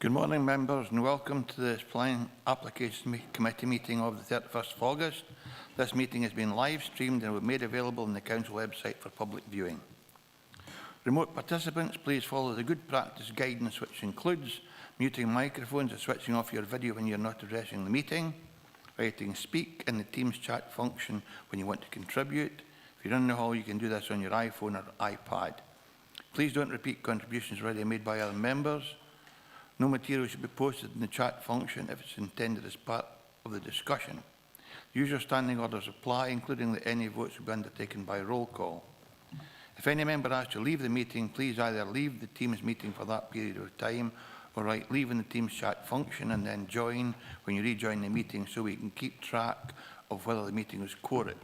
Good morning, members, and welcome to the Planning Application Committee meeting of the 31st of August. This meeting has been live streamed and will be made available on the Council website for public viewing. Remote participants, please follow the good practice guidance, which includes muting microphones and switching off your video when you're not addressing the meeting, writing speak in the Teams chat function when you want to contribute. If you're in the hall, you can do this on your iPhone or iPad. Please don't repeat contributions already made by other members. No material should be posted in the chat function if it's intended as part of the discussion. Usual standing orders apply, including that any votes will be undertaken by roll call. If any member has to leave the meeting, please either leave the Teams meeting for that period of time or write leave in the Teams chat function and then join when you rejoin the meeting so we can keep track of whether the meeting was quorate.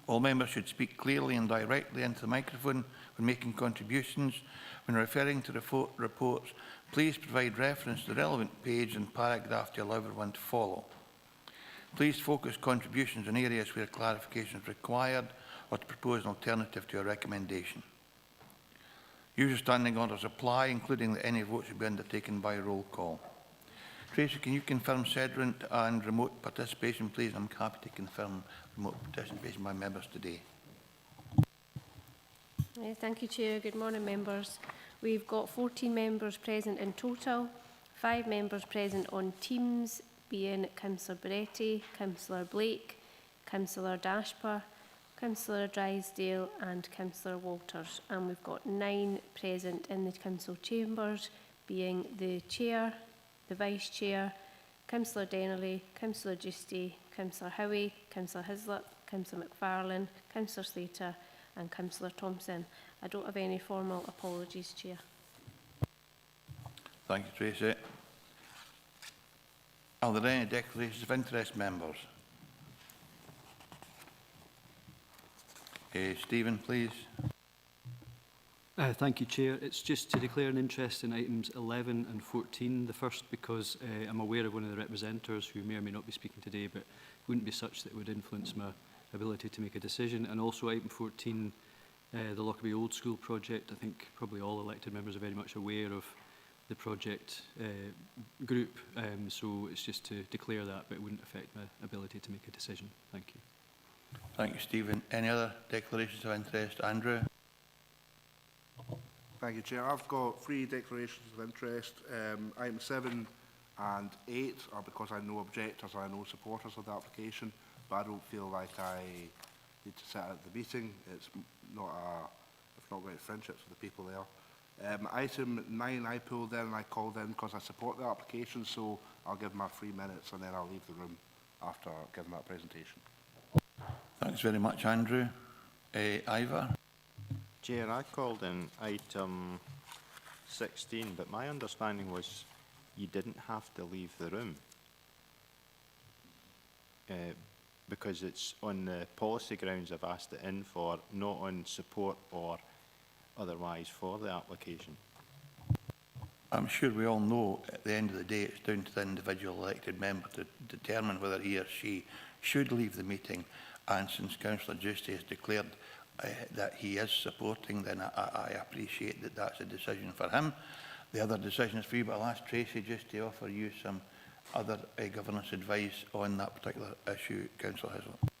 All members should speak clearly and directly into the microphone when making contributions. When referring to reports, please provide reference to the relevant page and paragraph to allow everyone to follow. Please focus contributions on areas where clarification is required or to propose an alternative to a recommendation. Usual standing orders apply, including that any votes will be undertaken by roll call. Tracy, can you confirm sediment and remote participation, please? I'm happy to confirm remote participation by members today. Thank you, Chair. Good morning, members. We've got 14 members present in total, 5 members present on Teams, being Councillor Beretti, Councillor Blake, Councillor Dashper, Councillor Drysdale and Councillor Walters. And we've got 9 present in the Council chambers, being the Chair, the Vice Chair, Councillor Dennerley, Councillor Giusti, Councillor Howie, Councillor Hislop, Councillor McFarlane, Councillor Slater and Councillor Thompson. I don't have any formal apologies, Chair. Thank you, Tracy. Are there any declarations of interest, members? Stephen, please. Thank you, Chair. It's just to declare an interest in items 11 and 14. The first because I'm aware of one of the representatives who may or may not be speaking today, but it wouldn't be such that it would influence my ability to make a decision. And also item 14, the Lockerbie Old School project. I think probably all elected members are very much aware of the project group, so it's just to declare that, but it wouldn't affect my ability to make a decision. Thank you. Thank you, Stephen. Any other declarations of interest? Andrew? Thank you, Chair. I've got 3 declarations of interest. Item 7 and 8 are because I know objectors and I know supporters of the application, but I don't feel like I need to sit at the meeting. It's not I've not got any friendships with the people there. Item 9 I pulled in and I called in because I support the application, so I'll give my 3 minutes and then I'll leave the room after giving that presentation. Thanks very much, Andrew. Ivor? Chair, I called in item 16, but my understanding was you didn't have to leave the room because it's on the policy grounds I've asked it in for, not on support or otherwise for the application. I'm sure we all know at the end of the day it's down to the individual elected member to determine whether he or she should leave the meeting, and since Councillor Giusti has declared that he is supporting, then I appreciate that that's a decision for him. The other decision is for you, but I'll ask Tracy just to offer you some other governance advice on that particular issue. Councillor Hislop.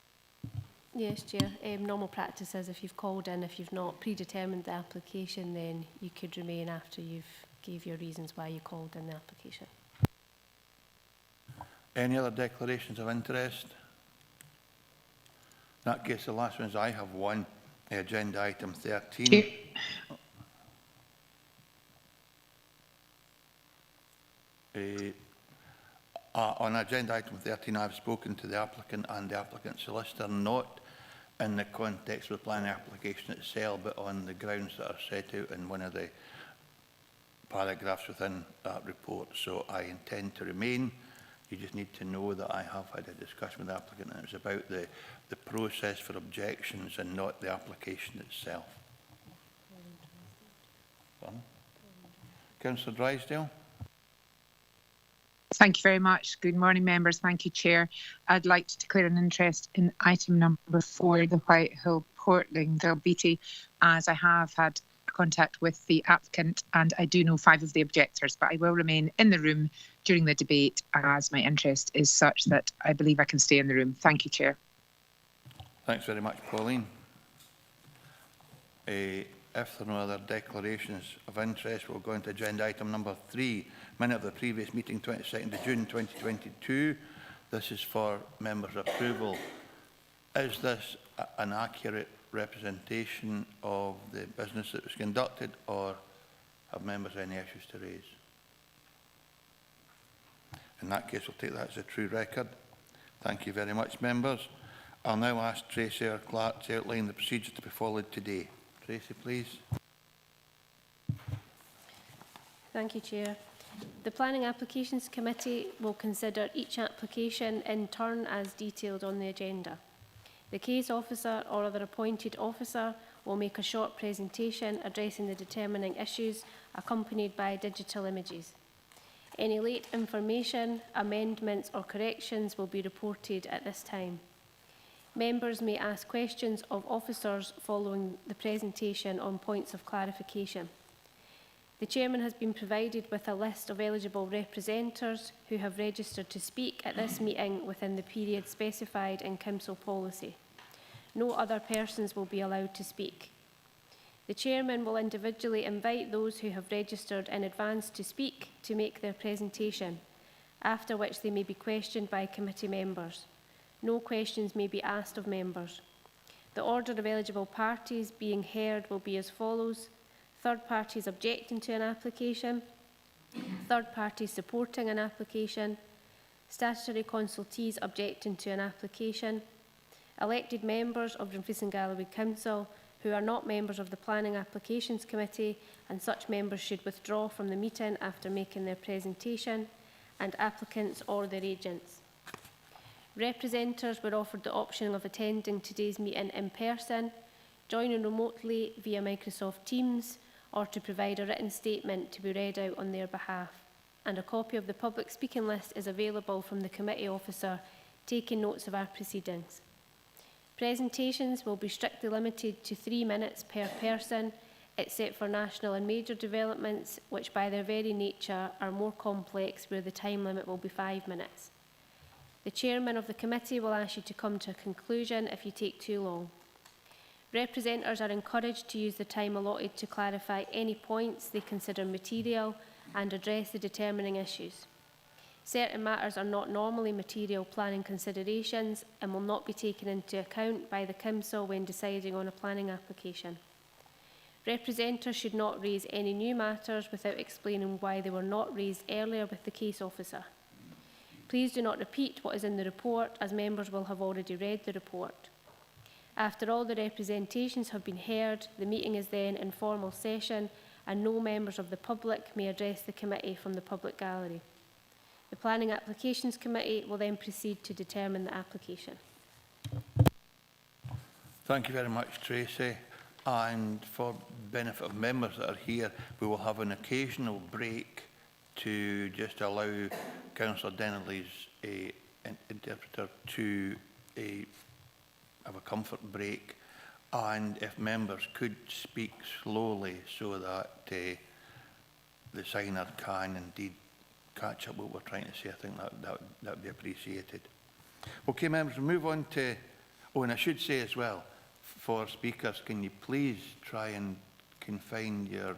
Yes, Chair. Normal practice is if you've called in, if you've not predetermined the application, then you could remain after you've gave your reasons why you called in the application. Any other declarations of interest? In that case, the last one is I have one. Agenda item 13. On agenda item 13, I've spoken to the applicant and the applicant solicitor, not in the context of the planning application itself, but on the grounds that are set out in one of the paragraphs within that report. So I intend to remain. You just need to know that I have had a discussion with the applicant, and it was about the process for objections and not the application itself. Councillor Drysdale. Thank you very much. Good morning, members. Thank you, Chair. I'd like to declare an interest in item number 4, the Whitehill Portling Dalbeattie, as I have had contact with the applicant, and I do know 5 of the objectors, but I will remain in the room during the debate as my interest is such that I believe I can stay in the room. Thank you, Chair. Thanks very much, Pauline. If there are no other declarations of interest, we'll go into agenda item number 3, minute of the previous meeting, 22nd of June 2022. This is for members' approval. Is this an accurate representation of the business that was conducted, or have members any issues to raise? In that case, we'll take that as a true record. Thank you very much, members. I'll now ask Tracy, our clerk, to outline the procedure to be followed today. Tracy, please. Thank you, Chair. The Planning Applications Committee will consider each application in turn as detailed on the agenda. The case officer or other appointed officer will make a short presentation addressing the determining issues, accompanied by digital images. Any late information, amendments or corrections will be reported at this time. Members may ask questions of officers following the presentation on points of clarification. The Chairman has been provided with a list of eligible representatives who have registered to speak at this meeting within the period specified in Council policy. No other persons will be allowed to speak. The Chairman will individually invite those who have registered in advance to speak to make their presentation, after which they may be questioned by committee members. No questions may be asked of members. The order of eligible parties being heard will be as follows: third parties objecting to an application, third parties supporting an application, statutory consultees objecting to an application, elected members of Dumfries and Galloway Council who are not members of the Planning Applications Committee, and such members should withdraw from the meeting after making their presentation, and applicants or their agents. Representatives were offered the option of attending today's meeting in person, joining remotely via Microsoft Teams, or to provide a written statement to be read out on their behalf. And a copy of the public speaking list is available from the committee officer taking notes of our proceedings. Presentations will be strictly limited to 3 minutes per person, except for national and major developments, which by their very nature are more complex, where the time limit will be 5 minutes. The Chairman of the committee will ask you to come to a conclusion if you take too long. Representatives are encouraged to use the time allotted to clarify any points they consider material and address the determining issues. Certain matters are not normally material planning considerations and will not be taken into account by the Council when deciding on a planning application. Representatives should not raise any new matters without explaining why they were not raised earlier with the case officer. Please do not repeat what is in the report, as members will have already read the report. After all the representations have been heard, the meeting is then in formal session, and no members of the public may address the committee from the public gallery. The Planning Applications Committee will then proceed to determine the application. Thank you very much, Tracy. And for benefit of members that are here, we will have an occasional break to just allow Councillor Dennerly's interpreter to have a comfort break, and if members could speak slowly so that the signer can indeed catch up what we're trying to say, I think that would be appreciated. Okay, members, we'll move on to, and I should say as well, for speakers, can you please try and confine your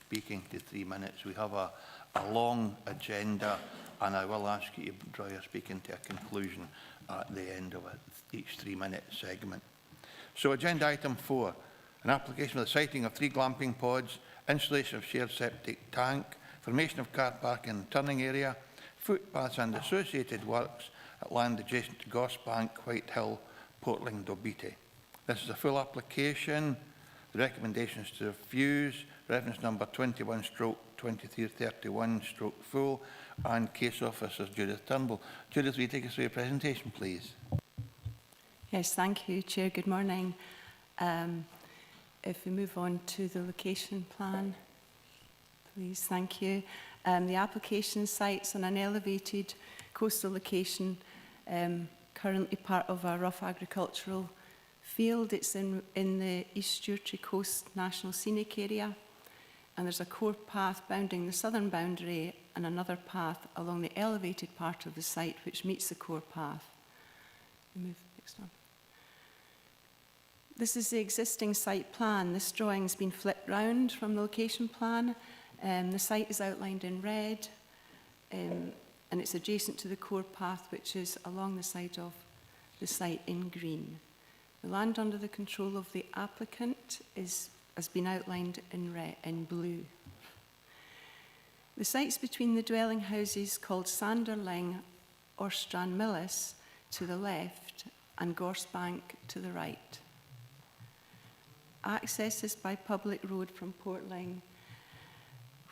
speaking to 3 minutes? We have a long agenda, and I will ask you to draw your speaking to a conclusion at the end of each 3-minute segment. So agenda item 4, an application for the siting of 3 glamping pods, installation of shared septic tank, formation of car parking and turning area, footpaths and associated works at land adjacent to Gorsbank, Whitehill, Portland, Dobiti. This is a full application. The recommendations to refuse, reference number 21/2331/full, and case officer Judith Turnbull. Judith, will you take us through your presentation, please? Yes, thank you, Chair. Good morning. If we move on to the location plan, please, thank you. The application sites on an elevated coastal location, currently part of a rough agricultural Field, it's in the East Stewart Coast National Scenic Area, and there's a core path bounding the southern boundary and another path along the elevated part of the site which meets the core path. Move next one. This is the existing site plan. This drawing's been flipped round from the location plan. The site is outlined in red, and it's adjacent to the core path, which is along the side of the site in green. The land under the control of the applicant has been outlined in blue. The sites between the dwelling houses called Sanderling or Stranmillis to the left and Gorsebank to the right. Access is by public road from Portling,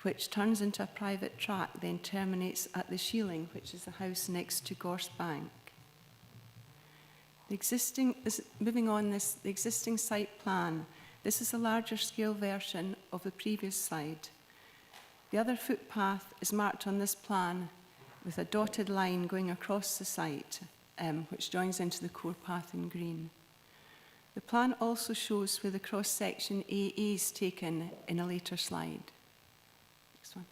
which turns into a private track, then terminates at the Sheeling, which is the house next to Gorsebank. The existing site plan. This is a larger scale version of the previous slide. The other footpath is marked on this plan with a dotted line going across the site, which joins into the core path in green. The plan also shows where the cross-section AA is taken in a later slide. Next one.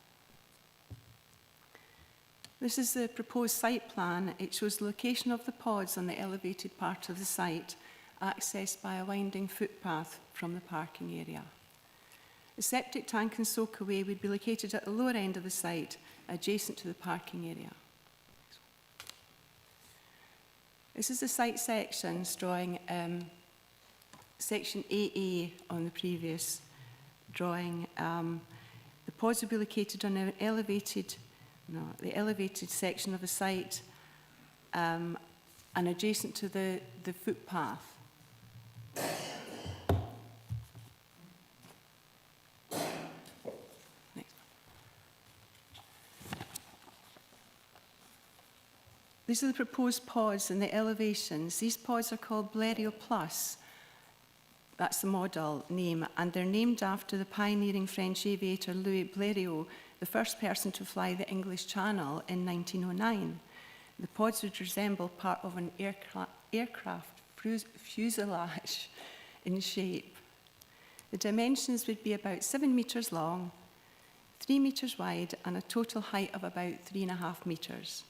This is the proposed site plan. It shows the location of the pods on the elevated part of the site, accessed by a winding footpath from the parking area. The septic tank and soakaway would be located at the lower end of the site, adjacent to the parking area. This is the site sections drawing section AA on the previous drawing. The pods will be located on the elevated section of the site and adjacent to the footpath. These are the proposed pods and the elevations. These pods are called Blériot Plus. That's the model name, and they're named after the pioneering French aviator Louis Blériot, the first person to fly the English Channel in 1909. The pods would resemble part of an aircraft fuselage in shape. The dimensions would be about 7 metres long, 3 metres wide, and a total height of about 3.5 metres.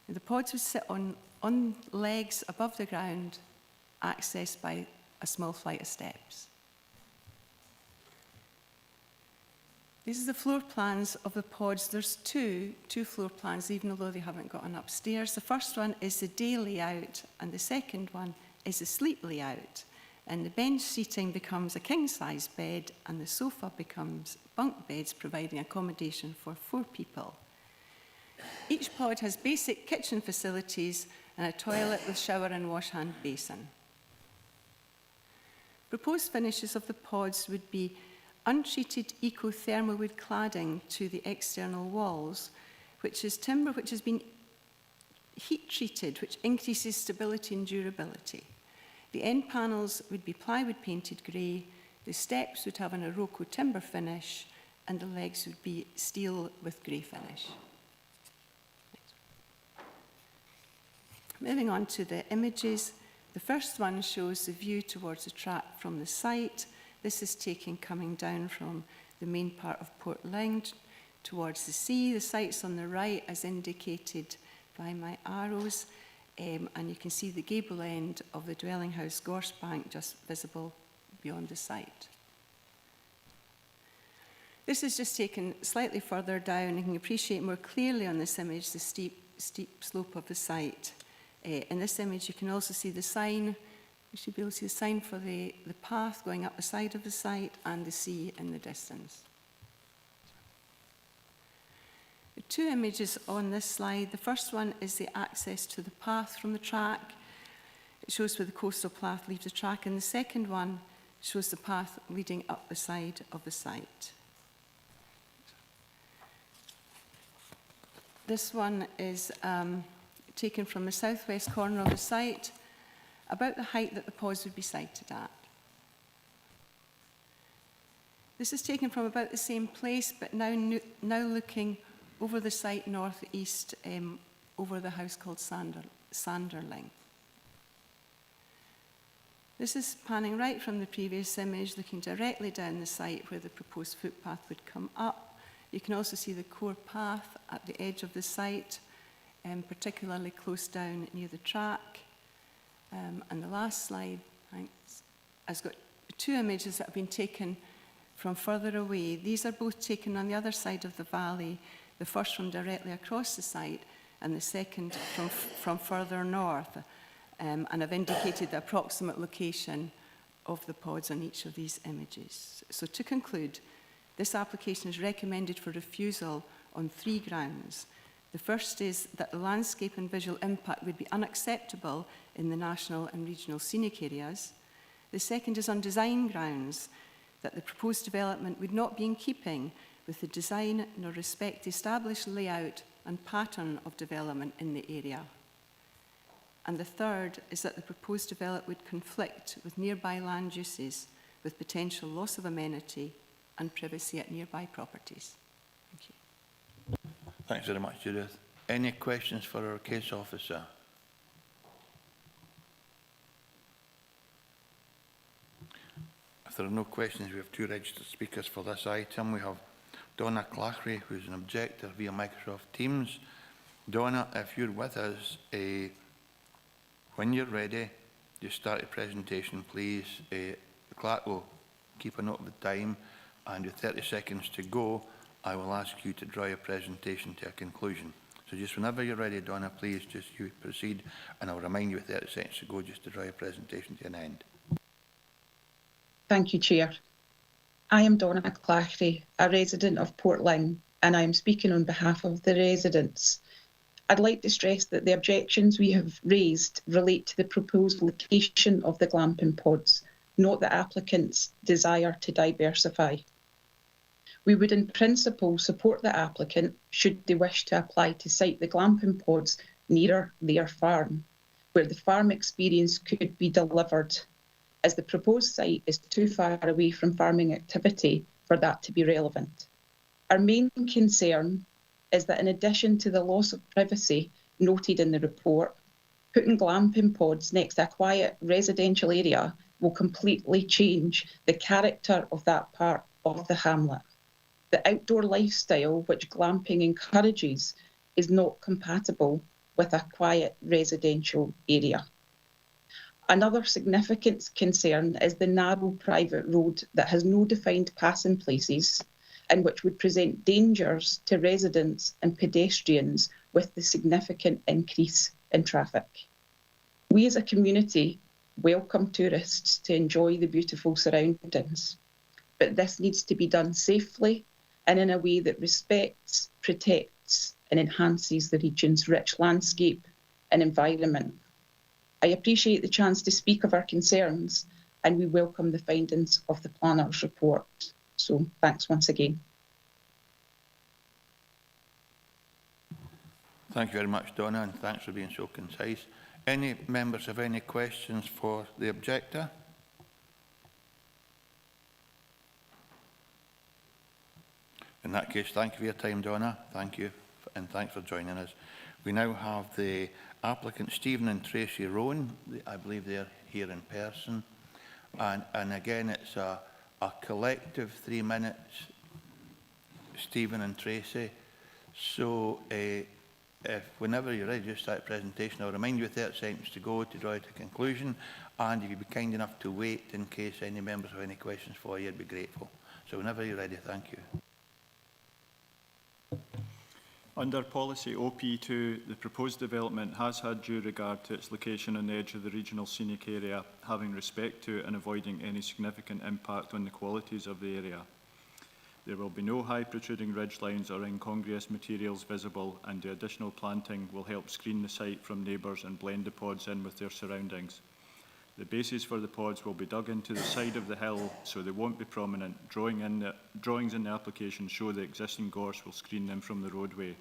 The pods would sit on legs above the ground, accessed by a small flight of steps. These are the floor plans of the pods. There's two floor plans, even though they haven't got an upstairs. The first one is the day layout, and the second one is the sleep layout. And the bench seating becomes a king-size bed, and the sofa becomes bunk beds, providing accommodation for 4 people. Each pod has basic kitchen facilities and a toilet with shower and wash-hand basin. Proposed finishes of the pods would be untreated eco-thermal wood cladding to the external walls, which is timber which has been heat-treated, which increases stability and durability. The end panels would be plywood painted grey, the steps would have an Iroko timber finish, and the legs would be steel with grey finish. Moving on to the images, the first one shows the view towards the track from the site. This is taken coming down from the main part of Portling towards the sea. The site's on the right, as indicated by my arrows, and you can see the gable end of the dwelling house Gorsebank just visible beyond the site. This is just taken slightly further down. You can appreciate more clearly on this image the steep slope of the site. In this image, you can also see the sign. You should be able to see the sign for the path going up the side of the site and the sea in the distance. The 2 images on this slide. The first one is the access to the path from the track. It shows where the coastal path leaves the track, and the second one shows the path leading up the side of the site. This one is taken from the southwest corner of the site, about the height that the pods would be sited at. This is taken from about the same place, but now looking over the site northeast, over the house called Sanderling. This is panning right from the previous image, looking directly down the site where the proposed footpath would come up. You can also see the core path at the edge of the site, particularly close down near the track. And the last slide, thanks, has got two images that have been taken from further away. These are both taken on the other side of the valley, the first from directly across the site and the second from further north. And I've indicated the approximate location of the pods on each of these images. So to conclude, this application is recommended for refusal on 3 grounds. The first is that the landscape and visual impact would be unacceptable in the national and regional scenic areas. The second is on design grounds, that the proposed development would not be in keeping with the design nor respect the established layout and pattern of development in the area. And the third is that the proposed development would conflict with nearby land uses with potential loss of amenity and privacy at nearby properties. Thank you. Thanks very much, Judith. Any questions for our case officer? If there are no questions, we have 2 registered speakers for this item. We have Donna Clackery, who's an objector via Microsoft Teams. Donna, if you're with us, when you're ready, just start your presentation, please. The clerk will keep a note of the time, and with 30 seconds to go, I will ask you to draw your presentation to a conclusion. So just whenever you're ready, Donna, please just you proceed, and I'll remind you with 30 seconds to go just to draw your presentation to an end. Thank you, Chair. I am Donna Clackery, a resident of Portland, and I am speaking on behalf of the residents. I'd like to stress that the objections we have raised relate to the proposed location of the glamping pods, not the applicant's desire to diversify. We would in principle support the applicant should they wish to apply to site the glamping pods nearer their farm, where the farm experience could be delivered, as the proposed site is too far away from farming activity for that to be relevant. Our main concern is that in addition to the loss of privacy noted in the report, putting glamping pods next to a quiet residential area will completely change the character of that part of the hamlet. The outdoor lifestyle which glamping encourages is not compatible with a quiet residential area. Another significant concern is the narrow private road that has no defined passing places and which would present dangers to residents and pedestrians with the significant increase in traffic. We as a community welcome tourists to enjoy the beautiful surroundings, but this needs to be done safely and in a way that respects, protects and enhances the region's rich landscape and environment. I appreciate the chance to speak of our concerns, and we welcome the findings of the planner's report. So thanks once again. Thank you very much, Donna, and thanks for being so concise. Any members have any questions for the objector? In that case, thank you for your time, Donna. Thank you, and thanks for joining us. We now have the applicant, Stephen and Tracy Rowan. I believe they're here in person. And again, it's a collective 3 minutes, Stephen and Tracy. So if whenever you're ready, just start the presentation. I'll remind you of 30 seconds to go to draw it to conclusion. And if you'd be kind enough to wait in case any members have any questions for you, I'd be grateful. So whenever you're ready, thank you. Under policy OP2, the proposed development has had due regard to its location on the edge of the regional scenic area, having respect to and avoiding any significant impact on the qualities of the area. There will be no high protruding ridge lines or incongruous materials visible, and the additional planting will help screen the site from neighbours and blend the pods in with their surroundings. The bases for the pods will be dug into the side of the hill, so they won't be prominent. Drawings in the application show the existing gorse will screen them from the roadway.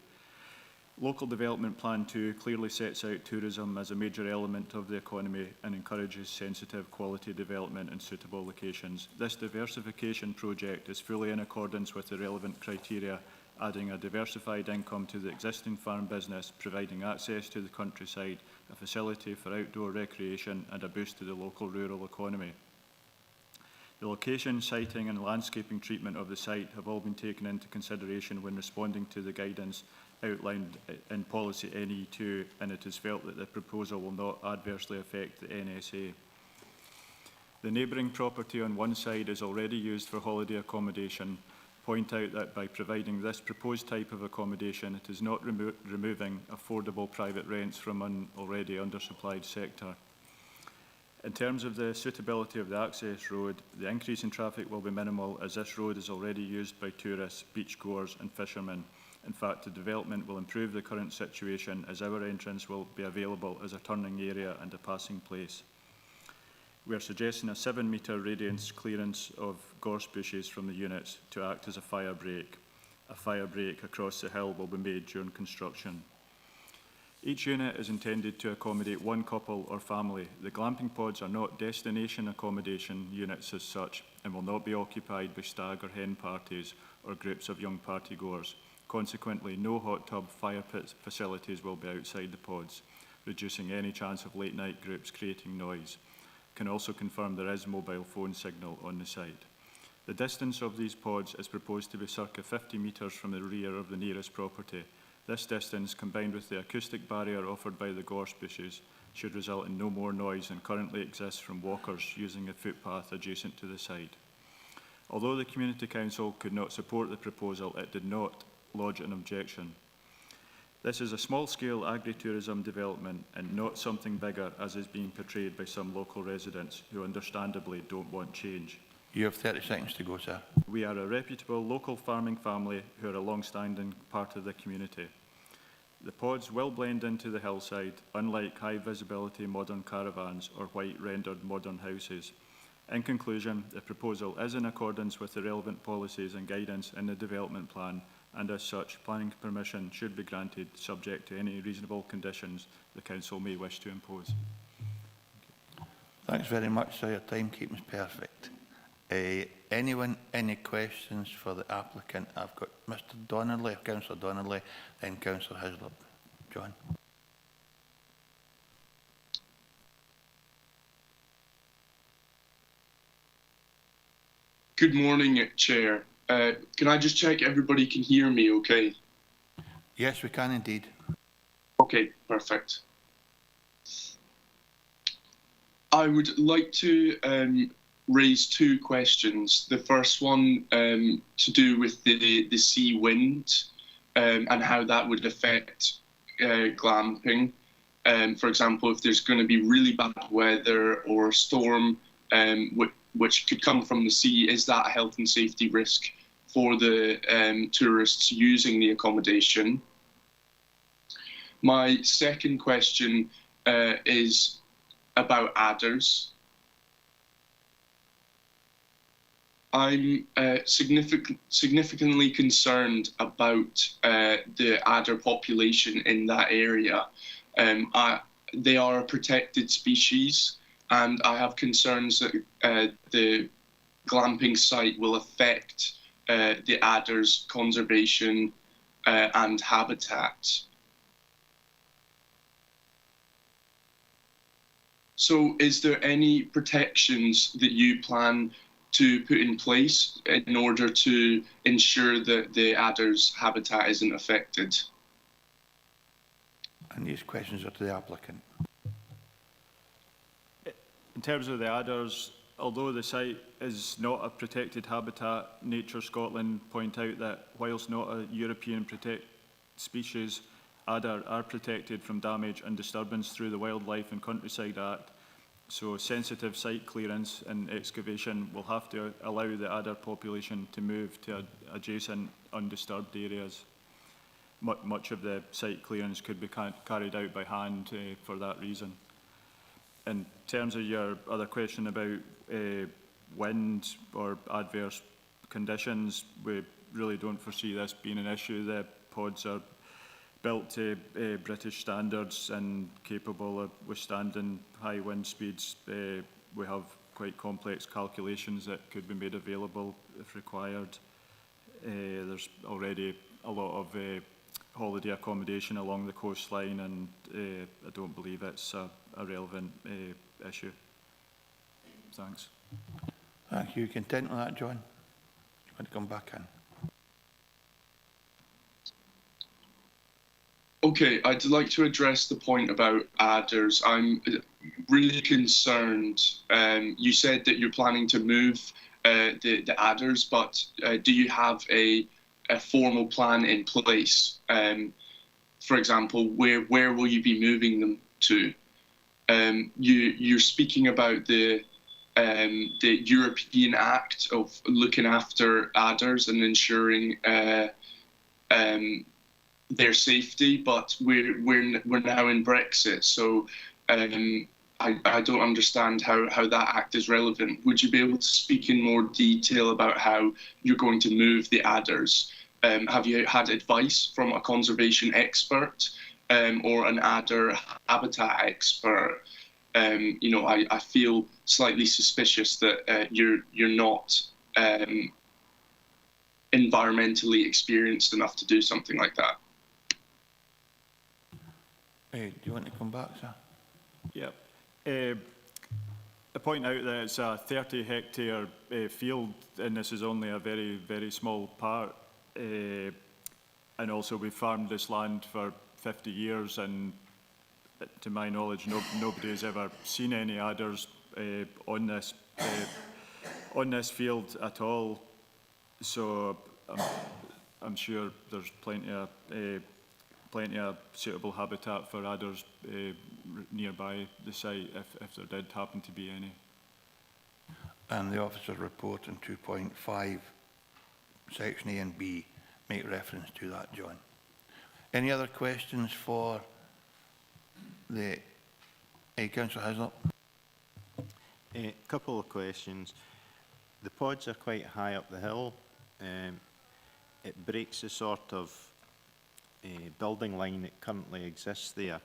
Local Development Plan 2 clearly sets out tourism as a major element of the economy and encourages sensitive quality development in suitable locations. This diversification project is fully in accordance with the relevant criteria adding a diversified income to the existing farm business, providing access to the countryside, a facility for outdoor recreation and a boost to the local rural economy. The location, siting and landscaping treatment of the site have all been taken into consideration when responding to the guidance outlined in Policy NE2, and it is felt that the proposal will not adversely affect the NSA. The neighbouring property on one side is already used for holiday accommodation. Point out that by providing this proposed type of accommodation, it is not removing affordable private rents from an already undersupplied sector. In terms of the suitability of the access road, the increase in traffic will be minimal as this road is already used by tourists, beachgoers and fishermen. In fact, the development will improve the current situation as our entrance will be available as a turning area and a passing place. We are suggesting a 7-metre radius clearance of gorse bushes from the units to act as a fire break. A fire break across the hill will be made during construction. Each unit is intended to accommodate one couple or family. The glamping pods are not destination accommodation units as such and will not be occupied by stag or hen parties or groups of young partygoers. Consequently, no hot tub fire pit facilities will be outside the pods, reducing any chance of late night groups creating noise. Can also confirm there is mobile phone signal on the site. The distance of these pods is proposed to be circa 50 metres from the rear of the nearest property. This distance, combined with the acoustic barrier offered by the gorse bushes, should result in no more noise than currently exists from walkers using a footpath adjacent to the site. Although the Community Council could not support the proposal, it did not lodge an objection. This is a small-scale agri-tourism development and not something bigger as is being portrayed by some local residents who understandably don't want change. You have 30 seconds to go, sir. We are a reputable local farming family who are a long-standing part of the community. The pods will blend into the hillside, unlike high-visibility modern caravans or white-rendered modern houses. In conclusion, the proposal is in accordance with the relevant policies and guidance in the development plan, and as such, planning permission should be granted subject to any reasonable conditions the Council may wish to impose. Thanks very much, sir. Your timekeeping is perfect. Anyone, any questions for the applicant? I've got Mr. Donnelly, Councillor Donnelly, then Councillor Hislop. John. Good morning, Chair. Can I just check everybody can hear me okay? Yes, we can indeed. Okay, perfect. I would like to raise two questions. The first one to do with the sea wind and how that would affect glamping. For example, if there's going to be really bad weather or a storm which could come from the sea, is that a health and safety risk for the tourists using the accommodation? My second question is about adders. I'm significantly concerned about the adder population in that area. They are a protected species, and I have concerns that the glamping site will affect the adder's conservation and habitat. So is there any protections that you plan to put in place in order to ensure that the adder's habitat isn't affected? And these questions are to the applicant. In terms of the adders, although the site is not a protected habitat, Nature Scotland point out that whilst not a European protected species, adder are protected from damage and disturbance through the Wildlife and Countryside Act. So sensitive site clearance and excavation will have to allow the adder population to move to adjacent undisturbed areas. Much of the site clearance could be carried out by hand for that reason. In terms of your other question about wind or adverse conditions, we really don't foresee this being an issue. The pods are built to British standards and capable of withstanding high wind speeds. We have quite complex calculations that could be made available if required. There's already a lot of holiday accommodation along the coastline, and I don't believe it's a relevant issue. Thanks. Thank you. Content with that, John? You want to come back in? Okay, I'd like to address the point about adders. I'm really concerned. You said that you're planning to move the adders, but do you have a formal plan in place? For example, where will you be moving them to? You're speaking about the European Act of looking after adders and ensuring their safety, but we're now in Brexit, so I don't understand how that act is relevant. Would you be able to speak in more detail about how you're going to move the adders? Have you had advice from a conservation expert or an adder habitat expert? You know, I feel slightly suspicious that you're not environmentally experienced enough to do something like that. Hey, do you want to come back, sir? Yep. I point out that it's a 30-hectare field, and this is only a very, very small part. And also, we've farmed this land for 50 years, and to my knowledge, nobody has ever seen any adders on this field at all. So I'm sure there's plenty of suitable habitat for adders nearby the site if there did happen to be any. And the officer's report in 2.5, section A and B, make reference to that, John. Any other questions for the Councillor Haslett? A couple of questions. The pods are quite high up the hill. It breaks the sort of building line that currently exists there.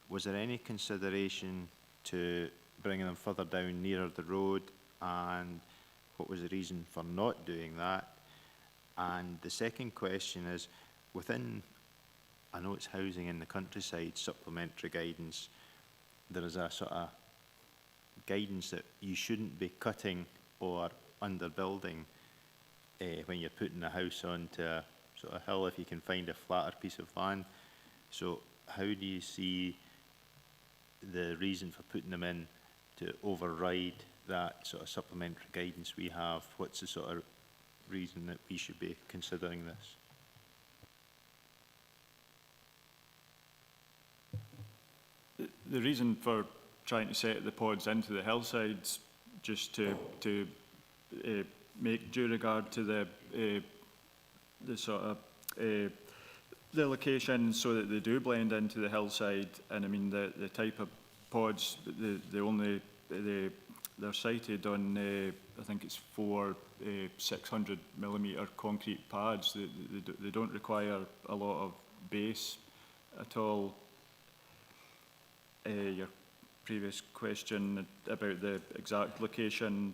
Was there any consideration to bringing them further down nearer the road, and what was the reason for not doing that? And the second question is, within, I know it's housing in the countryside, supplementary guidance, there is a sort of guidance that you shouldn't be cutting or underbuilding when you're putting a house onto a sort of hill if you can find a flatter piece of land. So how do you see the reason for putting them in to override that sort of supplementary guidance we have? What's the sort of reason that we should be considering this? The reason for trying to set the pods into the hillsides just to make due regard to the sort of the location so that they do blend into the hillside. And I mean the type of pods, they're sited on I think it's 4 600mm concrete pads. They don't require a lot of base at all. Your previous question about the exact location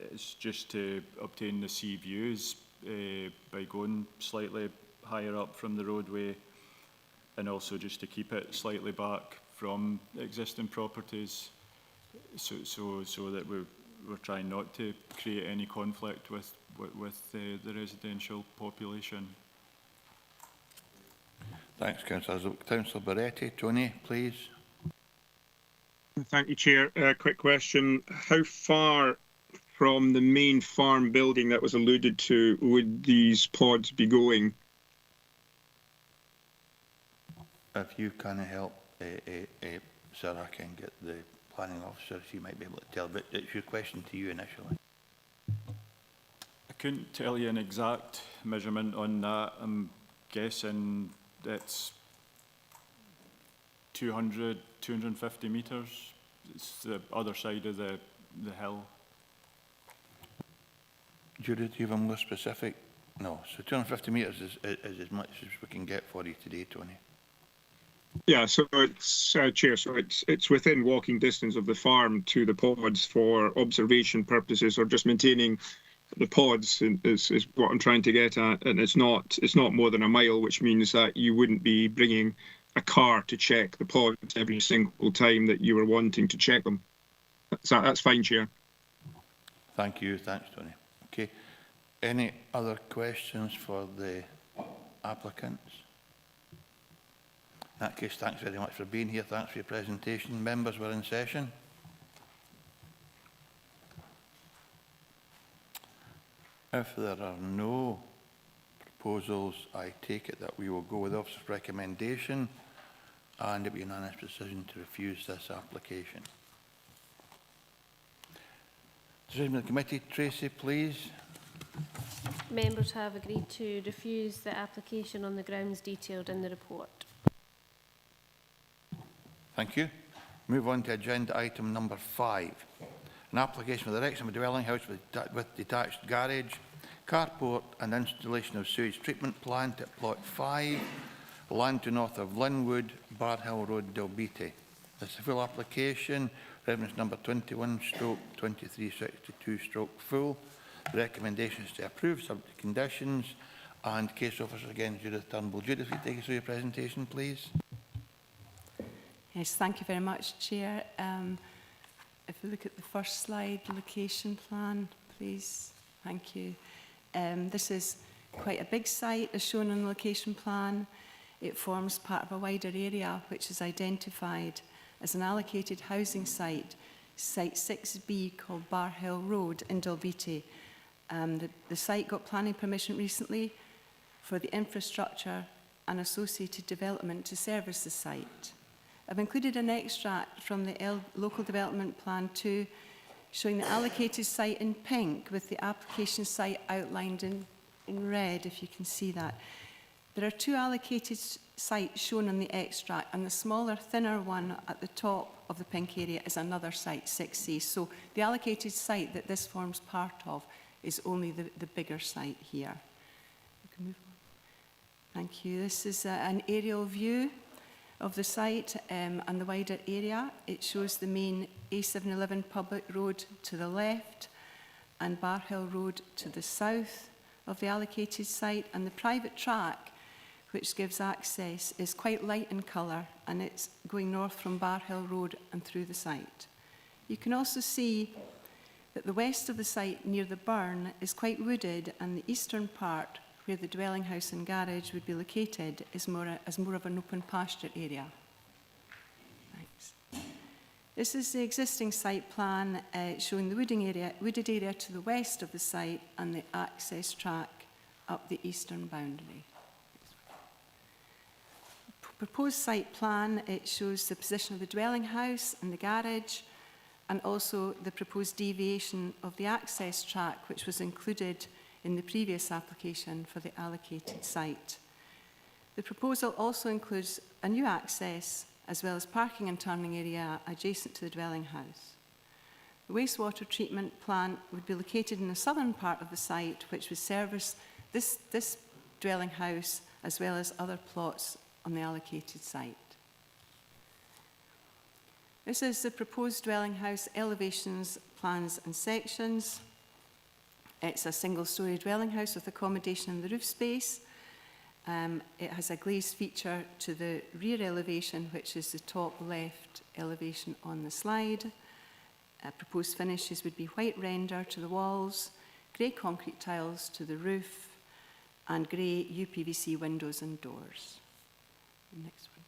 is just to obtain the sea views by going slightly higher up from the roadway, and also just to keep it slightly back from existing properties, so that we're trying not to create any conflict with the residential population. Thanks, Councillor. Councillor Barretti. Tony, please. Thank you, Chair. Quick question. How far from the main farm building that was alluded to would these pods be going? If you can help, sir, I can get the planning officer. She might be able to tell, but it's your question to you initially. I couldn't tell you an exact measurement on that. I'm guessing it's 200, 250 metres. It's the other side of the hill. Judy, do you have a more specific? No, so 250 metres is as much as we can get for you today, Tony. Yeah, so it's, Chair, so it's within walking distance of the farm to the pods for observation purposes or just maintaining the pods is what I'm trying to get at, and it's not more than a mile, which means that you wouldn't be bringing a car to check the pods every single time that you were wanting to check them. That's fine, Chair. Thank you. Thanks, Tony. Okay. Any other questions for the applicants? In that case, thanks very much for being here. Thanks for your presentation. Members, we're in session. If there are no proposals, I take it that we will go with the officer's recommendation and it will be a unanimous decision to refuse this application. Decision of the committee, Tracy, please. Members have agreed to refuse the application on the grounds detailed in the report. Thank you. Move on to agenda item number 5. An application for the erection of a dwelling house with detached garage, carport and installation of sewage treatment plant at plot 5, land to north of Linwood, Bar Hill Road, Dalbeattie. This is a full application, reference number 21/2362/full. The recommendation is to approve subject to conditions, and case officer again, Judith Turnbull. Judith, will you take us through your presentation, please? Yes, thank you very much, Chair. If we look at the first slide, location plan, please. Thank you. This is quite a big site, as shown on the location plan. It forms part of a wider area which is identified as an allocated housing site, Site 6B, called Bar Hill Road in Dalbeattie. The site got planning permission recently for the infrastructure and associated development to service the site. I've included an extract from the Local Development Plan 2 showing the allocated site in pink with the application site outlined in red, if you can see that. There are 2 allocated sites shown on the extract, and the smaller, thinner one at the top of the pink area is another site, 6C. So the allocated site that this forms part of is only the bigger site here. You can move on. Thank you. This is an aerial view of the site and the wider area. It shows the main A711 public road to the left and Bar Hill Road to the south of the allocated site, and the private track which gives access is quite light in colour, and it's going north from Bar Hill Road and through the site. You can also see that the west of the site near the burn is quite wooded, and the eastern part where the dwelling house and garage would be located is more of an open pasture area. Thanks. This is the existing site plan showing the wooded area to the west of the site and the access track up the eastern boundary. Proposed site plan, it shows the position of the dwelling house and the garage, and also the proposed deviation of the access track, which was included in the previous application for the allocated site. The proposal also includes a new access as well as parking and turning area adjacent to the dwelling house. The wastewater treatment plant would be located in the southern part of the site, which would service this dwelling house as well as other plots on the allocated site. This is the proposed dwelling house elevations, plans and sections. It's a single-storey dwelling house with accommodation in the roof space. It has a glazed feature to the rear elevation, which is the top left elevation on the slide. Proposed finishes would be white render to the walls, grey concrete tiles to the roof, and grey UPVC windows and doors. Next one.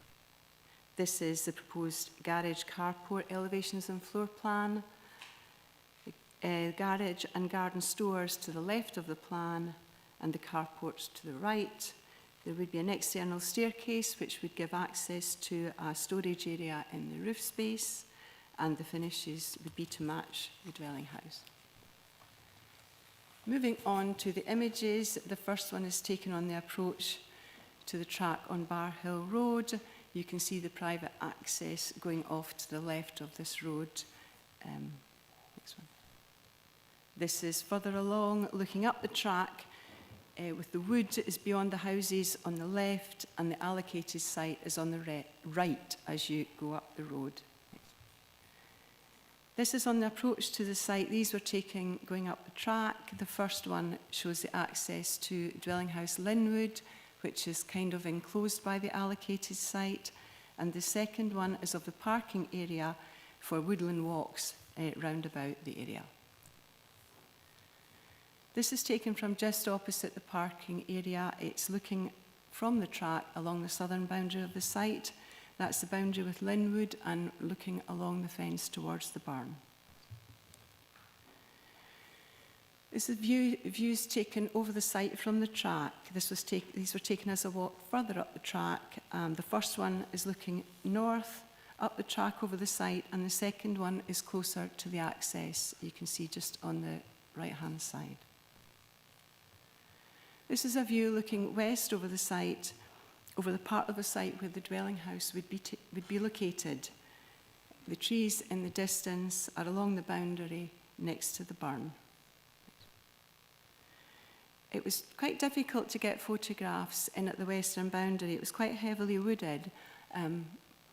This is the proposed garage carport elevations and floor plan. Garage and garden stores to the left of the plan and the carports to the right. There would be an external staircase which would give access to a storage area in the roof space, and the finishes would be to match the dwelling house. Moving on to the images, the first one is taken on the approach to the track on Bar Hill Road. You can see the private access going off to the left of this road. Next one. This is further along, looking up the track, with the wood is beyond the houses on the left, and the allocated site is on the right as you go up the road. This is on the approach to the site. These were taken going up the track. The first one shows the access to dwelling house Linwood, which is kind of enclosed by the allocated site. And the second one is of the parking area for woodland walks round about the area. This is taken from just opposite the parking area. It's looking from the track along the southern boundary of the site. That's the boundary with Linwood and looking along the fence towards the barn. This is views taken over the site from the track. These were taken as a walk further up the track. The first one is looking north up the track over the site, and the second one is closer to the access. You can see just on the right-hand side. This is a view looking west over the site, over the part of the site where the dwelling house would be located. The trees in the distance are along the boundary next to the barn. It was quite difficult to get photographs in at the western boundary. It was quite heavily wooded,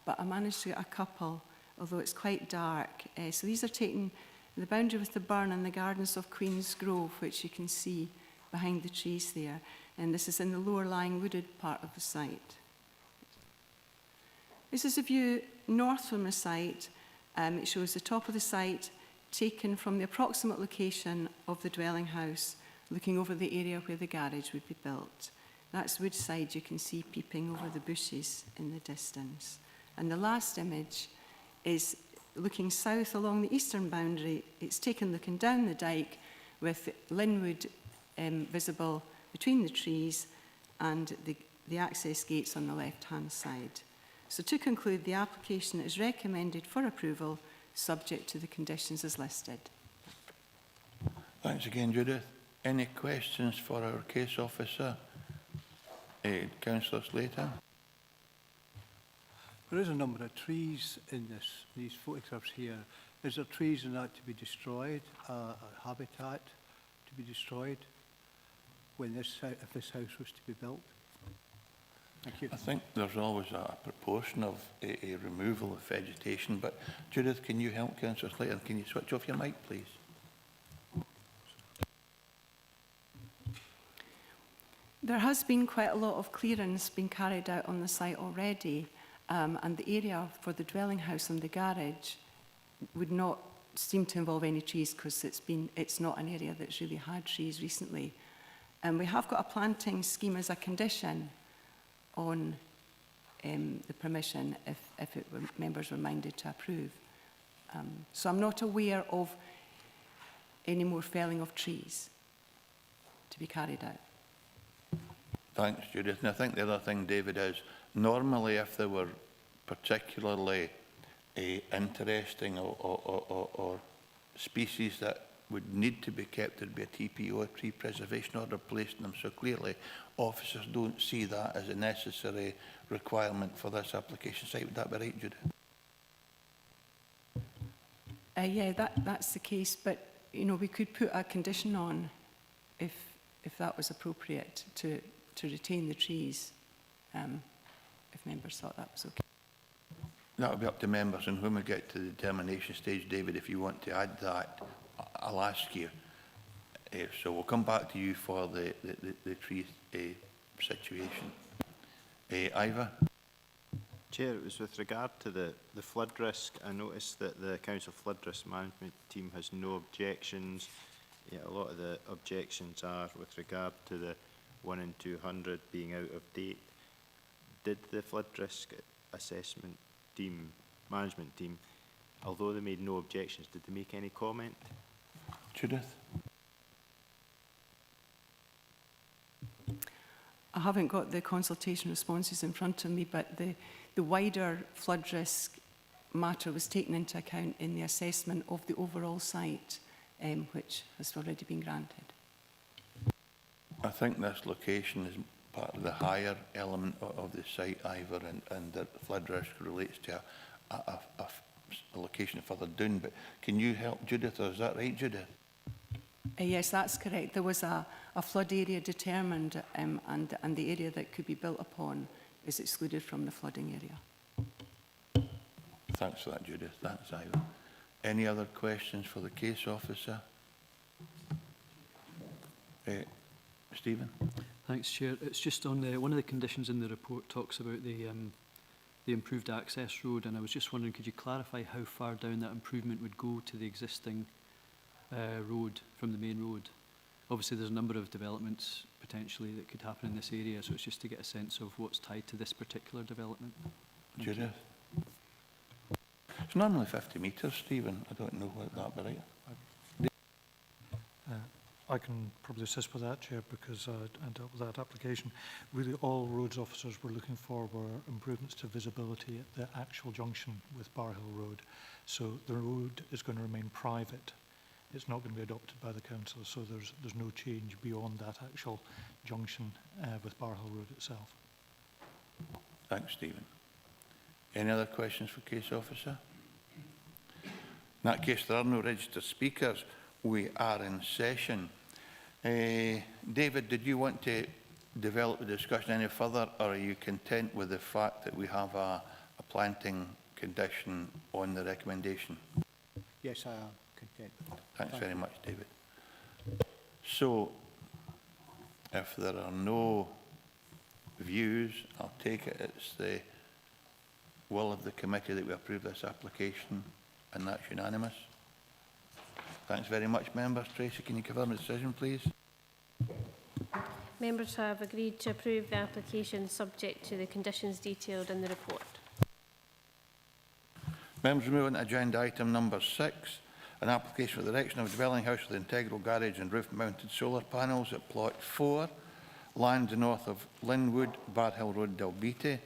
but I managed to get a couple, although it's quite dark. So these are taken in the boundary with the barn and the gardens of Queen's Grove, which you can see behind the trees there. And this is in the lower lying wooded part of the site. This is a view north from the site. It shows the top of the site taken from the approximate location of the dwelling house, looking over the area where the garage would be built. That's Woodside, you can see peeping over the bushes in the distance. And the last image is looking south along the eastern boundary. It's taken looking down the dike with Linwood visible between the trees and the access gates on the left-hand side. So to conclude, the application is recommended for approval, subject to the conditions as listed. Thanks again, Judith. Any questions for our case officer? Councillor Slater? There is a number of trees in these photographs here. Is there trees in that to be destroyed, habitat to be destroyed when if this house was to be built? Thank you. I think there's always a proportion of a removal of vegetation, but Judith, can you help Councillor Slater? Can you switch off your mic, please? There has been quite a lot of clearance being carried out on the site already, and the area for the dwelling house and the garage would not seem to involve any trees because it's not an area that's really had trees recently. And we have got a planting scheme as a condition on the permission if members were minded to approve. So I'm not aware of any more felling of trees to be carried out. Thanks, Judith. And I think the other thing, David, is normally if there were particularly interesting or species that would need to be kept, there'd be a TPO, a tree preservation order placed on them. So clearly, officers don't see that as a necessary requirement for this application site. Would that be right, Judith? Yeah, that's the case. But you know, we could put a condition on if that was appropriate to retain the trees, if members thought that was okay. That would be up to members, and when we get to the determination stage, David, if you want to add that, I'll ask you. So we'll come back to you for the tree situation. Ivor? Chair, it was with regard to the flood risk. I noticed that the Council Flood Risk Management team has no objections. Yeah, a lot of the objections are with regard to the 1 in 200 being out of date. Did the flood risk assessment team, management team, although they made no objections, did they make any comment? Judith? I haven't got the consultation responses in front of me, but the wider flood risk matter was taken into account in the assessment of the overall site, which has already been granted. I think this location is part of the higher element of the site, Ivor, and the flood risk relates to a location further down. But can you help Judith, or is that right, Judith? Yes, that's correct. There was a flood area determined, and the area that could be built upon is excluded from the flooding area. Thanks for that, Judith. Thanks, Ivor. Any other questions for the case officer? Stephen? Thanks, Chair. It's just on one of the conditions in the report talks about the improved access road, and I was just wondering, could you clarify how far down that improvement would go to the existing road from the main road? Obviously, there's a number of developments potentially that could happen in this area, so it's just to get a sense of what's tied to this particular development. Judith? It's normally 50 metres, Stephen. I don't know what that, but right. I can probably assist with that, Chair, because I dealt with that application. Really, all roads officers were looking for were improvements to visibility at the actual junction with Bar Hill Road. So the road is going to remain private. It's not going to be adopted by the council, so there's no change beyond that actual junction with Bar Hill Road itself. Thanks, Stephen. Any other questions for case officer? In that case, there are no registered speakers. We are in session. David, did you want to develop the discussion any further, or are you content with the fact that we have a planting condition on the recommendation? Yes, I am content. Thanks very much, David. So, if there are no views, I'll take it it's the will of the committee that we approve this application, and that's unanimous. Thanks very much, members. Tracy, can you confirm the decision, please? Members have agreed to approve the application subject to the conditions detailed in the report. Members, move on to agenda item number 6, an application for the erection of a dwelling house with integral garage and roof-mounted solar panels at plot 4, land north of Linwood, Bar Hill Road, Dalbeattie.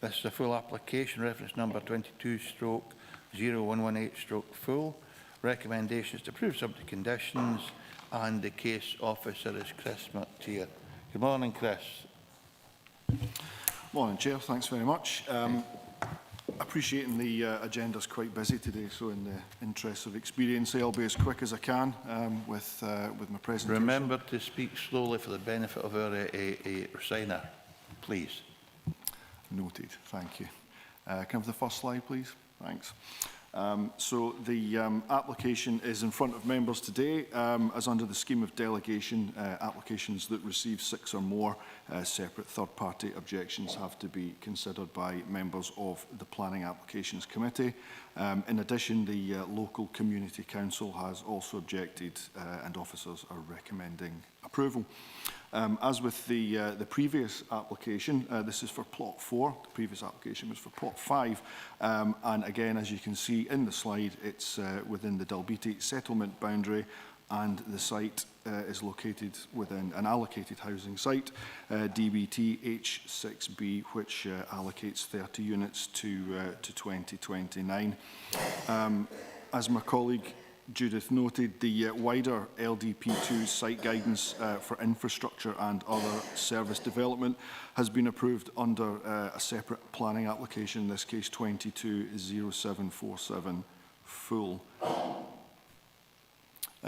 This is a full application, reference number 22/0118/full. Recommendations to approve subject to conditions, and the case officer is Chris McTeer. Good morning, Chris. Morning, Chair. Thanks very much. Appreciating the agenda's quite busy today, so in the interest of expediency, I'll be as quick as I can with my presentation. Remember to speak slowly for the benefit of our signer, please. Noted. Thank you. Can I have the first slide, please? Thanks. So the application is in front of members today as under the scheme of delegation. Applications that receive 6 or more separate third-party objections have to be considered by members of the Planning Applications Committee. In addition, the local community council has also objected and officers are recommending approval. As with the previous application, this is for plot 4. The previous application was for plot 5. And again, as you can see in the slide, it's within the Dalbeattie settlement boundary, and the site is located within an allocated housing site, DBT H6B, which allocates 30 units to 2029. As my colleague Judith noted, the wider LDP2 site guidance for infrastructure and other service development has been approved under a separate planning application, in this case 220747 full.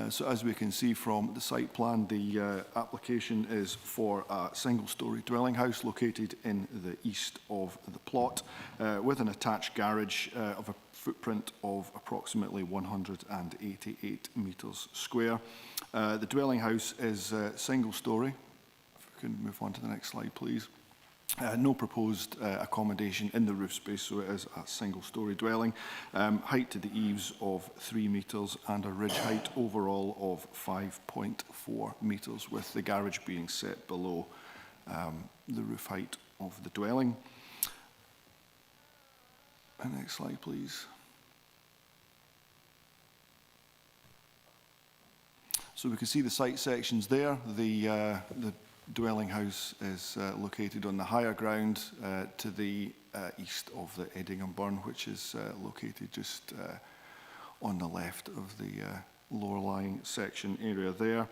So as we can see from the site plan, the application is for a single-storey dwelling house located in the east of the plot with an attached garage of a footprint of approximately 188 metres square. The dwelling house is single-storey. If we can move on to the next slide, please. No proposed accommodation in the roof space, so it is a single-storey dwelling. Height to the eaves of 3 metres and a ridge height overall of 5.4 metres, with the garage being set below the roof height of the dwelling. Next slide, please. So we can see the site sections there. The dwelling house is located on the higher ground to the east of the Eddingham Burn, which is located just on the left of the lower-lying section area there.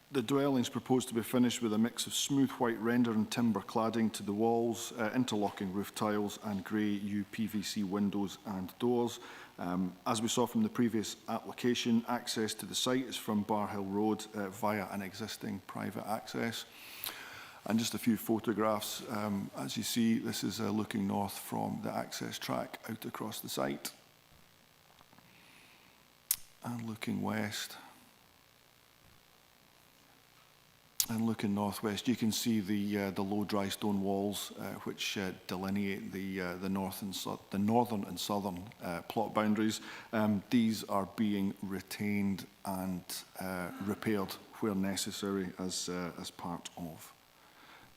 The dwelling is proposed to be finished with a mix of smooth white render and timber cladding to the walls, interlocking roof tiles and grey UPVC windows and doors. As we saw from the previous application, access to the site is from Bar Hill Road via an existing private access. And just a few photographs. As you see, this is looking north from the access track out across the site. And looking west. And looking northwest, you can see the low dry stone walls which delineate the northern and southern plot boundaries. These are being retained and repaired where necessary as part of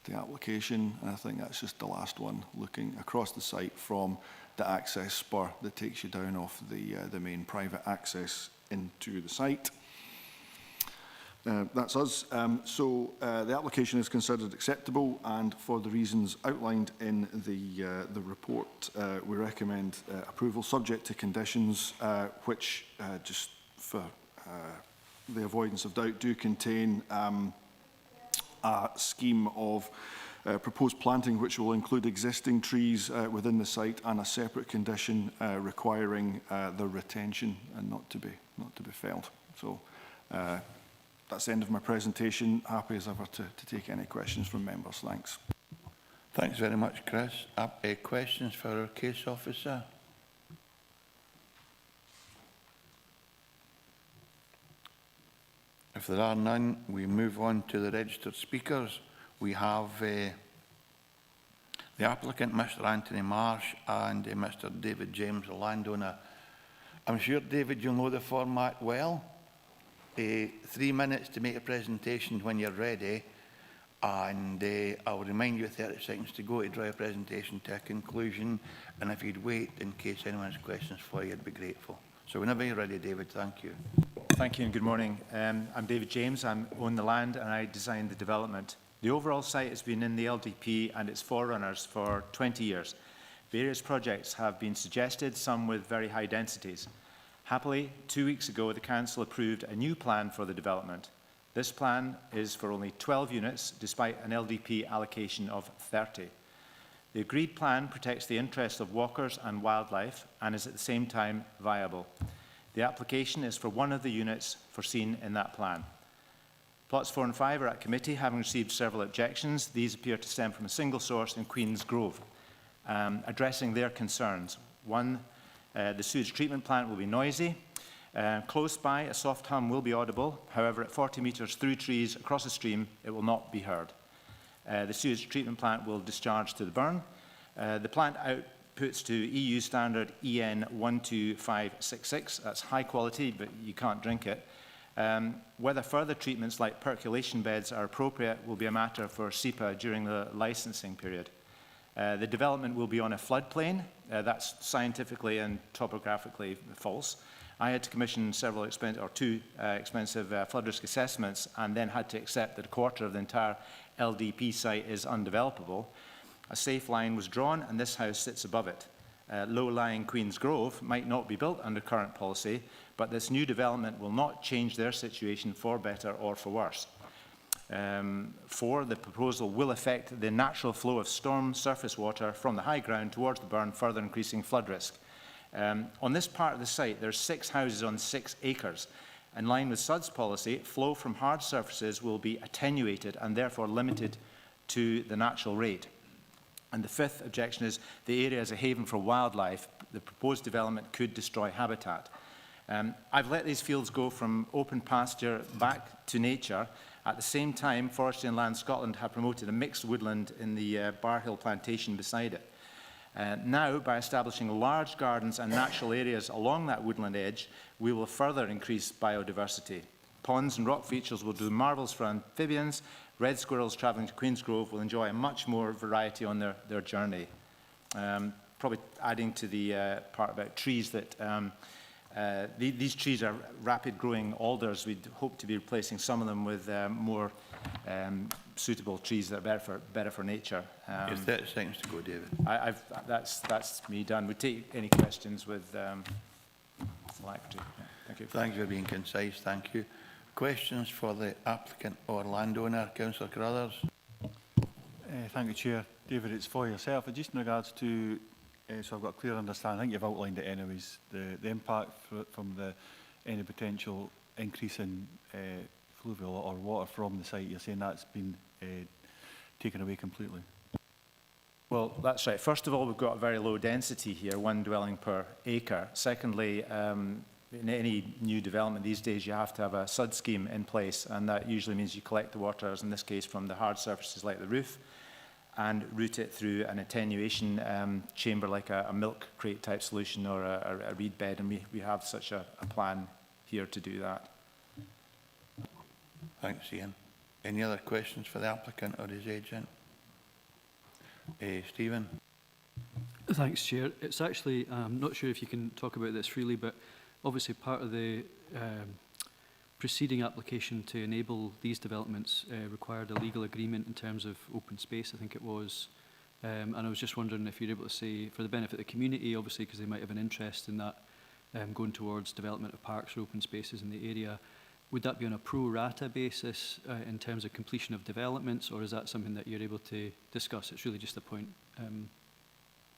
the application. And I think that's just the last one, looking across the site from the access spur that takes you down off the main private access into the site. That's us. The application is considered acceptable, and for the reasons outlined in the report, we recommend approval subject to conditions which, just for the avoidance of doubt, do contain a scheme of proposed planting which will include existing trees within the site, and a separate condition requiring the retention and not to be felled. So. That's the end of my presentation. Happy as ever to take any questions from members. Thanks. Thanks very much, Chris. Questions for our case officer? If there are none, we move on to the registered speakers. We have the applicant, Mr. Anthony Marsh, and Mr. David James, the landowner. I'm sure, David, you'll know the format well. 3 minutes to make a presentation when you're ready, and I'll remind you 30 seconds to go to draw a presentation to a conclusion, and if you'd wait in case anyone has questions for you, I'd be grateful. So whenever you're ready, David, thank you. Thank you and good morning. I'm David James. I own the land and I designed the development. The overall site has been in the LDP and its forerunners for 20 years. Various projects have been suggested, some with very high densities. Happily, 2 weeks ago, the Council approved a new plan for the development. This plan is for only 12 units, despite an LDP allocation of 30. The agreed plan protects the interests of walkers and wildlife and is at the same time viable. The application is for one of the units foreseen in that plan. Plots 4 and 5 are at committee, having received several objections. These appear to stem from a single source in Queen's Grove, addressing their concerns. One, the sewage treatment plant will be noisy. Close by, a soft hum will be audible. However, at 40 metres through trees across a stream, it will not be heard. The sewage treatment plant will discharge to the burn. The plant outputs to EU standard EN 12566. That's high quality, but you can't drink it. Whether further treatments like percolation beds are appropriate will be a matter for SEPA during the licensing period. The development will be on a floodplain. That's scientifically and topographically false. I had to commission two expensive flood risk assessments, and then had to accept that a quarter of the entire LDP site is undevelopable. A safe line was drawn, and this house sits above it. Low-lying Queen's Grove might not be built under current policy, but this new development will not change their situation for better or for worse. 4, the proposal will affect the natural flow of storm surface water from the high ground towards the burn, further increasing flood risk. On this part of the site, there are 6 houses on 6 acres. In line with SUD's policy, flow from hard surfaces will be attenuated and therefore limited to the natural rate. And the 5th objection is the area is a haven for wildlife. The proposed development could destroy habitat. I've let these fields go from open pasture back to nature. At the same time, Forestry and Land Scotland have promoted a mixed woodland in the Bar Hill plantation beside it. Now, by establishing large gardens and natural areas along that woodland edge, we will further increase biodiversity. Ponds and rock features will do marvels for amphibians. Red squirrels travelling to Queen's Grove will enjoy much more variety on their journey. Probably adding to the part about trees that these trees are rapid-growing alders. We'd hope to be replacing some of them with more suitable trees that are better for nature. You have 30 seconds to go, David. That's me done. We take any questions with alacrity. Thank you. Thank you for being concise. Thank you. Questions for the applicant or landowner, Councillor Carruthers? Thank you, Chair. David, it's for yourself. Just in regards to, so I've got a clear understanding, I think you've outlined it anyways, the impact from any potential increase in fluvial or water from the site. You're saying that's been taken away completely? Well, that's right. First of all, we've got a very low density here, 1 dwelling per acre. Secondly, in any new development these days, you have to have a SUD scheme in place, and that usually means you collect the water, as in this case, from the hard surfaces like the roof, and route it through an attenuation chamber like a milk crate type solution or a reed bed, and we have such a plan here to do that. Thanks, Ian. Any other questions for the applicant or his agent? Stephen? Thanks, Chair. It's actually, I'm not sure if you can talk about this freely, but obviously part of the preceding application to enable these developments required a legal agreement in terms of open space, I think it was. And I was just wondering if you're able to say, for the benefit of the community, obviously, because they might have an interest in that going towards development of parks or open spaces in the area, would that be on a pro rata basis in terms of completion of developments, or is that something that you're able to discuss? It's really just a point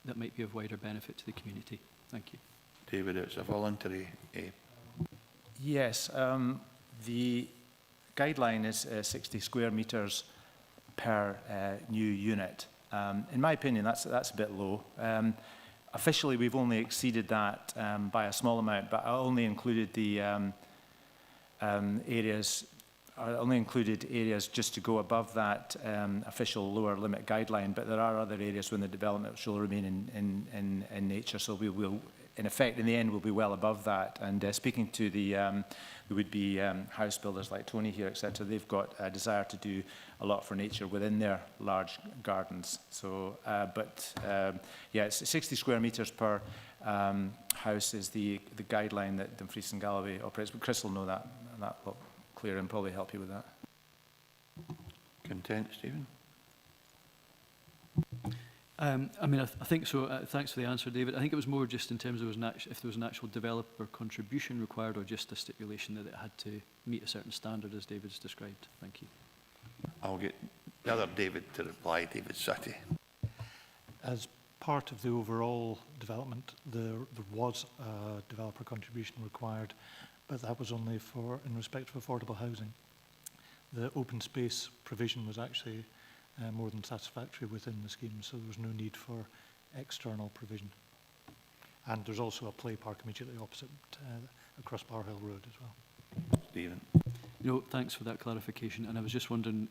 that might be of wider benefit to the community. Thank you. David, it's a voluntary. Yes, the guideline is 60 square metres per new unit. In my opinion, that's a bit low. Officially, we've only exceeded that by a small amount, but I only included the areas just to go above that official lower limit guideline, but there are other areas when the development shall remain in nature, so we will, in effect, in the end, we'll be well above that. And speaking to the would-be house builders like Tony here, etc., they've got a desire to do a lot for nature within their large gardens. So, yeah, it's 60 square metres per house is the guideline that Dumfries and Galloway operates, but Chris will know that a lot clearer and probably help you with that. Content, Stephen? I mean, I think so. Thanks for the answer, David. I think it was more just in terms of if there was an actual developer contribution required, or just a stipulation that it had to meet a certain standard, as David's described. Thank you. I'll get the other David to reply, David Sutty. As part of the overall development, there was a developer contribution required, but that was only in respect of affordable housing. The open space provision was actually more than satisfactory within the scheme, so there was no need for external provision. And there's also a play park immediately opposite across Bar Hill Road as well. Stephen? No, thanks for that clarification. And I was just wondering,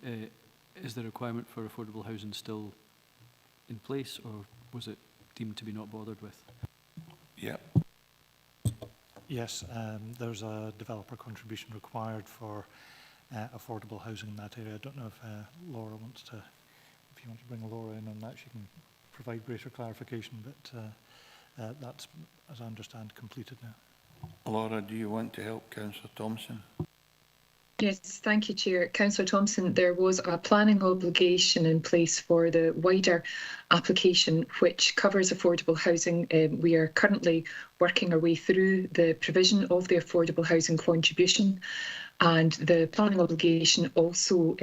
is the requirement for affordable housing still in place, or was it deemed to be not bothered with? Yeah. Yes, there's a developer contribution required for affordable housing in that area. I don't know if Laura wants to, if you want to bring Laura in on that, she can provide greater clarification, but that's, as I understand, completed now. Laura, do you want to help Councillor Thompson? Yes, thank you, Chair. Councillor Thompson, there was a planning obligation in place for the wider application which covers affordable housing. We are currently working our way through the provision of the affordable housing contribution, and the planning obligation also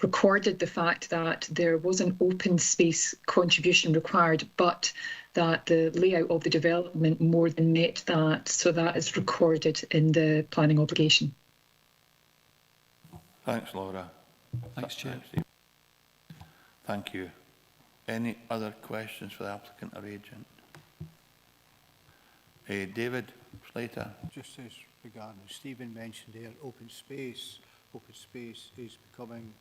recorded the fact that there was an open space contribution required, but that the layout of the development more than met that, so that is recorded in the planning obligation. Thanks, Laura. Thanks, Chair. Thank you. Any other questions for the applicant or agent? David Slater. Just as regarding Stephen mentioned there, open space is becoming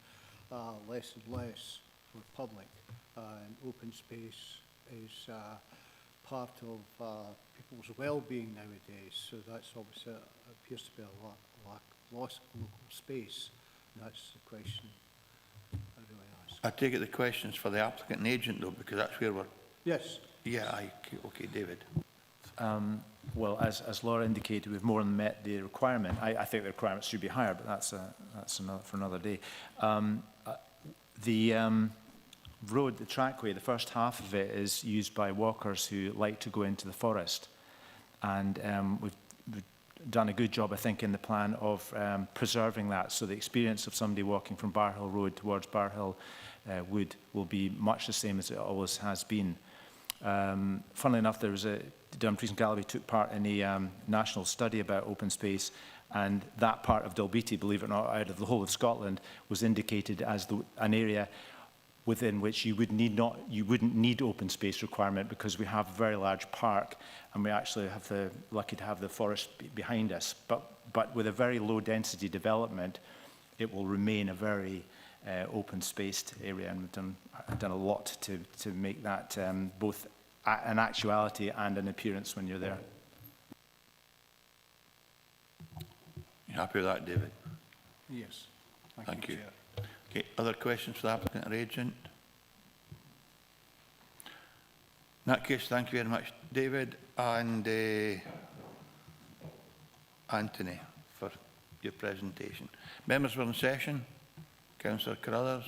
less and less for public, and open space is part of people's well-being nowadays. So that's obviously appears to be a loss of local space. That's the question I really ask. I take it the questions for the applicant and agent, though, because that's where we're... Yes. Yeah, okay, David. Well, as Laura indicated, we've more than met the requirement. I think the requirements should be higher, but that's another, for another day. The road, the trackway, the first half of it is used by walkers who like to go into the forest. And we've done a good job, I think, in the plan of preserving that, so the experience of somebody walking from Bar Hill Road towards Bar Hill Wood will be much the same as it always has been. Funnily enough, there was Dumfries and Galloway took part in a national study about open space, and that part of Dalbeattie, believe it or not, out of the whole of Scotland, was indicated as an area within which you wouldn't need open space requirement because we have a very large park and we actually have lucky to have the forest behind us. But with a very low density development, it will remain a very open spaced area, and I've done a lot to make that both an actuality and an appearance when you're there. You happy with that, David? Yes. Thank you. Chair. Okay, other questions for the applicant or agent? In that case, thank you very much, David and Anthony, for your presentation. Members were in session. Councillor Carruthers.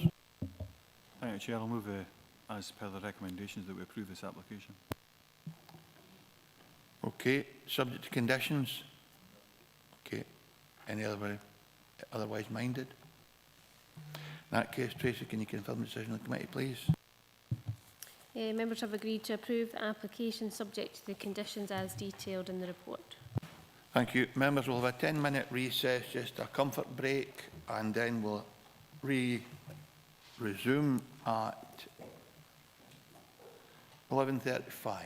Thank you, Chair. I'll move as per the recommendations that we approve this application. Okay, subject to conditions. Okay, any otherwise minded? In that case, Tracy, can you confirm the decision of the committee, please? Members have agreed to approve the application subject to the conditions as detailed in the report. Thank you. Members will have a 10-minute recess, just a comfort break, and then we'll resume at 11:35.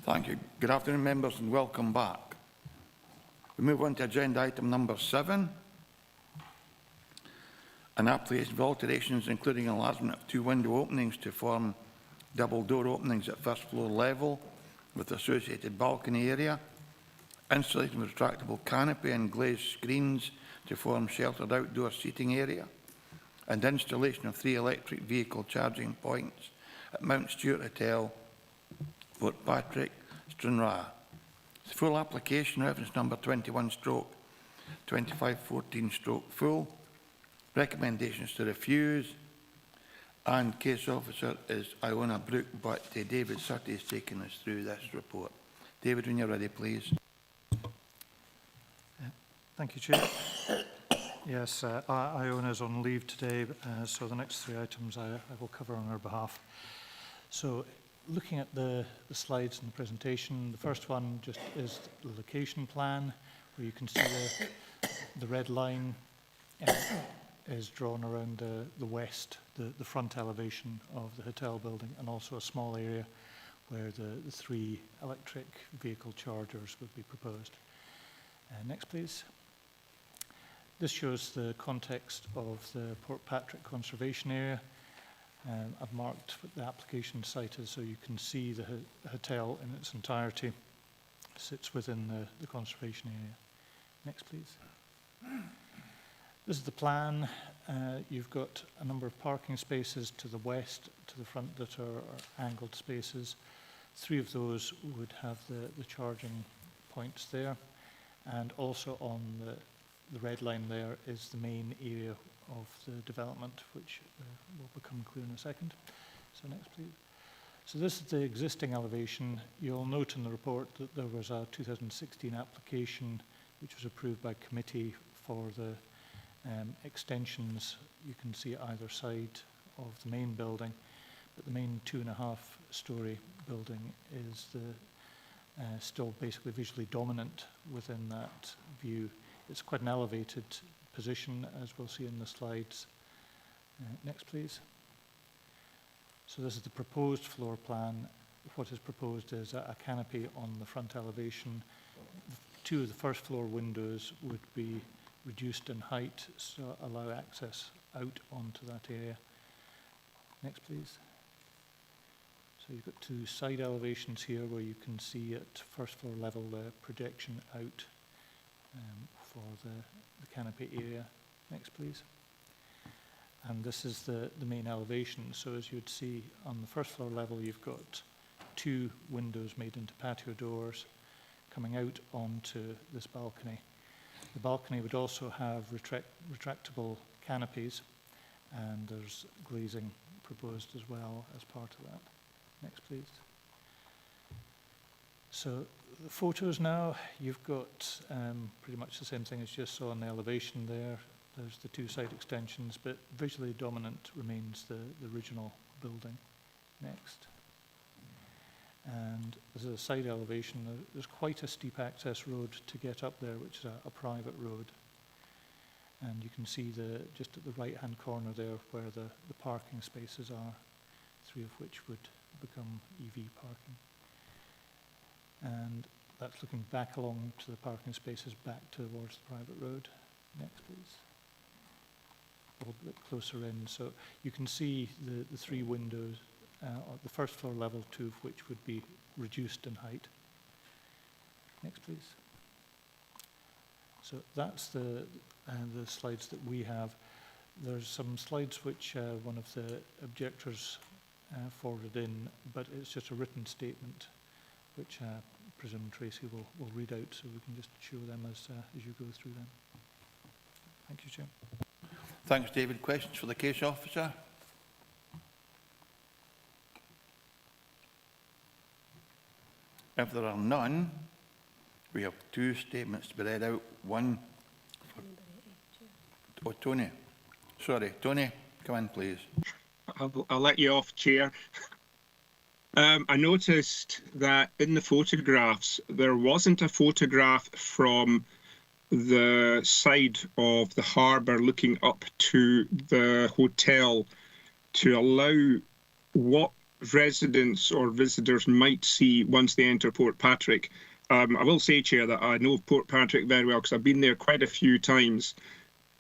Thank you. Good afternoon, members, and welcome back. We move on to agenda item number 7. An application for alterations including enlargement of 2 window openings to form double door openings at first floor level with associated balcony area, installation of retractable canopy and glazed screens to form sheltered outdoor seating area, and installation of 3 electric vehicle charging points at Mount Stewart Hotel, Fort Patrick, Stranraer. The full application, reference number 21/2514/full. Recommendations to refuse. And case officer is Iona Brook, but David Sutty is taking us through this report. David, when you're ready, please. Thank you, Chair. Yes, Iona is on leave today, so the next 3 items I will cover on her behalf. So, looking at the slides in the presentation, the first one just is the location plan, where you can see the red line is drawn around the west, the front elevation of the hotel building, and also a small area where the 3 electric vehicle chargers would be proposed. Next, please. This shows the context of the Port Patrick Conservation Area. I've marked what the application site is so you can see the hotel in its entirety. It sits within the conservation area. Next, please. This is the plan. You've got a number of parking spaces to the west, to the front, that are angled spaces. 3 of those would have the charging points there. And also on the red line there is the main area of the development, which will become clear in a second. So next, please. So this is the existing elevation. You'll note in the report that there was a 2016 application which was approved by committee for the extensions you can see either side of the main building, but the main 2.5-storey building is still basically visually dominant within that view. It's quite an elevated position, as we'll see in the slides. Next, please. So this is the proposed floor plan. What is proposed is a canopy on the front elevation. 2 of the first floor windows would be reduced in height, so allow access out onto that area. Next, please. So you've got 2 side elevations here where you can see at first floor level the projection out for the canopy area. Next, please. And this is the main elevation. So as you'd see on the first floor level, you've got 2 windows made into patio doors coming out onto this balcony. The balcony would also have retractable canopies, and there's glazing proposed as well as part of that. Next, please. So the photos now, you've got pretty much the same thing as you just saw in the elevation there. There's the 2 side extensions, but visually dominant remains the original building. Next. And this is a side elevation. There's quite a steep access road to get up there, which is a private road. And you can see just at the right-hand corner there where the parking spaces are, 3 of which would become EV parking. And that's looking back along to the parking spaces back towards the private road. Next, please. A little bit closer in. So you can see the 3 windows at the first floor level, 2 of which would be reduced in height. Next, please. So that's the slides that we have. There's some slides which one of the objectors forwarded in, but it's just a written statement which I presume Tracy will read out, so we can just show them as you go through them. Thank you, Chair. Thanks, David. Questions for the case officer? If there are none, we have 2 statements to be read out. One for... Oh, Tony. Sorry, Tony, come in, please. I'll let you off, Chair. I noticed that in the photographs, there wasn't a photograph from the side of the harbour looking up to the hotel to allow what residents or visitors might see once they enter Portpatrick. I will say, Chair, that I know Portpatrick very well because I've been there quite a few times.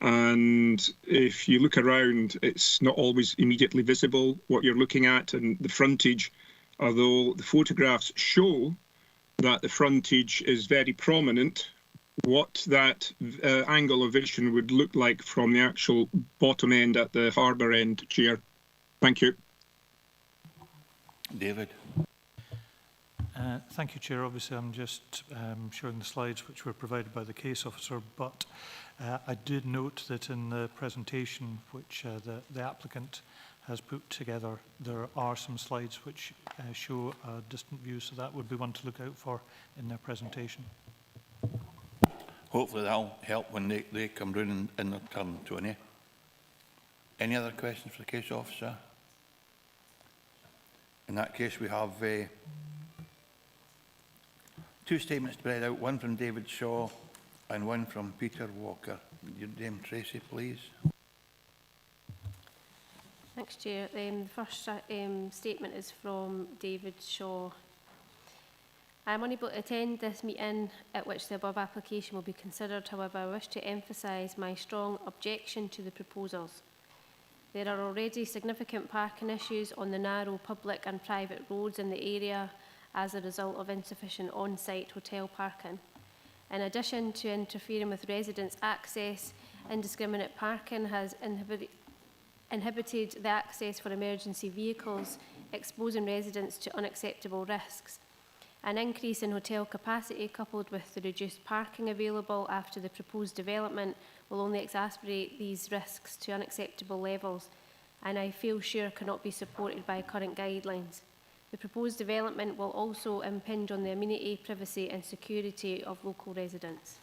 And if you look around, it's not always immediately visible what you're looking at and the frontage, although the photographs show that the frontage is very prominent. What that angle of vision would look like from the actual bottom end at the harbour end, Chair. Thank you. David. Thank you, Chair. Obviously, I'm just showing the slides which were provided by the case officer, but I did note that in the presentation which the applicant has put together, there are some slides which show a distant view, so that would be one to look out for in their presentation. Hopefully that'll help when they come round in their turn, Tony. Any other questions for the case officer? In that case, we have two statements to read out, one from David Shaw and one from Peter Walker. Your name, Tracy, please. Thanks, Chair. The first statement is from David Shaw. I am unable to attend this meeting at which the above application will be considered. However, I wish to emphasise my strong objection to the proposals. There are already significant parking issues on the narrow public and private roads in the area as a result of insufficient on-site hotel parking. In addition to interfering with residents' access, indiscriminate parking has inhibited the access for emergency vehicles, exposing residents to unacceptable risks. An increase in hotel capacity coupled with the reduced parking available after the proposed development will only exacerbate these risks to unacceptable levels, and I feel sure cannot be supported by current guidelines. The proposed development will also impinge on the amenity, privacy and security of local residents.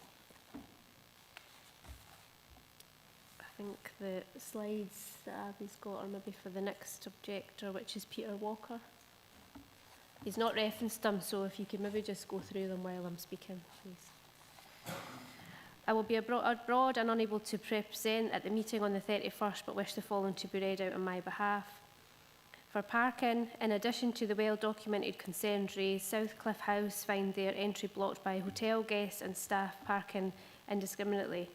I think the slides that Abby's got are maybe for the next objector, which is Peter Walker. He's not referenced them, so if you could maybe just go through them while I'm speaking, please. I will be abroad and unable to present at the meeting on the 31st, but wish the following to be read out on my behalf. For parking, in addition to the well-documented concerns raised, South Cliff House find their entry blocked by hotel guests and staff parking indiscriminately.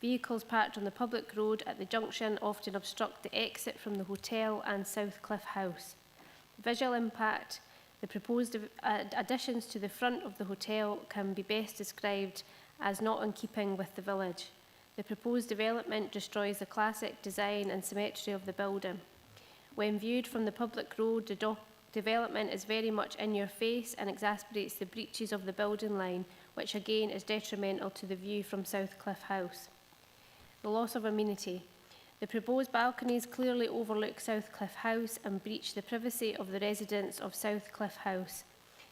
Vehicles parked on the public road at the junction often obstruct the exit from the hotel and South Cliff House. Visual impact. The proposed additions to the front of the hotel can be best described as not in keeping with the village. The proposed development destroys the classic design and symmetry of the building. When viewed from the public road, the development is very much in your face and exacerbates the breaches of the building line, which again is detrimental to the view from South Cliff House. The loss of amenity. The proposed balconies clearly overlook South Cliff House and breach the privacy of the residents of South Cliff House.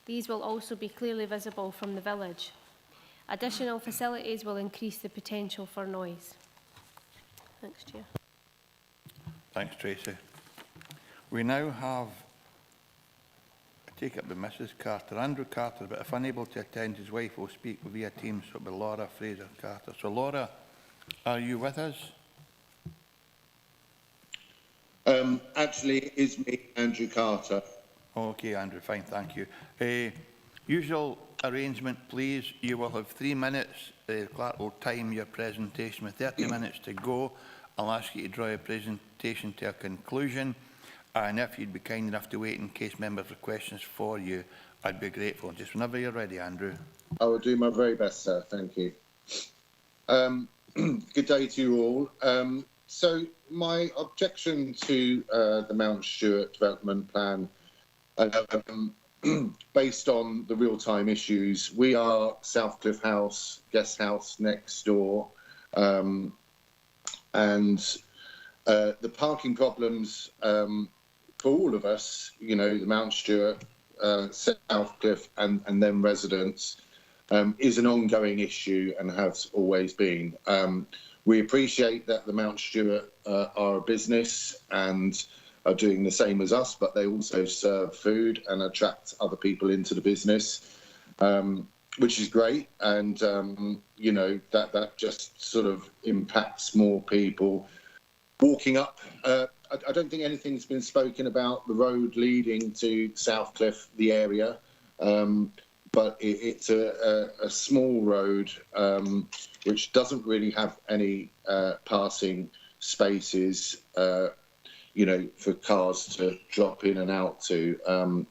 These will also be clearly visible from the village. Additional facilities will increase the potential for noise. Thanks, Chair. Thanks, Tracy. We now have, I take it by Mrs. Carter, Andrew Carter, but if unable to attend, his wife will speak via Teams, so it'll be Laura Fraser Carter. So Laura, are you with us? Actually, it is me, Andrew Carter. Okay, Andrew, fine, thank you. Usual arrangement, please. You will have 3 minutes. The clerk will time your presentation with 30 minutes to go. I'll ask you to draw your presentation to a conclusion. And if you'd be kind enough to wait in case members have questions for you, I'd be grateful. Just whenever you're ready, Andrew. I will do my very best, sir. Thank you. Good day to you all. So my objection to the Mount Stewart development plan, based on the real-time issues, we are South Cliff House, guest house next door, and the parking problems for all of us, you know, the Mount Stewart, South Cliff and then residents, is an ongoing issue and has always been. We appreciate that the Mount Stewart are a business and are doing the same as us, but they also serve food and attract other people into the business, which is great. And, you know, that just sort of impacts more people walking up. I don't think anything's been spoken about the road leading to Southcliffe, the area, but it's a small road which doesn't really have any passing spaces, you know, for cars to drop in and out to.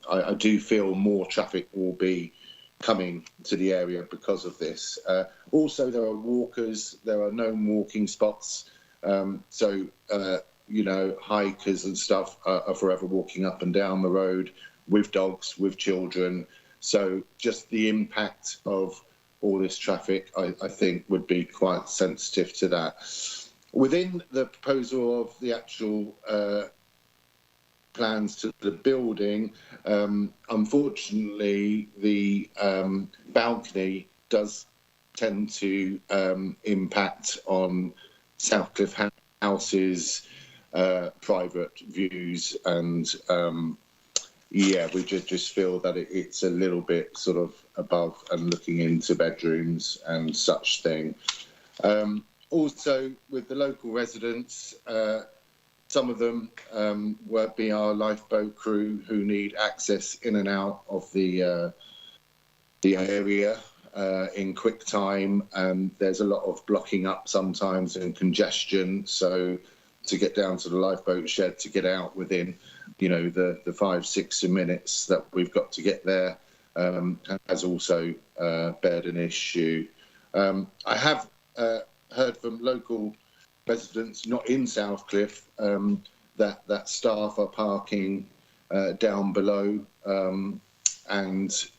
I do feel more traffic will be coming to the area because of this. Also, there are walkers, there are known walking spots, so you know, hikers and stuff are forever walking up and down the road with dogs, with children. So just the impact of all this traffic, I think, would be quite sensitive to that. Within the proposal of the actual plans to the building, unfortunately, the balcony does tend to impact on Southcliffe House's private views, and yeah, we just feel that it's a little bit sort of above and looking into bedrooms and such thing. Also, with the local residents, some of them will be our lifeboat crew who need access in and out of the area in quick time, and there's a lot of blocking up sometimes and congestion. So to get down to the lifeboat shed to get out within, you know, the 5-6 minutes that we've got to get there has also bared an issue. I have heard from local residents not in Southcliffe that staff are parking down below and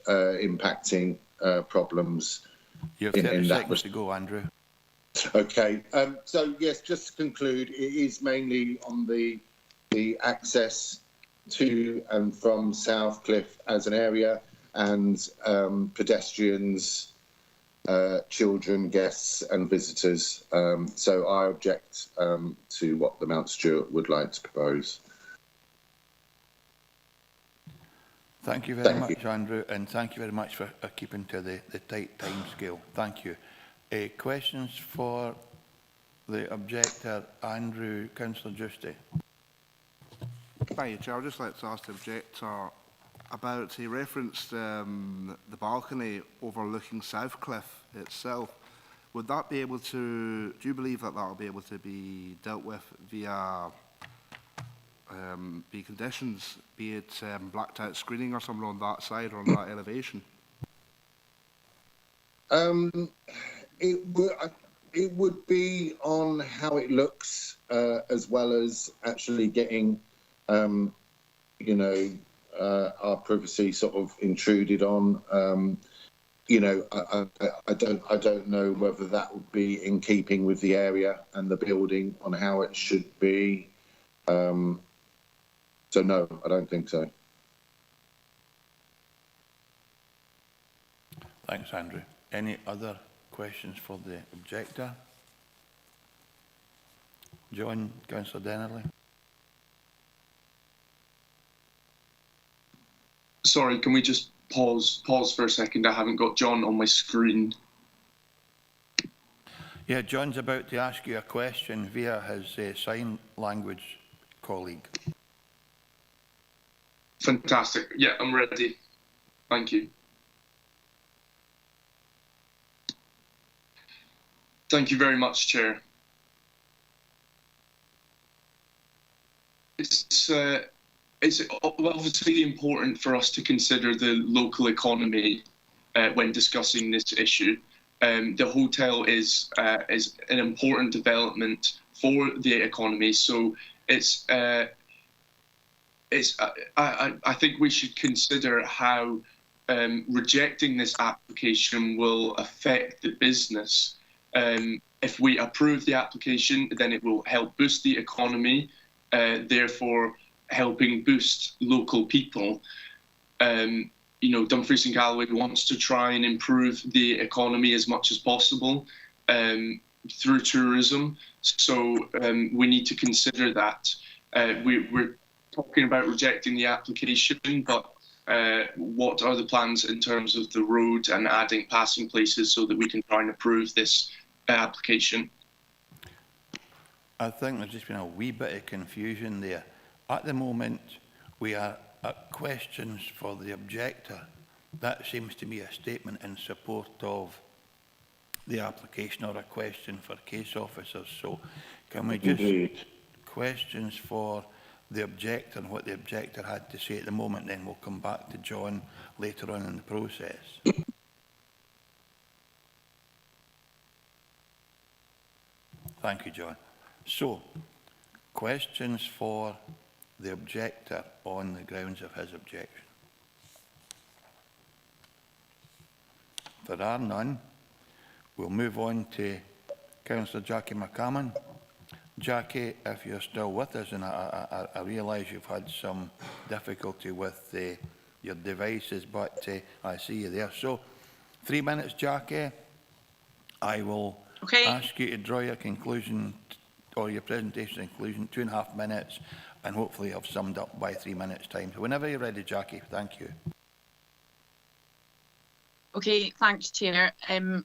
impacting problems. You have 30 seconds to go, Andrew. Okay, so yes, just to conclude, it is mainly on the access to and from Southcliffe as an area, and pedestrians, children, guests and visitors. So I object to what the Mount Stewart would like to propose. Thank you very much, Andrew, and thank you very much for keeping to the tight time scale. Thank you. Questions for the objector, Andrew, Councillor Giusti. Thank you, Chair. I'd just like to ask the objector about, he referenced the balcony overlooking Southcliffe itself. Would that be able to, do you believe that that will be able to be dealt with via be conditions, be it blacked out screening or something on that side or on that elevation? It would be on how it looks, as well as actually getting, you know, our privacy sort of intruded on. You know, I don't know whether that would be in keeping with the area and the building on how it should be. So no, I don't think so. Thanks, Andrew. Any other questions for the objector? John, Councillor Dennerley. Sorry, can we just pause for a second? I haven't got John on my screen. Yeah, John's about to ask you a question via his sign language colleague. Fantastic. Yeah, I'm ready. Thank you. Thank you very much, Chair. It's obviously important for us to consider the local economy when discussing this issue. The hotel is an important development for the economy, so I think we should consider how rejecting this application will affect the business. If we approve the application, then it will help boost the economy, therefore helping boost local people. You know, Dumfries and Galloway wants to try and improve the economy as much as possible through tourism. So we need to consider that. We're talking about rejecting the application, but what are the plans in terms of the road and adding passing places so that we can try and approve this application? I think there's just been a wee bit of confusion there. At the moment, we are at questions for the objector. That seems to be a statement in support of the application or a question for case officers. So can we just questions for the objector and what the objector had to say at the moment, then we'll come back to John later on in the process. Thank you, John. So, questions for the objector on the grounds of his objection. If there are none, we'll move on to Councillor Jackie McCammon. Jackie, if you're still with us, and I realise you've had some difficulty with your devices, but I see you there. So, 3 minutes, Jackie. I will ask you to draw your conclusion or your presentation conclusion, 2.5 minutes, and hopefully have summed up by 3 minutes' time. So whenever you're ready, Jackie, thank you. Okay, thanks, Chair. And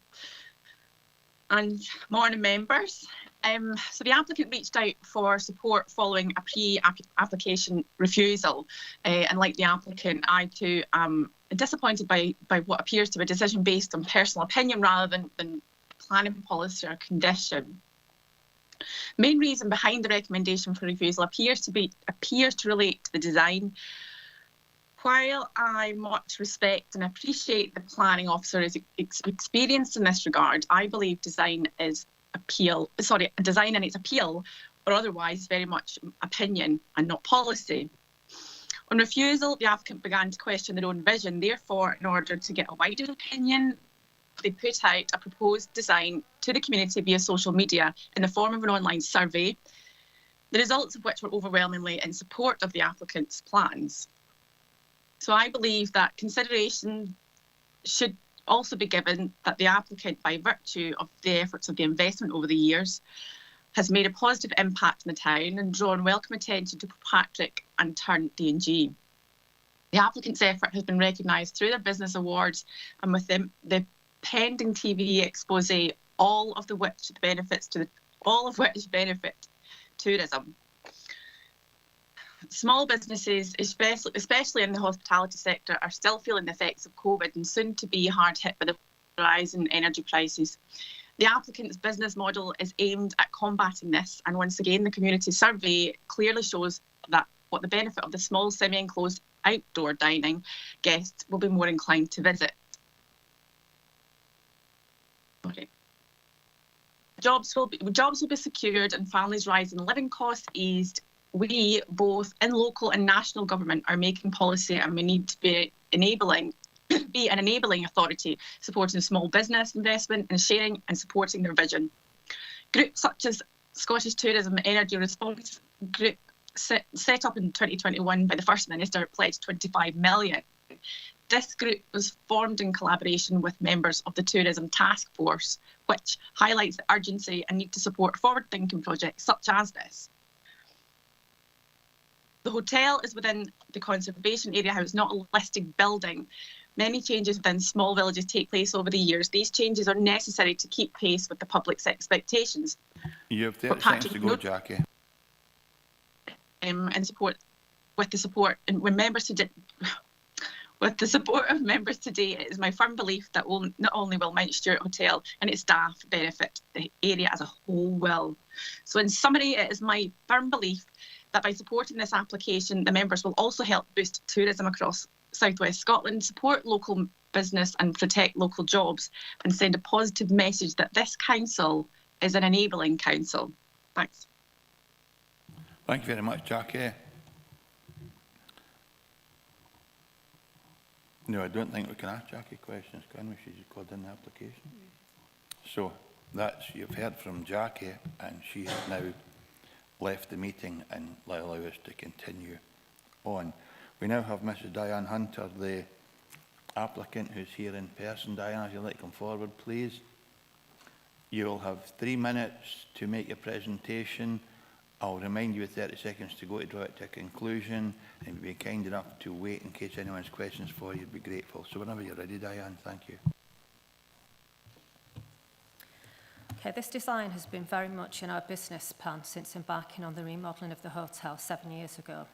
morning, members. So the applicant reached out for support following a pre-application refusal, and like the applicant, I too am disappointed by what appears to be a decision based on personal opinion rather than planning policy or condition. Main reason behind the recommendation for refusal appears to relate to the design. While I much respect and appreciate the planning officer's experience in this regard, I believe design in its appeal, or otherwise very much opinion and not policy. On refusal, the applicant began to question their own vision. Therefore, in order to get a wider opinion, they put out a proposed design to the community via social media in the form of an online survey, the results of which were overwhelmingly in support of the applicant's plans. So I believe that consideration should also be given that the applicant, by virtue of the efforts of the investment over the years, has made a positive impact in the town and drawn welcome attention to Patrick and Turn D&G. The applicant's effort has been recognised through their business awards and with the pending TV expose, all of which benefit tourism. Small businesses, especially in the hospitality sector, are still feeling the effects of COVID and soon to be hard hit by the rise in energy prices. The applicant's business model is aimed at combating this, and once again, the community survey clearly shows that what the benefit of the small semi-enclosed outdoor dining guests will be more inclined to visit. Okay. Jobs will be secured and families' rising living costs eased. We, both in local and national government, are making policy, and we need to be an enabling authority, supporting small business investment and sharing and supporting their vision. Groups such as Scottish Tourism Energy Response Group, set up in 2021 by the First Minister, pledged 25 million. This group was formed in collaboration with members of the Tourism Task Force, which highlights the urgency and need to support forward-thinking projects such as this. The hotel is within the conservation area house, not a listed building. Many changes within small villages take place over the years. These changes are necessary to keep pace with the public's expectations. You have 30 seconds to go, Jackie. And support with the support and when members today. With the support of members today, it is my firm belief that not only will Mount Stewart Hotel and its staff benefit, the area as a whole will. So in summary, it is my firm belief that by supporting this application, the members will also help boost tourism across South West Scotland, support local business and protect local jobs, and send a positive message that this council is an enabling council. Thanks. Thank you very much, Jackie. No, I don't think we can ask Jackie questions, can we? She's called in the application. So you've heard from Jackie, and she has now left the meeting and allow us to continue on. We now have Mrs. Diane Hunter, the applicant, who's here in person. Diane, if you'd like to come forward, please. You'll have 3 minutes to make your presentation. I'll remind you with 30 seconds to go to draw it to a conclusion, and if you'd be kind enough to wait in case anyone has questions for you, I'd be grateful. So whenever you're ready, Diane, thank you. Okay, this design has been very much in our business plan since embarking on the remodelling of the hotel 7 years ago.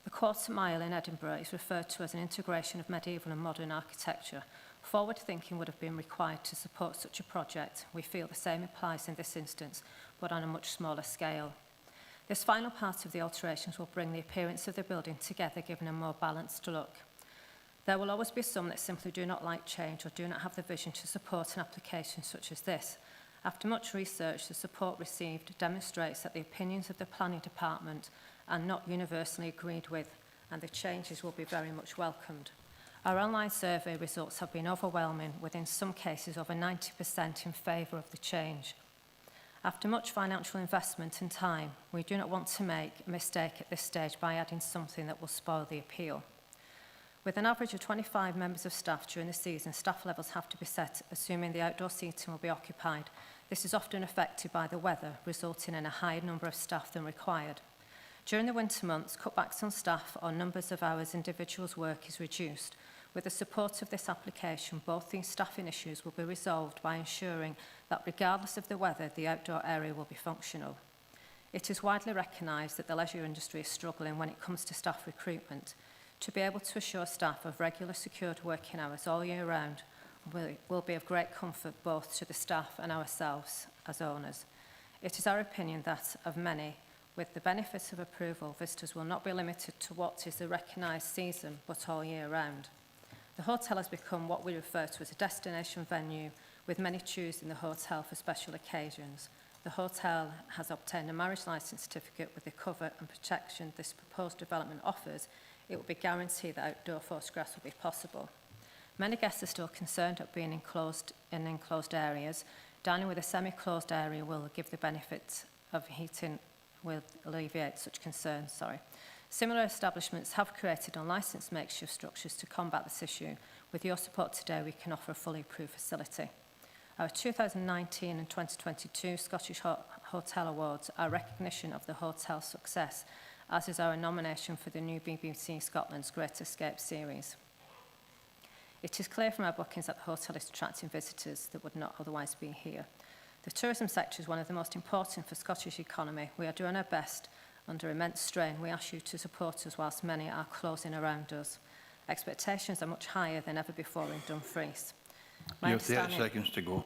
The quarter mile in Edinburgh is referred to as an integration of medieval and modern architecture. Forward thinking would have been required to support such a project. We feel the same applies in this instance, but on a much smaller scale. This final part of the alterations will bring the appearance of the building together, giving a more balanced look. There will always be some that simply do not like change or do not have the vision to support an application such as this. After much research, the support received demonstrates that the opinions of the planning department are not universally agreed with, and the changes will be very much welcomed. Our online survey results have been overwhelming, with in some cases over 90% in favour of the change. After much financial investment and time, we do not want to make a mistake at this stage by adding something that will spoil the appeal. With an average of 25 members of staff during the season, staff levels have to be set, assuming the outdoor seating will be occupied. This is often affected by the weather, resulting in a higher number of staff than required. During the winter months, cutbacks on staff or numbers of hours individuals work is reduced. With the support of this application, both these staffing issues will be resolved by ensuring that regardless of the weather, the outdoor area will be functional. It is widely recognised that the leisure industry is struggling when it comes to staff recruitment. To be able to assure staff of regular secured working hours all year round will be of great comfort both to the staff and ourselves as owners. It is our opinion that, of many, with the benefit of approval, visitors will not be limited to what is the recognised season, but all year round. The hotel has become what we refer to as a destination venue, with many choosing the hotel for special occasions. The hotel has obtained a marriage licence certificate with the cover and protection this proposed development offers. It will be guaranteed that outdoor photographs will be possible. Many guests are still concerned at being in enclosed areas. Dining with a semi-closed area will give the benefit of heating, will alleviate such concerns. Similar establishments have created unlicensed makeshift structures to combat this issue. With your support today, we can offer a fully approved facility. Our 2019 and 2022 Scottish Hotel Awards are recognition of the hotel's success, as is our nomination for the new BBC Scotland's Great Escape series. It is clear from our bookings that the hotel is attracting visitors that would not otherwise be here. The tourism sector is one of the most important for Scottish economy. We are doing our best under immense strain. We ask you to support us whilst many are closing around us. Expectations are much higher than ever before in Dumfries. You have 30 seconds to go.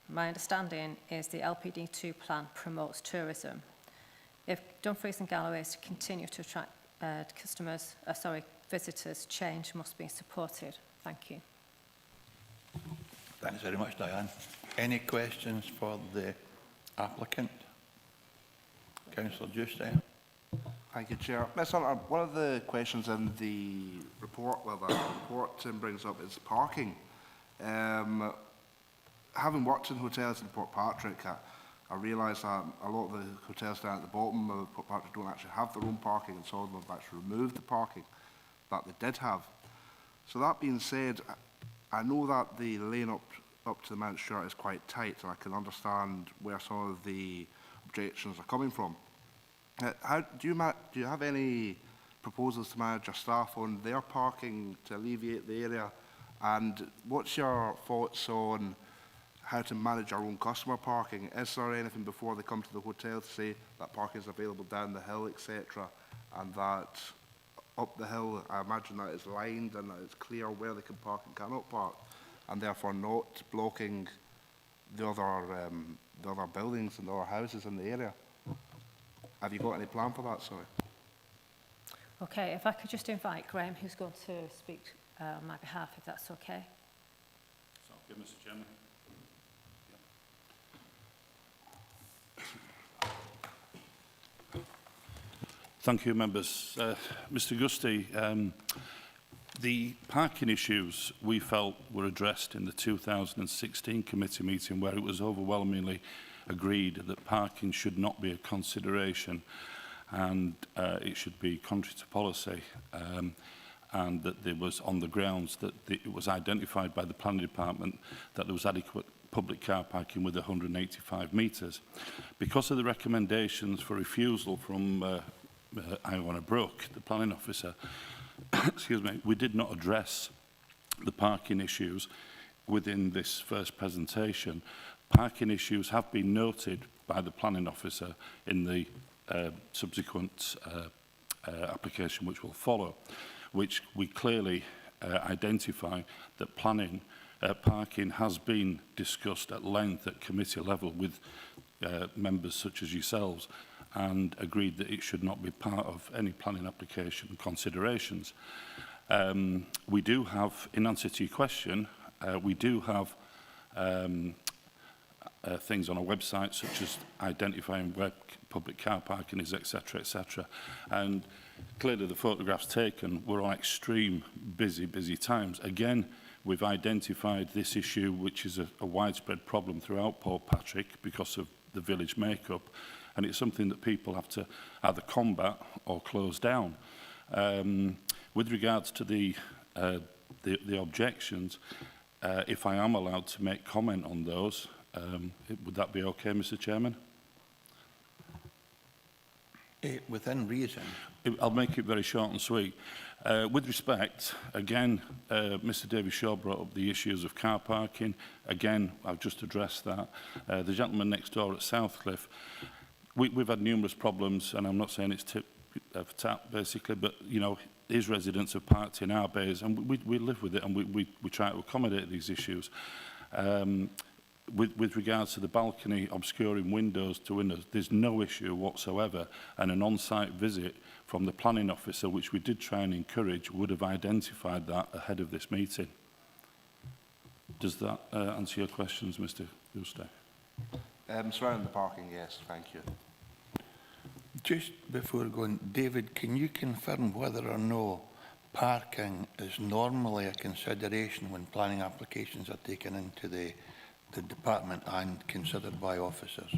My understanding is the LPD2 plan promotes tourism. If Dumfries and Galloway is to continue to attract visitors, change must be supported. Thank you. Thanks very much, Diane. Any questions for the applicant? Councillor Juice. Thank you, Chair. One of the questions in the report, brings up is parking. Having worked in hotels in Portpatrick, I realise that a lot of the hotels down at the bottom of Portpatrick don't actually have their own parking, and some of them have actually removed the parking that they did have. So that being said, I know that the lane up to the Mount Stewart is quite tight, and I can understand where some of the objections are coming from. Do you have any proposals to manage your staff on their parking to alleviate the area? And what's your thoughts on how to manage our own customer parking? Is there anything before they come to the hotel to say that parking is available down the hill, etc., and that up the hill, I imagine that it's lined and that it's clear where they can park and cannot park, and therefore not blocking the other buildings and the other houses in the area? Have you got any plan for that, sorry? Okay, if I could just invite Graham, who's going to speak on my behalf, if that's okay. Sounds good, Mr. Chairman. Thank you, members. Mr. Gusty, the parking issues we felt were addressed in the 2016 committee meeting, where it was overwhelmingly agreed that parking should not be a consideration and it should be contrary to policy, and that there was on the grounds that it was identified by the planning department that there was adequate public car parking with 185 metres. Because of the recommendations for refusal from Iona Brook, the planning officer, excuse me, we did not address the parking issues within this first presentation. Parking issues have been noted by the planning officer in the subsequent application which will follow, which we clearly identify that parking has been discussed at length at committee level with members such as yourselves, and agreed that it should not be part of any planning application considerations. We do have, in answer to your question, we do have things on our website such as identifying where public car parking is, etc., etc. And clearly the photographs taken were on extreme busy times. Again, we've identified this issue, which is a widespread problem throughout Port Patrick because of the village makeup, and it's something that people have to either combat or close down. With regards to the objections, if I am allowed to make comment on those, would that be okay, Mr. Chairman? Within reason. I'll make it very short and sweet. With respect, again, Mr. David Shaw brought up the issues of car parking. Again, I've just addressed that. The gentleman next door at Southcliffe, we've had numerous problems, and I'm not saying it's tip for tap, basically, but, you know, his residents have parked in our bays, and we live with it, and we try to accommodate these issues. With regards to the balcony obscuring windows to windows, there's no issue whatsoever, and an on-site visit from the planning officer, which we did try and encourage, would have identified that ahead of this meeting. Does that answer your questions, Mr. Guste? Surrounding the parking, yes, thank you. Just before going, David, can you confirm whether or no parking is normally a consideration when planning applications are taken into the department and considered by officers?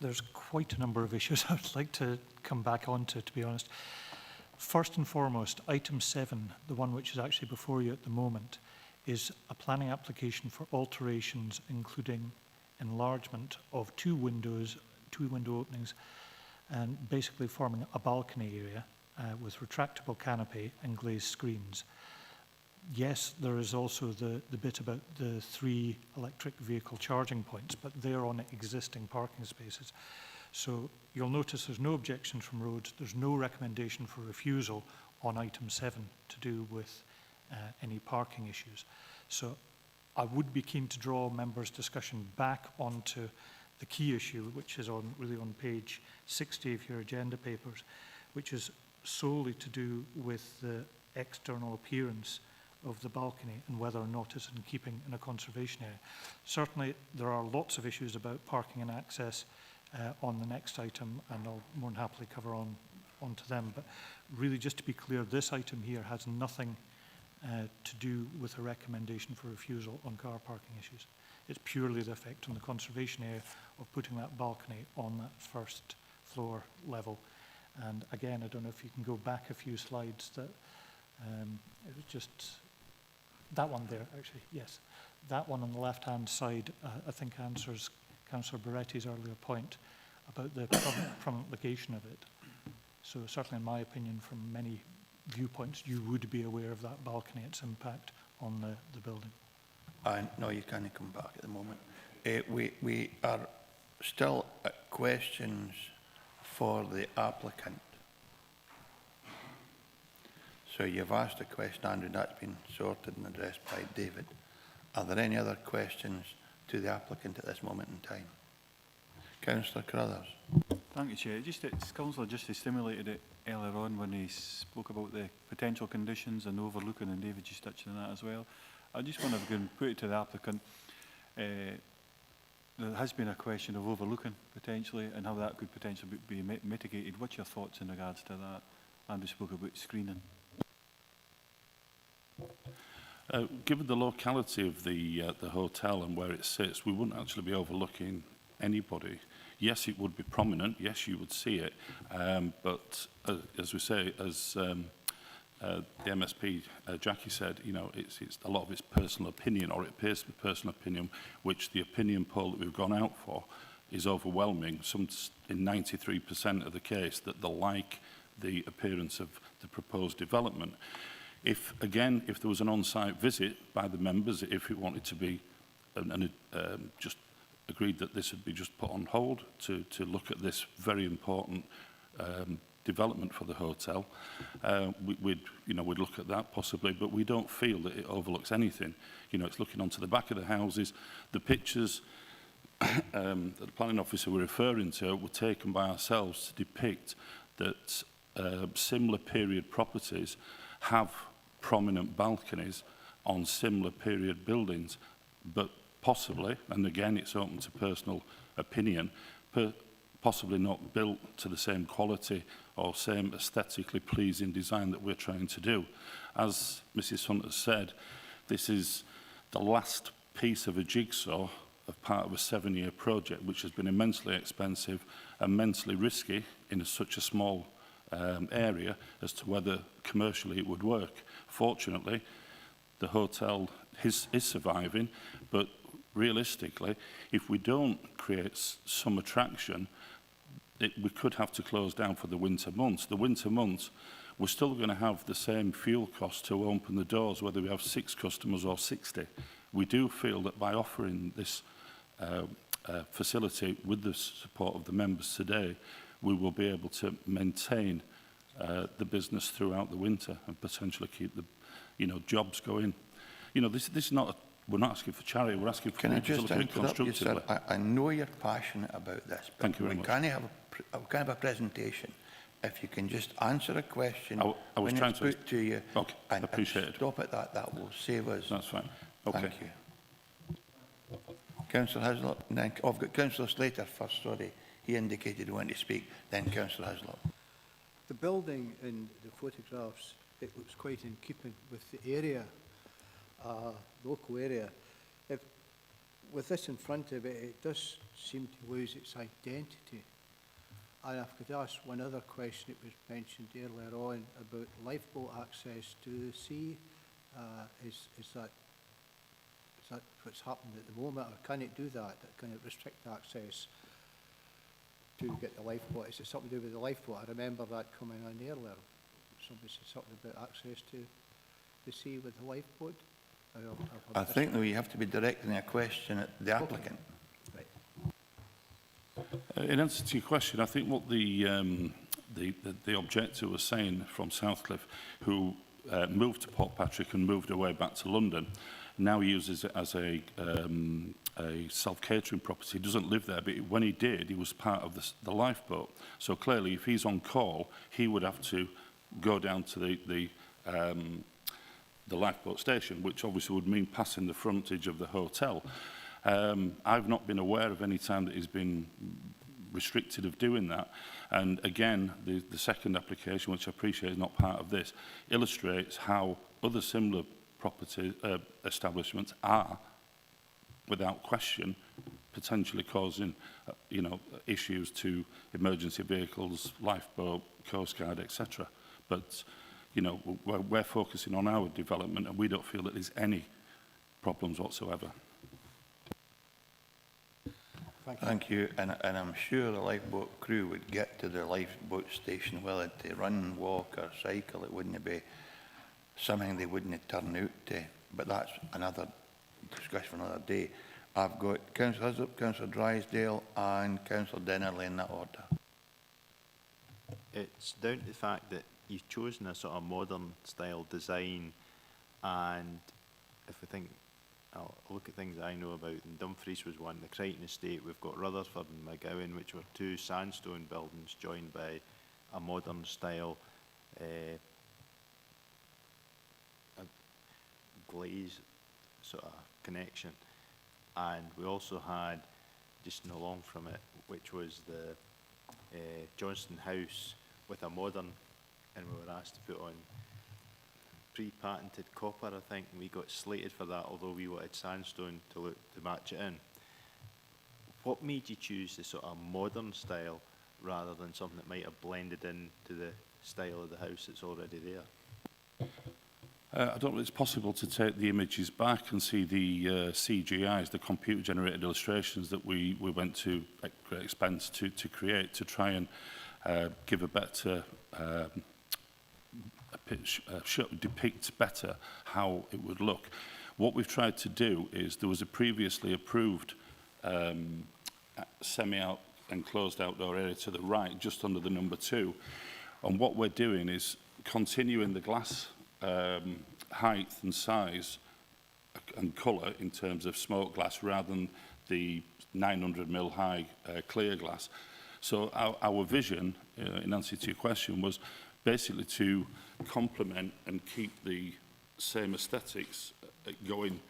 There's quite a number of issues I would like to come back onto, to be honest. First and foremost, item 7, the one which is actually before you at the moment, is a planning application for alterations including enlargement of two window openings, and basically forming a balcony area with retractable canopy and glazed screens. Yes, there is also the bit about the 3 electric vehicle charging points, but they're on existing parking spaces. So you'll notice there's no objection from roads, there's no recommendation for refusal on item 7 to do with any parking issues. So I would be keen to draw members' discussion back onto the key issue, which is really on page 60 of your agenda papers, which is solely to do with the external appearance of the balcony and whether or not it's in keeping in a conservation area. Certainly, there are lots of issues about parking and access on the next item, and I'll more than happily cover onto them. But really, just to be clear, this item here has nothing to do with a recommendation for refusal on car parking issues. It's purely the effect on the conservation area of putting that balcony on that first floor level. And again, I don't know if you can go back a few slides. That it was just that one there, actually. Yes, that one on the left-hand side, I think answers Councillor Barretti's earlier point about the prominent location of it. So certainly, in my opinion, from many viewpoints, you would be aware of that balcony, its impact on the building. No, you can't come back at the moment. We are still at questions for the applicant. So you've asked a question, Andrew, that's been sorted and addressed by David. Are there any other questions to the applicant at this moment in time? Councillor Carruthers. Thank you, Chair. Councillor just stimulated it earlier on when he spoke about the potential conditions and overlooking, and David just touched on that as well. I just wonder if we can put it to the applicant. There has been a question of overlooking potentially and how that could potentially be mitigated. What's your thoughts in regards to that? Andrew spoke about screening. Given the locality of the hotel and where it sits, we wouldn't actually be overlooking anybody. Yes, it would be prominent. Yes, you would see it. But as we say, as the MSP Jackie said, you know, it's a lot of it's personal opinion, or it appears to be personal opinion, which the opinion poll that we've gone out for is overwhelming. In 93% of the case that they like the appearance of the proposed development. If there was an on-site visit by the members, if it wanted to be just agreed that this would be just put on hold to look at this very important development for the hotel. We'd look at that possibly, but we don't feel that it overlooks anything. You know, it's looking onto the back of the houses. The pictures that the planning officer were referring to were taken by ourselves to depict that similar period properties have prominent balconies on similar period buildings, but possibly, and again it's open to personal opinion, possibly not built to the same quality or same aesthetically pleasing design that we're trying to do. As Mrs. Hunt has said, this is the last piece of a jigsaw of part of a 7-year project, which has been immensely expensive, immensely risky in such a small area as to whether commercially it would work. Fortunately, the hotel is surviving, but realistically, if we don't create some attraction, we could have to close down for the winter months. The winter months, we're still going to have the same fuel cost to open the doors, whether we have 6 customers or 60. We do feel that by offering this facility with the support of the members today, we will be able to maintain the business throughout the winter and potentially keep the, jobs going. This is not. We're not asking for charity. We're asking for. Can I just interrupt you, sir? I know you're passionate about this, but thank you very much. Can I have a presentation? If you can just answer a question I was when trying it's put to you, okay, and stop at that. That will save us. That's fine. Okay. Thank you. Councillor Hislop, and then I've got Councillor Slater first. Sorry, he indicated he wanted to speak. Then Councillor Hislop. The building in the photographs, it looks quite in keeping with the area, local area. With this in front of it, it does seem to lose its identity. And I could ask one other question. It was mentioned earlier on about lifeboat access to the sea. Is that what's happened at the moment, or can it do that? Can it restrict access to get the lifeboat? Is it something to do with the lifeboat? I remember that coming on earlier. Somebody said something about access to the sea with the lifeboat. I think that we have to be directing a question at the applicant. Right. In answer to your question, I think what the objector was saying from Southcliffe, who moved to Portpatrick and moved away back to London, now uses it as a self-catering property. He doesn't live there, but when he did, he was part of the lifeboat. So clearly, if he's on call, he would have to go down to the lifeboat station, which obviously would mean passing the frontage of the hotel. I've not been aware of any time that he's been restricted of doing that. And again, the second application, which I appreciate is not part of this, illustrates how other similar property establishments are, without question, potentially causing issues to emergency vehicles, lifeboat, Coast Guard, etc. But we're focusing on our development, and we don't feel that there's any problems whatsoever. Thank you. And I'm sure the lifeboat crew would get to the lifeboat station, whether to run, walk or cycle. It wouldn't be something they wouldn't turn out to. But that's another discussion for another day. I've got Councillor Hislop, Councillor Drysdale and Councillor Dennerley in that order. It's down to the fact that you've chosen a sort of modern style design, and if we think, I'll look at things that I know about, and Dumfries was one, the Crichton Estate, we've got Rutherford and McGowan, which were 2 sandstone buildings joined by a modern style a glaze sort of connection. And we also had, just along from it, which was the Johnston House with a modern, and we were asked to put on pre-patented copper, I think, and we got slated for that, although we wanted sandstone to match it in. What made you choose the sort of modern style rather than something that might have blended into the style of the house that's already there? I don't know if it's possible to take the images back and see the CGIs, the computer-generated illustrations that we went to at great expense to create, to try and give a better depict better how it would look. What we've tried to do is, there was a previously approved semi-out enclosed outdoor area to the right, just under the number 2. And what we're doing is continuing the glass height and size and colour in terms of smoke glass rather than the 900mm high clear glass. So our vision, in answer to your question, was basically to complement and keep the same aesthetics going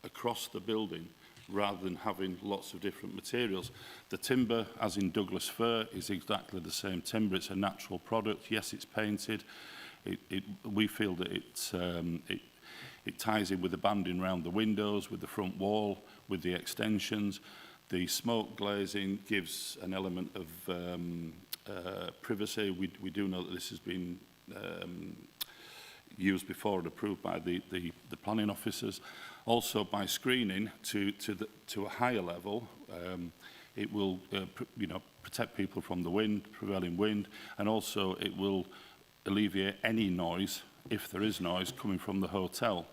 across the building rather than having lots of different materials. The timber, as in Douglas fir, is exactly the same timber. It's a natural product. Yes, it's painted. We feel that it ties in with the banding around the windows, with the front wall, with the extensions. The smoke glazing gives an element of privacy. We do know that this has been used before and approved by the planning officers. Also, by screening to a higher level, it will protect people from the wind, prevailing wind, and also it will alleviate any noise, if there is noise, coming from the hotel.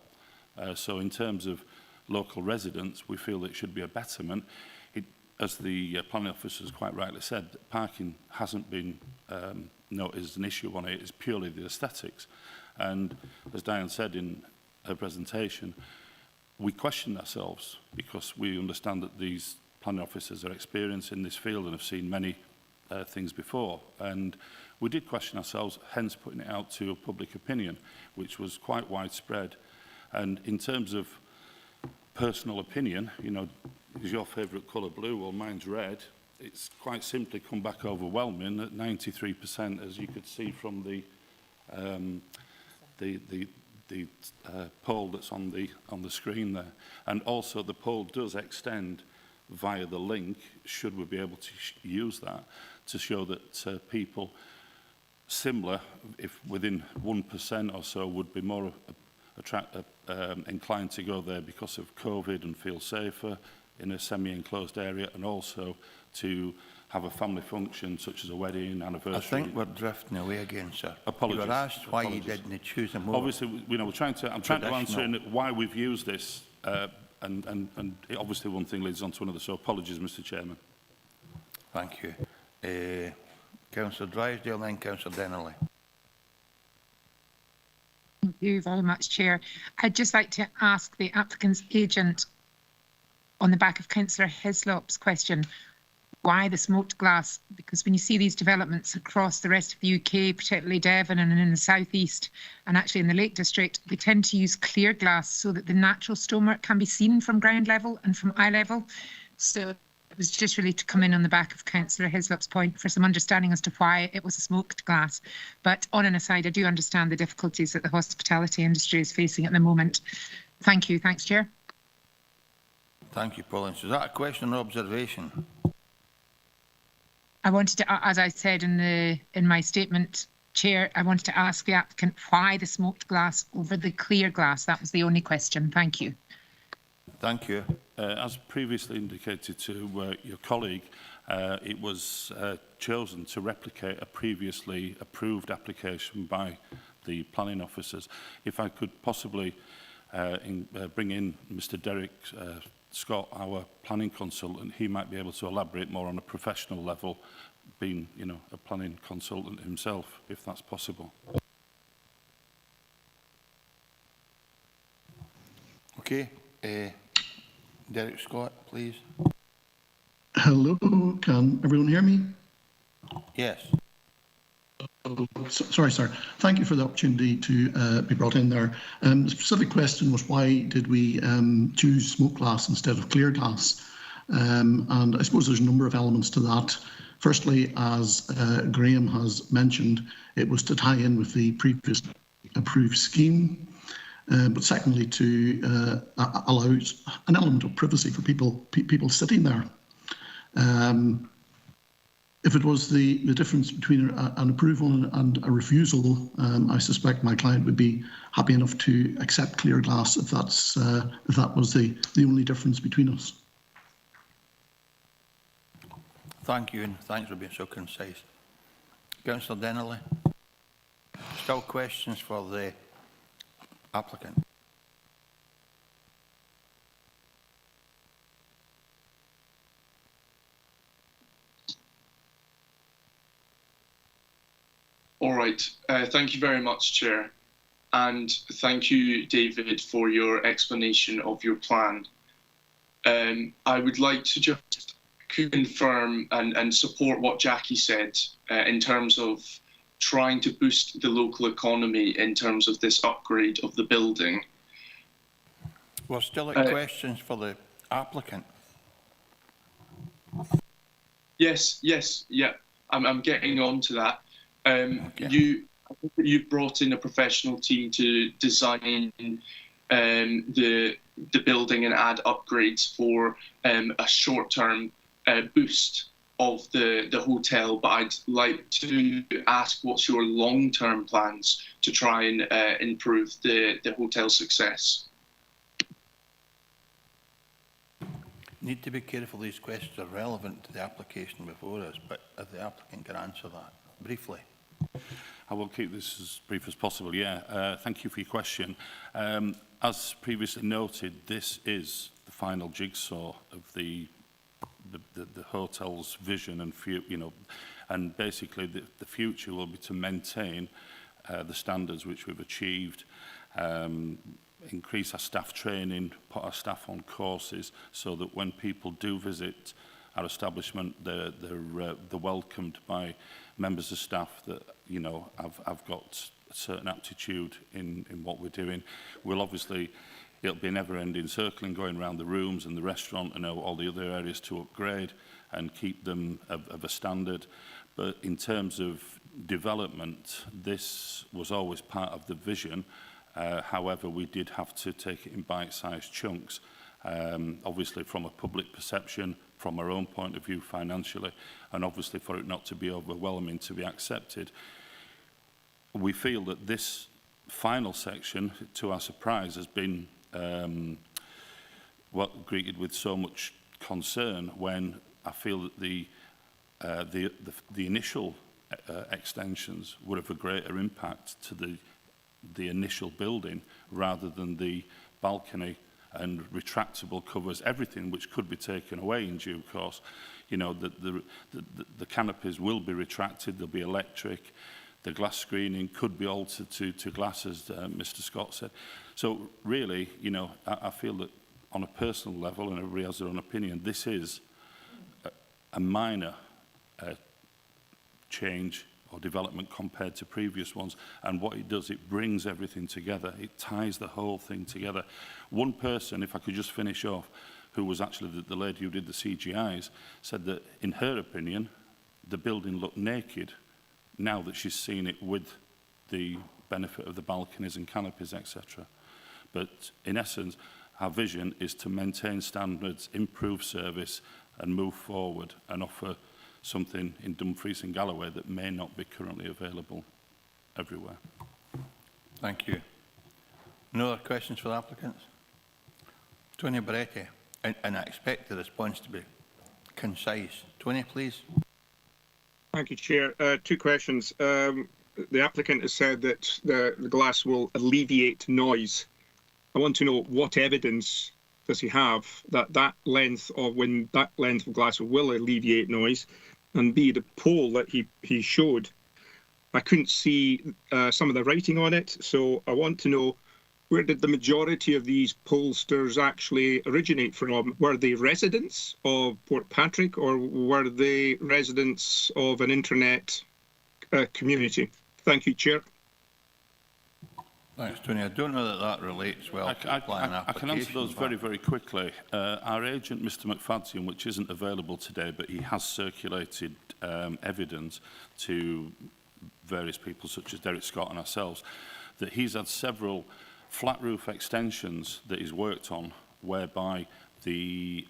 So in terms of local residents, we feel that it should be a betterment. As the planning officers quite rightly said, parking hasn't been noted as an issue on it. It's purely the aesthetics. And as Diane said in her presentation, we question ourselves because we understand that these planning officers are experienced in this field and have seen many things before. And we did question ourselves, hence putting it out to a public opinion, which was quite widespread. And in terms of personal opinion, you know, is your favourite colour blue? Well, mine's red. It's quite simply come back overwhelming at 93%, as you could see from the poll that's on the screen there. And also the poll does extend via the link, should we be able to use that, to show that people similar, if within 1% or so, would be more inclined to go there because of COVID and feel safer in a semi-enclosed area, and also to have a family function such as a wedding, anniversary. I think we're drifting away again, sir. Apologies. You were asked why you didn't choose a more. Obviously, you know, I'm trying to answer why we've used this, and obviously one thing leads on to another. So apologies, Mr. Chairman. Thank you. Councillor Drysdale, then Councillor Dennerley. Thank you very much, Chair. I'd just like to ask the applicant's agent, on the back of Councillor Hislop's question, why the smoked glass? Because when you see these developments across the rest of the UK, particularly Devon and in the southeast, and actually in the Lake District, they tend to use clear glass so that the natural stonework can be seen from ground level and from eye level. So it was just really to come in on the back of Councillor Hislop's point for some understanding as to why it was a smoked glass. But on an aside, I do understand the difficulties that the hospitality industry is facing at the moment. Thank you. Thanks, Chair. Thank you, Pauline. So is that a question or observation? I wanted to, as I said in my statement, Chair, I wanted to ask the applicant why the smoked glass over the clear glass. That was the only question. Thank you. Thank you. As previously indicated to your colleague, it was chosen to replicate a previously approved application by the planning officers. If I could possibly bring in Mr. Derek Scott, our planning consultant, he might be able to elaborate more on a professional level, being, you know, a planning consultant himself, if that's possible. Okay. Derek Scott, please. Hello, can everyone hear me? Yes. Sorry, sir. Thank you for the opportunity to be brought in there. The specific question was why did we choose smoke glass instead of clear glass? And I suppose there's a number of elements to that. Firstly, as Graham has mentioned, it was to tie in with the previous approved scheme. But secondly, to allow an element of privacy for people sitting there. If it was the difference between an approval and a refusal, I suspect my client would be happy enough to accept clear glass if that was the only difference between us. Thank you, and thanks for being so concise. Councillor Dennerley. Still questions for the applicant? All right. Thank you very much, Chair. And thank you, David, for your explanation of your plan. I would like to just confirm and support what Jackie said in terms of trying to boost the local economy in terms of this upgrade of the building. We're still at questions for the applicant. Yes, yeah. I'm getting on to that. Okay. You brought in a professional team to design the building and add upgrades for a short-term boost of the hotel, but I'd like to ask what's your long-term plans to try and improve the hotel success? Need to be careful these questions are relevant to the application before us, but if the applicant can answer that briefly. I will keep this as brief as possible. Thank you for your question. As previously noted, this is the final jigsaw of the hotel's vision and and basically the future will be to maintain the standards which we've achieved, increase our staff training, put our staff on courses so that when people do visit our establishment, they're welcomed by members of staff that have got a certain aptitude in what we're doing. We'll obviously, it'll be a never-ending circling going around the rooms and the restaurant and all the other areas to upgrade and keep them of a standard. But in terms of development, this was always part of the vision. However, we did have to take it in bite-sized chunks, obviously from a public perception, from our own point of view financially, and obviously for it not to be overwhelming to be accepted. We feel that this final section, to our surprise, has been greeted with so much concern when I feel that the initial extensions would have a greater impact to the initial building rather than the balcony and retractable covers, everything which could be taken away in due course. The canopies will be retracted, they'll be electric, the glass screening could be altered to glass, as Mr. Scott said. So really, I feel that on a personal level, and everybody has their own opinion, this is a minor change or development compared to previous ones, and what it does, it brings everything together, it ties the whole thing together. One person, if I could just finish off, who was actually the lady who did the CGIs, said that in her opinion the building looked naked now that she's seen it with the benefit of the balconies and canopies, etc. But in essence, our vision is to maintain standards, improve service and move forward and offer something in Dumfries and Galloway that may not be currently available everywhere. Thank you. No other questions for the applicants? Tony Beretti, and I expect the response to be concise. Tony, please. Thank you, Chair. Two questions. The applicant has said that the glass will alleviate noise. I want to know what evidence does he have that that length of glass will alleviate noise, and B, the pole that he showed. I couldn't see some of the writing on it, so I want to know, where did the majority of these pollsters actually originate from? Were they residents of Port Patrick, or were they residents of an internet community? Thank you, Chair. Thanks, Tony. I don't know that relates well to the plan application. I can answer those very, very quickly. Our agent, Mr. McFadden, which isn't available today, but he has circulated evidence to various people, such as Derek Scott and ourselves, that he's had several flat roof extensions that he's worked on, whereby the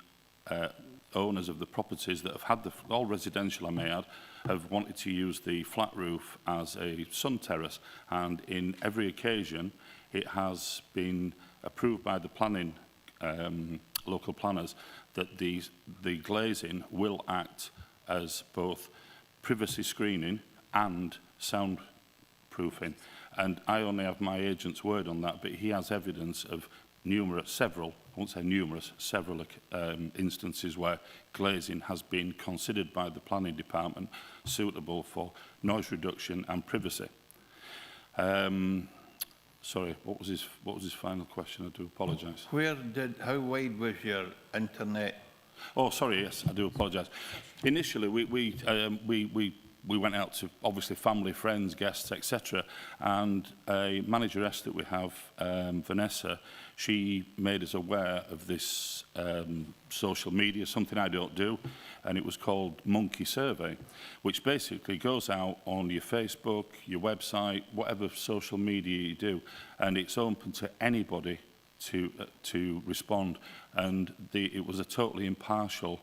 owners of the properties that have had all residential, I may add, have wanted to use the flat roof as a sun terrace, and in every occasion it has been approved by the planning local planners that the glazing will act as both privacy screening and soundproofing. And I only have my agent's word on that, but he has evidence of several, I won't say numerous, several instances where glazing has been considered by the planning department suitable for noise reduction and privacy. Sorry, what was his final question? I do apologise. How wide was your internet? Oh, sorry, yes, I do apologise. Initially, we went out to, obviously, family, friends, guests, etc. And a manageress that we have, Vanessa, she made us aware of this social media, something I don't do, and it was called Monkey Survey, which basically goes out on your Facebook, your website, whatever social media you do, and it's open to anybody to respond. And it was a totally impartial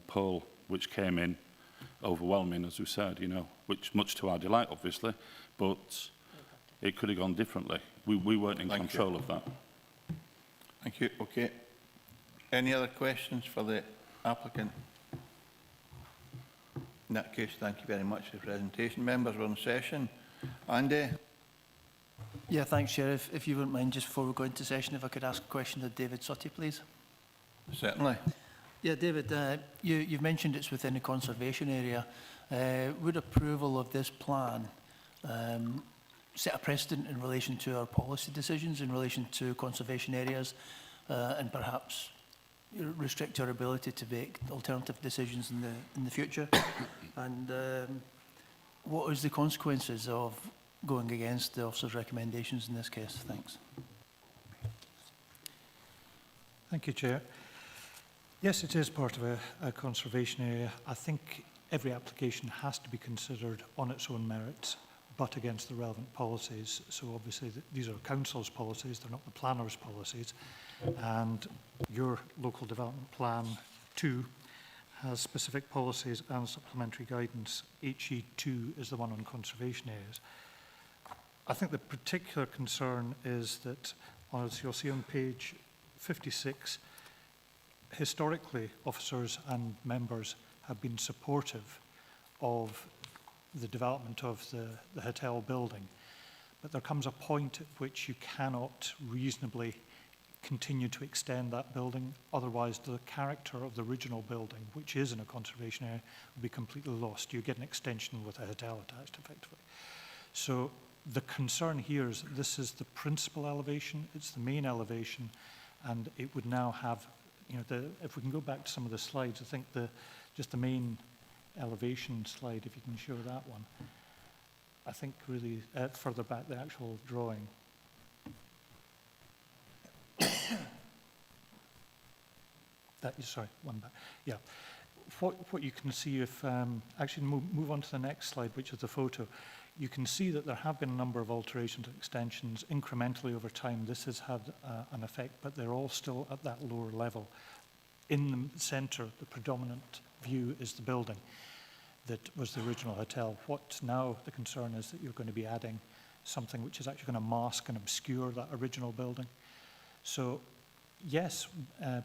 poll which came in overwhelming, as we said, you know, which much to our delight, obviously, but it could have gone differently. We weren't in control of that. Thank you. Okay. Any other questions for the applicant? In that case, thank you very much for the presentation. Members, we're in session. Andy? Yeah, thanks, Chair. If you wouldn't mind, just before we go into session, if I could ask a question to David Sutty, please. Certainly. Yeah, David, you've mentioned it's within a conservation area. Would approval of this plan set a precedent in relation to our policy decisions in relation to conservation areas and perhaps restrict our ability to make alternative decisions in the future? And what is the consequences of going against the officer's recommendations in this case? Thanks. Thank you, Chair. Yes, it is part of a conservation area. I think every application has to be considered on its own merits, but against the relevant policies. So obviously these are council's policies, they're not the planner's policies. And your local development plan 2 has specific policies and supplementary guidance. HE2 is the one on conservation areas. I think the particular concern is that, as you'll see on page 56, historically, officers and members have been supportive of the development of the hotel building. But there comes a point at which you cannot reasonably continue to extend that building. Otherwise, the character of the original building, which is in a conservation area, will be completely lost. You get an extension with a hotel attached, effectively. So the concern here is that this is the principal elevation, it's the main elevation, and it would now have, you know, if we can go back to some of the slides, I think just the main elevation slide, if you can show that one. I think really further back, the actual drawing. Sorry, one back. Yeah. What you can see if, actually move on to the next slide, which is the photo. You can see that there have been a number of alterations and extensions incrementally over time. This has had an effect, but they're all still at that lower level. In the centre, the predominant view is the building that was the original hotel. What now the concern is that you're going to be adding something which is actually going to mask and obscure that original building. So yes,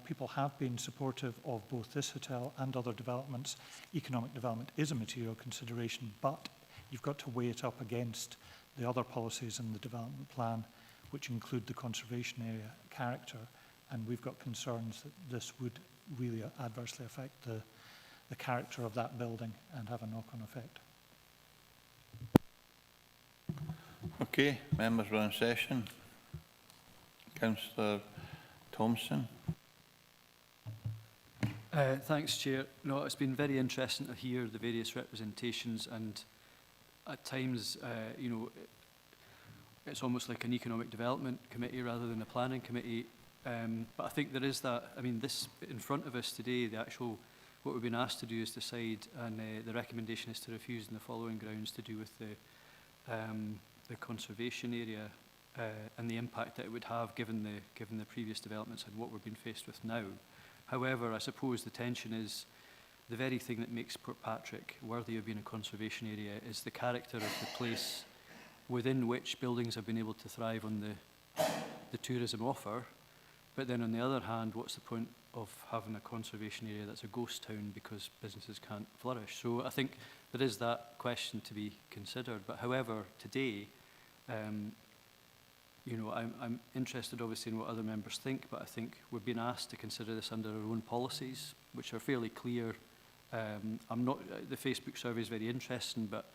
people have been supportive of both this hotel and other developments. Economic development is a material consideration, but you've got to weigh it up against the other policies in the development plan, which include the conservation area character. And we've got concerns that this would really adversely affect the character of that building and have a knock-on effect. Okay, members, we're in session. Councillor Thompson. Thanks, Chair. No, it's been very interesting to hear the various representations, and at times, you know, it's almost like an economic development committee rather than a planning committee. But I think there is that, I mean, this in front of us today, the actual, what we've been asked to do is decide, and the recommendation is to refuse on the following grounds to do with the conservation area and the impact that it would have given the previous developments and what we're being faced with now. However, I suppose the tension is the very thing that makes Portpatrick worthy of being a conservation area is the character of the place within which buildings have been able to thrive on the tourism offer. But then on the other hand, what's the point of having a conservation area that's a ghost town because businesses can't flourish? So I think there is that question to be considered. But however, today, you know, I'm interested obviously in what other members think, but I think we're being asked to consider this under our own policies, which are fairly clear. I'm not, the Facebook survey is very interesting, but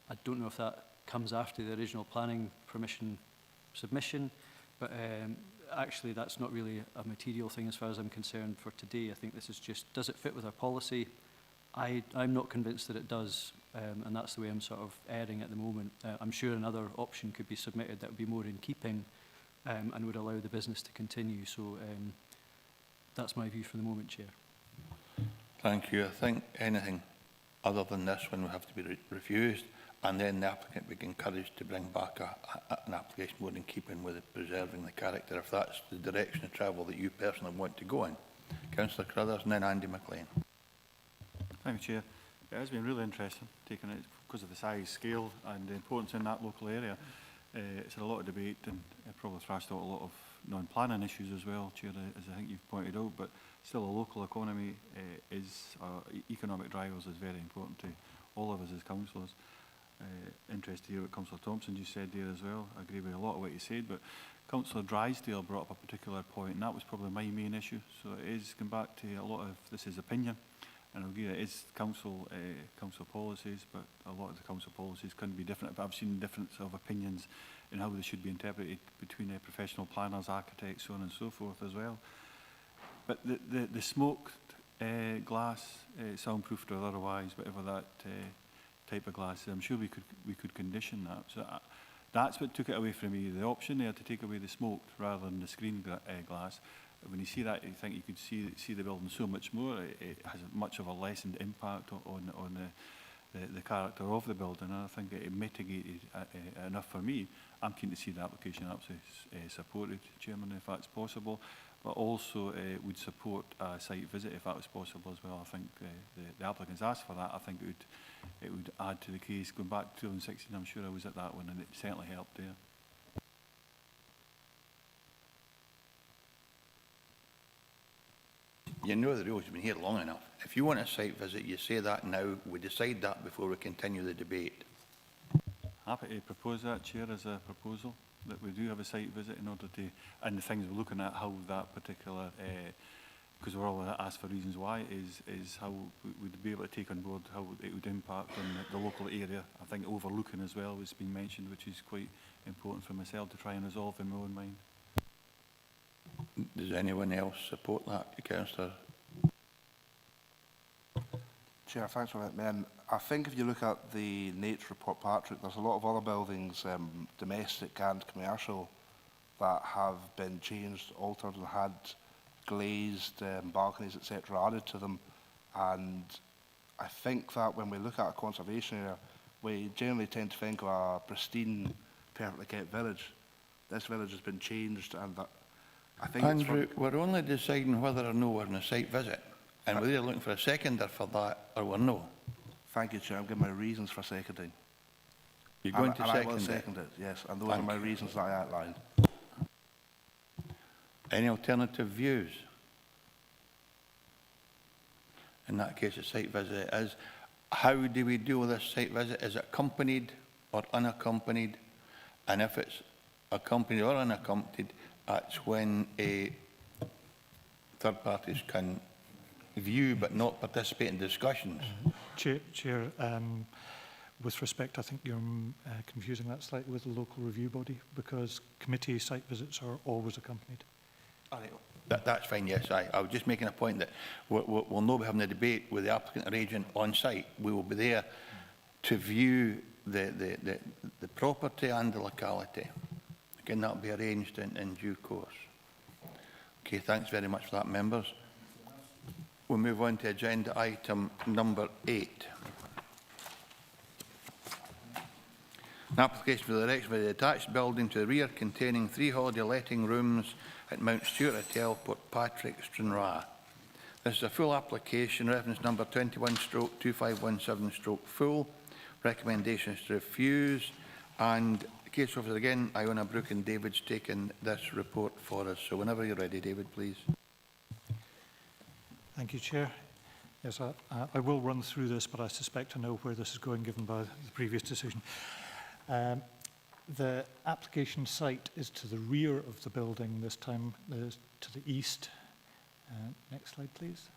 I don't know if that comes after the original planning permission submission. But actually, that's not really a material thing as far as I'm concerned for today. I think this is just, does it fit with our policy? I'm not convinced that it does, and that's the way I'm sort of erring at the moment. I'm sure another option could be submitted that would be more in keeping and would allow the business to continue. So that's my view for the moment, Chair. Thank you. I think anything other than this one will have to be refused, and then the applicant would be encouraged to bring back an application more in keeping with preserving the character, if that's the direction of travel that you personally want to go in. Councillor Crothers and then Andy McLean. Thank you, Chair. It has been really interesting, taking it because of the size, scale and the importance in that local area. It's had a lot of debate and probably thrashed out a lot of non-planning issues as well, Chair, as I think you've pointed out, but still a local economy economic drivers is very important to all of us as councillors. Interested to hear what Councillor Thompson just said there as well. I agree with a lot of what he said, but Councillor Drysdale brought up a particular point, and that was probably my main issue. So it is going back to a lot of this is opinion, and I agree it is council policies, but a lot of the council policies can be different. But I've seen difference of opinions in how they should be interpreted between professional planners, architects, so on and so forth as well. But the smoked glass, soundproofed or otherwise, whatever that type of glass, I'm sure we could condition that. So that's what took it away from me. The option there to take away the smoked rather than the screen glass. When you see that, you think you could see the building so much more. It has much of a lessened impact on the character of the building, and I think it mitigated enough for me. I'm keen to see the application absolutely supported, Chairman, if that's possible, but also would support a site visit if that was possible as well. I think the applicants asked for that. I think it would add to the case. Going back to 2016, I'm sure I was at that one, and it certainly helped there. You know the rules, you've been here long enough. If you want a site visit, you say that now. We decide that before we continue the debate. Happy to propose that, Chair, as a proposal, that we do have a site visit in order to, and the things we're looking at, how that particular, because we're all asked for reasons why, is how we'd be able to take on board how it would impact on the local area. I think overlooking as well has been mentioned, which is quite important for myself to try and resolve in my own mind. Does anyone else support that, Councillor? Chair, thanks for that, man. I think if you look at the nature report, Patrick, there's a lot of other buildings, domestic and commercial, that have been changed, altered and had glazed balconies, etc. added to them. And I think that when we look at a conservation area, we generally tend to think of a pristine, perfectly kept village. This village has been changed, and that I think Andrew, we're only deciding whether or no we're on a site visit, and we're either looking for a seconder for that or we're no. Thank you, Chair. I'm giving my reasons for seconding. You're going to I will second it, yes, and those are my reasons that I outlined. Any alternative views? In that case, a site visit is. How do we deal with this site visit? Is it accompanied or unaccompanied? And if it's accompanied or unaccompanied, that's when third parties can view but not participate in discussions. Chair, with respect, I think you're confusing that slightly with the local review body, because committee site visits are always accompanied. That's fine, yes. I was just making a point that we'll not be having a debate with the applicant or agent on site. We will be there to view the property and the locality. Again, that will be arranged in due course. Okay, thanks very much for that, members. We'll move on to agenda item number 8. An application for the erection of a detached building to the rear containing 3 holiday letting rooms at Mount Stewart Hotel, Port Patrick, Stranraer. This is a full application, reference number 21/2517/full. Recommendations to refuse, and case officer again, Iona Brooke and David's taken this report for us. So whenever you're ready, David, please. Thank you, Chair. Yes, I will run through this, but I suspect I know where this is going, given by the previous decision. The application site is to the rear of the building, this time to the east. Next slide, please.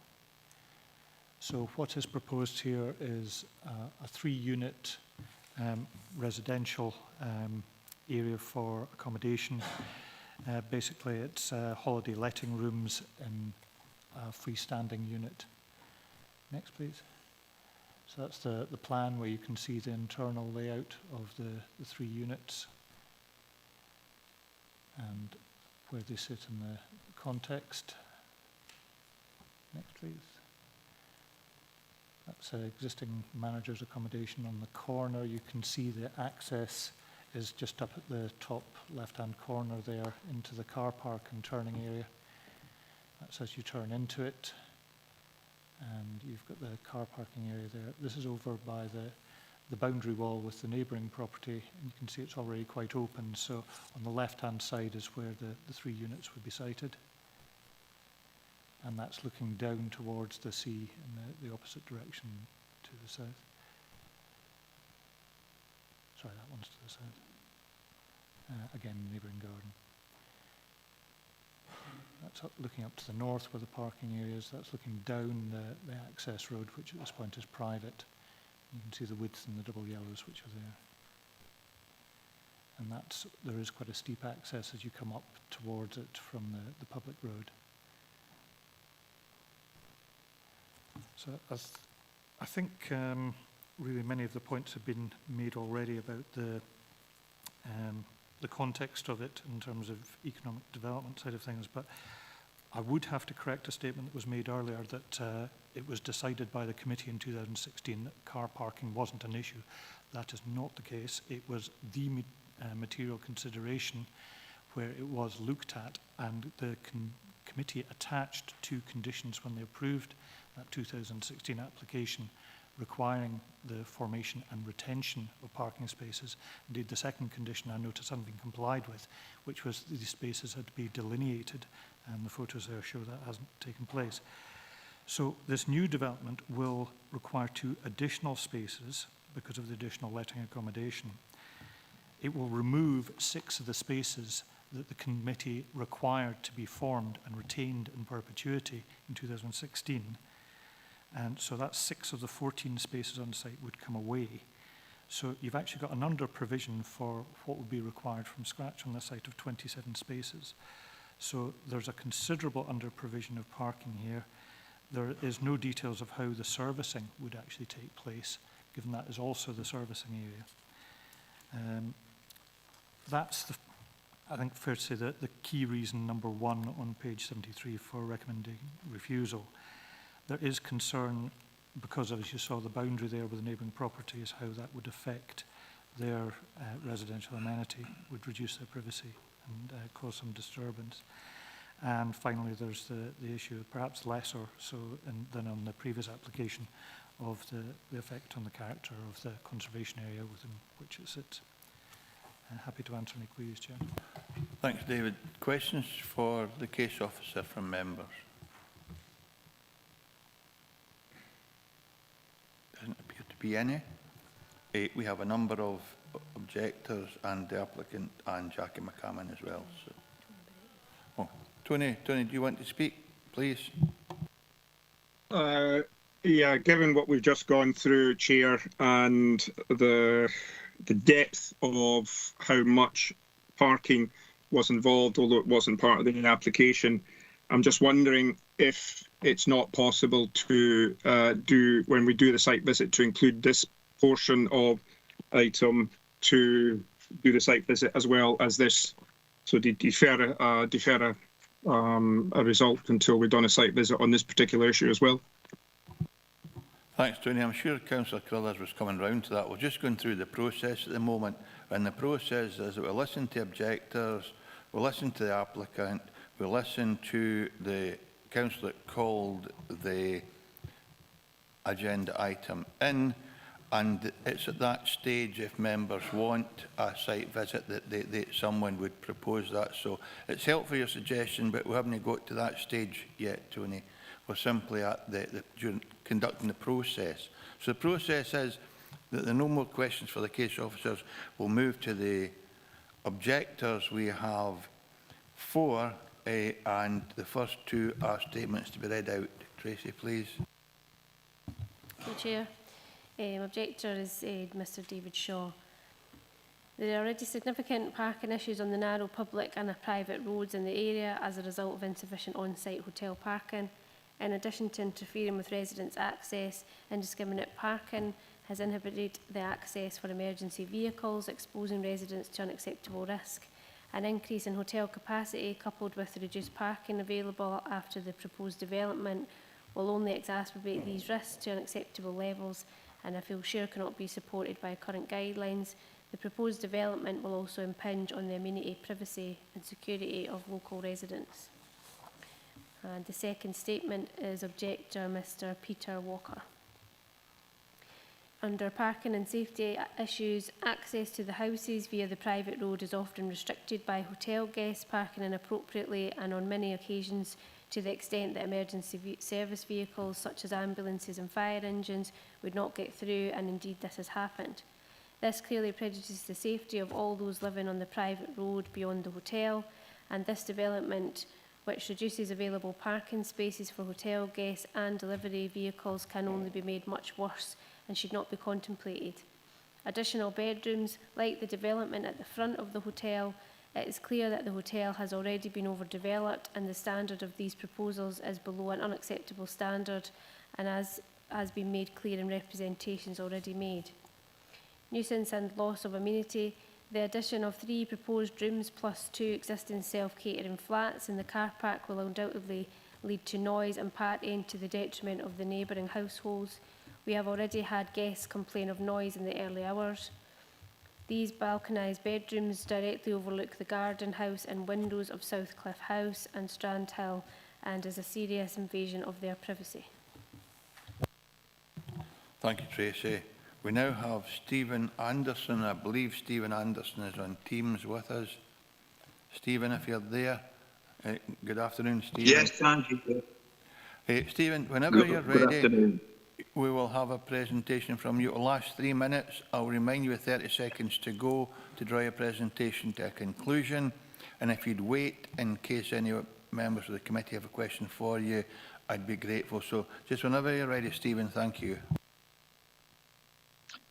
So what is proposed here is a 3-unit residential area for accommodation. Basically, it's holiday letting rooms in a freestanding unit. Next, please. So that's the plan where you can see the internal layout of the 3 units and where they sit in the context. Next, please. That's existing manager's accommodation on the corner. You can see the access is just up at the top left-hand corner there into the car park and turning area. That's as you turn into it. And you've got the car parking area there. This is over by the boundary wall with the neighbouring property. And you can see it's already quite open. So on the left-hand side is where the 3 units would be sited. And that's looking down towards the sea in the opposite direction to the south. Sorry, that one's to the south. Again, neighbouring garden. That's looking up to the north where the parking area is. That's looking down the access road, which at this point is private. You can see the width and the double yellows which are there. And there is quite a steep access as you come up towards it from the public road. So I think really many of the points have been made already about the context of it in terms of economic development side of things, but I would have to correct a statement that was made earlier that it was decided by the committee in 2016 that car parking wasn't an issue. That is not the case. It was the material consideration where it was looked at, and the committee attached 2 conditions when they approved that 2016 application requiring the formation and retention of parking spaces. Indeed, the second condition I noticed hadn't been complied with, which was these spaces had to be delineated, and the photos there show that hasn't taken place. So this new development will require 2 additional spaces because of the additional letting accommodation. It will remove 6 of the spaces that the committee required to be formed and retained in perpetuity in 2016. And so that's 6 of the 14 spaces on site would come away. So you've actually got an under provision for what would be required from scratch on the site of 27 spaces. So there's a considerable under provision of parking here. There is no details of how the servicing would actually take place, given that is also the servicing area. That's, I think, fair to say that the key reason, number 1 on page 73 for recommending refusal. There is concern, because as you saw the boundary there with the neighbouring properties, how that would affect their residential amenity, would reduce their privacy and cause some disturbance. And finally, there's the issue, perhaps lesser so than on the previous application, of the effect on the character of the conservation area within which it sits. Happy to answer any queries, Chair. Thanks, David. Questions for the case officer from members? Doesn't appear to be any. We have a number of objectors and the applicant and Jackie McCammon as well. So. Oh, Tony, do you want to speak, please? Yeah, given what we've just gone through, Chair, and the depth of how much parking was involved, although it wasn't part of the application, I'm just wondering if it's not possible to when we do the site visit, to include this portion of item to do the site visit as well as this, so defer a result until we've done a site visit on this particular issue as well. Thanks, Tony. I'm sure Councillor Carruthers was coming round to that. We're just going through the process at the moment, and the process is that we'll listen to objectors, we'll listen to the applicant, we'll listen to the councillor that called the agenda item in, and it's at that stage, if members want a site visit, that someone would propose that. So it's helpful your suggestion, but we haven't got to that stage yet, Tony. We're simply at conducting the process. So the process is that there are no more questions for the case officers. We'll move to the Objectors, we have 4, and the first 2 are statements to be read out. Tracy, please. Thank you, Chair. Objector is Mr David Shaw. There are already significant parking issues on the narrow public and private roads in the area as a result of insufficient on-site hotel parking. In addition to interfering with residents' access, indiscriminate parking has inhibited the access for emergency vehicles, exposing residents to unacceptable risk. An increase in hotel capacity, coupled with the reduced parking available after the proposed development, will only exacerbate these risks to unacceptable levels, and I feel sure cannot be supported by current guidelines. The proposed development will also impinge on the amenity, privacy and security of local residents. And the second statement is Objector Mr Peter Walker. Under parking and safety issues, access to the houses via the private road is often restricted by hotel guests parking inappropriately, and on many occasions to the extent that emergency service vehicles such as ambulances and fire engines would not get through, and indeed this has happened. This clearly prejudices the safety of all those living on the private road beyond the hotel, and this development, which reduces available parking spaces for hotel guests and delivery vehicles, can only be made much worse and should not be contemplated. Additional bedrooms, like the development at the front of the hotel, it is clear that the hotel has already been overdeveloped, and the standard of these proposals is below an unacceptable standard, and as has been made clear in representations already made. Nuisance and loss of amenity. The addition of 3 proposed rooms plus 2 existing self-catering flats in the car park will undoubtedly lead to noise and partying to the detriment of the neighbouring households. We have already had guests complain of noise in the early hours. These balconised bedrooms directly overlook the garden house and windows of Southcliffe House and Strand Hill, and is a serious invasion of their privacy. Thank you, Tracy. We now have Stephen Anderson. I believe Stephen Anderson is on Teams with us. Stephen, if you're there. Good afternoon, Stephen. Yes, thank you. Stephen, whenever you're ready, good afternoon. We will have a presentation from you. It will last 3 minutes. I'll remind you with 30 seconds to go to draw your presentation to a conclusion. And if you'd wait in case any members of the committee have a question for you, I'd be grateful. So just whenever you're ready, Stephen, thank you.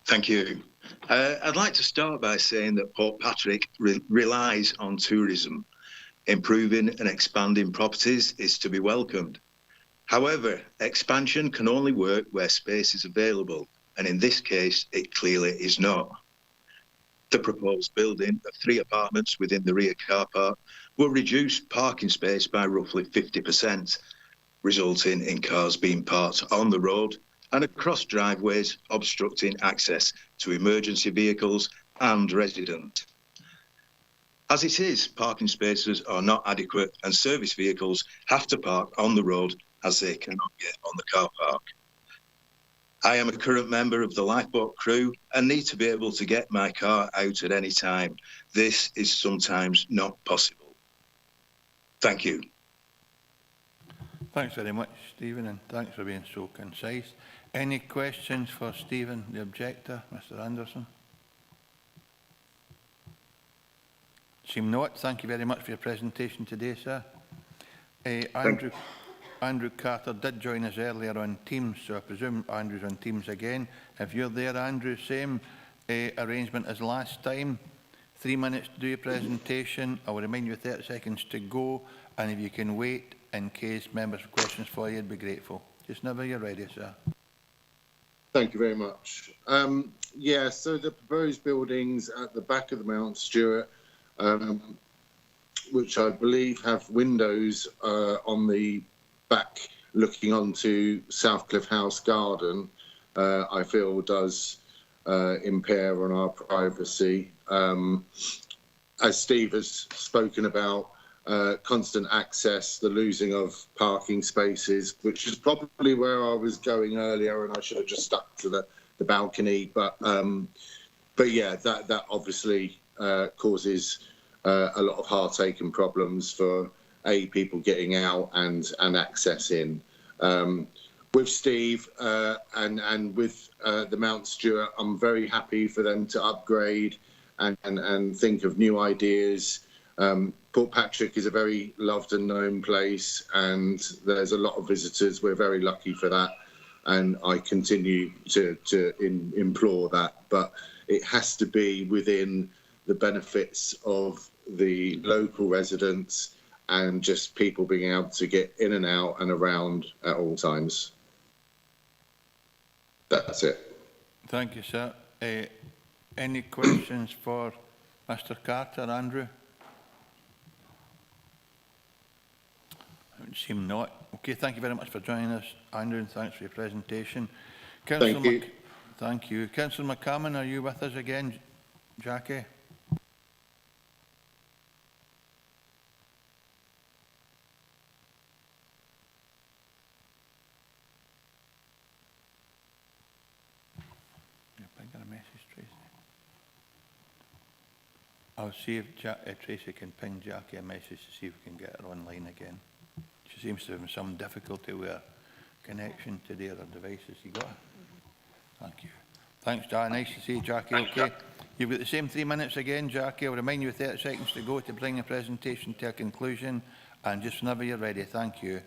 Thank you. I'd like to start by saying that Port Patrick relies on tourism. Improving and expanding properties is to be welcomed. However, expansion can only work where space is available, and in this case, it clearly is not. The proposed building of 3 apartments within the rear car park will reduce parking space by roughly 50%, resulting in cars being parked on the road and across driveways, obstructing access to emergency vehicles and residents. As it is, parking spaces are not adequate, and service vehicles have to park on the road as they cannot get on the car park. I am a current member of the lifeboat crew and need to be able to get my car out at any time. This is sometimes not possible. Thank you. Thanks very much, Stephen, and thanks for being so concise. Any questions for Stephen, the objector, Mr. Anderson? Seem not. Thank you very much for your presentation today, sir. Andrew Carter did join us earlier on Teams, so I presume Andrew's on Teams again. If you're there, Andrew, same arrangement as last time. 3 minutes to do your presentation. I will remind you 30 seconds to go, and if you can wait in case members have questions for you, I'd be grateful. Just whenever you're ready, sir. Thank you very much. Yeah, so the proposed buildings at the back of the Mount Stewart, which I believe have windows on the back looking onto Southcliffe House Garden, I feel does impair on our privacy. As Steve has spoken about, constant access, the losing of parking spaces, which is probably where I was going earlier, and I should have just stuck to the balcony. But yeah, that obviously causes a lot of heartache and problems for people getting out and access in. With Steve and with the Mount Stewart, I'm very happy for them to upgrade and think of new ideas. Port Patrick is a very loved and known place, and there's a lot of visitors. We're very lucky for that, and I continue to implore that. But it has to be within the benefits of the local residents and just people being able to get in and out and around at all times. That's it. Thank you, sir. Any questions for Mr. Carter, Andrew? It would seem not. Okay, thank you very much for joining us, Andrew, and thanks for your presentation. Thank you. Thank you. Councillor McCammon, are you with us again, Jackie? I'll see if Tracy can ping Jackie a message to see if we can get her online again. She seems to have some difficulty with her connection to the other devices. You got her? Thank you. Thanks, Jackie. Nice to see you, Jackie. Okay. You've got the same 3 minutes again, Jackie. I'll remind you 30 seconds to go to bring the presentation to a conclusion. And just whenever you're ready. Thank you.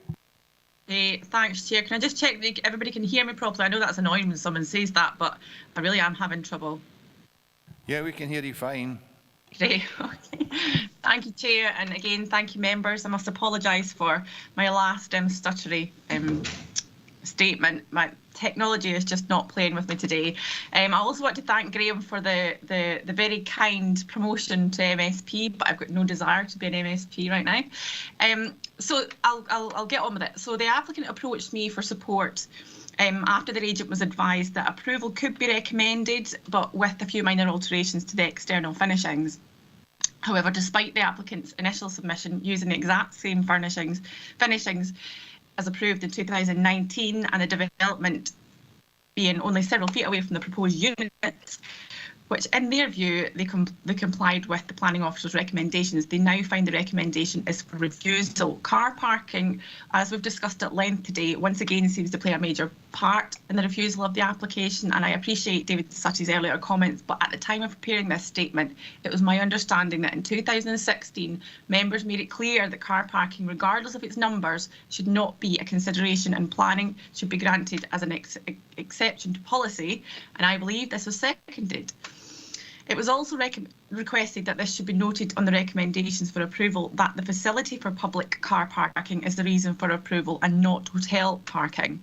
Thanks, Chair. Can I just check that everybody can hear me properly? I know that's annoying when someone says that, but I really am having trouble. Yeah, we can hear you fine. Great. Okay. Thank you, Chair, and again, thank you, members. I must apologise for my last stuttery statement. My technology is just not playing with me today. I also want to thank Graham for the very kind promotion to MSP, but I've got no desire to be an MSP right now. So I'll get on with it. So the applicant approached me for support after their agent was advised that approval could be recommended, but with a few minor alterations to the external finishings. However, despite the applicant's initial submission using the exact same finishings as approved in 2019 and the development being only several feet away from the proposed units, which in their view, they complied with the planning officer's recommendations, they now find the recommendation is for refusal. Car parking, as we've discussed at length today, once again seems to play a major part in the refusal of the application, and I appreciate David Sutty's earlier comments, but at the time of preparing this statement, it was my understanding that in 2016, members made it clear that car parking, regardless of its numbers, should not be a consideration and planning should be granted as an exception to policy, and I believe this was seconded. It was also requested that this should be noted on the recommendations for approval that the facility for public car parking is the reason for approval and not hotel parking.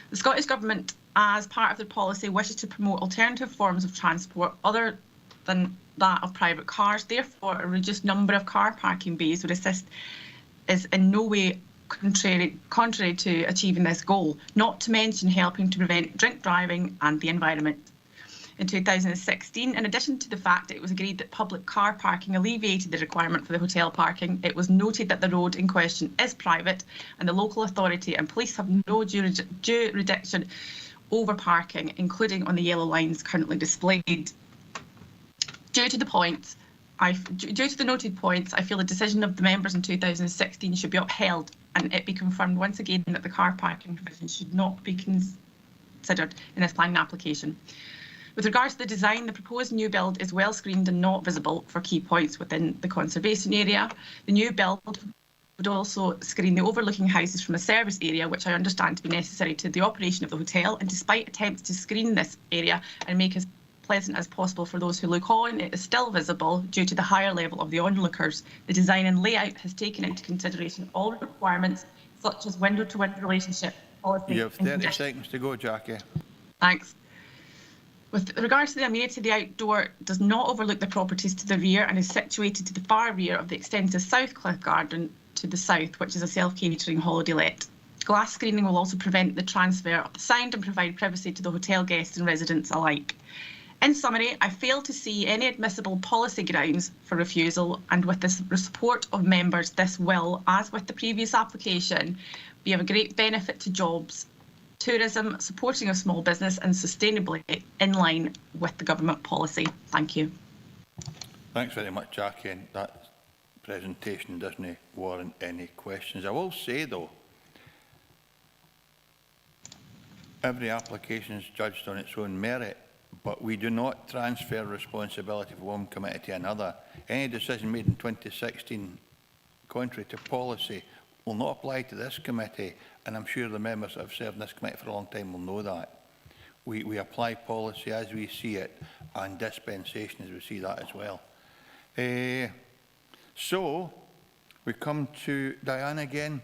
The Scottish Government, as part of their policy, wishes to promote alternative forms of transport other than that of private cars. Therefore, a reduced number of car parking bays would assist is in no way contrary to achieving this goal, not to mention helping to prevent drink driving and the environment. In 2016, in addition to the fact that it was agreed that public car parking alleviated the requirement for the hotel parking, it was noted that the road in question is private and the local authority and police have no jurisdiction over parking, including on the yellow lines currently displayed. Due to the noted points, I feel the decision of the members in 2016 should be upheld and it be confirmed once again that the car parking provision should not be considered in this planning application. With regards to the design, the proposed new build is well screened and not visible for key points within the conservation area. The new build would also screen the overlooking houses from a service area, which I understand to be necessary to the operation of the hotel. And despite attempts to screen this area and make as pleasant as possible for those who look on, it is still visible due to the higher level of the onlookers. The design and layout has taken into consideration all requirements, such as window-to-window relationship policy. You have 30 seconds to go, Jackie. Thanks. With regards to the amenity, the outdoor does not overlook the properties to the rear and is situated to the far rear of the extensive South Cliff Garden to the south, which is a self-catering holiday let. Glass screening will also prevent the transfer of the sound and provide privacy to the hotel guests and residents alike. In summary, I fail to see any admissible policy grounds for refusal, and with the support of members, this will, as with the previous application, be of a great benefit to jobs, tourism, supporting of small business and sustainably in line with the government policy. Thank you. Thanks very much, Jackie. And that presentation doesn't warrant any questions. I will say, though, every application is judged on its own merit. but we do not transfer responsibility from one committee to another. Any decision made in 2016, contrary to policy, will not apply to this committee, and I'm sure the members that have served in this committee for a long time will know that. We apply policy as we see it, and dispensation as we see that as well. So, we come to Diane again,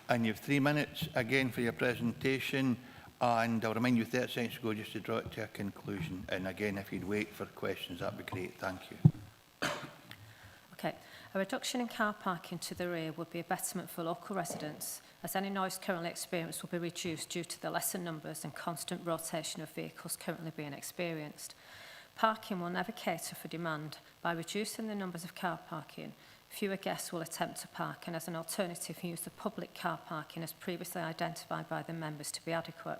and you have 3 minutes again for your presentation, and I'll remind you 30 seconds ago just to draw it to a conclusion. And again, if you'd wait for questions, that'd be great. Thank you. Okay. A reduction in car parking to the rear would be a betterment for local residents, as any noise currently experienced will be reduced due to the lesser numbers and constant rotation of vehicles currently being experienced. Parking will never cater for demand. By reducing the numbers of car parking, fewer guests will attempt to park, and as an alternative, use the public car parking as previously identified by the members to be adequate.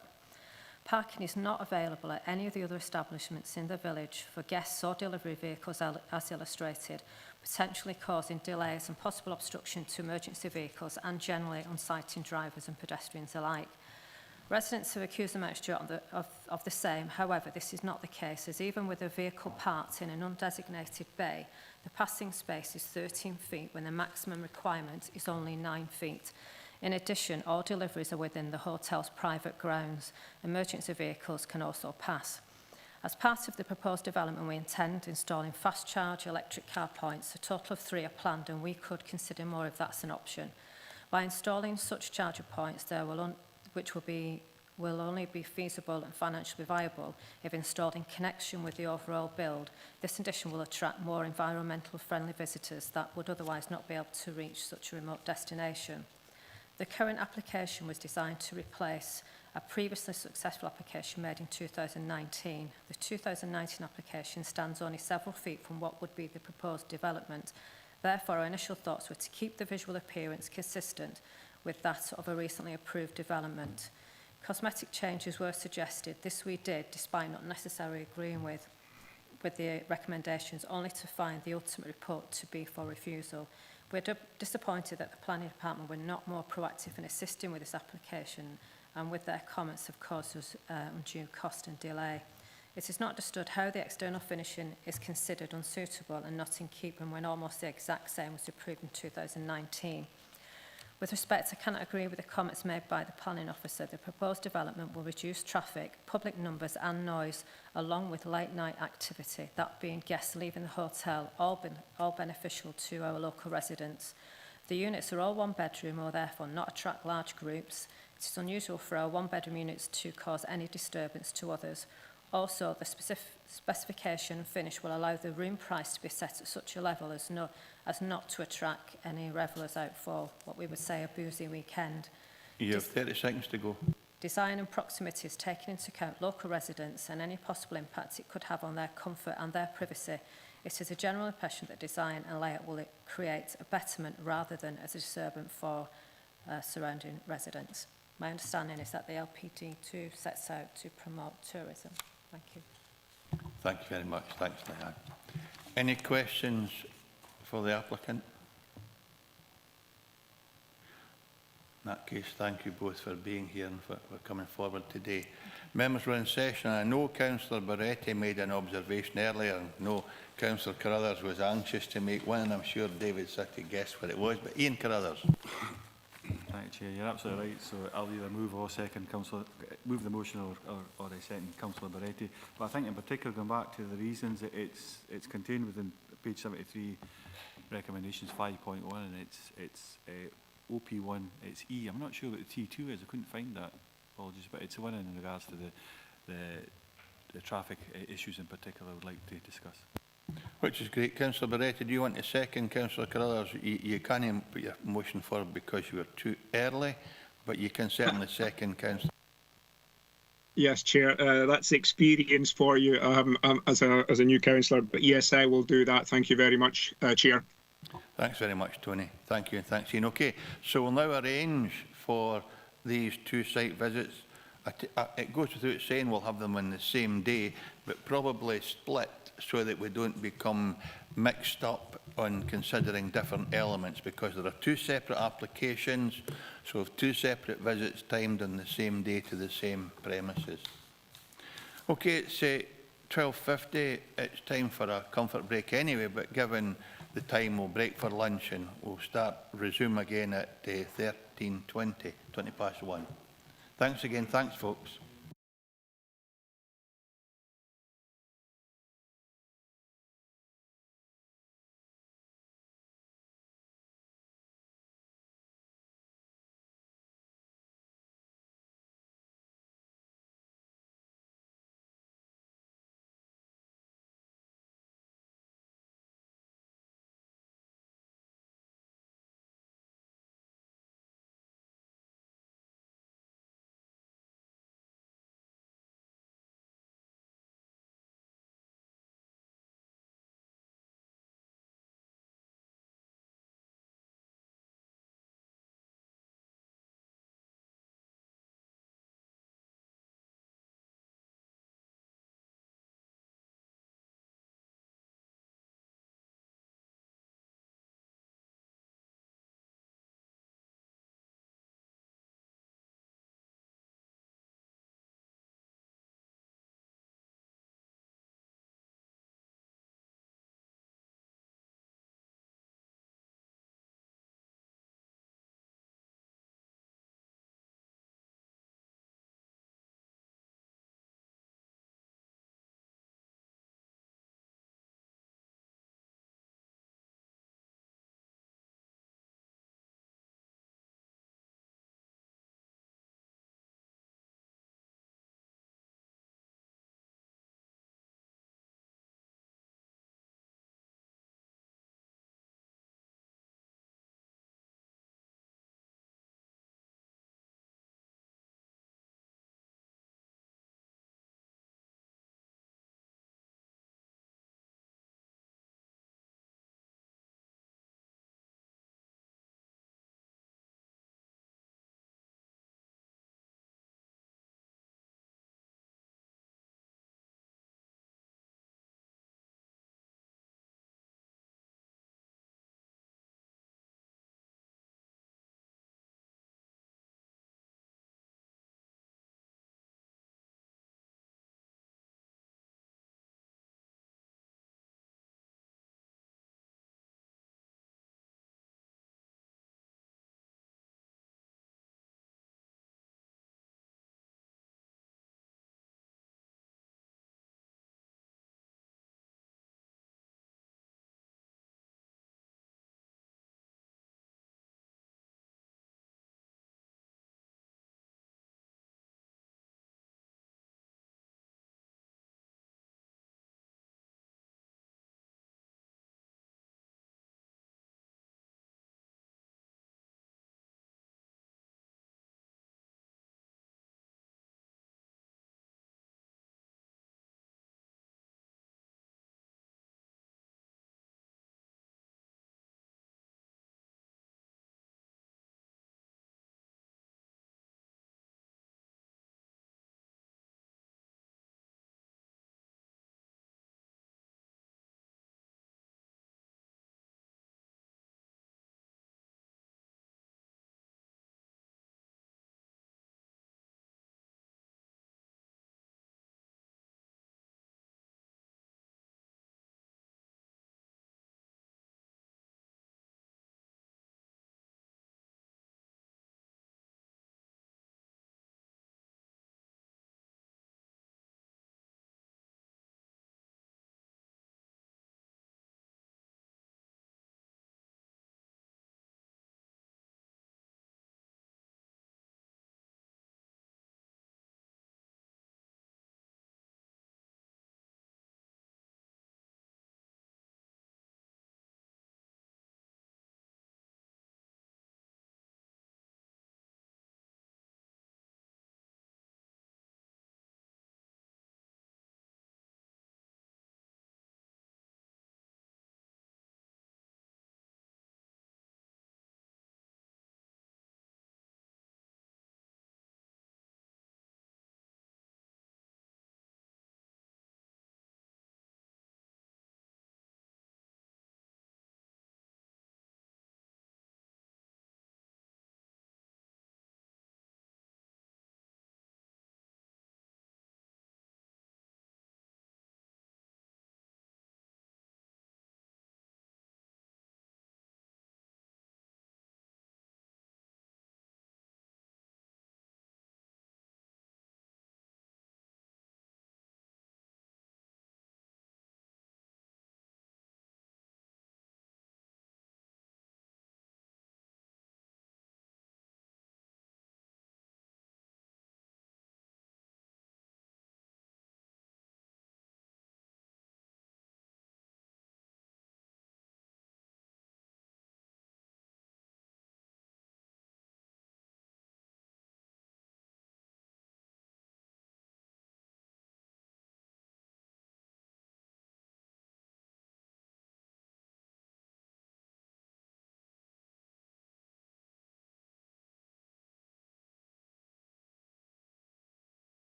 Parking is not available at any of the other establishments in the village for guests or delivery vehicles as illustrated, potentially causing delays and possible obstruction to emergency vehicles and generally unsighting drivers and pedestrians alike. Residents have accused the magistrate of the same. However, this is not the case, as even with a vehicle parked in an undesignated bay, the passing space is 13 feet when the maximum requirement is only 9 feet. In addition, all deliveries are within the hotel's private grounds. Emergency vehicles can also pass. As part of the proposed development, we intend installing fast charge electric car points. A total of 3 are planned, and we could consider more if that's an option. By installing such charger points, which will only be feasible and financially viable if installed in connection with the overall build, this addition will attract more environmental friendly visitors that would otherwise not be able to reach such a remote destination. The current application was designed to replace a previously successful application made in 2019. The 2019 application stands only several feet from what would be the proposed development. Therefore, our initial thoughts were to keep the visual appearance consistent with that of a recently approved development. Cosmetic changes were suggested. This we did, despite not necessarily agreeing with the recommendations, only to find the ultimate report to be for refusal. We're disappointed that the planning department were not more proactive in assisting with this application, and with their comments have caused us undue cost and delay. It is not understood how the external finishing is considered unsuitable and not in keeping when almost the exact same was approved in 2019. With respect, I cannot agree with the comments made by the planning officer. The proposed development will reduce traffic, public numbers and noise, along with late night activity, that being guests leaving the hotel, all beneficial to our local residents. The units are all one bedroom, or therefore not attract large groups. It is unusual for our one bedroom units to cause any disturbance to others. Also, the specification and finish will allow the room price to be set at such a level as not to attract any revellers out for what we would say a boozy weekend. You have 30 seconds to go. Design and proximity is taken into account local residents and any possible impact it could have on their comfort and their privacy. It is a general impression that design and layout will create a betterment rather than as a disturbance for surrounding residents. My understanding is that the LPD2 sets out to promote tourism. Thank you. Thank you very much. Thanks, Diane. Any questions for the applicant? In that case, thank you both for being here and for coming forward today. Members were in session. I know Councillor Barretti made an observation earlier. No, Councillor Carruthers was anxious to make one, and I'm sure David City guessed what it was. But Ian Carruthers. Thank you, Chair. You're absolutely right. So I'll either move or second move the motion or I second Councillor Barretti. But I think in particular, going back to the reasons, that it's contained within page 73, recommendations 5.1, and it's OP1, it's E. I'm not sure what the T2 is. I couldn't find that. Apologies, but it's one in regards to the traffic issues in particular I would like to discuss. Which is great. Councillor Barretti, do you want to second Councillor Carruthers? You can't put your motion forward because you were too early, but you can certainly second Councillor. Yes, Chair. That's experience for you as a new councillor. But yes, I will do that. Thank you very much, Chair. Thanks very much, Tony. Thank you, and thanks, Ian. Okay, so we'll now arrange for these 2 site visits. It goes without saying we'll have them on the same day, but probably split so that we don't become mixed up on considering different elements, because there are 2 separate applications, so we have 2 separate visits timed on the same day to the same premises. Okay, it's 12:50. It's time for a comfort break anyway, but given the time, we'll break for lunch and we'll resume again at 13:20, 1:20. Thanks again. Thanks, folks.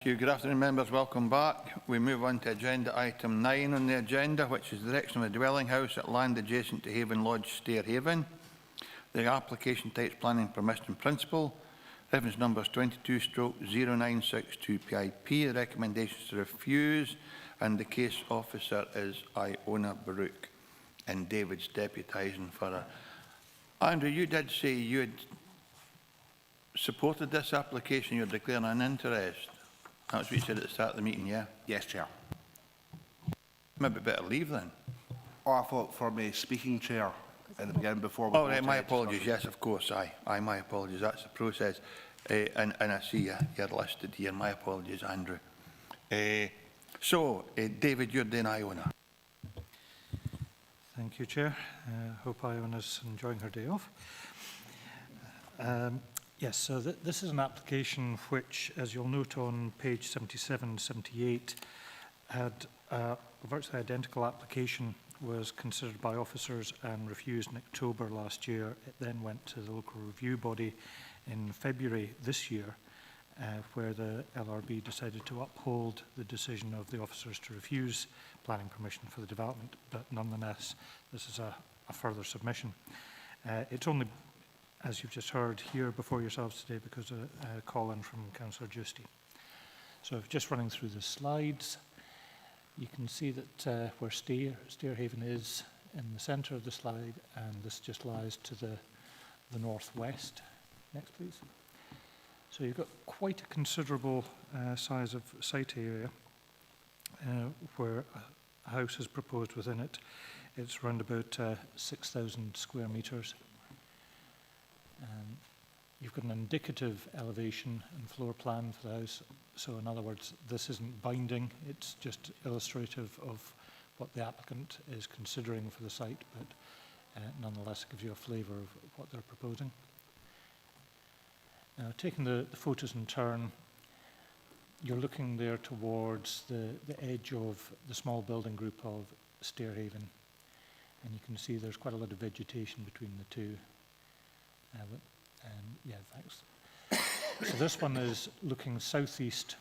you. Good afternoon, members. Welcome back. We move on to agenda item 9 on the agenda, which is the direction of a dwelling house at land adjacent to Haven Lodge, Stairhaven. The application types planning permission in principle. Reference numbers 22/0962 PIP. The recommendations to refuse, and the case officer is Iona Baruch, and David's deputising for her. Andrew, you did say you had supported this application. You're declaring an interest. That's what you said at the start of the meeting, yeah? Yes, Chair. Maybe better leave then. Oh, I thought for me speaking, Chair, at the beginning before we... Oh, right, my apologies. Yes, of course, aye, my apologies. That's the process. And I see you're listed here. My apologies, Andrew. David, you're then Iona. Thank you, Chair. Hope Iona's enjoying her day off. Yes, so this is an application which, as you'll note on page 77, 78, had a virtually identical application, was considered by officers and refused in October last year. It then went to the local review body in February this year, where the LRB decided to uphold the decision of the officers to refuse planning permission for the development, but nonetheless, this is a further submission. It's only, as you've just heard, here before yourselves today because of a call-in from Councillor Giusti. So just running through the slides, you can see that where Stairhaven is in the centre of the slide, and this just lies to the northwest. Next, please. So you've got quite a considerable size of site area where a house is proposed within it. It's around about 6,000 square metres. You've got an indicative elevation and floor plan for the house. So in other words, this isn't binding, it's just illustrative of what the applicant is considering for the site, but nonetheless it gives you a flavour of what they're proposing. Now, taking the photos in turn, you're looking there towards the edge of the small building group of Stairhaven, and you can see there's quite a lot of vegetation between the two. Yeah, thanks. So this one is looking southeast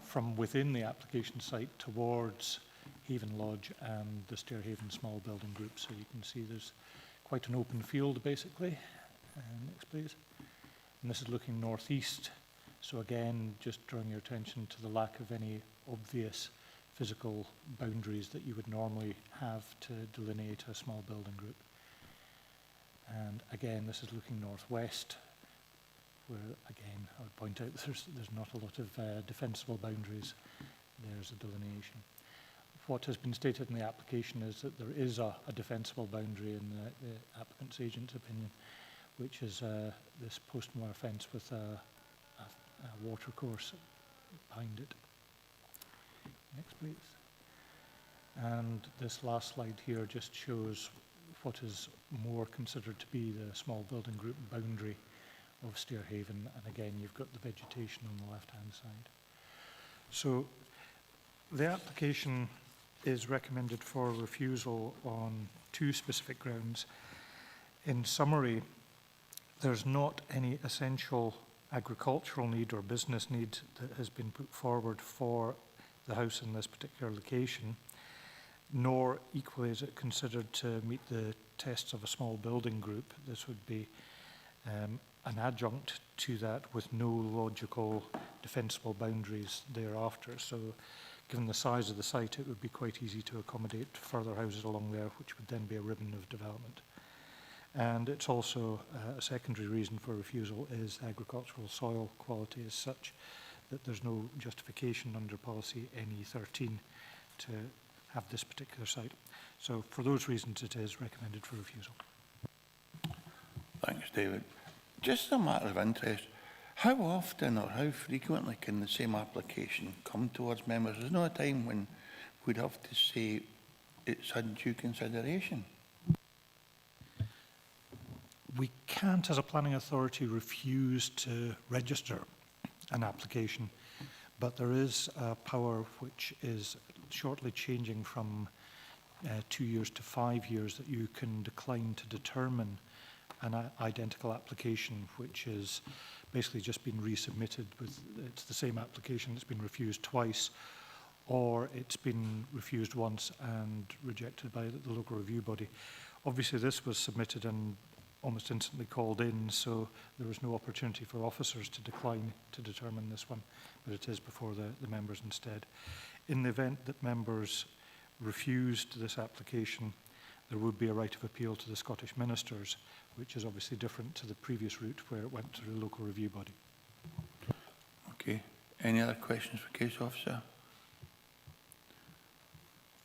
from within the application site towards Haven Lodge and the Stairhaven small building group. So you can see there's quite an open field basically. Next please. And this is looking northeast. So again, just drawing your attention to the lack of any obvious physical boundaries that you would normally have to delineate a small building group. And again, this is looking northwest, where again, I would point out there's not a lot of defensible boundaries. There's a delineation. What has been stated in the application is that there is a defensible boundary in the applicant's agent's opinion, which is this post-moor fence with a water course behind it. Next, please. And this last slide here just shows what is more considered to be the small building group boundary of Stairhaven. And again, you've got the vegetation on the left-hand side. So the application is recommended for refusal on two specific grounds. In summary, there's not any essential agricultural need or business need that has been put forward for the house in this particular location, nor equally is it considered to meet the tests of a small building group. This would be an adjunct to that with no logical defensible boundaries thereafter. So given the size of the site, it would be quite easy to accommodate further houses along there, which would then be a ribbon of development. And it's also a secondary reason for refusal is agricultural soil quality is such that there's no justification under policy NE 13 to have this particular site. So for those reasons, it is recommended for refusal. Thanks, David. Just a matter of interest, how often or how frequently can the same application come towards members? There's no time when we'd have to say it's had due consideration. We can't, as a planning authority, refuse to register an application, but there is a power which is shortly changing from 2 years to 5 years that you can decline to determine an identical application, which is basically just been resubmitted with, it's the same application that's been refused twice, or it's been refused once and rejected by the local review body. Obviously, this was submitted and almost instantly called in, so there was no opportunity for officers to decline to determine this one, but it is before the members instead. In the event that members refused this application, there would be a right of appeal to the Scottish Ministers, which is obviously different to the previous route where it went to the local review body. Okay. Any other questions for Case Officer?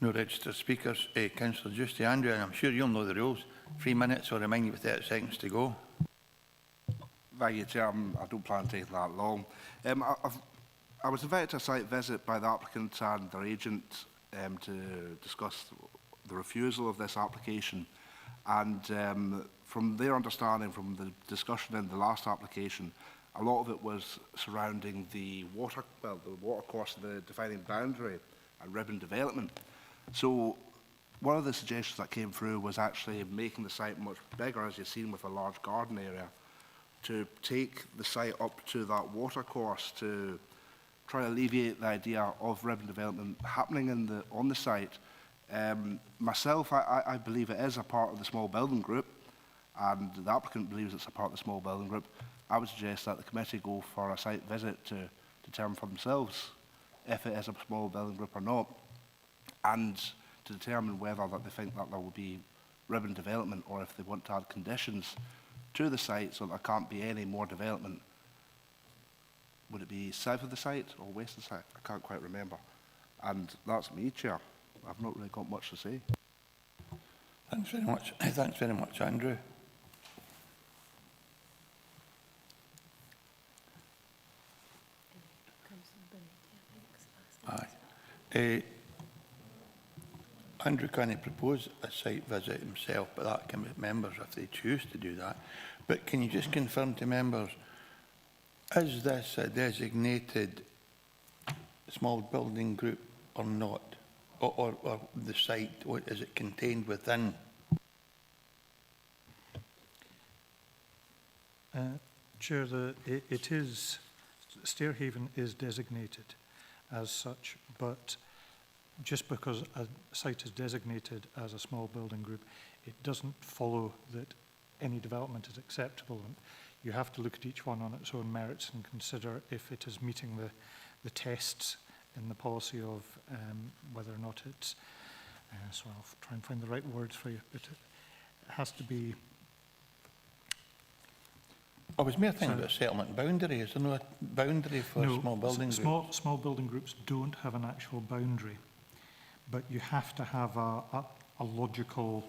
No registered speakers. Councillor Justy, Andrew, and I'm sure you'll know the rules. 3 minutes, I'll remind you with 30 seconds to go. Thank you, Chair. I don't plan to take that long. I was invited to a site visit by the applicant and their agent to discuss the refusal of this application. And from their understanding, from the discussion in the last application, a lot of it was surrounding the water course, the defining boundary and ribbon development. So one of the suggestions that came through was actually making the site much bigger, as you've seen with a large garden area, to take the site up to that water course to try to alleviate the idea of ribbon development happening on the site. Myself, I believe it is a part of the small building group, and the applicant believes it's a part of the small building group. I would suggest that the committee go for a site visit to determine for themselves if it is a small building group or not, and to determine whether that they think that there will be ribbon development or if they want to add conditions to the site so that there can't be any more development. Would it be south of the site or west of the site? I can't quite remember. And that's me, Chair. I've not really got much to say. Thanks very much. Thanks very much, Andrew. Aye. Andrew can propose a site visit himself, but that can be members if they choose to do that. But can you just confirm to members, is this a designated small building group or not? Or the site, or is it contained within? Chair, it is, Stairhaven is designated as such, but just because a site is designated as a small building group, it doesn't follow that any development is acceptable. You have to look at each one on its own merits and consider if it is meeting the tests in the policy of whether or not it's, so I'll try and find the right words for you, but it has to be. I was mere thinking about settlement boundary. Is there no boundary for small building groups? Small building groups don't have an actual boundary, but you have to have a logical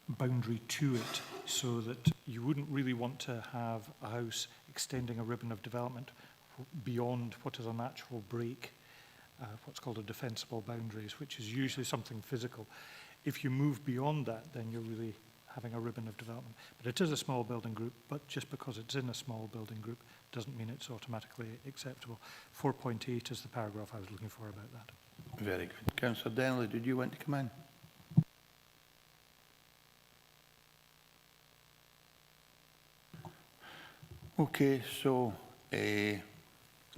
boundary to it, so that you wouldn't really want to have a house extending a ribbon of development beyond what is a natural break, what's called a defensible boundaries, which is usually something physical. If you move beyond that, then you're really having a ribbon of development. But it is a small building group, but just because it's in a small building group doesn't mean it's automatically acceptable. 4.8 is the paragraph I was looking for about that. Very good. Councillor Denley, did you want to come in? Okay, so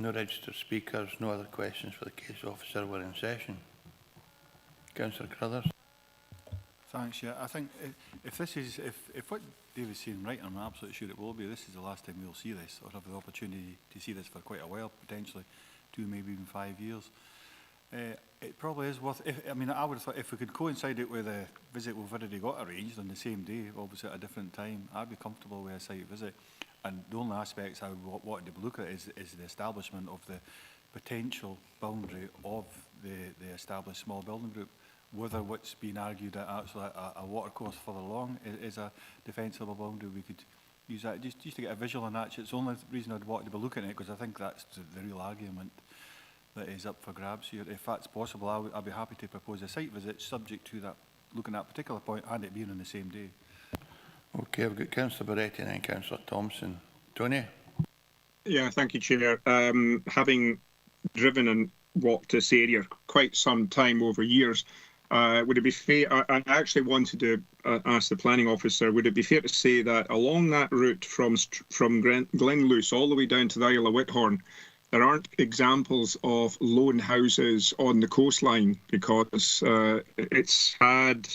no registered speakers, no other questions for the case officer. We're in session. Councillor Crothers. Thanks, yeah. I think if what David's saying right, I'm absolutely sure it will be, this is the last time we'll see this, or have the opportunity to see this for quite a while, potentially 2, maybe even 5 years. It probably is worth, I would have thought if we could coincide it with a visit we've already got arranged on the same day, obviously at a different time, I'd be comfortable with a site visit. And the only aspects I would want to look at is the establishment of the potential boundary of the established small building group. Whether what's been argued at actually a watercourse further along is a defensible boundary, we could use that just to get a visual on that. It's the only reason I'd want to be looking at it, because I think that's the real argument that is up for grabs here. If that's possible, I'd be happy to propose a site visit subject to that, looking at a particular point and it being on the same day. Okay, I've got Councillor Barretti and then Councillor Thompson. Tony? Yeah, thank you, Chair. Having driven and walked this area quite some time over years, would it be fair, I actually wanted to ask the planning officer, would it be fair to say that along that route from Glenluce all the way down to the Isle of Whithorn, there aren't examples of lone houses on the coastline, because it's had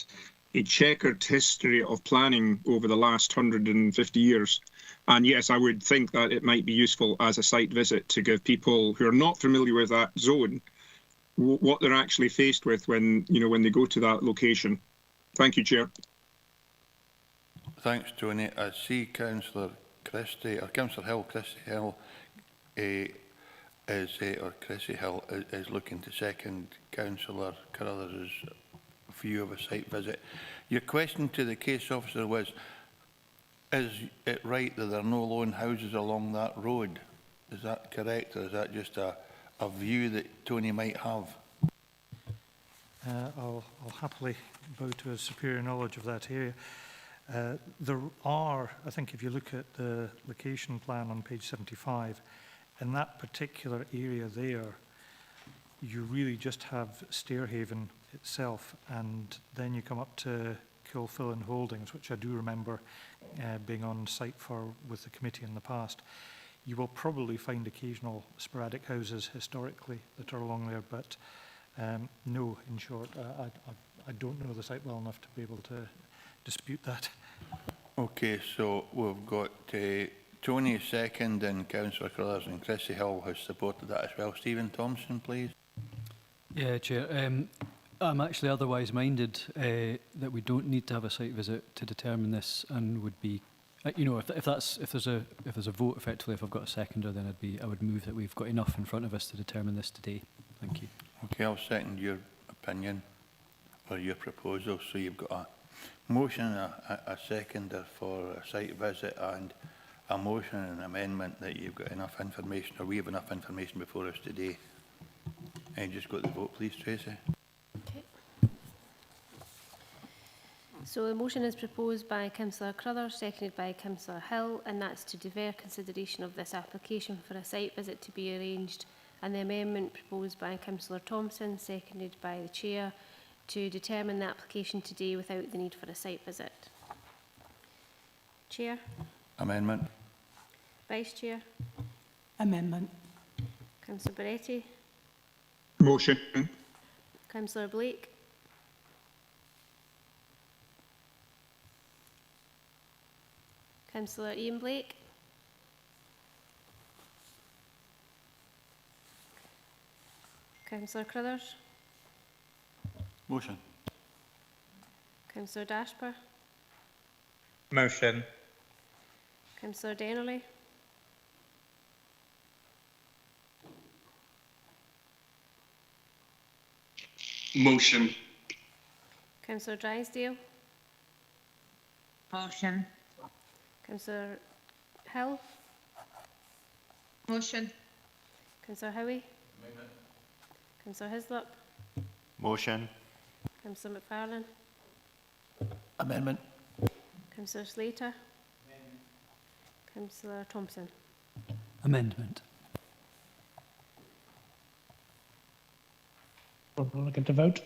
a checkered history of planning over the last 150 years. And yes, I would think that it might be useful as a site visit to give people who are not familiar with that zone what they're actually faced with when they go to that location. Thank you, Chair. Thanks, Tony. I see Councillor Christie, or Councillor Hill, Christie Hill is looking to second Councillor Carruthers' view of a site visit. Your question to the case officer was, is it right that there are no lone houses along that road? Is that correct, or is that just a view that Tony might have? I'll happily bow to a superior knowledge of that area. There are, I think if you look at the location plan on page 75, in that particular area there, you really just have Stairhaven itself, and then you come up to Kilfillan Holdings, which I do remember being on site with the committee in the past. You will probably find occasional sporadic houses historically that are along there, but no, in short, I don't know the site well enough to be able to dispute that. Okay, so we've got Tony second, and Councillor Carruthers and Christie Hill has supported that as well. Stephen Thompson, please. Yeah, Chair. I'm actually otherwise minded that we don't need to have a site visit to determine this, and would be, if there's a vote effectively, if I've got a seconder, then I would move that we've got enough in front of us to determine this today. Thank you. Okay, I'll second your opinion or your proposal. So you've got a motion, a seconder for a site visit, and a motion and an amendment that you've got enough information, or we have enough information before us today. And just got the vote, please, Tracy. Okay. So the motion is proposed by Councillor Carruthers, seconded by Councillor Hill, and that's to defer consideration of this application for a site visit to be arranged, and the amendment proposed by Councillor Thompson, seconded by the Chair, to determine the application today without the need for a site visit. Chair? Amendment. Vice Chair? Amendment. Councillor Beretti? Motion. Councillor Blake? Councillor Ian Blake? Councillor Carruthers? Motion. Councillor Dashper? Motion. Councillor Dennerley? Motion. Councillor Drysdale? Motion. Councillor Hill? Motion. Councillor Howie? Councillor Hislop? Motion. Councillor McFarlane? Amendment. Councillor Slater? Councillor Thompson? Amendment. We'll get to vote.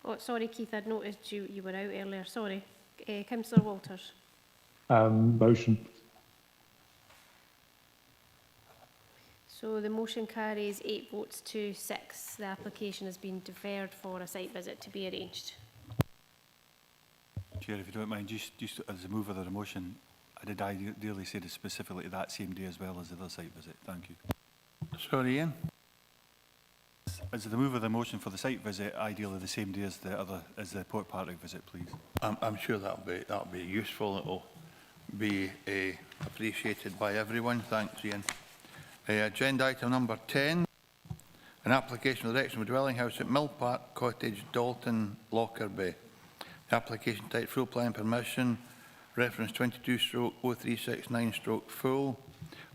Oh, sorry, Keith, I'd noticed you were out earlier. Sorry. Councillor Walters? Motion. So the motion carries 8 votes to 6. The application has been deferred for a site visit to be arranged. Chair, if you don't mind, just as a mover of the motion, I did ideally say this specifically that same day as well as the other site visit. Thank you. Sorry, Ian. As the mover of the motion for the site visit, ideally the same day as the Port Patrick visit, please. I'm sure that'll be useful. It'll be appreciated by everyone. Thanks, Ian. Agenda item number 10, an application for the erection of a dwelling house at Mill Park Cottage, Dalton, Lockerbie. The application type full plan permission, reference 22/0369/full.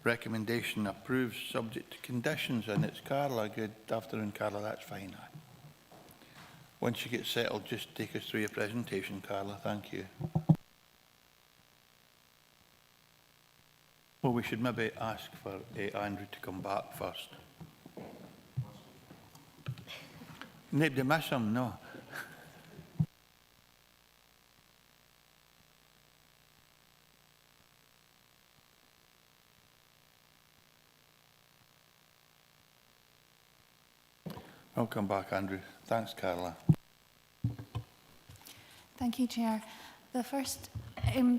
Recommendation approved subject to conditions, and it's Carla. Good afternoon, Carla. That's fine. Once you get settled, just take us through your presentation, Carla. Thank you. Well, we should maybe ask for Andrew to come back first. Nobody miss them, no. Welcome back, Andrew. Thanks, Carla. Thank you, Chair. The first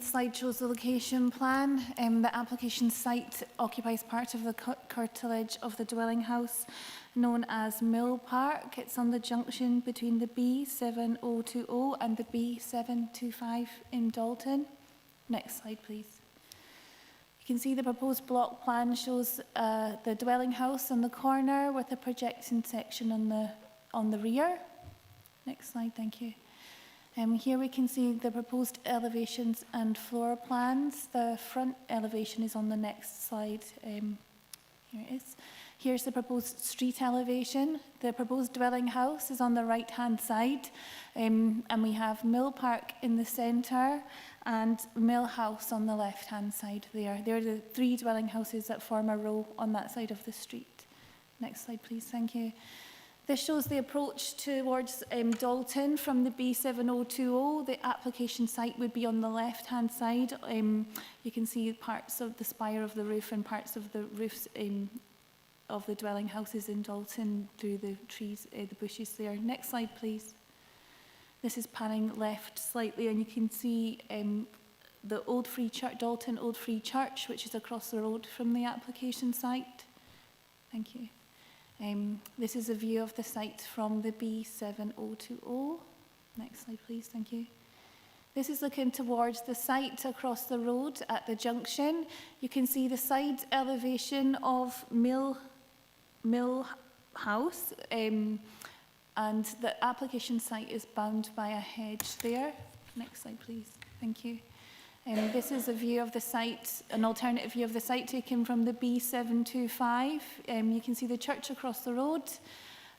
slide shows the location plan. The application site occupies part of the curtilage of the dwelling house known as Mill Park. It's on the junction between the B7020 and the B725 in Dalton. Next slide, please. You can see the proposed block plan shows the dwelling house on the corner with a projection section on the rear. Next slide, thank you. Here we can see the proposed elevations and floor plans. The front elevation is on the next slide. Here it is. Here's the proposed street elevation. The proposed dwelling house is on the right-hand side, and we have Mill Park in the centre and Mill House on the left-hand side there. They're the three dwelling houses that form a row on that side of the street. Next slide, please. Thank you. This shows the approach towards Dalton from the B7020. The application site would be on the left-hand side. You can see parts of the spire of the roof and parts of the roofs of the dwelling houses in Dalton through the trees, the bushes there. Next slide, please. This is panning left slightly, and you can see the Old Free Church, Dalton Old Free Church, which is across the road from the application site. Thank you. This is a view of the site from the B7020. Next slide, please. Thank you. This is looking towards the site across the road at the junction. You can see the side elevation of Mill House, and the application site is bound by a hedge there. Next slide, please. Thank you. This is a view of the site, an alternative view of the site taken from the B725. You can see the church across the road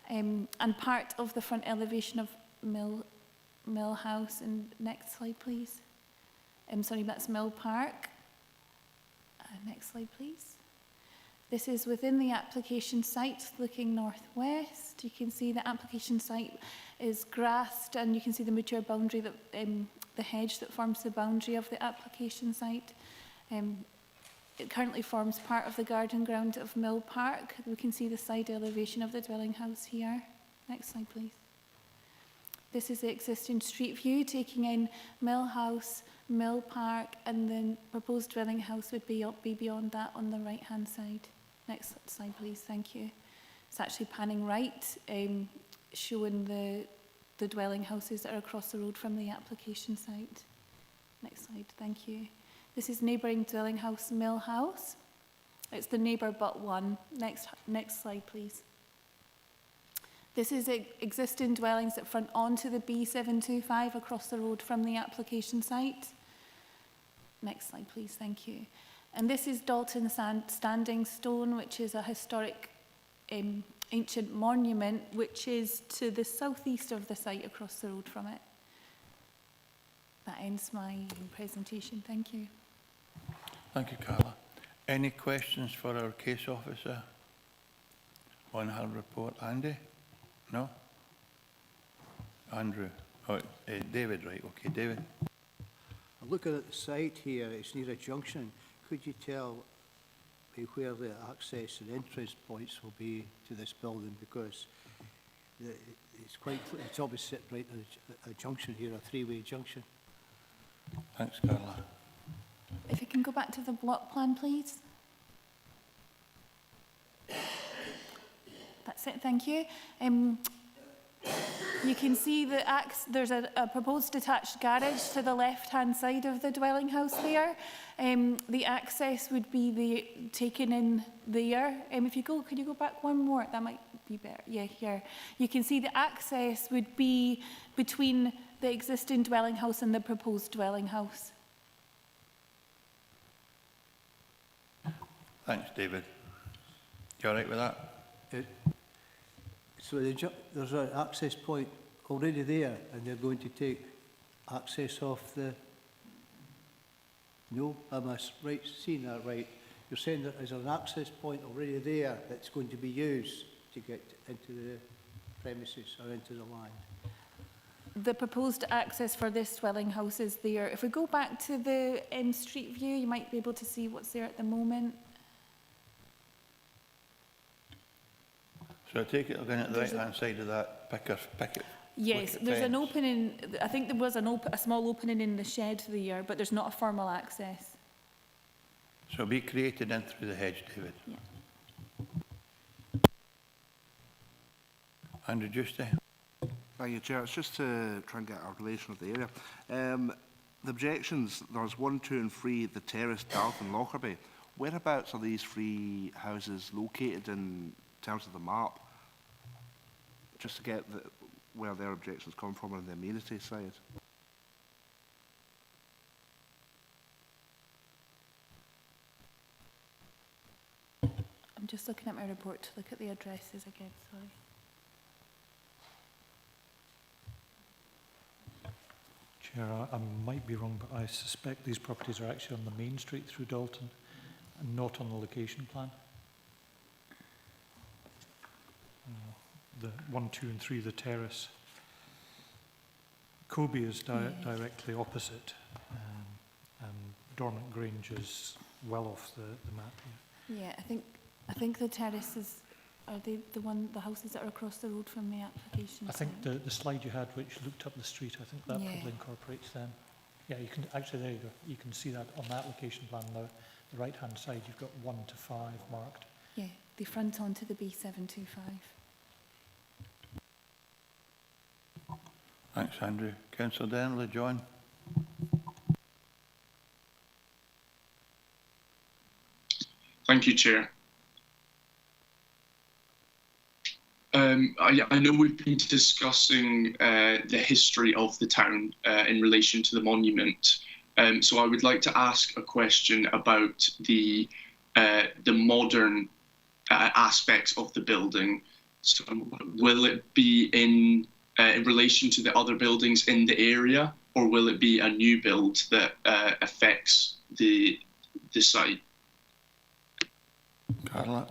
and part of the front elevation of Mill House. And next slide, please. Sorry, that's Mill Park. Next slide, please. This is within the application site looking northwest. You can see the application site is grassed, and you can see the mature boundary, that the hedge that forms the boundary of the application site. It currently forms part of the garden ground of Mill Park. We can see the side elevation of the dwelling house here. Next slide, please. This is the existing street view, taking in Mill House, Mill Park, and the proposed dwelling house would be beyond that on the right-hand side. Next slide, please. Thank you. It's actually panning right, showing the dwelling houses that are across the road from the application site. Next slide. Thank you. This is neighbouring dwelling house, Mill House. It's the neighbour but one. Next slide, please. This is existing dwellings that front onto the B725 across the road from the application site. Next slide, please. Thank you. And this is Dalton Standing Stone, which is a historic ancient monument, which is to the southeast of the site across the road from it. That ends my presentation. Thank you. Thank you, Carla. Any questions for our case officer on her report? Andy? No? Andrew? Oh, David, right. Okay, David. I'm looking at the site here. It's near a junction. Could you tell me where the access and entrance points will be to this building? Because it's obviously right at a junction here, a three-way junction. Thanks, Carla. If you can go back to the block plan, please. That's it, thank you. You can see there's a proposed detached garage to the left-hand side of the dwelling house there. The access would be taken in there. If you go, could you go back one more? That might be better. Yeah, here. You can see the access would be between the existing dwelling house and the proposed dwelling house. Thanks, David. You all right with that? So there's an access point already there, and they're going to take access off the... No, am I right, seeing that right? You're saying that there's an access point already there that's going to be used to get into the premises or into the land? The proposed access for this dwelling house is there. If we go back to the street view, you might be able to see what's there at the moment. So I take it again at the right-hand side of that picket. Yes, there's an opening. I think there was a small opening in the shed there, but there's not a formal access. So it'll be created in through the hedge, David. Yeah. Andrew Justy. Thank you, Chair. It's just to try and get a relation of the area. The objections, there's 1, 2 and 3, the Terrace, Dalton, Lockerbie. Whereabouts are these 3 houses located in terms of the map? Just to get where their objections come from on the amenity side. I'm just looking at my report to look at the addresses again, sorry. Chair, I might be wrong, but I suspect these properties are actually on the main street through Dalton and not on the location plan. The 1, 2 and 3, the Terrace. Kobe is directly opposite, and Dormant Grange is well off the map here. Yeah, I think the terraces are the houses that are across the road from the application. I think the slide you had, which looked up the street, I think that probably incorporates them. Yeah, you can actually, there you go. You can see that on that location plan now. The right-hand side, you've got 1 to 5 marked. Yeah, they front onto the B725. Thanks, Andrew. Councillor Denley, John. Thank you, Chair. I know we've been discussing the history of the town in relation to the monument. So I would like to ask a question about the modern aspects of the building. So will it be in relation to the other buildings in the area, or will it be a new build that affects the site? Carla?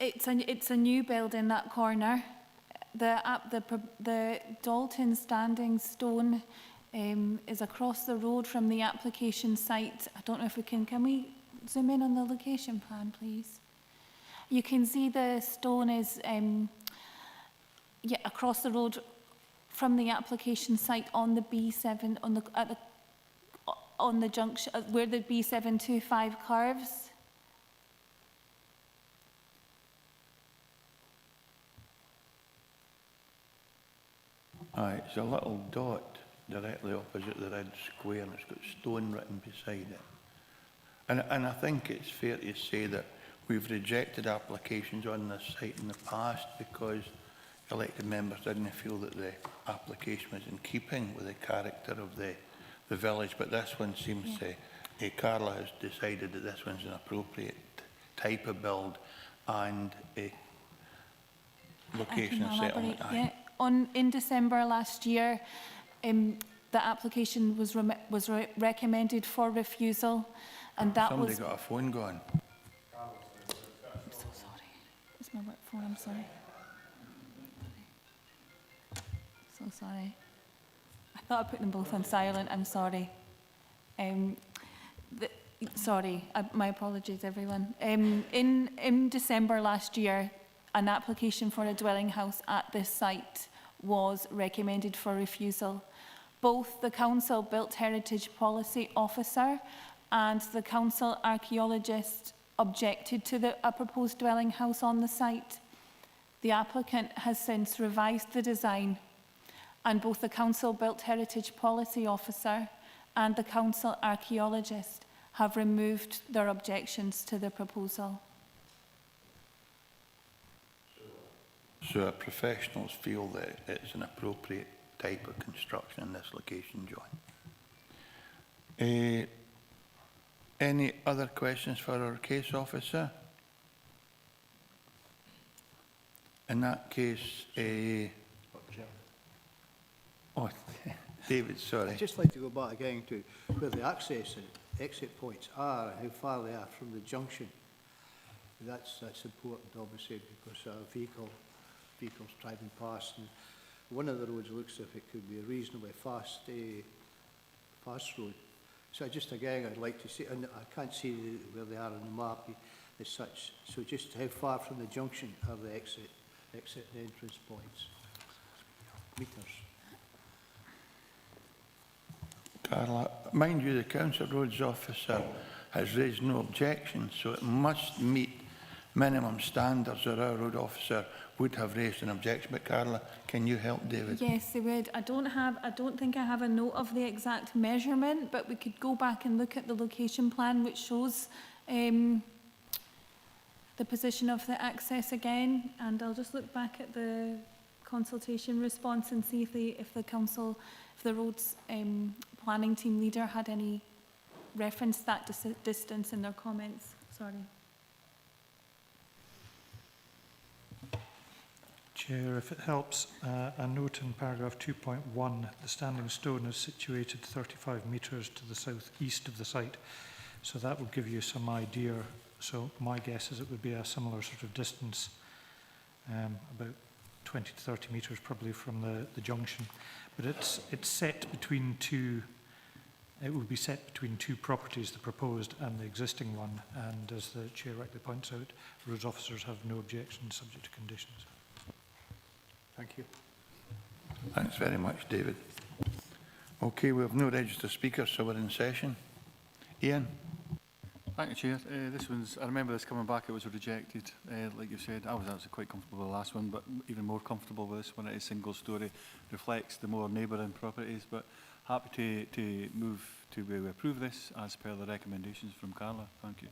It's a new build in that corner. The Dalton standing stone is across the road from the application site. I don't know if we can we zoom in on the location plan, please? You can see the stone is across the road from the application site on the B7 on the junction where the B725 curves. Aye, it's a little dot directly opposite the red square, and it's got stone written beside it. And I think it's fair to say that we've rejected applications on this site in the past because elected members didn't feel that the application was in keeping with the character of the village, but this one seems to, Carla has decided that this one's an appropriate type of build and a location of settlement. In December last year, the application was recommended for refusal, and that Somebody got a phone going. I'm so sorry. It's my work phone. I'm sorry. So sorry. I thought I put them both on silent. I'm sorry. My apologies, everyone. In December last year, an application for a dwelling house at this site was recommended for refusal. Both the Council Built Heritage Policy Officer and the Council Archaeologist objected to a proposed dwelling house on the site. The applicant has since revised the design, and both the Council Built Heritage Policy Officer and the Council Archaeologist have removed their objections to the proposal. So our professionals feel that it's an appropriate type of construction in this location, John. Any other questions for our case officer? In that case, David, sorry. I'd just like to go back again to where the access and exit points are and how far they are from the junction. That's important, obviously, because vehicles driving past, and one of the roads looks as if it could be a reasonably fast road. So again, I'd like to see, and I can't see where they are on the map as such. So just how far from the junction are the exit and entrance points? Meters. Carla, mind you, the Council Roads officer has raised no objection, so it must meet minimum standards, or our road officer would have raised an objection. But Carla, can you help David? Yes, they would. I don't think I have a note of the exact measurement, but we could go back and look at the location plan, which shows the position of the access again, and I'll just look back at the consultation response and see if the roads planning team leader had any reference to that distance in their comments. Sorry. Chair, if it helps, a note in paragraph 2.1, the standing stone is situated 35 metres to the south-east of the site. So that would give you some idea. So my guess is it would be a similar sort of distance, about 20 to 30 metres probably from the junction. But it's set between two, it would be set between two properties, the proposed and the existing one. And as the Chair rightly points out, roads officers have no objections subject to conditions. Thank you. Thanks very much, David. Okay, we have no registered speakers, so we're in session. Ian? Thank you, Chair. This one's, I remember this coming back, it was rejected. Like you said, I was actually quite comfortable with the last one, but even more comfortable with this one. It is single storey, reflects the more neighbouring properties, but happy to move to approve this as per the recommendations from Carla. Thank you.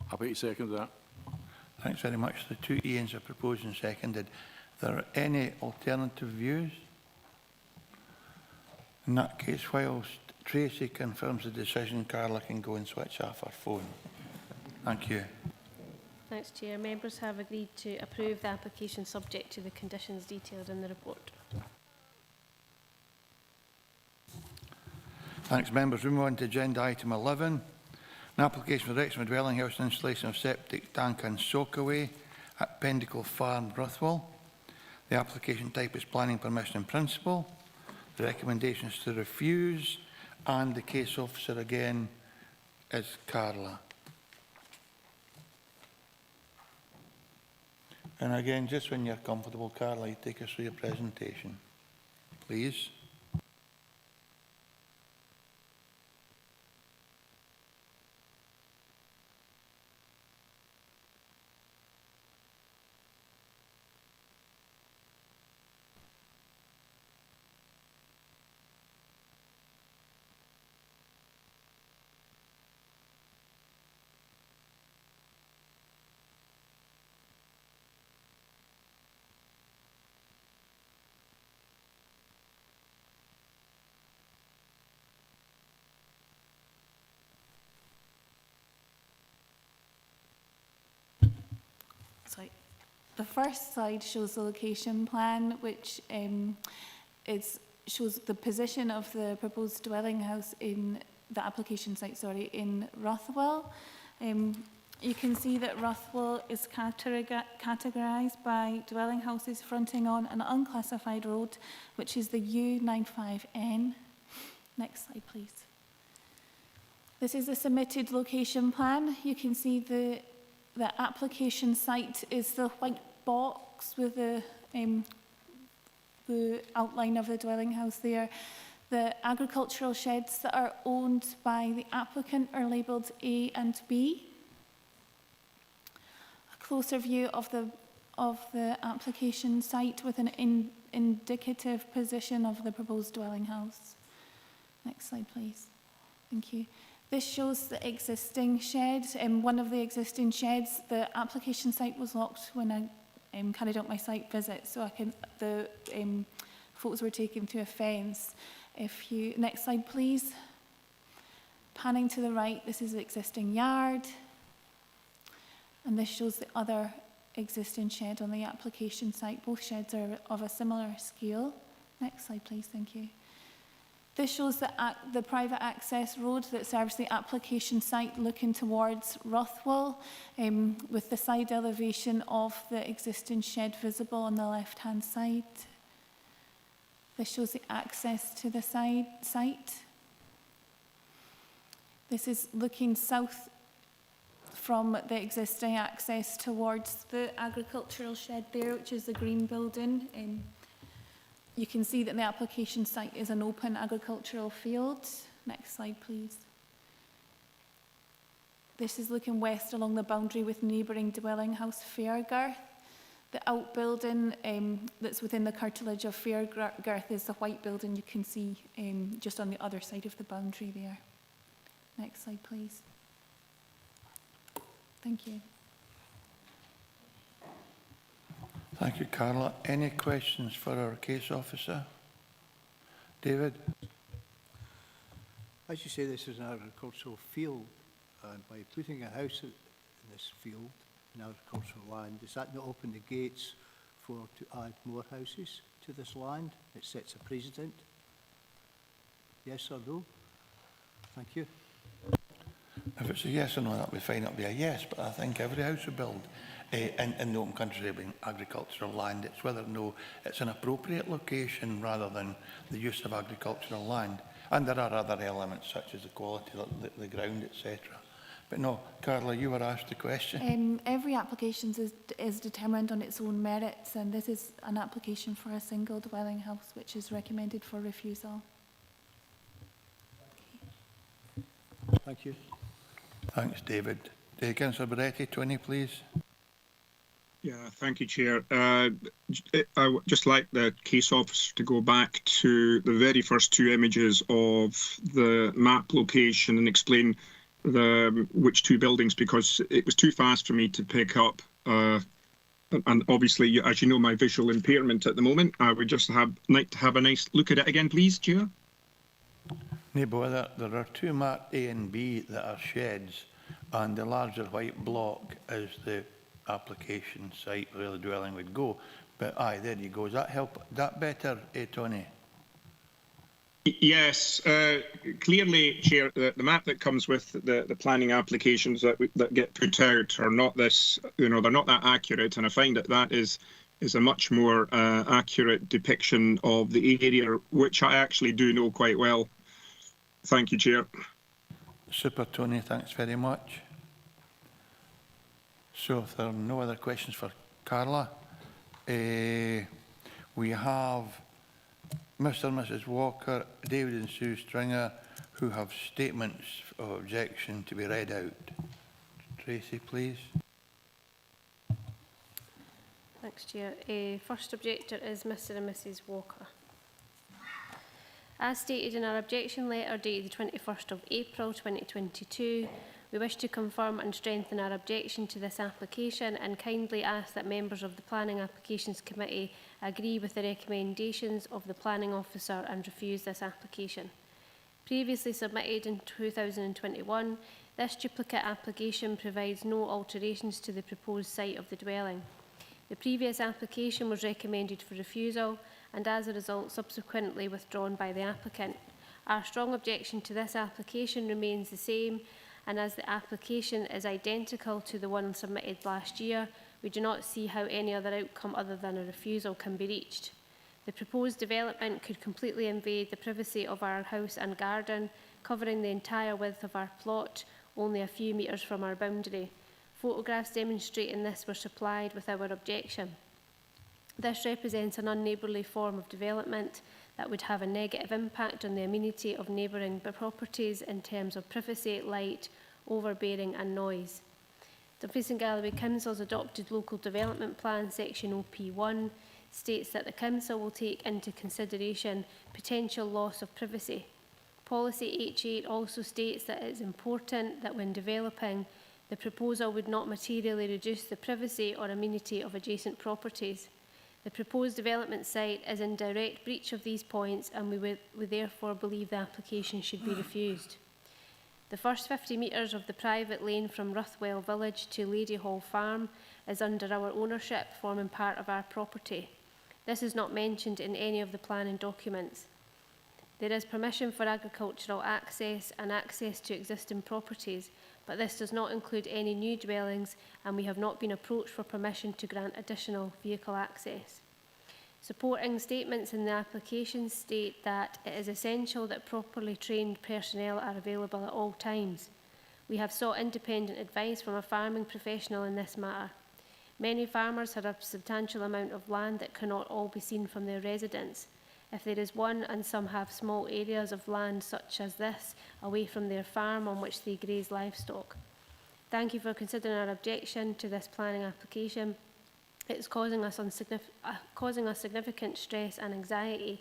Happy to second that. Thanks very much. The two Ians are proposed and seconded. Are there any alternative views? In that case, whilst Tracy confirms the decision, Carla can go and switch off her phone. Thank you. Thanks, Chair. Members have agreed to approve the application subject to the conditions detailed in the report. Thanks, members. We move on to agenda item 11. An application for the erection of a dwelling house and installation of septic tank and soakaway at Pendicle Farm, Ruthwell. The application type is planning permission in principle. The recommendation is to refuse, and the case officer again is Carla. And again, just when you're comfortable, Carla, you take us through your presentation, please. The first slide shows the location plan, which shows the position of the proposed dwelling house in the application site, in Ruthwell. You can see that Ruthwell is categorised by dwelling houses fronting on an unclassified road, which is the U95N. Next slide, please. This is a submitted location plan. You can see the application site is the white box with the outline of the dwelling house there. The agricultural sheds that are owned by the applicant are labelled A and B. A closer view of the application site with an indicative position of the proposed dwelling house. Next slide, please. Thank you. This shows the existing shed. One of the existing sheds, the application site was locked when I carried out my site visit, so the photos were taken to a fence. Next slide, please. Panning to the right, this is the existing yard. And this shows the other existing shed on the application site. Both sheds are of a similar scale. Next slide, please, thank you. This shows the private access road that serves the application site looking towards Rothwell, with the side elevation of the existing shed visible on the left-hand side. This shows the access to the site. This is looking south from the existing access towards the agricultural shed there, which is the green building. You can see that the application site is an open agricultural field. Next slide, please. This is looking west along the boundary with neighbouring dwelling house Fairgarth. The outbuilding that's within the curtilage of Fairgarth is the white building you can see just on the other side of the boundary there. Next slide, please. Thank you. Thank you, Carla. Any questions for our case officer? David? As you say, this is an agricultural field, and by putting a house in this field, in agricultural land, does that not open the gates to add more houses to this land? It sets a precedent. Yes or no? Thank you. If it's a yes or no, that would be fine. It'll be a yes, but I think every house we build in the open country being agricultural land, it's whether or no it's an appropriate location rather than the use of agricultural land. And there are other elements such as the quality of the ground, etc. But no, Carla, you were asked the question. Every application is determined on its own merits, and this is an application for a single dwelling house which is recommended for refusal. Thank you. Thanks, David. Councillor Beretti, 20, please. Yeah, thank you, Chair. I would just like the case officer to go back to the very first two images of the map location and explain which two buildings, because it was too fast for me to pick up. And obviously, as you know, my visual impairment at the moment, I would just like to have a nice look at it again, please, Chair. No bother. There are two marked A and B that are sheds, and the larger white block is the application site where the dwelling would go. But aye, there you go. Does that help? Is that better, Tony? Yes, clearly, Chair, the map that comes with the planning applications that get put out are not this, they're not that accurate, and I find that is a much more accurate depiction of the area, which I actually do know quite well. Thank you, Chair. Super, Tony. Thanks very much. So if there are no other questions for Carla, we have Mr. and Mrs. Walker, David and Sue Stringer, who have statements of objection to be read out. Tracy, please. Thanks, Chair. First objector is Mr. and Mrs. Walker. As stated in our objection letter dated the 21st of April 2022, we wish to confirm and strengthen our objection to this application and kindly ask that members of the Planning Applications Committee agree with the recommendations of the Planning Officer and refuse this application. Previously submitted in 2021, this duplicate application provides no alterations to the proposed site of the dwelling. The previous application was recommended for refusal and as a result subsequently withdrawn by the applicant. Our strong objection to this application remains the same, and as the application is identical to the one submitted last year, we do not see how any other outcome other than a refusal can be reached. The proposed development could completely invade the privacy of our house and garden, covering the entire width of our plot, only a few metres from our boundary. Photographs demonstrating this were supplied with our objection. This represents an unneighbourly form of development that would have a negative impact on the amenity of neighbouring properties in terms of privacy, light, overbearing and noise. Dumfries and Galloway Council's adopted local development plan, section OP1, states that the council will take into consideration potential loss of privacy. Policy H8 also states that it is important that when developing, the proposal would not materially reduce the privacy or amenity of adjacent properties. The proposed development site is in direct breach of these points, and we therefore believe the application should be refused. The first 50 metres of the private lane from Ruthwell Village to Lady Hall Farm is under our ownership, forming part of our property. This is not mentioned in any of the planning documents. There is permission for agricultural access and access to existing properties, but this does not include any new dwellings, and we have not been approached for permission to grant additional vehicle access. Supporting statements in the application state that it is essential that properly trained personnel are available at all times. We have sought independent advice from a farming professional in this matter. Many farmers have a substantial amount of land that cannot all be seen from their residence. If there is one, and some have small areas of land such as this away from their farm on which they graze livestock. Thank you for considering our objection to this planning application. It's causing us significant stress and anxiety,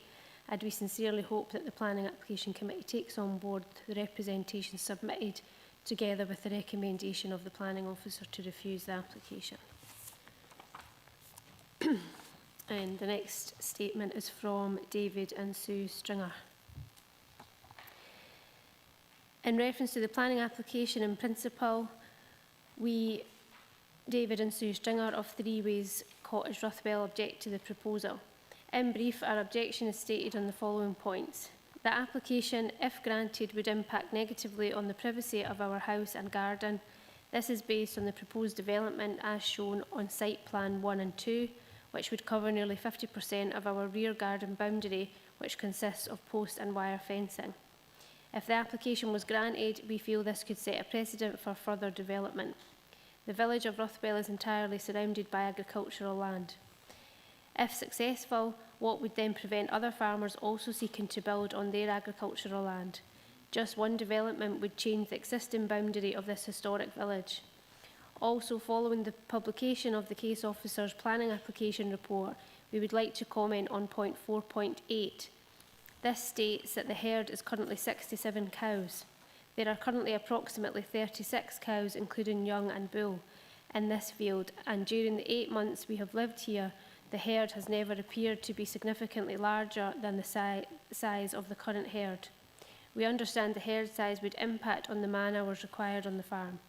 and we sincerely hope that the Planning Application Committee takes on board the representation submitted together with the recommendation of the Planning Officer to refuse the application. And the next statement is from David and Sue Stringer. In reference to the planning application in principle, we, David and Sue Stringer of 3 Ways Cottage, Ruthwell, object to the proposal. In brief, our objection is stated on the following points. The application, if granted, would impact negatively on the privacy of our house and garden. This is based on the proposed development as shown on Site Plan 1 and 2, which would cover nearly 50% of our rear garden boundary, which consists of post and wire fencing. If the application was granted, we feel this could set a precedent for further development. The village of Ruthwell is entirely surrounded by agricultural land. If successful, what would then prevent other farmers also seeking to build on their agricultural land? Just one development would change the existing boundary of this historic village. Also, following the publication of the case officer's planning application report, we would like to comment on point 4.8. This states that the herd is currently 67 cows. There are currently approximately 36 cows, including young and bull, in this field, and during the 8 months we have lived here, the herd has never appeared to be significantly larger than the size of the current herd. We understand the herd size would impact on the man-hours required on the farm.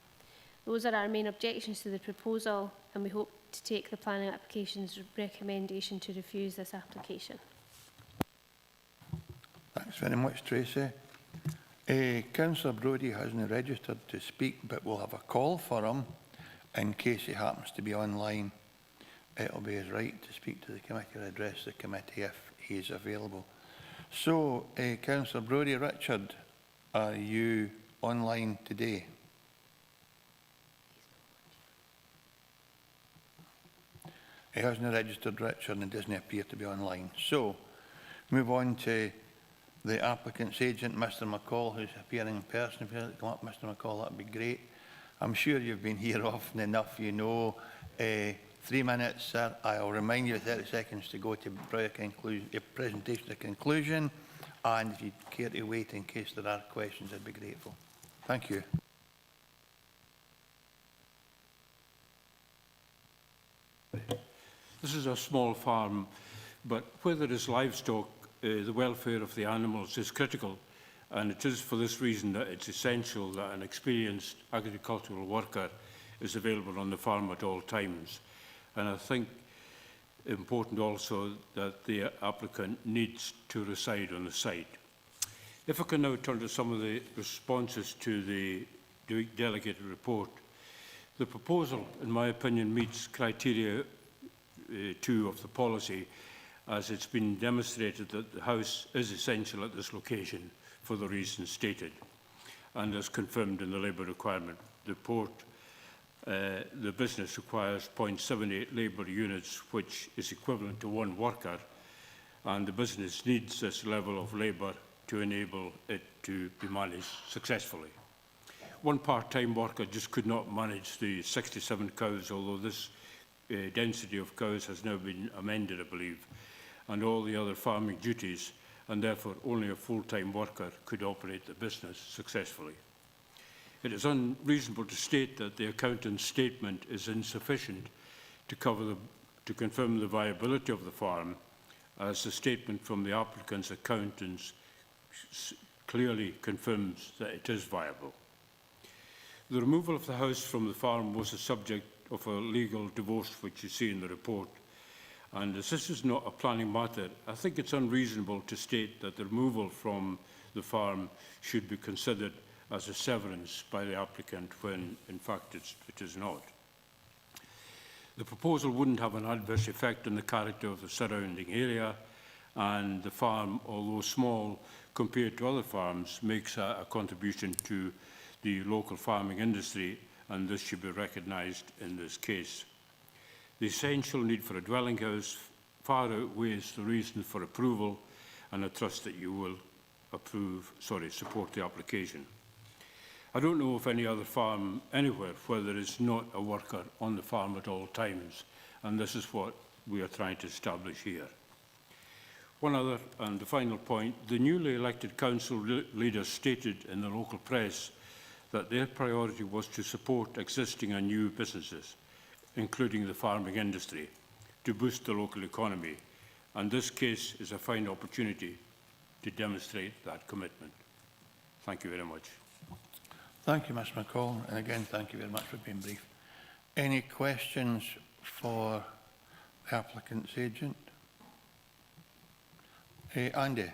Those are our main objections to the proposal, and we hope to take the planning application's recommendation to refuse this application. Thanks very much, Tracy. Councillor Brodie hasn't registered to speak, but we'll have a call for him in case he happens to be online. It'll be his right to speak to the committee or address the committee if he is available. So, Councillor Brodie, Richard, are you online today? He hasn't registered, Richard, and doesn't appear to be online. So, move on to the applicant's agent, Mr. McCall, who's appearing in person. If you'd like to come up, Mr. McCall, that would be great. I'm sure you've been here often enough, you know. 3 minutes, sir. I'll remind you 30 seconds to go to your presentation to conclusion. And if you care to wait in case there are questions, I'd be grateful. Thank you. This is a small farm, but where there is livestock, the welfare of the animals is critical, and it is for this reason that it's essential that an experienced agricultural worker is available on the farm at all times. And I think important also that the applicant needs to reside on the site. If I can now turn to some of the responses to the delegated report. The proposal, in my opinion, meets criteria 2 of the policy, as it's been demonstrated that the house is essential at this location for the reasons stated, and as confirmed in the labour requirement report. The business requires 0.78 labour units, which is equivalent to 1 worker, and the business needs this level of labour to enable it to be managed successfully. 1 part-time worker just could not manage the 67 cows, although this density of cows has now been amended, I believe, and all the other farming duties, and therefore only a full-time worker could operate the business successfully. It is unreasonable to state that the accountant's statement is insufficient to confirm the viability of the farm, as the statement from the applicant's accountants clearly confirms that it is viable. The removal of the house from the farm was the subject of a legal divorce, which you see in the report, And as this is not a planning matter, I think it's unreasonable to state that the removal from the farm should be considered as a severance by the applicant when, in fact, it is not. The proposal wouldn't have an adverse effect on the character of the surrounding area, and the farm, although small compared to other farms, makes a contribution to the local farming industry, and this should be recognised in this case. The essential need for a dwelling house far outweighs the reason for approval, and I trust that you will support the application. I don't know of any other farm anywhere where there is not a worker on the farm at all times, and this is what we are trying to establish here. One other and the final point, the newly elected council leaders stated in the local press that their priority was to support existing and new businesses, including the farming industry, to boost the local economy, and this case is a fine opportunity to demonstrate that commitment. Thank you very much. Thank you, Mr. McCall, and again, thank you very much for being brief. Any questions for the applicant's agent? Andy.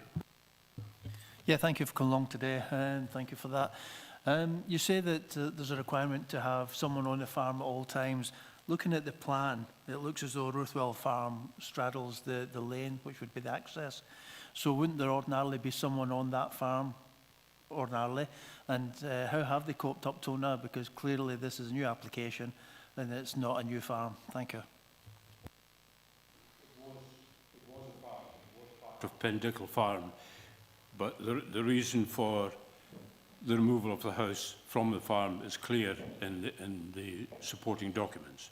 Yeah, thank you for coming along today, and thank you for that. You say that there's a requirement to have someone on the farm at all times. Looking at the plan, it looks as though Ruthwell Farm straddles the lane, which would be the access. So wouldn't there ordinarily be someone on that farm, ordinarily? And how have they coped up till now? Because clearly this is a new application and it's not a new farm. Thank you. Of Pendickle Farm, but the reason for the removal of the house from the farm is clear in the supporting documents.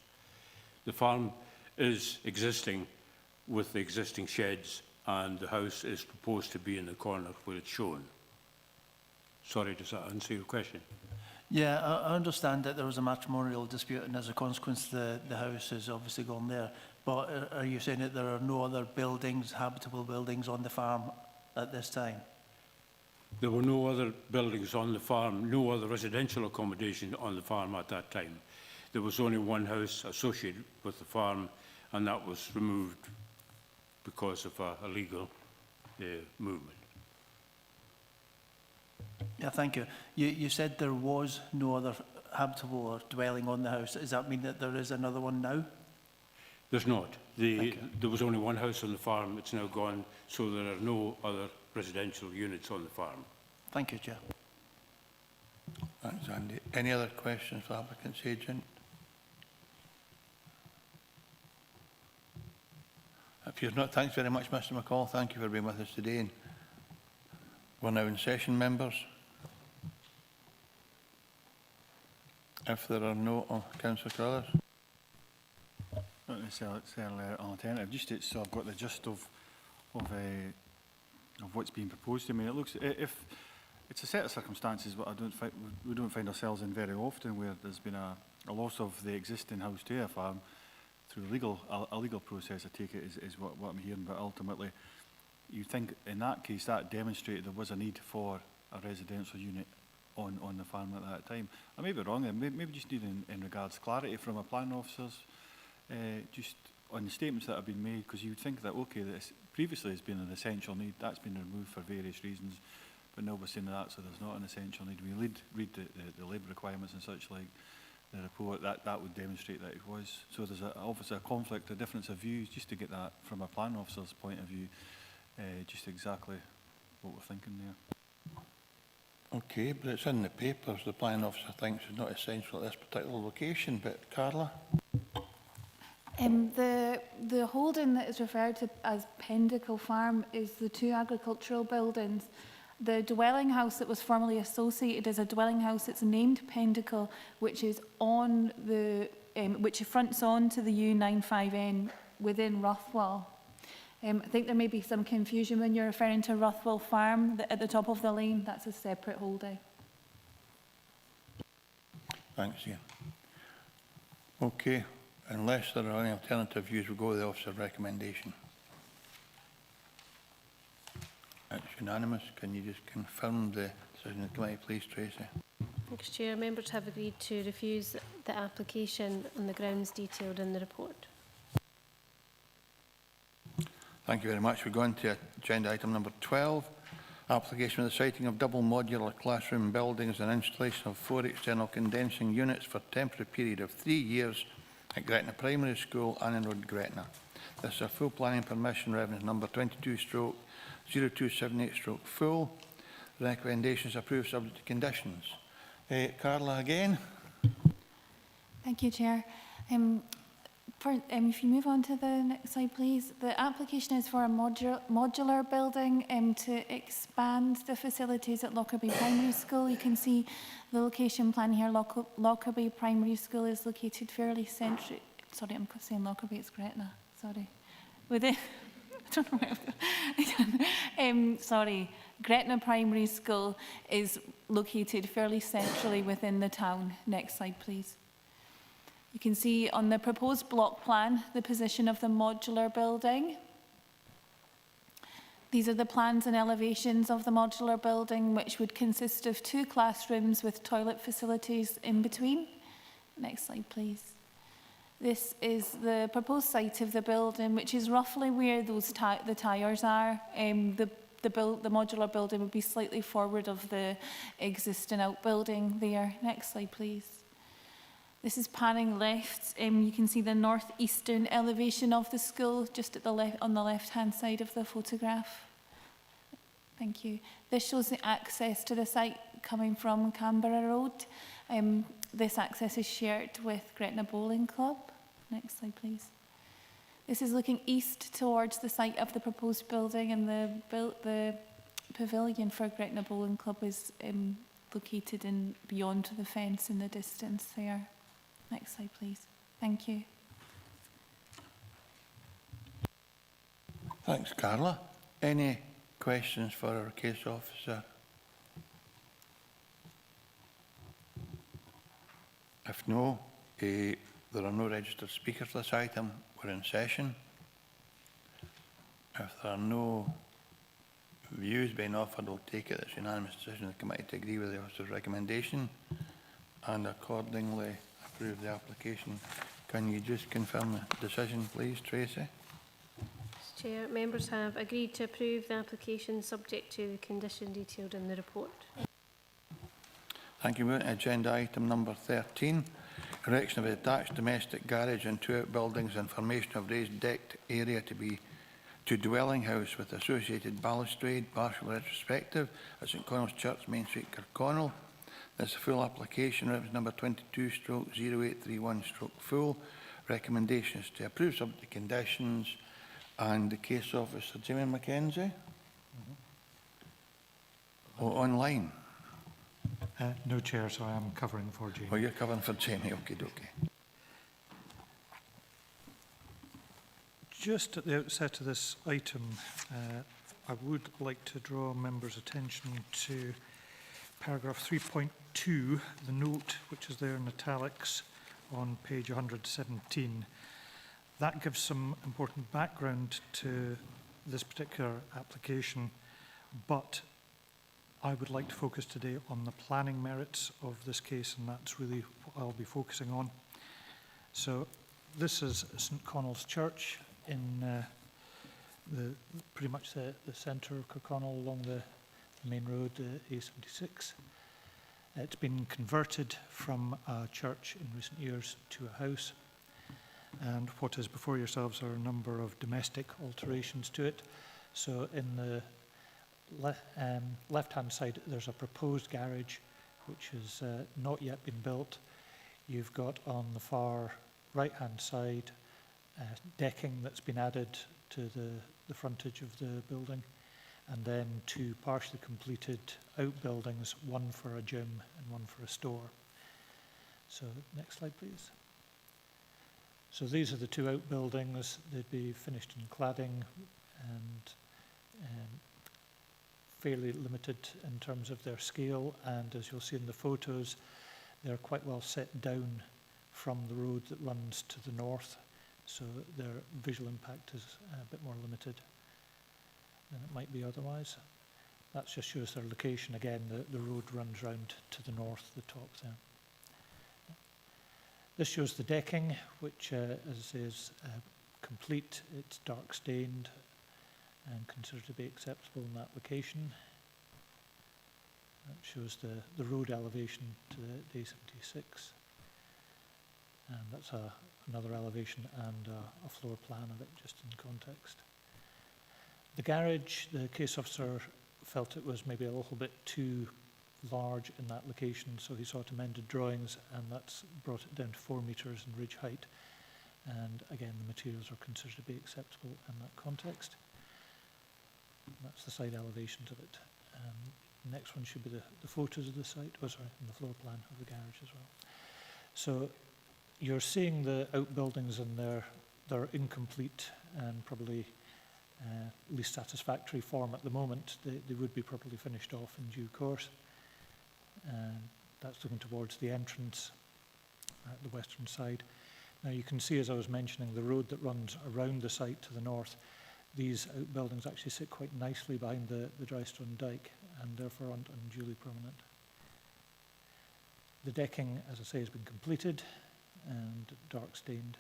The farm is existing with the existing sheds, and the house is proposed to be in the corner where it's shown. Sorry, does that answer your question? Yeah, I understand that there was a matrimonial dispute, and as a consequence the house has obviously gone there. But are you saying that there are no other buildings, habitable buildings on the farm at this time? There were no other buildings on the farm, no other residential accommodation on the farm at that time. There was only one house associated with the farm, and that was removed because of a legal movement. Yeah, thank you. You said there was no other habitable or dwelling on the house. Does that mean that there is another one now? There's not. There was only one house on the farm. It's now gone, so there are no other residential units on the farm. Thank you, Chair. Thanks, Andy. Any other questions for the applicant's agent? If you're not, thanks very much, Mr. McCall. Thank you for being with us today. And we're now in session, members. If there are no, Councillor Carruthers. Not necessarily an alternative, just so I've got the gist of what's being proposed to me. It looks, if it's a set of circumstances, but we don't find ourselves in very often, where there's been a loss of the existing house to a farm through a legal process. I take it is what I'm hearing, but ultimately, you think in that case that demonstrated there was a need for a residential unit on the farm at that time. I may be wrong, and maybe just need in regards clarity from a planning officer's. Just on the statements that have been made, because you would think that, okay, this previously has been an essential need, that's been removed for various reasons, but now we're saying that, so there's not an essential need. We read the labour requirements and such like the report, that would demonstrate that it was. So there's obviously a conflict, a difference of views, just to get that from a planning officer's point of view, just exactly what we're thinking there. Okay, but it's in the papers. The planning officer thinks it's not essential at this particular location, but Carla? The holding that is referred to as Pendickle Farm is the two agricultural buildings. The dwelling house that was formerly associated as a dwelling house, it's named Pendickle, which is on the which fronts on to the U95N within Ruthwell. I think there may be some confusion when you're referring to Ruthwell Farm at the top of the lane. That's a separate holding. Thanks, Ian. Okay. Unless there are any alternative views, we'll go with the officer's recommendation. That's unanimous. Can you just confirm the decision of the committee, please, Tracy? Thanks, Chair. Members have agreed to refuse the application on the grounds detailed in the report. Thank you very much. We go on to agenda item number 12. Application of the siting of double modular classroom buildings and installation of 4 external condensing units for a temporary period of 3 years at Gretna Primary School, Annan Road, Gretna. This is a full planning permission reference number 22/0278/full. Recommendations approved subject to conditions. Carla again. Thank you, Chair. If you move on to the next slide, please. The application is for a modular building to expand the facilities at Lockerbie Primary School. You can see the location plan here. Lockerbie Primary School is located fairly central. Sorry, I'm saying Lockerbie, it's Gretna. Sorry. Within, I don't know where sorry. Gretna Primary School is located fairly centrally within the town. Next slide, please. You can see on the proposed block plan the position of the modular building. These are the plans and elevations of the modular building, which would consist of 2 classrooms with toilet facilities in between. Next slide, please. This is the proposed site of the building, which is roughly where those the tyres are. The modular building would be slightly forward of the existing outbuilding there. Next slide, please. This is panning left. You can see the northeastern elevation of the school just at the on the left-hand side of the photograph. Thank you. This shows the access to the site coming from Canberra Road. This access is shared with Gretna Bowling Club. Next slide, please. This is looking east towards the site of the proposed building, and the pavilion for Gretna Bowling Club is located in beyond the fence in the distance there. Next slide, please. Thank you. Thanks, Carla. Any questions for our case officer? If no, there are no registered speakers for this item. We're in session. If there are no views being offered, we'll take it as unanimous decision of the committee to agree with the officer's recommendation and accordingly approve the application. Can you just confirm the decision, please, Tracy? Chair, members have agreed to approve the application subject to the condition detailed in the report. Thank you. Agenda item number 13. Erection of a detached domestic garage and 2 outbuildings and formation of raised decked area to dwelling house with associated balustrade, partial retrospective at St Connell's Church, Main Street, Kirkconnell. This is a full application, reference number 22/0831/full. Recommendations to approve subject to conditions, and the case officer, Jimmy Mackenzie. Online. No, Chair, so I am covering for Jamie. Oh, you're covering for Jamie, okay. Just at the outset of this item, I would like to draw members' attention to paragraph 3.2, the note which is there in italics on page 117. That gives some important background to this particular application, but I would like to focus today on the planning merits of this case, and that's really what I'll be focusing on. So this is St Connell's Church in pretty much the centre of Kirkconnell along the main road, A76. It's been converted from a church in recent years to a house, and what is before yourselves are a number of domestic alterations to it. So in the left-hand side, there's a proposed garage which has not yet been built. You've got on the far right-hand side decking that's been added to the frontage of the building, and then 2 partially completed outbuildings, one for a gym and one for a store. So next slide, please. So these are the 2 outbuildings. They'd be finished in cladding and fairly limited in terms of their scale, and as you'll see in the photos, they're quite well set down from the road that runs to the north, so their visual impact is a bit more limited than it might be otherwise. That just shows their location. Again, the road runs round to the north, the top there. This shows the decking, which is complete. It's dark stained. and considered to be acceptable in the application. That shows the road elevation to the A76. And that's another elevation and a floor plan of it, just in context. The garage, the case officer felt it was maybe a little bit too large in that location, so he sought amended drawings, and that's brought it down to 4 metres in ridge height. And again, the materials are considered to be acceptable in that context. And that's the side elevations of it. The next one should be the photos of the site, and the floor plan of the garage as well. So you're seeing the outbuildings, and they're incomplete and probably least satisfactory form at the moment. They would be properly finished off in due course. And that's looking towards the entrance at the western side. Now you can see, as I was mentioning, the road that runs around the site to the north. These outbuildings actually sit quite nicely behind the dry stone dike, and therefore aren't unduly prominent. The decking, as I say, has been completed and dark stained.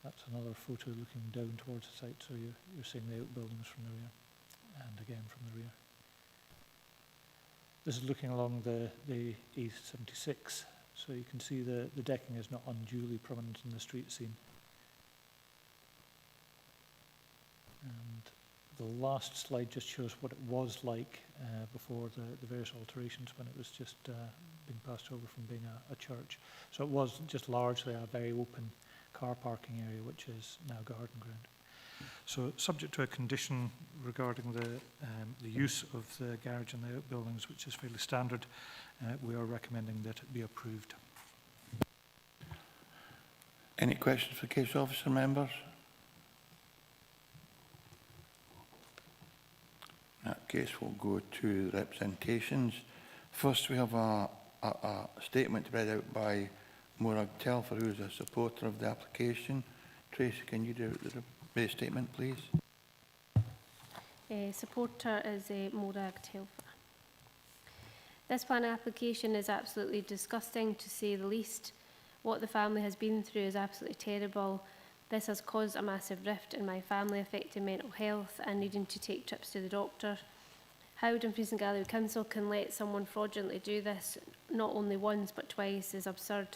That's another photo looking down towards the site, so you're seeing the outbuildings from the rear, and again from the rear. This is looking along the A76, so you can see the decking is not unduly prominent in the street scene. And the last slide just shows what it was like before the various alterations, when it was just being passed over from being a church. So it was just largely a very open car parking area, which is now garden ground. So subject to a condition regarding the use of the garage and the outbuildings, which is fairly standard, we are recommending that it be approved. Any questions for case officer members? In that case, we'll go to representations. First, we have a statement read out by Morag Telfer, who is a supporter of the application. Tracy, can you do the statement, please? Supporter is Morag Telfer. This plan application is absolutely disgusting, to say the least. What the family has been through is absolutely terrible. This has caused a massive rift in my family, affecting mental health and needing to take trips to the doctor. How Dumfries and Galloway Council can let someone fraudulently do this, not only once but twice, is absurd.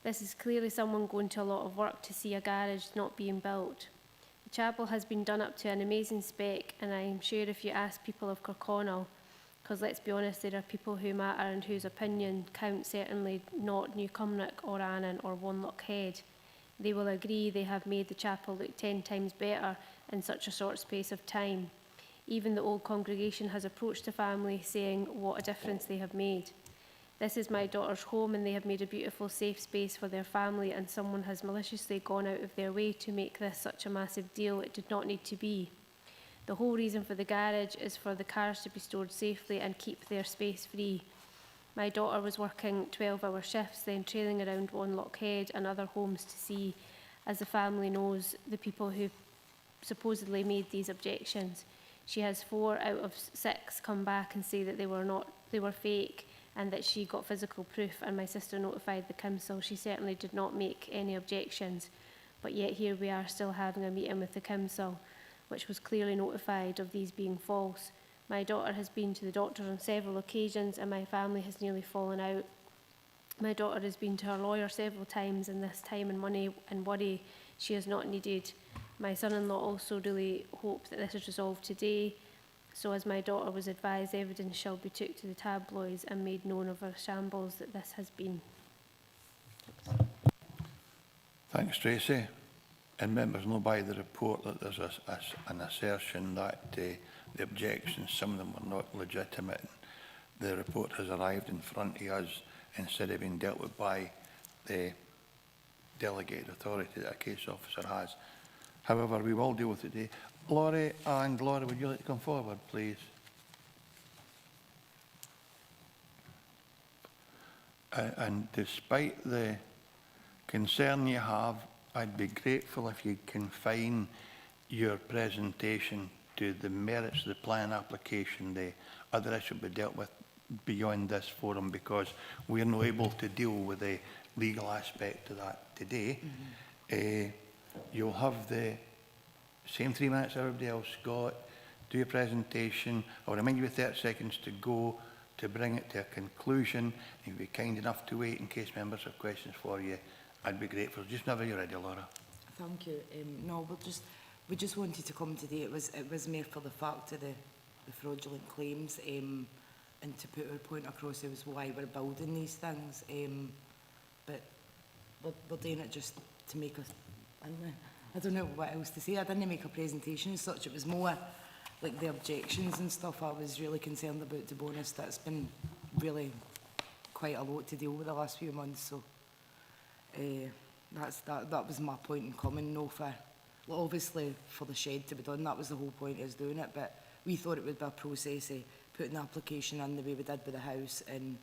This is clearly someone going to a lot of work to see a garage not being built. The chapel has been done up to an amazing spec, and I'm sure if you ask people of Kirkconnell, because let's be honest, there are people who matter and whose opinion count, certainly not New Cumnock or Annan or Wanlock Head, they will agree they have made the chapel look 10 times better in such a short space of time. Even the old congregation has approached the family saying what a difference they have made. This is my daughter's home, and they have made a beautiful, safe space for their family, and someone has maliciously gone out of their way to make this such a massive deal it did not need to be. The whole reason for the garage is for the cars to be stored safely and keep their space free. My daughter was working 12-hour shifts, then trailing around Wanlock Head and other homes to see, as the family knows, the people who supposedly made these objections. She has 4 out of 6 come back and say that they were fake, and that she got physical proof, and my sister notified the council. She certainly did not make any objections, but yet here we are still having a meeting with the council, which was clearly notified of these being false. My daughter has been to the doctor on several occasions, and my family has nearly fallen out. My daughter has been to her lawyer several times, and this time and money and worry she has not needed. My son-in-law also really hoped that this is resolved today. So as my daughter was advised, evidence shall be took to the tabloids and made known of a shambles that this has been. Thanks, Tracy. And members know by the report that there's an assertion that the objections, some of them were not legitimate. The report has arrived in front of us instead of being dealt with by the delegated authority that a case officer has. However, we will deal with it today. Laurie, would you like to come forward, please? And despite the concern you have, I'd be grateful if you confine your presentation to the merits of the plan application. The other issue will be dealt with beyond this forum, because we're not able to deal with the legal aspect of that today. You'll have the Same 3 minutes everybody else got. Do your presentation. I'll remind you with 30 seconds to go to bring it to a conclusion. If you'd be kind enough to wait in case members have questions for you, I'd be grateful. Just whenever you're ready, Laura. Thank you. No, we just wanted to come today. It was more for the fact of the fraudulent claims, and to put our point across as why we're building these things. But we're doing it just to make us. I don't know what else to say. I didn't make a presentation as such. It was more like the objections and stuff I was really concerned about, to be honest. That's been really quite a lot to deal with the last few months. So that was my point in coming. No, well, obviously for the shed to be done, that was the whole point of us doing it. But we thought it would be a process of putting the application in the way we did with the house, and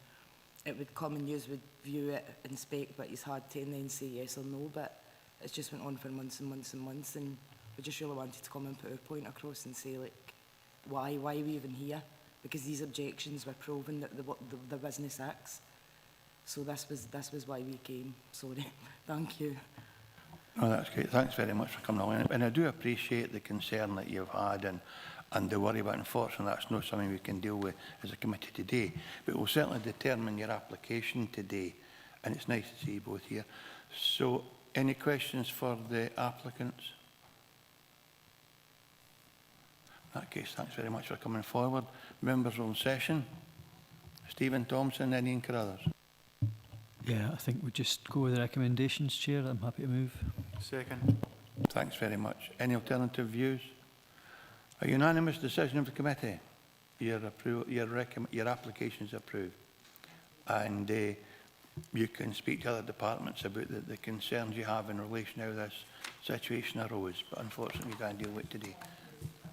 it would come and you would view it, inspect, but it's hard to and then say yes or no. But it's just went on for months and months and months, and we just really wanted to come and put our point across and say, like, why are we even here? Because these objections were proven that the business acts. So this was why we came. Sorry. Thank you. Oh, that's great. Thanks very much for coming along. And I do appreciate the concern that you've had and the worry, but unfortunately that's not something we can deal with as a committee today. But we'll certainly determine your application today, and it's nice to see you both here. So, any questions for the applicants? In that case, thanks very much for coming forward. Members on session. Stephen Thompson, and Ian Carruthers. Yeah, I think we just go with the recommendations, Chair. I'm happy to move. Second. Thanks very much. Any alternative views? A unanimous decision of the committee. Your application is approved. And you can speak to other departments about the concerns you have in relation to how this situation arose. But unfortunately, we can't deal with it today.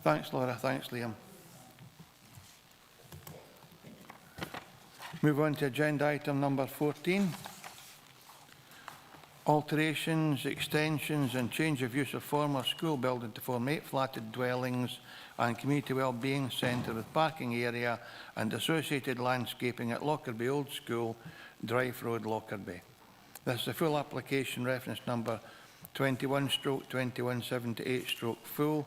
Thanks, Laura. Thanks, Liam. Move on to agenda item number 14. Alterations, extensions and change of use of former school building to form 8 flatted dwellings and community wellbeing centre with parking area and associated landscaping at Lockerbie Old School, Drive Road, Lockerbie. This is a full application, reference number 21/2178/full.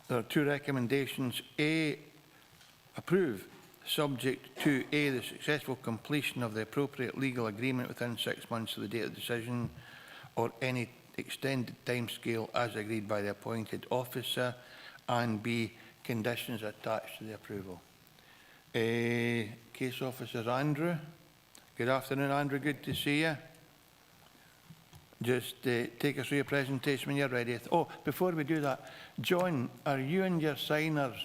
There are 2 recommendations. A, approve, subject to A, the successful completion of the appropriate legal agreement within 6 months of the date of decision, or any extended timescale as agreed by the appointed officer, and B, conditions attached to the approval. Case Officer Andrew. Good afternoon, Andrew. Good to see you. Just take us through your presentation when you're ready. Oh, before we do that, John, are you and your signers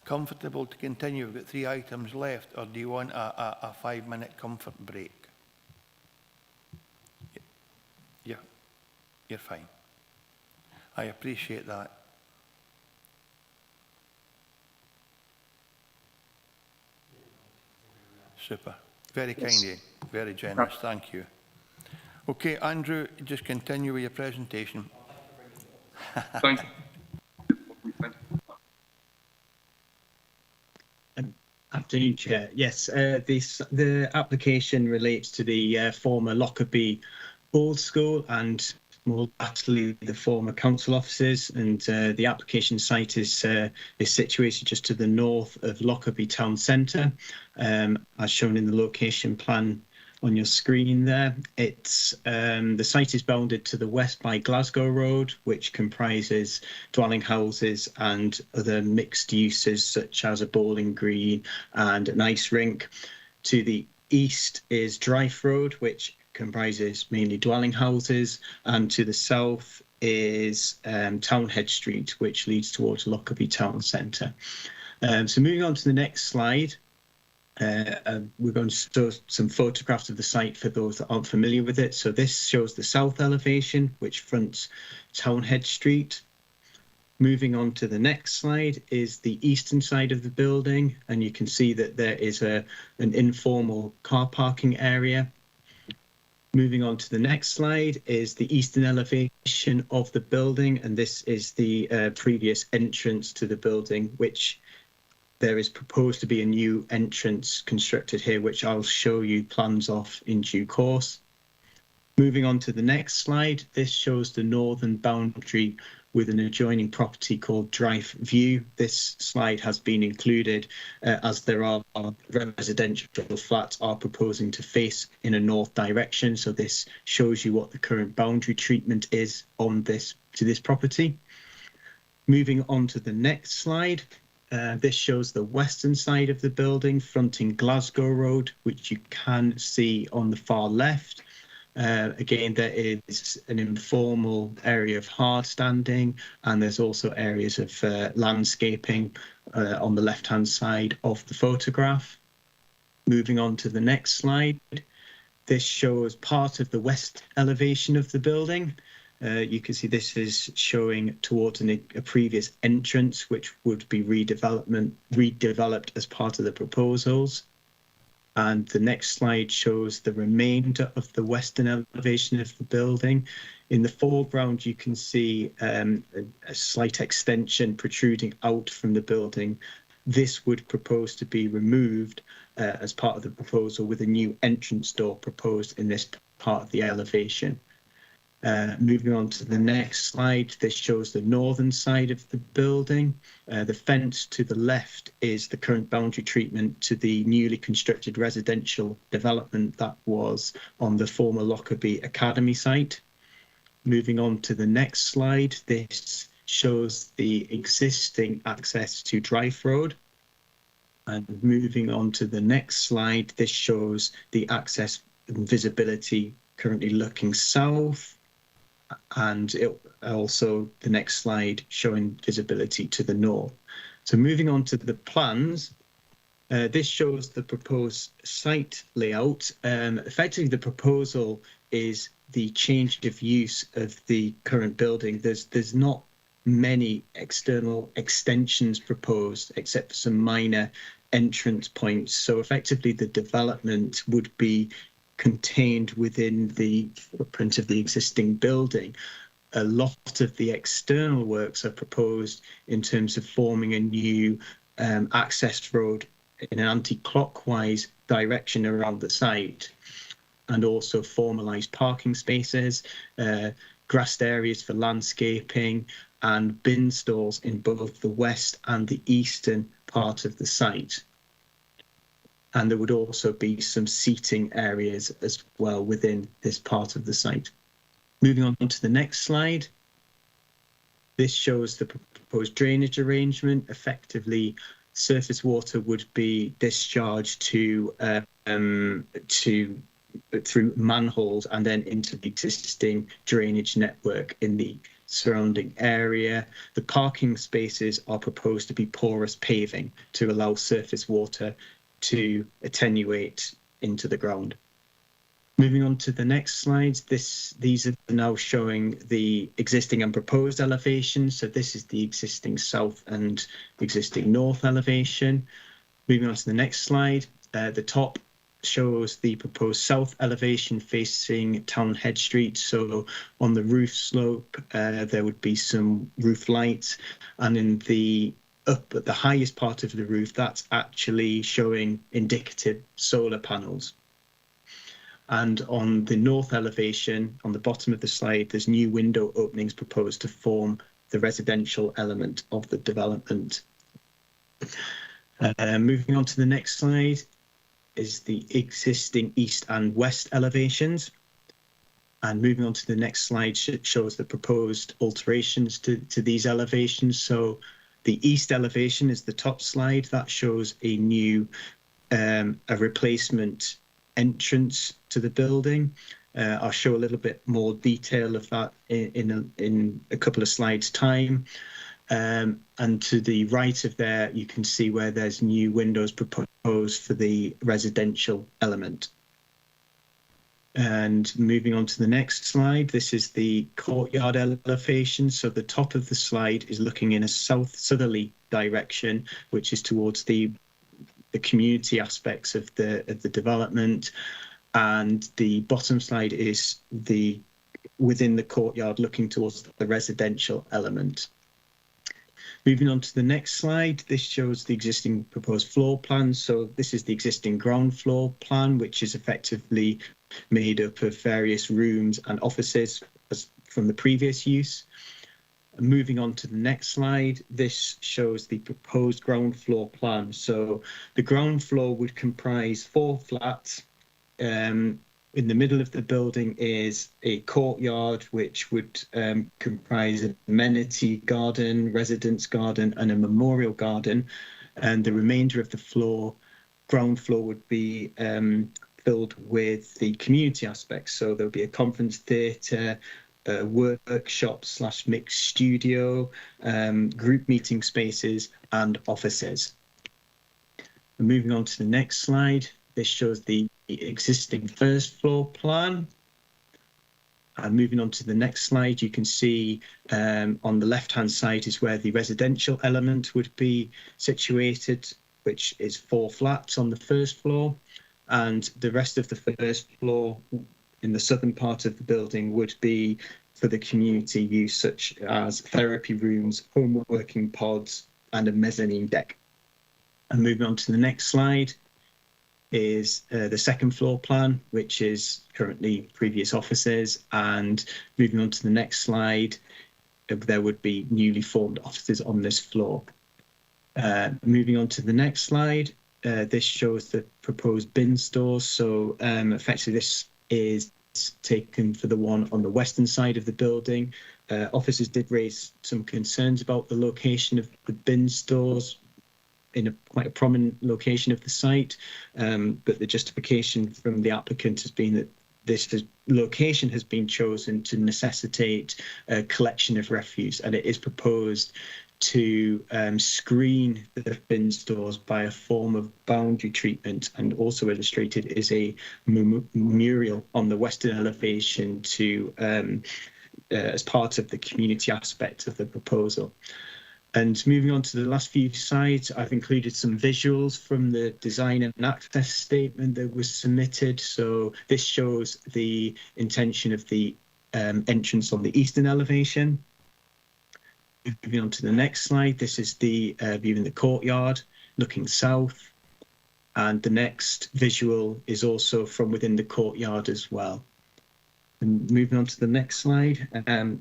comfortable to continue? We've got 3 items left, or do you want a 5-minute comfort break? Yeah, you're fine. I appreciate that. Super. Very kind of you. Very generous. Thank you. Okay, Andrew, just continue with your presentation. Thank you. Afternoon, Chair. Yes, the application relates to the former Lockerbie Old School and more latterly the former council offices, and the application site is situated just to the north of Lockerbie Town Centre, as shown in the location plan on your screen there. It's the site is bounded to the west by Glasgow Road, which comprises dwelling houses and other mixed uses such as a bowling green and an ice rink. To the east is Drive Road, which comprises mainly dwelling houses, and to the south is Townhead Street, which leads towards Lockerbie Town Centre. So moving on to the next slide. We're going to show some photographs of the site for those that aren't familiar with it. So this shows the south elevation, which fronts Townhead Street. Moving on to the next slide is the eastern side of the building, and you can see that there is an informal car parking area. Moving on to the next slide is the eastern elevation of the building, and this is the previous entrance to the building, which there is proposed to be a new entrance constructed here, which I'll show you plans of in due course. Moving on to the next slide, this shows the northern boundary with an adjoining property called Drive View. This slide has been included as there are residential flats are proposing to face in a north direction. So this shows you what the current boundary treatment is on this property. Moving on to the next slide. This shows the western side of the building fronting Glasgow Road, which you can see on the far left. Again, there is an informal area of hard standing, and there's also areas of landscaping on the left-hand side of the photograph. Moving on to the next slide. This shows part of the west elevation of the building. You can see this is showing towards a previous entrance, which would be redeveloped as part of the proposals. And the next slide shows the remainder of the western elevation of the building. In the foreground, you can see a slight extension protruding out from the building. This would propose to be removed as part of the proposal, with a new entrance door proposed in this part of the elevation. Moving on to the next slide, this shows the northern side of the building. The fence to the left is the current boundary treatment to the newly constructed residential development that was on the former Lockerbie Academy site. Moving on to the next slide, this shows the existing access to Drive Road. And moving on to the next slide, this shows the access and visibility currently looking south. And also the next slide showing visibility to the north. So moving on to the plans, this shows the proposed site layout. Effectively, the proposal is the change of use of the current building. There's not many external extensions proposed except for some minor entrance points. So effectively, the development would be contained within the footprint of the existing building. A lot of the external works are proposed in terms of forming a new access road in an anti-clockwise direction around the site, and also formalised parking spaces, grassed areas for landscaping, and bin stalls in both the west and the eastern part of the site. And there would also be some seating areas as well within this part of the site. Moving on to the next slide. This shows the proposed drainage arrangement. Effectively, surface water would be discharged through manholes and then into the existing drainage network in the surrounding area. The parking spaces are proposed to be porous paving to allow surface water to attenuate into the ground. Moving on to the next slides, these are now showing the existing and proposed elevations. So this is the existing south and existing north elevation. Moving on to the next slide, the top shows the proposed south elevation facing Town Head Street. So on the roof slope, there would be some roof lights, and in the up at the highest part of the roof, that's actually showing indicative solar panels. And on the north elevation, on the bottom of the slide, there's new window openings proposed to form the residential element of the development. Moving on to the next slide is the existing east and west elevations. And moving on to the next slide shows the proposed alterations to these elevations. So the east elevation is the top slide. That shows a new, a replacement entrance to the building. I'll show a little bit more detail of that in a couple of slides' time. And to the right of there, you can see where there's new windows proposed for the residential element. And moving on to the next slide, this is the courtyard elevation. So the top of the slide is looking in a southerly direction, which is towards the community aspects of the development. And the bottom slide is within the courtyard looking towards the residential element. Moving on to the next slide, this shows the existing proposed floor plan. So this is the existing ground floor plan, which is effectively made up of various rooms and offices from the previous use. Moving on to the next slide, this shows the proposed ground floor plan. So the ground floor would comprise 4 flats. In the middle of the building is a courtyard, which would comprise an amenity garden, residence garden, and a memorial garden. And the remainder of the ground floor would be filled with the community aspects. So there'll be a conference theatre, workshop / mixed studio, group meeting spaces, and offices. And moving on to the next slide, this shows the existing first floor plan. And moving on to the next slide, you can see on the left-hand side is where the residential element would be situated, which is 4 flats on the first floor. And the rest of the first floor in the southern part of the building would be for the community use, such as therapy rooms, home working pods, and a mezzanine deck. And moving on to the next slide is the second floor plan, which is currently previous offices. And moving on to the next slide, there would be newly formed offices on this floor. Moving on to the next slide, this shows the proposed bin stores. So effectively this is taken for the one on the western side of the building. Officers did raise some concerns about the location of the bin stores in quite a prominent location of the site, but the justification from the applicant has been that this location has been chosen to necessitate a collection of refuse, and it is proposed to screen the bin stores by a form of boundary treatment, and also illustrated is a memorial on the western elevation to as part of the community aspect of the proposal. And moving on to the last few slides, I've included some visuals from the design and access statement that was submitted. So this shows the intention of the entrance on the eastern elevation. Moving on to the next slide, this is the view in the courtyard looking south. And the next visual is also from within the courtyard as well. And moving on to the next slide.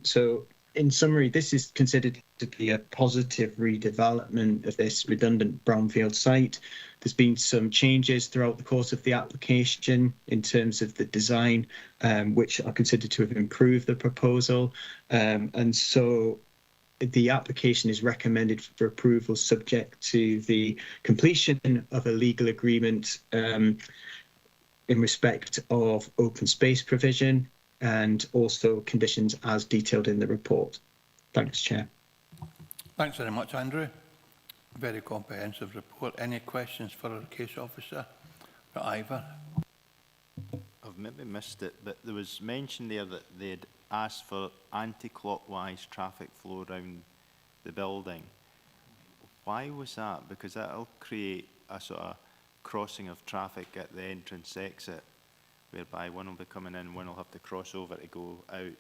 So in summary, this is considered to be a positive redevelopment of this redundant brownfield site. There's been some changes throughout the course of the application in terms of the design, which are considered to have improved the proposal. And so the application is recommended for approval subject to the completion of a legal agreement in respect of open space provision, and also conditions as detailed in the report. Thanks, Chair. Thanks very much, Andrew. Very comprehensive report. Any questions for our case officer? For Ivor? I've maybe missed it, but there was mention there that they'd asked for anti-clockwise traffic flow around the building. Why was that? Because that'll create a sort of crossing of traffic at the entrance exit, whereby one will be coming in, one will have to cross over to go out.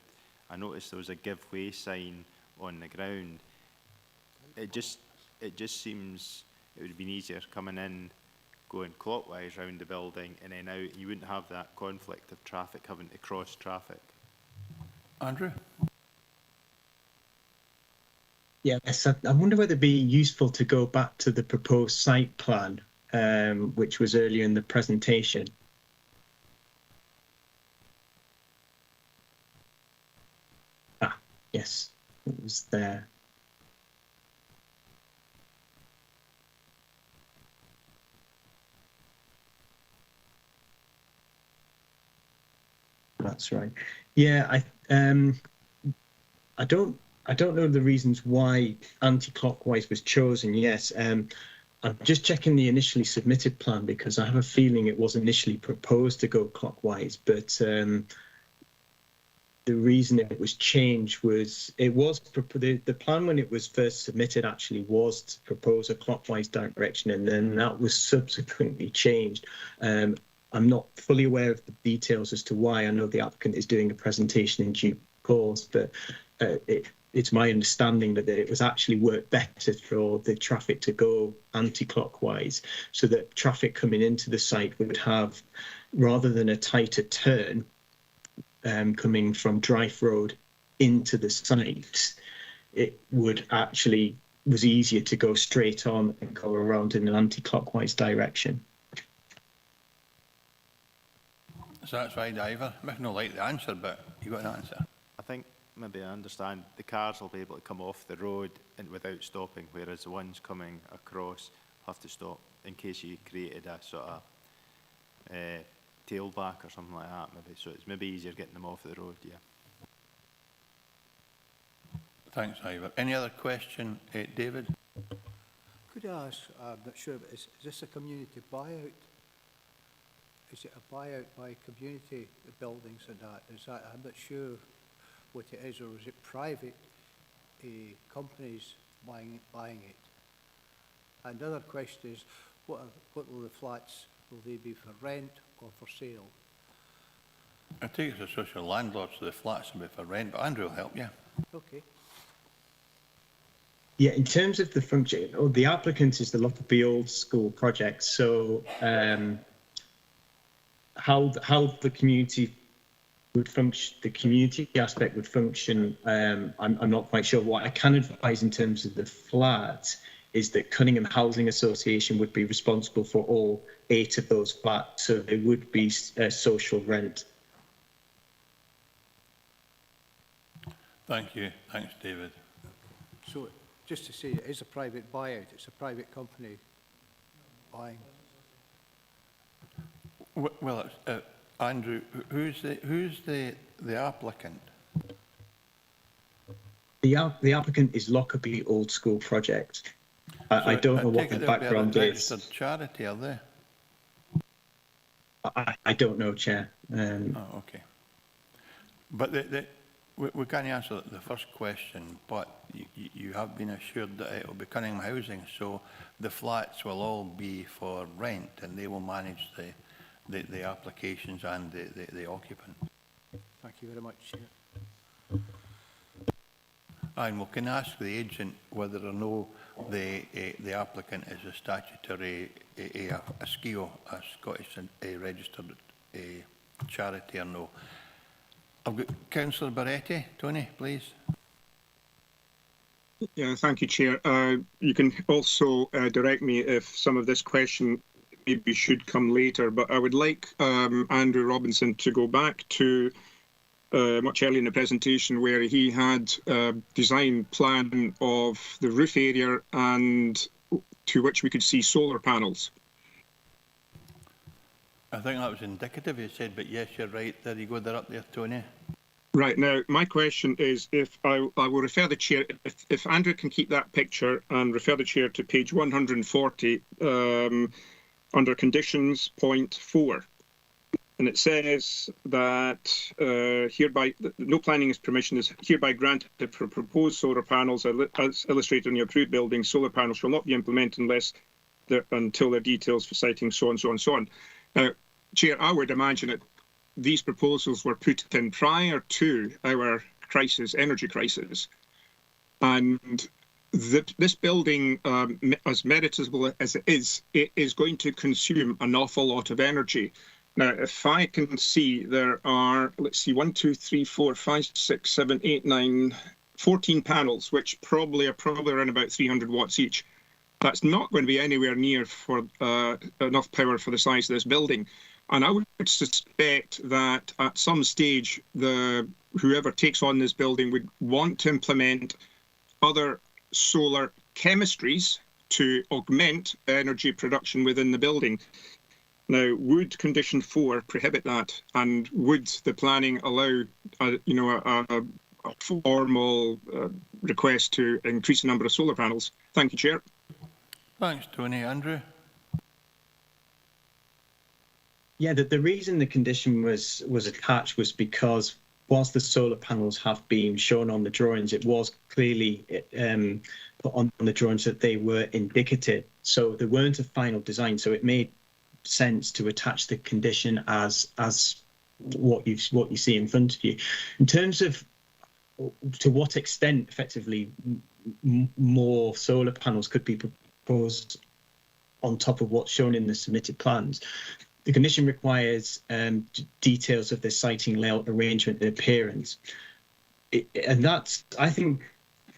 I noticed there was a give way sign on the ground. It just seems it would have been easier coming in, going clockwise round the building and then out. You wouldn't have that conflict of traffic having to cross traffic. Andrew? Yes, I wonder whether it'd be useful to go back to the proposed site plan, which was earlier in the presentation. Yes, it was there. That's right. Yeah, I don't know the reasons why anti-clockwise was chosen. Yes, I'm just checking the initially submitted plan because I have a feeling it was initially proposed to go clockwise, but the reason it was changed was the plan when it was first submitted actually was to propose a clockwise direction, and then that was subsequently changed. I'm not fully aware of the details as to why. I know the applicant is doing a presentation in due course, but it's my understanding that it was actually worked better for the traffic to go anti-clockwise, so that traffic coming into the site would have, rather than a tighter turn, coming from Drive Road into the site, it was easier to go straight on and go around in an anti-clockwise direction. Satisfied, Ivor? I don't like the answer, but you got an answer. I think maybe I understand the cars will be able to come off the road and without stopping, whereas the ones coming across have to stop in case you created a sort of tailback or something like that, maybe. So it's maybe easier getting them off the road, yeah. Thanks, Ivor. Any other question, David? Could I ask, I'm not sure, but is this a community buyout? Is it a buyout by community buildings and that? I'm not sure what it is, or is it private companies buying it? And the other question is, what will the flats, will they be for rent or for sale? I think it's a social landlord, so the flats will be for rent, but Andrew will help you. Okay. Yeah, in terms of the function, the applicant is the Lockerbie Old School project. So how the community would function, the community aspect would function, I'm not quite sure. What I can advise in terms of the flats is that Cunningham Housing Association would be responsible for all 8 of those flats, so there would be social rent. Thank you. Thanks, David. So just to say, it is a private buyout, it's a private company buying. Well, Andrew, who's the applicant? The applicant is Lockerbie Old School project. I don't know what the background they're a is. registered charity, are they? I don't know, Chair. Oh, okay. But we can't answer the first question, but you have been assured that it will be Cunningham Housing, so the flats will all be for rent, and they will manage the applications and the occupant. Thank you very much, Chair. And we can ask the agent whether or no the applicant is a statutory a SCIO, a Scottish registered charity, or no. I've got Councillor Barretti. Tony, please. Yeah, thank you, Chair. You can also direct me if some of this question maybe should come later, but I would like Andrew Robinson to go back to much earlier in the presentation where he had a design plan of the roof area and to which we could see solar panels. I think that was indicative, you said, but yes, you're right. There you go, they're up there, Tony. Right, now, my question is, if I will refer the Chair, if Andrew can keep that picture and refer the Chair to page 140 under conditions, point 4. And it says that hereby, no planning permission is hereby granted for proposed solar panels as illustrated in your approved building. Solar panels shall not be implemented until their details for siting, so on, so on, so on. Now, Chair, I would imagine that these proposals were put in prior to our crisis, energy crisis. And this building, as meritable as it is going to consume an awful lot of energy. Now, if I can see, there are, let's see, 1, 2, 3, 4, 5, 6, 7, 8, 9, 14 panels, which are probably around about 300 watts each. That's not going to be anywhere near for enough power for the size of this building. And I would suspect that at some stage, whoever takes on this building would want to implement other solar chemistries to augment energy production within the building. Now, would condition 4 prohibit that? And would the planning allow, a formal request to increase the number of solar panels? Thank you, Chair. Thanks, Tony. Andrew? Yeah, the reason the condition was attached was because whilst the solar panels have been shown on the drawings, it was clearly put on the drawings that they were indicative. So they weren't a final design. So it made sense to attach the condition as what you see in front of you. In terms of to what extent effectively more solar panels could be proposed on top of what's shown in the submitted plans, the condition requires details of the siting layout, arrangement and appearance. And that's, I think,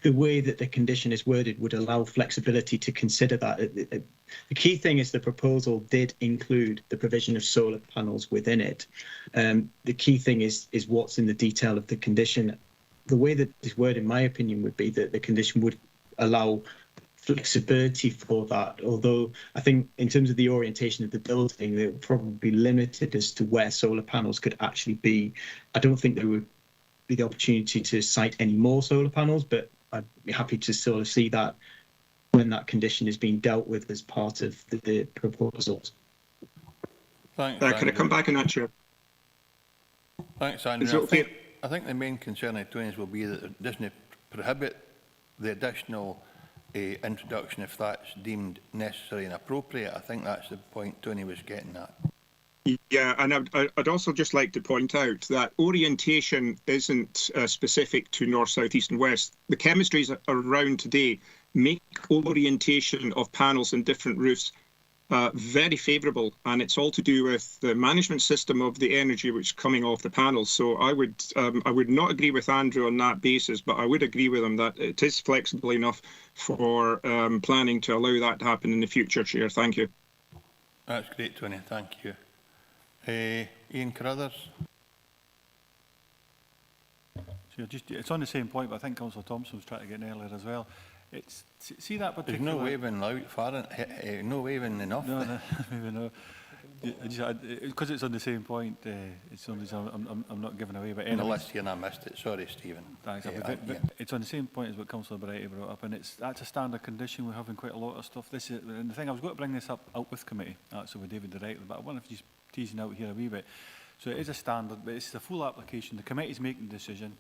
the way that the condition is worded would allow flexibility to consider that. The key thing is the proposal did include the provision of solar panels within it. The key thing is what's in the detail of the condition. The way that this word, in my opinion, would be that the condition would allow flexibility for that, although I think in terms of the orientation of the building, they would probably be limited as to where solar panels could actually be. I don't think there would be the opportunity to site any more solar panels, but I'd be happy to sort of see that when that condition is being dealt with as part of the proposals. Thanks, can I come back on that, Chair? Thanks, Andrew. Is it okay? I think the main concern of Tony's will be that it doesn't prohibit the additional introduction if that's deemed necessary and appropriate. I think that's the point Tony was getting at. Yeah, and I'd also just like to point out that orientation isn't specific to north, south, east and west. The chemistries around today make orientation of panels and different roofs very favourable, and it's all to do with the management system of the energy which is coming off the panels. So I would not agree with Andrew on that basis, but I would agree with him that it is flexible enough for planning to allow that to happen in the future, Chair. Thank you. That's great, Tony. Thank you. Ian Carruthers. So it's on the same point, but I think Councillor Thompson was trying to get in earlier as well. It's see that particular. There's no waving loud, far, no waving enough. No, maybe no. Because it's on the same point. It's only I'm not giving away, but on the list here, and I missed it. Sorry, Stephen. Thanks. But it's on the same point as what Councillor Brighty brought up, and that's a standard condition. We're having quite a lot of stuff. This is, and the thing I was going to bring this up out with committee, actually with David directly, but I wonder if just teasing out here a wee bit. So it is a standard, but it's a full application. The committee's making the decision.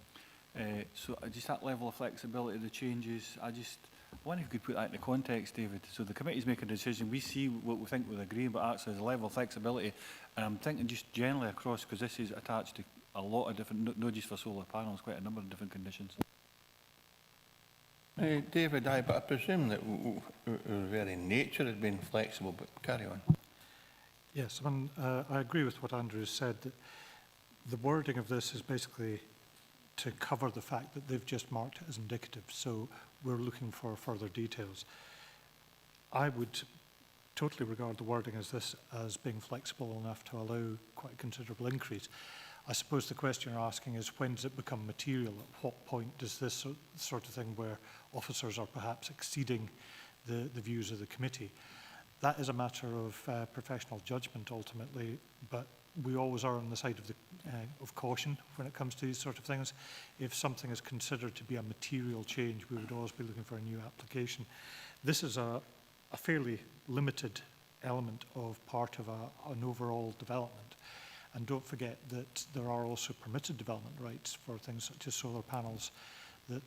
So just that level of flexibility, the changes, I wonder if you could put that into context, David. So the committee's making a decision, we see what we think we'll agree, but actually there's a level of flexibility. And I'm thinking just generally across, because this is attached to a lot of different, not just for solar panels, quite a number of different conditions. David, but I presume that our very nature has been flexible, but carry on. Yes, I agree with what Andrew said. That the wording of this is basically to cover the fact that they've just marked it as indicative, so we're looking for further details. I would totally regard the wording as this as being flexible enough to allow quite a considerable increase. I suppose the question you're asking is, when does it become material? At what point does this sort of thing where officers are perhaps exceeding the views of the committee? That is a matter of professional judgment ultimately, but we always are on the side of caution when it comes to these sort of things. If something is considered to be a material change, we would always be looking for a new application. This is a fairly limited element of part of an overall development. And don't forget that there are also permitted development rights for things such as solar panels.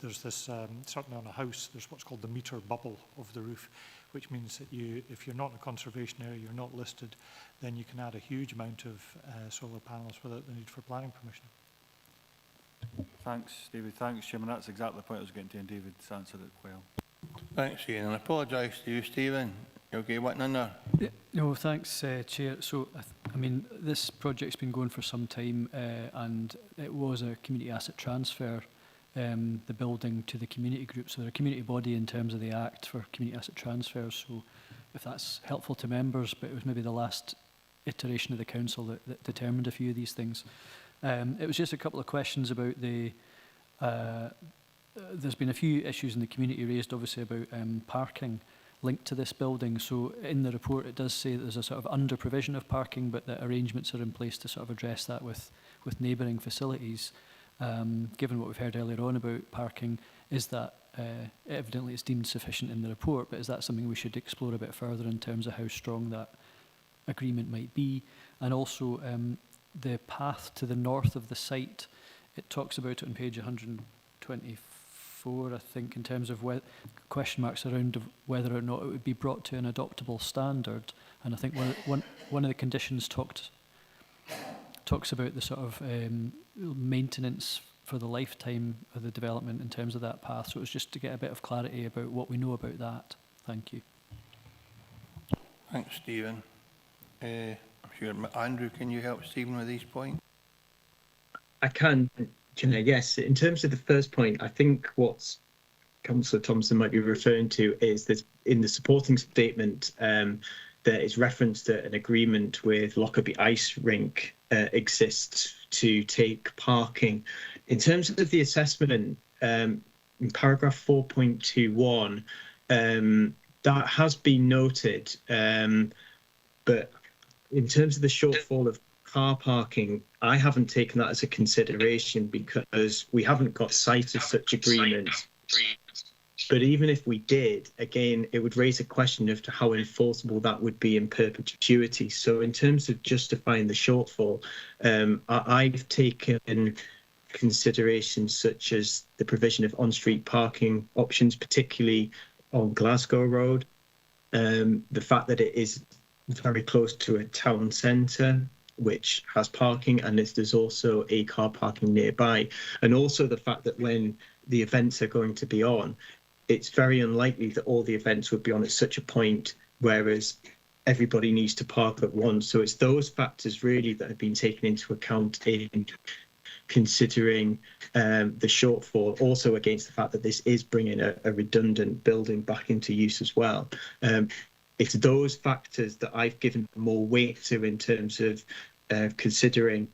There's this, certainly on a house, there's what's called the meter bubble of the roof, which means that if you're not in a conservation area, you're not listed, then you can add a huge amount of solar panels without the need for planning permission. Thanks, David. Thanks, Chairman. That's exactly the point I was getting to, and David's answered it well. Thanks, Ian, and I apologise to you, Stephen. You okay, what's in there? Yeah, no, thanks, Chair. So, I mean, this project's been going for some time, and it was a community asset transfer, the building to the community group. So they're a community body in terms of the Act for community asset transfers. So if that's helpful to members, but it was maybe the last iteration of the council that determined a few of these things. It was just a couple of questions about the, there's been a few issues in the community raised obviously about parking linked to this building. So in the report it does say that there's a sort of under provision of parking, but that arrangements are in place to sort of address that with neighbouring facilities. Given what we've heard earlier on about parking, is that evidently it's deemed sufficient in the report, but is that something we should explore a bit further in terms of how strong that agreement might be? And also the path to the north of the site, it talks about it on page 124, I think, in terms of question marks around whether or not it would be brought to an adoptable standard. And I think one of the conditions talks about the sort of maintenance for the lifetime of the development in terms of that path. So it was just to get a bit of clarity about what we know about that. Thank you. Thanks, Stephen. I'm sure, Andrew, can you help Stephen with these points? I can, yes. In terms of the first point, I think what's Councillor Thompson might be referring to is that in the supporting statement, there is reference to an agreement with Lockerbie Ice Rink exists to take parking. In terms of the assessment, in paragraph 4.21, that has been noted, but in terms of the shortfall of car parking, I haven't taken that as a consideration because we haven't got sight of such agreements. But even if we did, again, it would raise a question as to how enforceable that would be in perpetuity. So in terms of justifying the shortfall, I've taken considerations such as the provision of on-street parking options, particularly on Glasgow Road, the fact that it is very close to a town centre, which has parking, and there's also a car parking nearby, and also the fact that when the events are going to be on, it's very unlikely that all the events would be on at such a point, whereas everybody needs to park at once. So it's those factors really that have been taken into account in considering the shortfall, also against the fact that this is bringing a redundant building back into use as well. It's those factors that I've given more weight to in terms of considering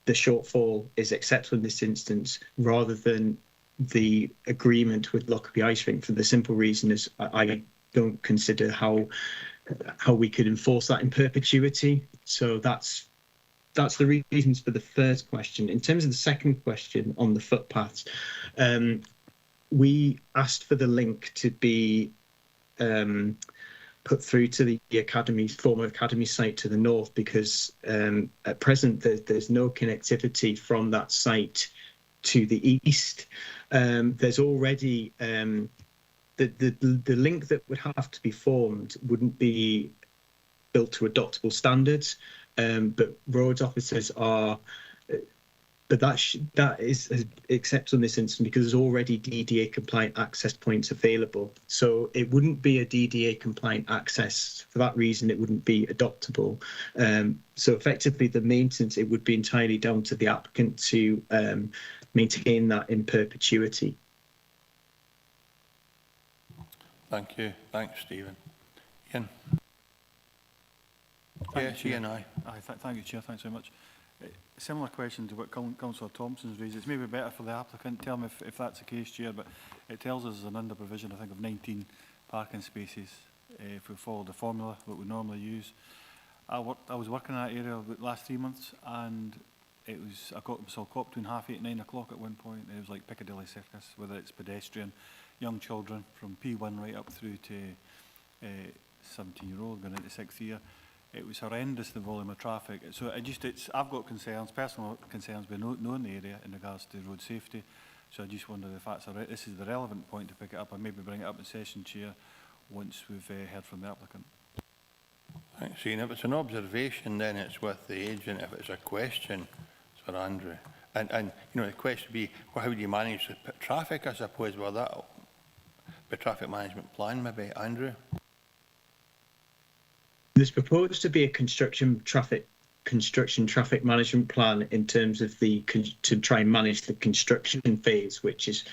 the shortfall is acceptable in this instance, rather than the agreement with Lockerbie Ice Rink, for the simple reason is I don't consider how we could enforce that in perpetuity. So that's the reasons for the first question. In terms of the second question on the footpaths, we asked for the link to be put through to the former academy site to the north, because at present there's no connectivity from that site to the east. There's already the link that would have to be formed wouldn't be built to adoptable standards, but roads officers are. But that is acceptable in this instance because there's already DDA compliant access points available. So it wouldn't be a DDA compliant access. For that reason, it wouldn't be adoptable. So effectively, the maintenance, it would be entirely down to the applicant to maintain that in perpetuity. Thank you. Thanks, Stephen. Ian? Yes, Ian, aye. Thank you, Chair. Thanks very much. Similar question to what Councillor Thompson's raised. It's maybe better for the applicant. Tell me if that's the case, Chair, but it tells us there's an under provision, I think, of 19 parking spaces if we follow the formula that we normally use. I was working in that area the last 3 months, and I saw caught between 8:30 and 9 o'clock at one point. It was like Piccadilly Circus, whether it's pedestrian, young children from P1 right up through to 17-year-old going into 6th year. It was horrendous, the volume of traffic. So I've got personal concerns with knowing the area in regards to road safety. So I just wonder if this is the relevant point to pick it up, and maybe bring it up in session, Chair, once we've heard from the applicant. Thanks, Ian. If it's an observation, then it's with the agent. If it's a question, it's for Andrew. And you know, the question would be, well, how do you manage the traffic, I suppose? Well, that the traffic management plan, maybe. Andrew? There's proposed to be a construction traffic management plan in terms of to try and manage the construction phase, which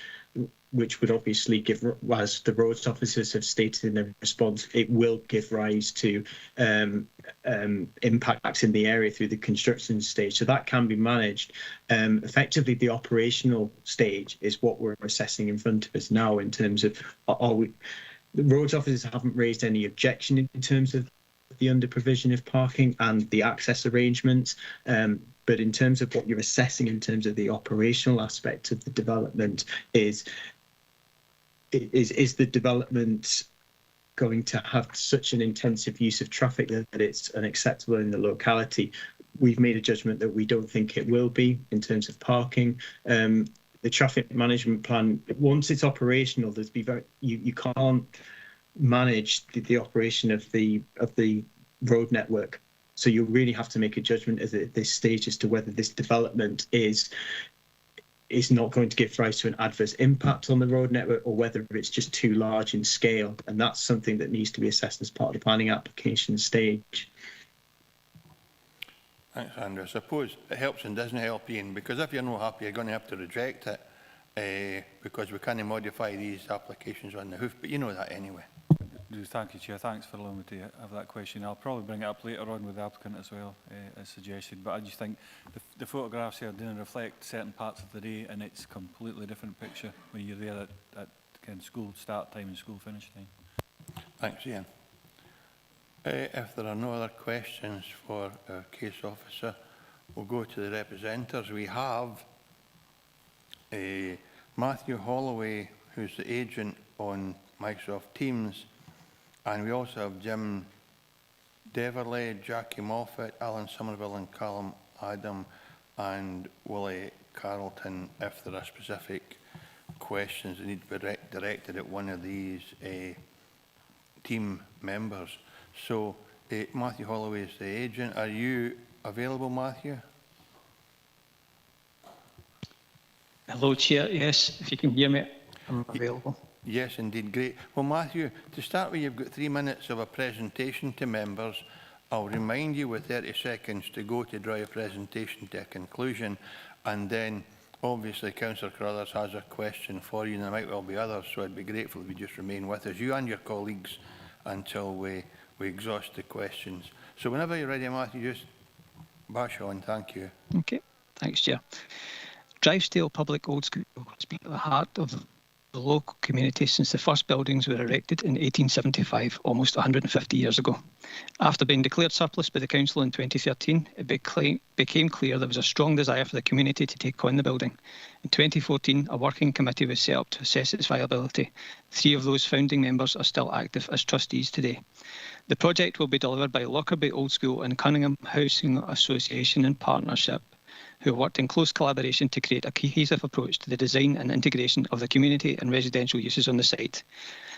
would obviously give, as the roads officers have stated in their response, it will give rise to impacts in the area through the construction stage. So that can be managed. Effectively, the operational stage is what we're assessing in front of us now in terms of the roads officers haven't raised any objection in terms of the under provision of parking and the access arrangements, but in terms of what you're assessing in terms of the operational aspect of the development is the development going to have such an intensive use of traffic that it's unacceptable in the locality? We've made a judgment that we don't think it will be in terms of parking. The traffic management plan, once it's operational, you can't manage the operation of the road network. So you really have to make a judgment at this stage as to whether this development is not going to give rise to an adverse impact on the road network, or whether it's just too large in scale. And that's something that needs to be assessed as part of the planning application stage. Thanks, Andrew. I suppose it helps and doesn't help, Ian, because if you're not happy, you're going to have to reject it. because we can't modify these applications on the hoof, but you know that anyway. Thank you, Chair. Thanks for allowing me to have that question. I'll probably bring it up later on with the applicant as well, as suggested. But I just think the photographs here didn't reflect certain parts of the day, and it's a completely different picture when you're there at kind of school start time and school finish time. Thanks, Ian. If there are no other questions for our case officer, we'll go to the representatives. We have Matthew Holloway, who's the agent on Microsoft Teams, and we also have Jim Deverley, Jackie Moffat, Alan Somerville and Callum Adam and Willie Carlton. If there are specific questions that need to be directed at one of these team members. So Matthew Holloway is the agent. Are you available, Matthew? Hello, Chair. Yes, if you can hear me, I'm available. Yes, indeed. Great. Well, Matthew, to start with, you've got 3 minutes of a presentation to members. I'll remind you with 30 seconds to go to draw your presentation to a conclusion, and then obviously Councillor Carruthers has a question for you, and there might well be others, so I'd be grateful if you just remain with us, you and your colleagues, until we exhaust the questions. So whenever you're ready, Matthew, just bash on. Thank you. Okay, thanks, Chair. Drivesdale Public Old School has been at the heart of the local community since the first buildings were erected in 1875, almost 150 years ago. After being declared surplus by the council in 2013, it became clear there was a strong desire for the community to take on the building. In 2014, a working committee was set up to assess its viability. 3 of those founding members are still active as trustees today. The project will be delivered by Lockerbie Old School and Cunningham Housing Association in partnership, who worked in close collaboration to create a cohesive approach to the design and integration of the community and residential uses on the site.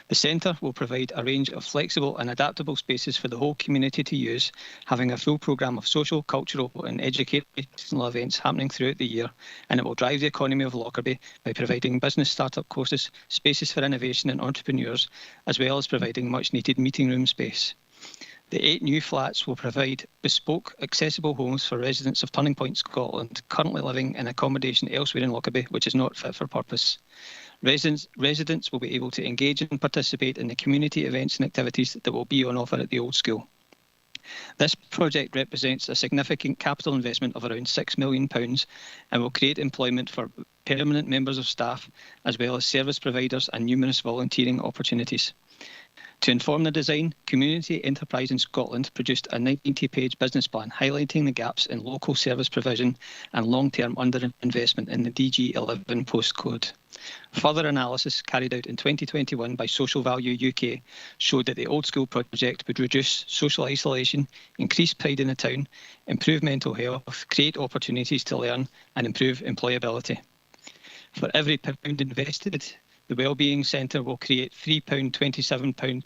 The centre will provide a range of flexible and adaptable spaces for the whole community to use, having a full programme of social, cultural and educational events happening throughout the year, and it will drive the economy of Lockerbie by providing business start-up courses, spaces for innovation and entrepreneurs, as well as providing much-needed meeting room space. The 8 new flats will provide bespoke, accessible homes for residents of Turning Point, Scotland, currently living in accommodation elsewhere in Lockerbie, which is not fit for purpose. Residents will be able to engage and participate in the community events and activities that will be on offer at the old school. This project represents a significant capital investment of around £6 million and will create employment for permanent members of staff, as well as service providers and numerous volunteering opportunities. To inform the design, Community Enterprise in Scotland produced a 90-page business plan highlighting the gaps in local service provision and long-term underinvestment in the DG11 postcode. Further analysis carried out in 2021 by Social Value UK showed that the old school project would reduce social isolation, increase pride in the town, improve mental health, create opportunities to learn and improve employability. For every pound invested, the Wellbeing Centre will create £3.27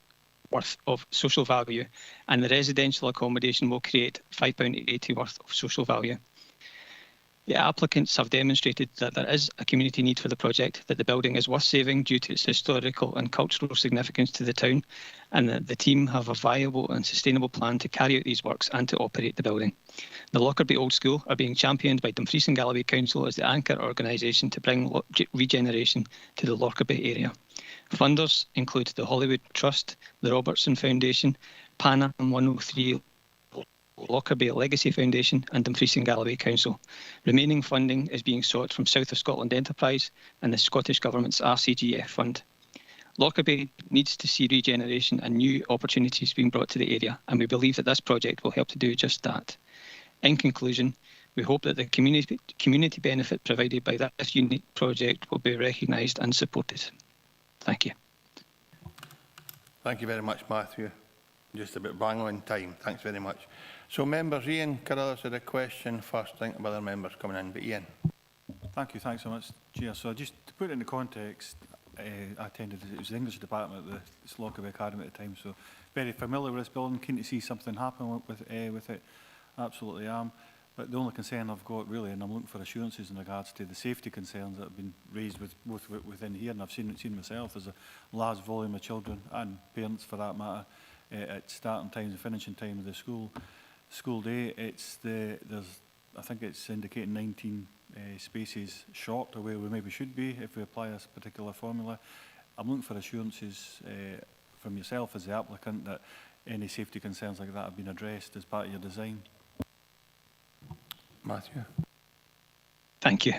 worth of social value, and the residential accommodation will create £5.80 worth of social value. The applicants have demonstrated that there is a community need for the project, that the building is worth saving due to its historical and cultural significance to the town, and that the team have a viable and sustainable plan to carry out these works and to operate the building. The Lockerbie Old School are being championed by Dumfries and Galloway Council as the anchor organisation to bring regeneration to the Lockerbie area. Funders include the Hollywood Trust, the Robertson Foundation, Panam 103, Lockerbie Legacy Foundation and Dumfries and Galloway Council. Remaining funding is being sought from South of Scotland Enterprise and the Scottish Government's RCGF fund. Lockerbie needs to see regeneration and new opportunities being brought to the area, and we believe that this project will help to do just that. In conclusion, we hope that the community benefit provided by this unique project will be recognised and supported. Thank you. Thank you very much, Matthew. Just about bang on time. Thanks very much. So members, Ian Carruthers had a question first. Think of other members coming in, but Ian. Thank you, thanks so much, Chair. So just to put it into context, I attended, it was the English department at the Lockerbie Academy at the time, so very familiar with this building, keen to see something happen with it, absolutely am. But the only concern I've got really, and I'm looking for assurances in regards to the safety concerns that have been raised within here, and I've seen myself, there's a large volume of children and parents for that matter at starting times and finishing times of the school day. I think it's indicating 19 spaces short of where we maybe should be if we apply this particular formula. I'm looking for assurances from yourself as the applicant that any safety concerns like that have been addressed as part of your design. Matthew. Thank you.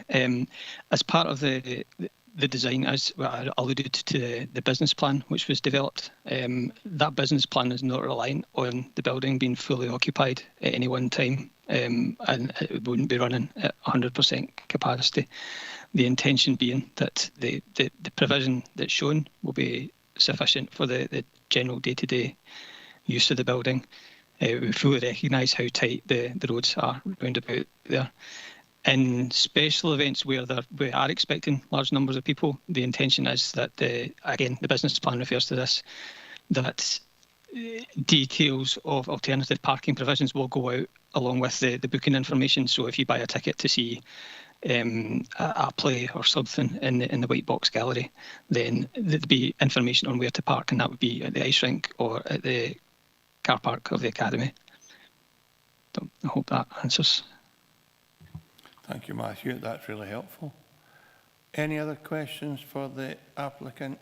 As part of the design, as I alluded to the business plan which was developed, that business plan is not reliant on the building being fully occupied at any one time, and it wouldn't be running at 100% capacity. The intention being that the provision that's shown will be sufficient for the general day-to-day use of the building. We fully recognise how tight the roads are round about there. In special events where we are expecting large numbers of people, the intention is that, again, the business plan refers to this, that details of alternative parking provisions will go out along with the booking information. So if you buy a ticket to see a play or something in the white box gallery, then there'd be information on where to park, and that would be at the ice rink or at the car park of the Academy. So I hope that answers. Thank you, Matthew. That's really helpful. Any other questions for the applicant?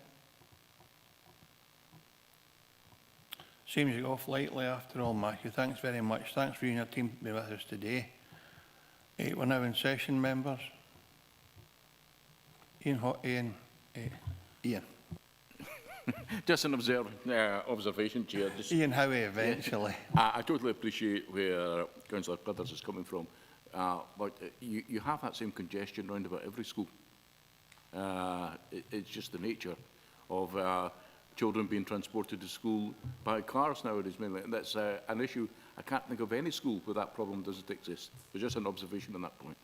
Seems you go off lightly after all, Matthew. Thanks very much. Thanks for you and your team to be with us today. We're now in session, members. Ian. Just an observation, Chair. Ian Howie, eventually. I totally appreciate where Councillor Brothers is coming from. But you have that same congestion around about every school. It's just the nature of children being transported to school by cars nowadays mainly. And that's an issue. I can't think of any school where that problem doesn't exist. But just an observation on that point.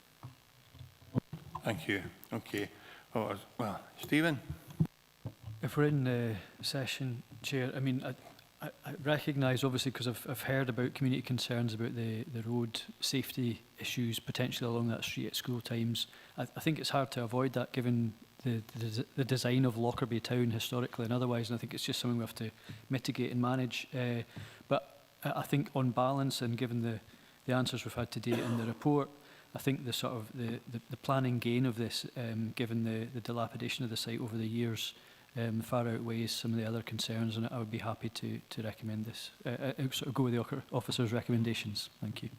Thank you. Okay. Well, Stephen? If we're in session, Chair, I mean, I recognise, obviously, because I've heard about community concerns about the road safety issues potentially along that street at school times. I think it's hard to avoid that given the design of Lockerbie Town historically and otherwise, and I think it's just something we have to mitigate and manage. But I think on balance, and given the answers we've had today in the report, I think the sort of the planning gain of this, given the dilapidation of the site over the years, far outweighs some of the other concerns, and I would be happy to recommend this, sort of go with the officer's recommendations. Thank you.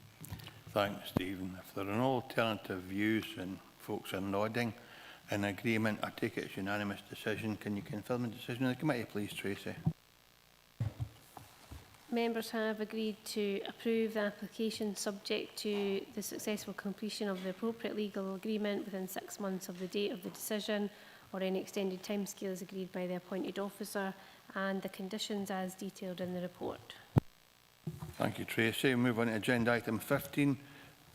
Thanks, Stephen. If there are no alternative views and folks are nodding in agreement, I take it it's unanimous decision. Can you confirm the decision of the committee, please, Tracy? Members have agreed to approve the application subject to the successful completion of the appropriate legal agreement within 6 months of the date of the decision, or any extended timescales agreed by the appointed officer, and the conditions as detailed in the report. Thank you, Tracy. We'll move on to agenda item 15.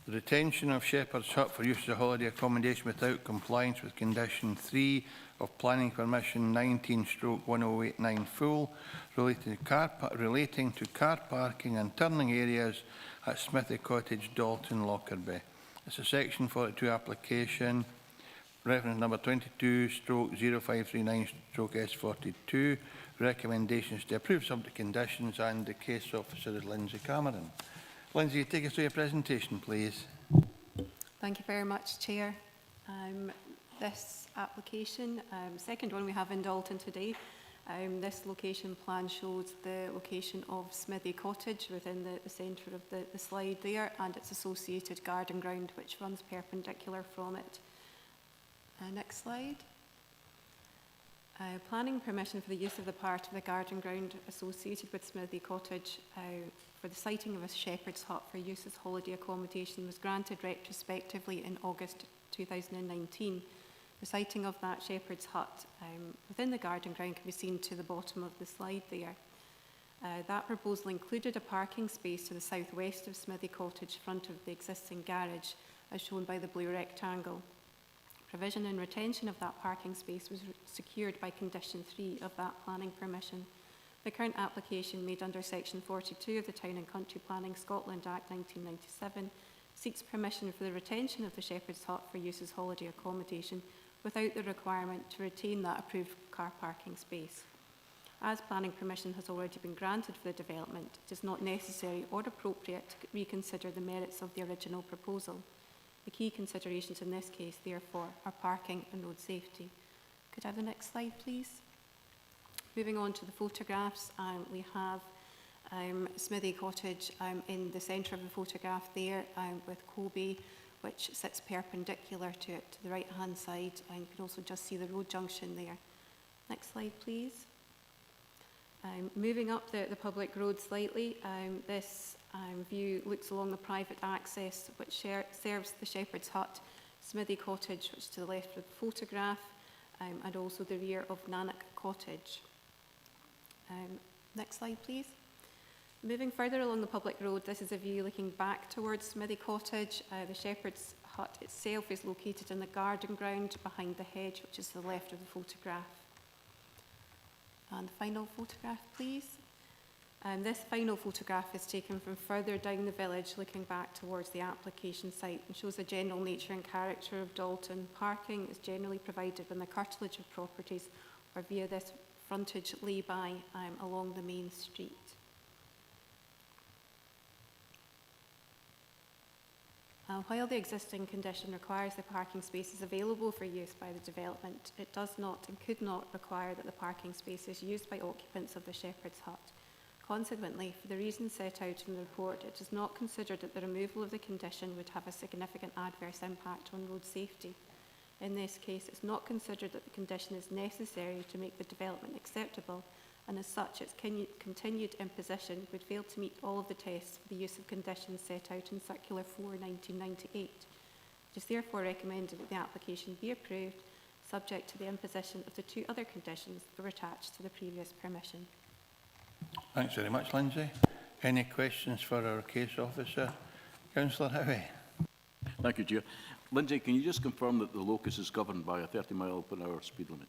The retention of Shepherd's Hut for use as a holiday accommodation without compliance with condition 3 of planning permission 19/1089 full relating to car parking and turning areas at Smithy Cottage, Dalton, Lockerbie. It's a section 42 application, reference number 22/0539/S42. Recommendations to approve subject conditions, and the case officer is Lindsay Cameron. Lindsay, take us through your presentation, please. Thank you very much, Chair. This application, second one we have in Dalton today. This location plan shows the location of Smithy Cottage within the centre of the slide there, and its associated garden ground which runs perpendicular from it. Next slide. Planning permission for the use of the part of the garden ground associated with Smithy Cottage for the siting of a shepherd's hut for use as holiday accommodation was granted retrospectively in August 2019. The siting of that shepherd's hut within the garden ground can be seen to the bottom of the slide there. That proposal included a parking space to the southwest of Smithy Cottage, front of the existing garage, as shown by the blue rectangle. Provision and retention of that parking space was secured by condition 3 of that planning permission. The current application, made under section 42 of the Town and Country Planning Scotland Act 1997, seeks permission for the retention of the Shepherd's Hut for use as holiday accommodation without the requirement to retain that approved car parking space. As planning permission has already been granted for the development, it is not necessary or appropriate to reconsider the merits of the original proposal. The key considerations in this case, therefore, are parking and road safety. Could I have the next slide, please? Moving on to the photographs, we have Smithy Cottage in the centre of the photograph there with Kobe, which sits perpendicular to it to the right-hand side, and you can also just see the road junction there. Next slide, please. Moving up the public road slightly, this view looks along the private access which serves the Shepherd's Hut, Smithy Cottage, which is to the left of the photograph, and also the rear of Nanak Cottage. Next slide, please. Moving further along the public road, this is a view looking back towards Smithy Cottage. The Shepherd's Hut itself is located in the garden ground behind the hedge, which is to the left of the photograph. And the final photograph, please. This final photograph is taken from further down the village, looking back towards the application site, and shows the general nature and character of Dalton. Parking is generally provided when the curtilage of properties or via this frontage lay-by along the main street. While the existing condition requires the parking spaces available for use by the development, it does not and could not require that the parking space is used by occupants of the Shepherd's Hut. Consequently, for the reasons set out in the report, it is not considered that the removal of the condition would have a significant adverse impact on road safety. In this case, it's not considered that the condition is necessary to make the development acceptable, and as such, its continued imposition would fail to meet all of the tests for the use of conditions set out in Circular 4/1998. It is therefore recommended that the application be approved, subject to the imposition of the two other conditions that were attached to the previous permission. Thanks very much, Lindsay. Any questions for our case officer? Councillor Howie. Thank you, Chair. Lindsay, can you just confirm that the locus is governed by a 30-mile-per-hour speed limit?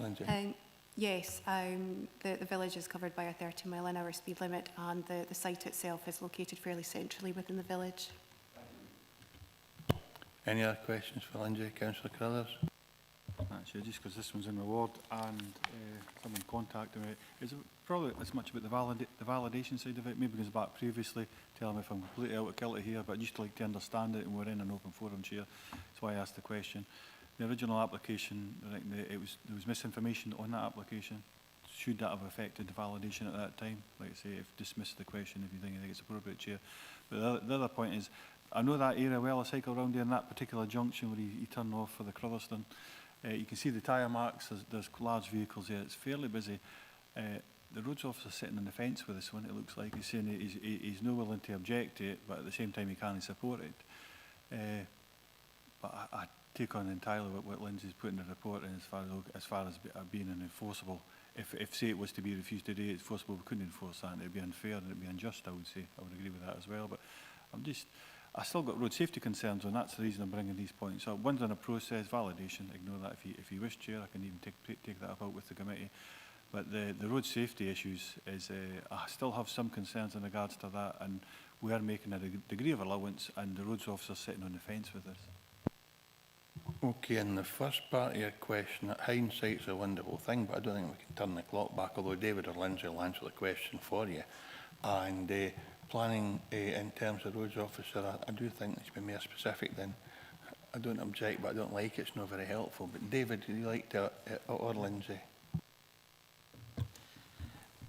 Lindsay. Yes, the village is covered by a 30-mile-an-hour speed limit, and the site itself is located fairly centrally within the village. Any other questions for Lindsay? Councillor Carruthers. Actually, just because this one's in my ward and someone contacted me, is it probably as much about the validation side of it? Maybe goes back previously, tell me if I'm completely out of kilter here, but I'd just like to understand it, and we're in an open forum, Chair. That's why I asked the question. The original application, I think there was misinformation on that application. Should that have affected the validation at that time? Like I say, if dismiss the question if you think it's appropriate, Chair. But the other point is, I know that area well. I cycle around there in that particular junction where you turn off for the Crotherstone. You can see the tyre marks. There's large vehicles there. It's fairly busy. The roads officer sitting on the fence with this one. It looks like he's saying he's not willing to object to it, but at the same time he can't support it. But I take on entirely what Lindsay's put in the report, and as far as being an enforceable. If say it was to be refused today, it's enforceable. We couldn't enforce that, and it'd be unfair and it'd be unjust. I would say I would agree with that as well. But I still got road safety concerns, and that's the reason I'm bringing these points up. One's on a process validation. Ignore that if you wish, Chair. I can even take that up out with the committee. But the road safety issues is I still have some concerns in regards to that, and we are making a degree of allowance, and the roads officer sitting on the fence with us. Okay, in the first part of your question, hindsight's a wonderful thing, but I don't think we can turn the clock back, although David or Lindsay will answer the question for you. And planning in terms of roads officer, I do think it should be more specific then. I don't object, but I don't like it. It's not very helpful. But David, would you like to, or Lindsay?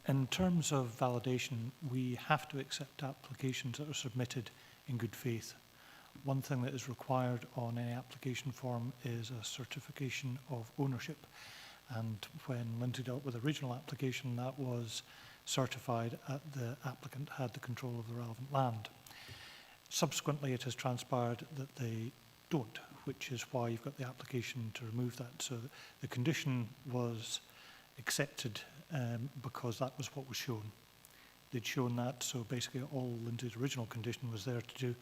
In terms of validation, we have to accept applications that are submitted in good faith. One thing that is required on any application form is a certification of ownership. And when Lindsay dealt with the original application, that was certified that the applicant had the control of the relevant land. Subsequently, it has transpired that they don't, which is why you've got the application to remove that. So the condition was accepted because that was what was shown. They'd shown that, so basically all Lindsay's original condition was there to do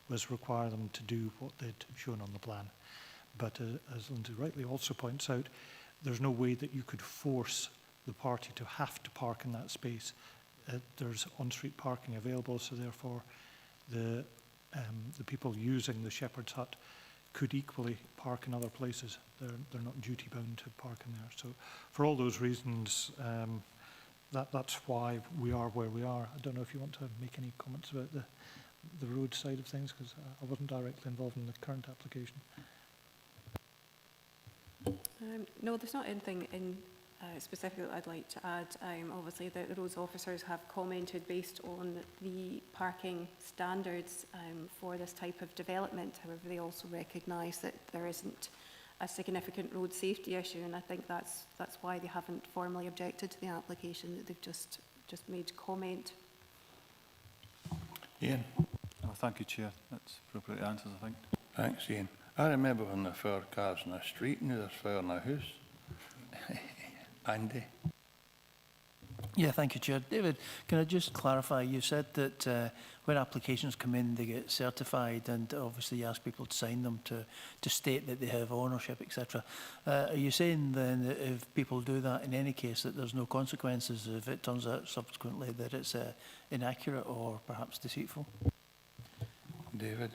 was require them to do what they'd shown on the plan. But as Lindsay rightly also points out, there's no way that you could force the party to have to park in that space. There's on-street parking available, so therefore the people using the Shepherd's Hut could equally park in other places. They're not duty-bound to park in there. So for all those reasons, that's why we are where we are. I don't know if you want to make any comments about the the road side of things, because I wasn't directly involved in the current application. No, there's not anything in specifically that I'd like to add. Obviously, the roads officers have commented based on the parking standards for this type of development. However, they also recognise that there isn't a significant road safety issue, and I think that's why they haven't formally objected to the application, that they've just made comment. Ian? Oh, thank you, Chair. That's appropriate answers, I think. Thanks, Ian. I remember when there were cars in the street and there's fire in the house. Andy? Yeah, thank you, Chair. David, can I just clarify, you said that when applications come in, they get certified, and obviously you ask people to sign them to state that they have ownership, etc. Are you saying then that if people do that in any case, that there's no consequences if it turns out subsequently that it's inaccurate or perhaps deceitful? David?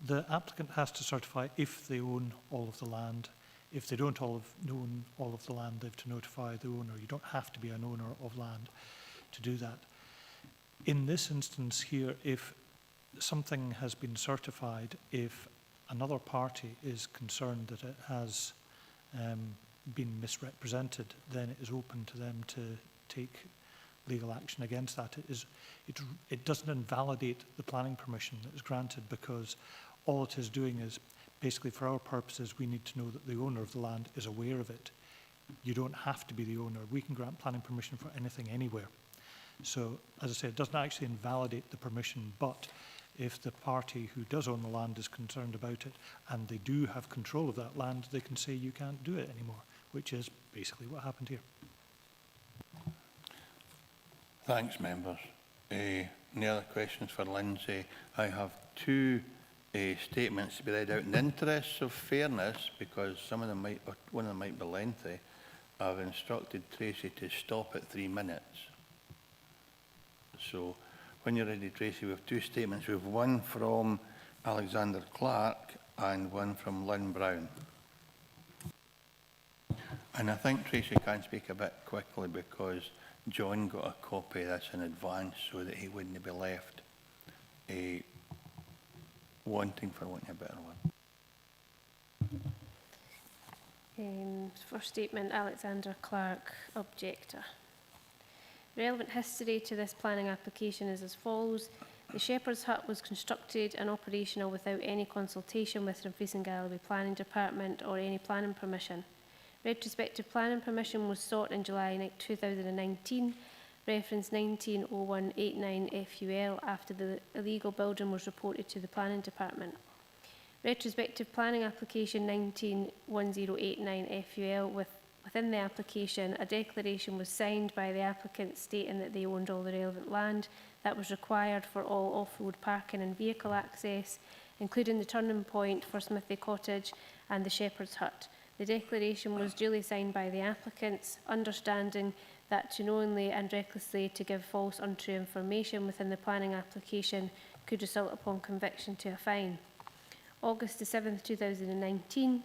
The applicant has to certify if they own all of the land. If they don't own all of the land, they have to notify the owner. You don't have to be an owner of land to do that. In this instance here, if something has been certified, if another party is concerned that it has been misrepresented, then it is open to them to take legal action against that. It doesn't invalidate the planning permission that is granted, because all it is doing is, basically for our purposes, we need to know that the owner of the land is aware of it. You don't have to be the owner. We can grant planning permission for anything anywhere. So, as I say, it doesn't actually invalidate the permission, but if the party who does own the land is concerned about it and they do have control of that land, they can say you can't do it anymore, which is basically what happened here. Thanks, members. Any other questions for Lindsay? I have two statements to be read out in the interests of fairness, because some of them might, or one of them might be lengthy. I've instructed Tracy to stop at 3 minutes. So when you're ready, Tracy, we have two statements. We have one from Alexander Clark and one from Lynn Brown. And I think Tracy can speak a bit quickly, because John got a copy of this in advance so that he wouldn't be left wanting, for wanting a better one. First statement, Alexander Clark, objector. Relevant history to this planning application is as follows. The Shepherd's Hut was constructed and operational without any consultation with Dumfries and Galloway Planning Department or any planning permission. Retrospective planning permission was sought in July 2019, reference 190189 FUL, after the illegal building was reported to the Planning Department. Retrospective planning application 191089 FUL, within the application, a declaration was signed by the applicant stating that they owned all the relevant land that was required for all off-road parking and vehicle access, including the turning point for Smithy Cottage and the Shepherd's Hut. The declaration was duly signed by the applicants, understanding that to knowingly and recklessly to give false, untrue information within the planning application could result upon conviction to a fine. August the 7th, 2019,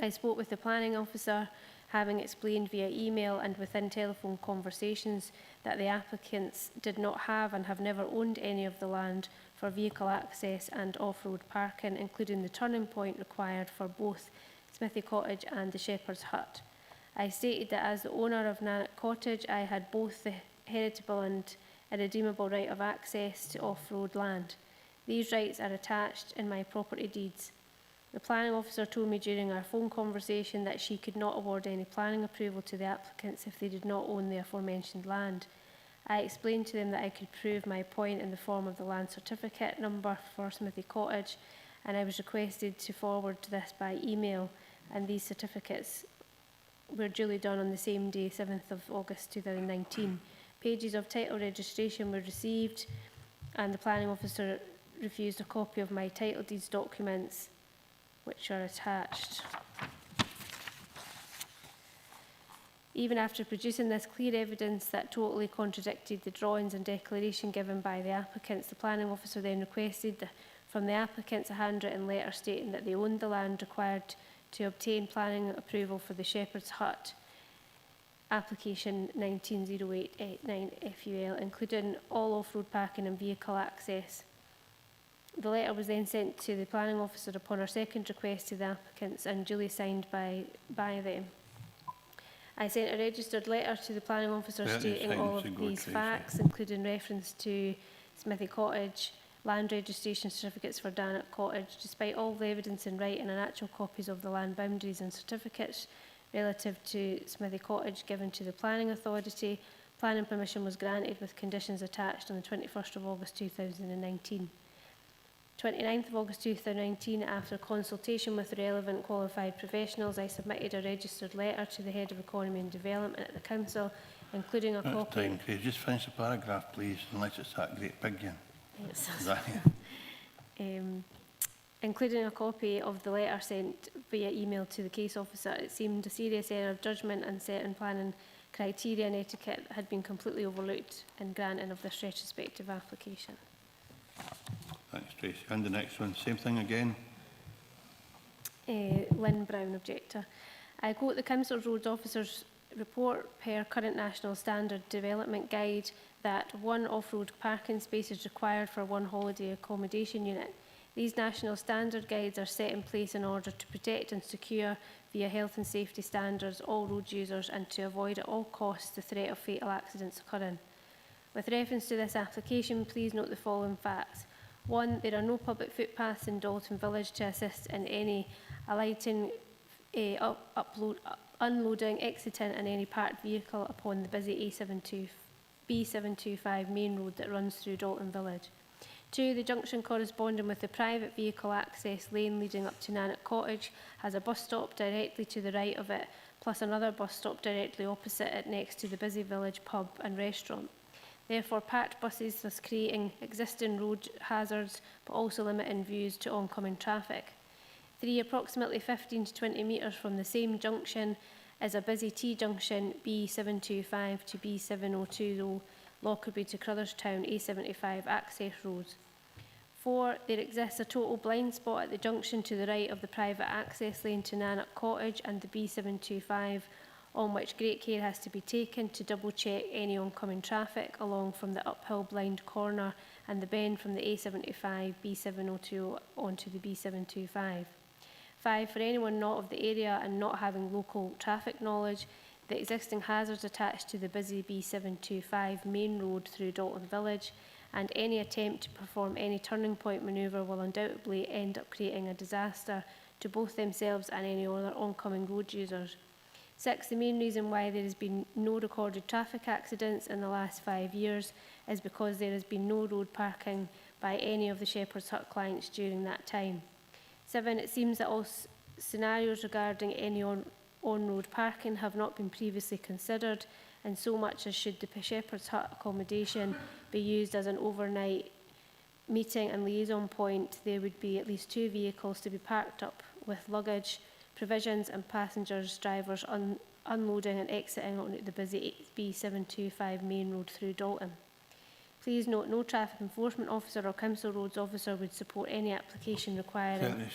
I spoke with the planning officer, having explained via email and within telephone conversations that the applicants did not have and have never owned any of the land for vehicle access and off-road parking, including the turning point required for both Smithy Cottage and the Shepherd's Hut. I stated that as the owner of Nannock Cottage, I had both the heritable and irredeemable right of access to off-road land. These rights are attached in my property deeds. The planning officer told me during our phone conversation that she could not award any planning approval to the applicants if they did not own the aforementioned land. I explained to them that I could prove my point in the form of the land certificate number for Smithy Cottage, and I was requested to forward this by email, and these certificates were duly done on the same day, 7th of August 2019. Pages of title registration were received, and the planning officer refused a copy of my title deeds documents, which are attached. Even after producing this clear evidence that totally contradicted the drawings and declaration given by the applicants, the planning officer then requested from the applicants a handwritten letter stating that they owned the land required to obtain planning approval for the Shepherd's Hut. application 190889 FUL, including all off-road parking and vehicle access. The letter was then sent to the planning officer upon our second request to the applicants and duly signed by them. I sent a registered letter to the planning officer stating all of these facts, including reference to Smithy Cottage, land registration certificates for Dannock Cottage, despite all the evidence in writing and actual copies of the land boundaries and certificates relative to Smithy Cottage given to the planning authority. Planning permission was granted with conditions attached on the 21st of August 2019. 29th of August 2019, after consultation with relevant qualified professionals, I submitted a registered letter to the Head of Economy and Development at the Council, including a copy... Time, could you just finish the paragraph, please, unless it's that great big again. Yes. Including a copy of the letter sent via email to the case officer. It seemed a serious error of judgment and certain planning criteria and etiquette had been completely overlooked in granting of this retrospective application. Thanks, Tracy. And the next one, same thing again. Lynn Brown, objector. I quote the Council Roads Officer's report per current National Standard Development Guide that 1 off-road parking space is required for 1 holiday accommodation unit. These national standard guides are set in place in order to protect and secure via health and safety standards all road users and to avoid at all costs the threat of fatal accidents occurring. With reference to this application, please note the following facts. 1. There are no public footpaths in Dalton Village to assist in any alighting, unloading, exiting and any parked vehicle upon the busy B725 main road that runs through Dalton Village. 2. The junction corresponding with the private vehicle access lane leading up to Nannock Cottage has a bus stop directly to the right of it, plus another bus stop directly opposite it next to the busy village pub and restaurant. Therefore, parked buses thus creating existing road hazards, but also limiting views to oncoming traffic. 3. Approximately 15 to 20 metres from the same junction is a busy T-junction B725 to B702 Lockerbie to Crotherstown A75 access roads. 4. There exists a total blind spot at the junction to the right of the private access lane to Nannock Cottage and the B725, on which great care has to be taken to double-check any oncoming traffic along from the uphill blind corner and the bend from the A75 B702 onto the B725. 5. For anyone not of the area and not having local traffic knowledge, the existing hazards attached to the busy B725 main road through Dalton Village and any attempt to perform any turning point manoeuvre will undoubtedly end up creating a disaster to both themselves and any other oncoming road users. 6. The main reason why there has been no recorded traffic accidents in the last 5 years is because there has been no road parking by any of the Shepherd's Hut clients during that time. 7. It seems that all scenarios regarding any on-road parking have not been previously considered, and so much as should the Shepherd's Hut accommodation be used as an overnight meeting and liaison point, there would be at least 2 vehicles to be parked up with luggage, provisions and passengers, drivers unloading and exiting on the busy B725 main road through Dalton. Please note, no traffic enforcement officer or council roads officer would support any application requiring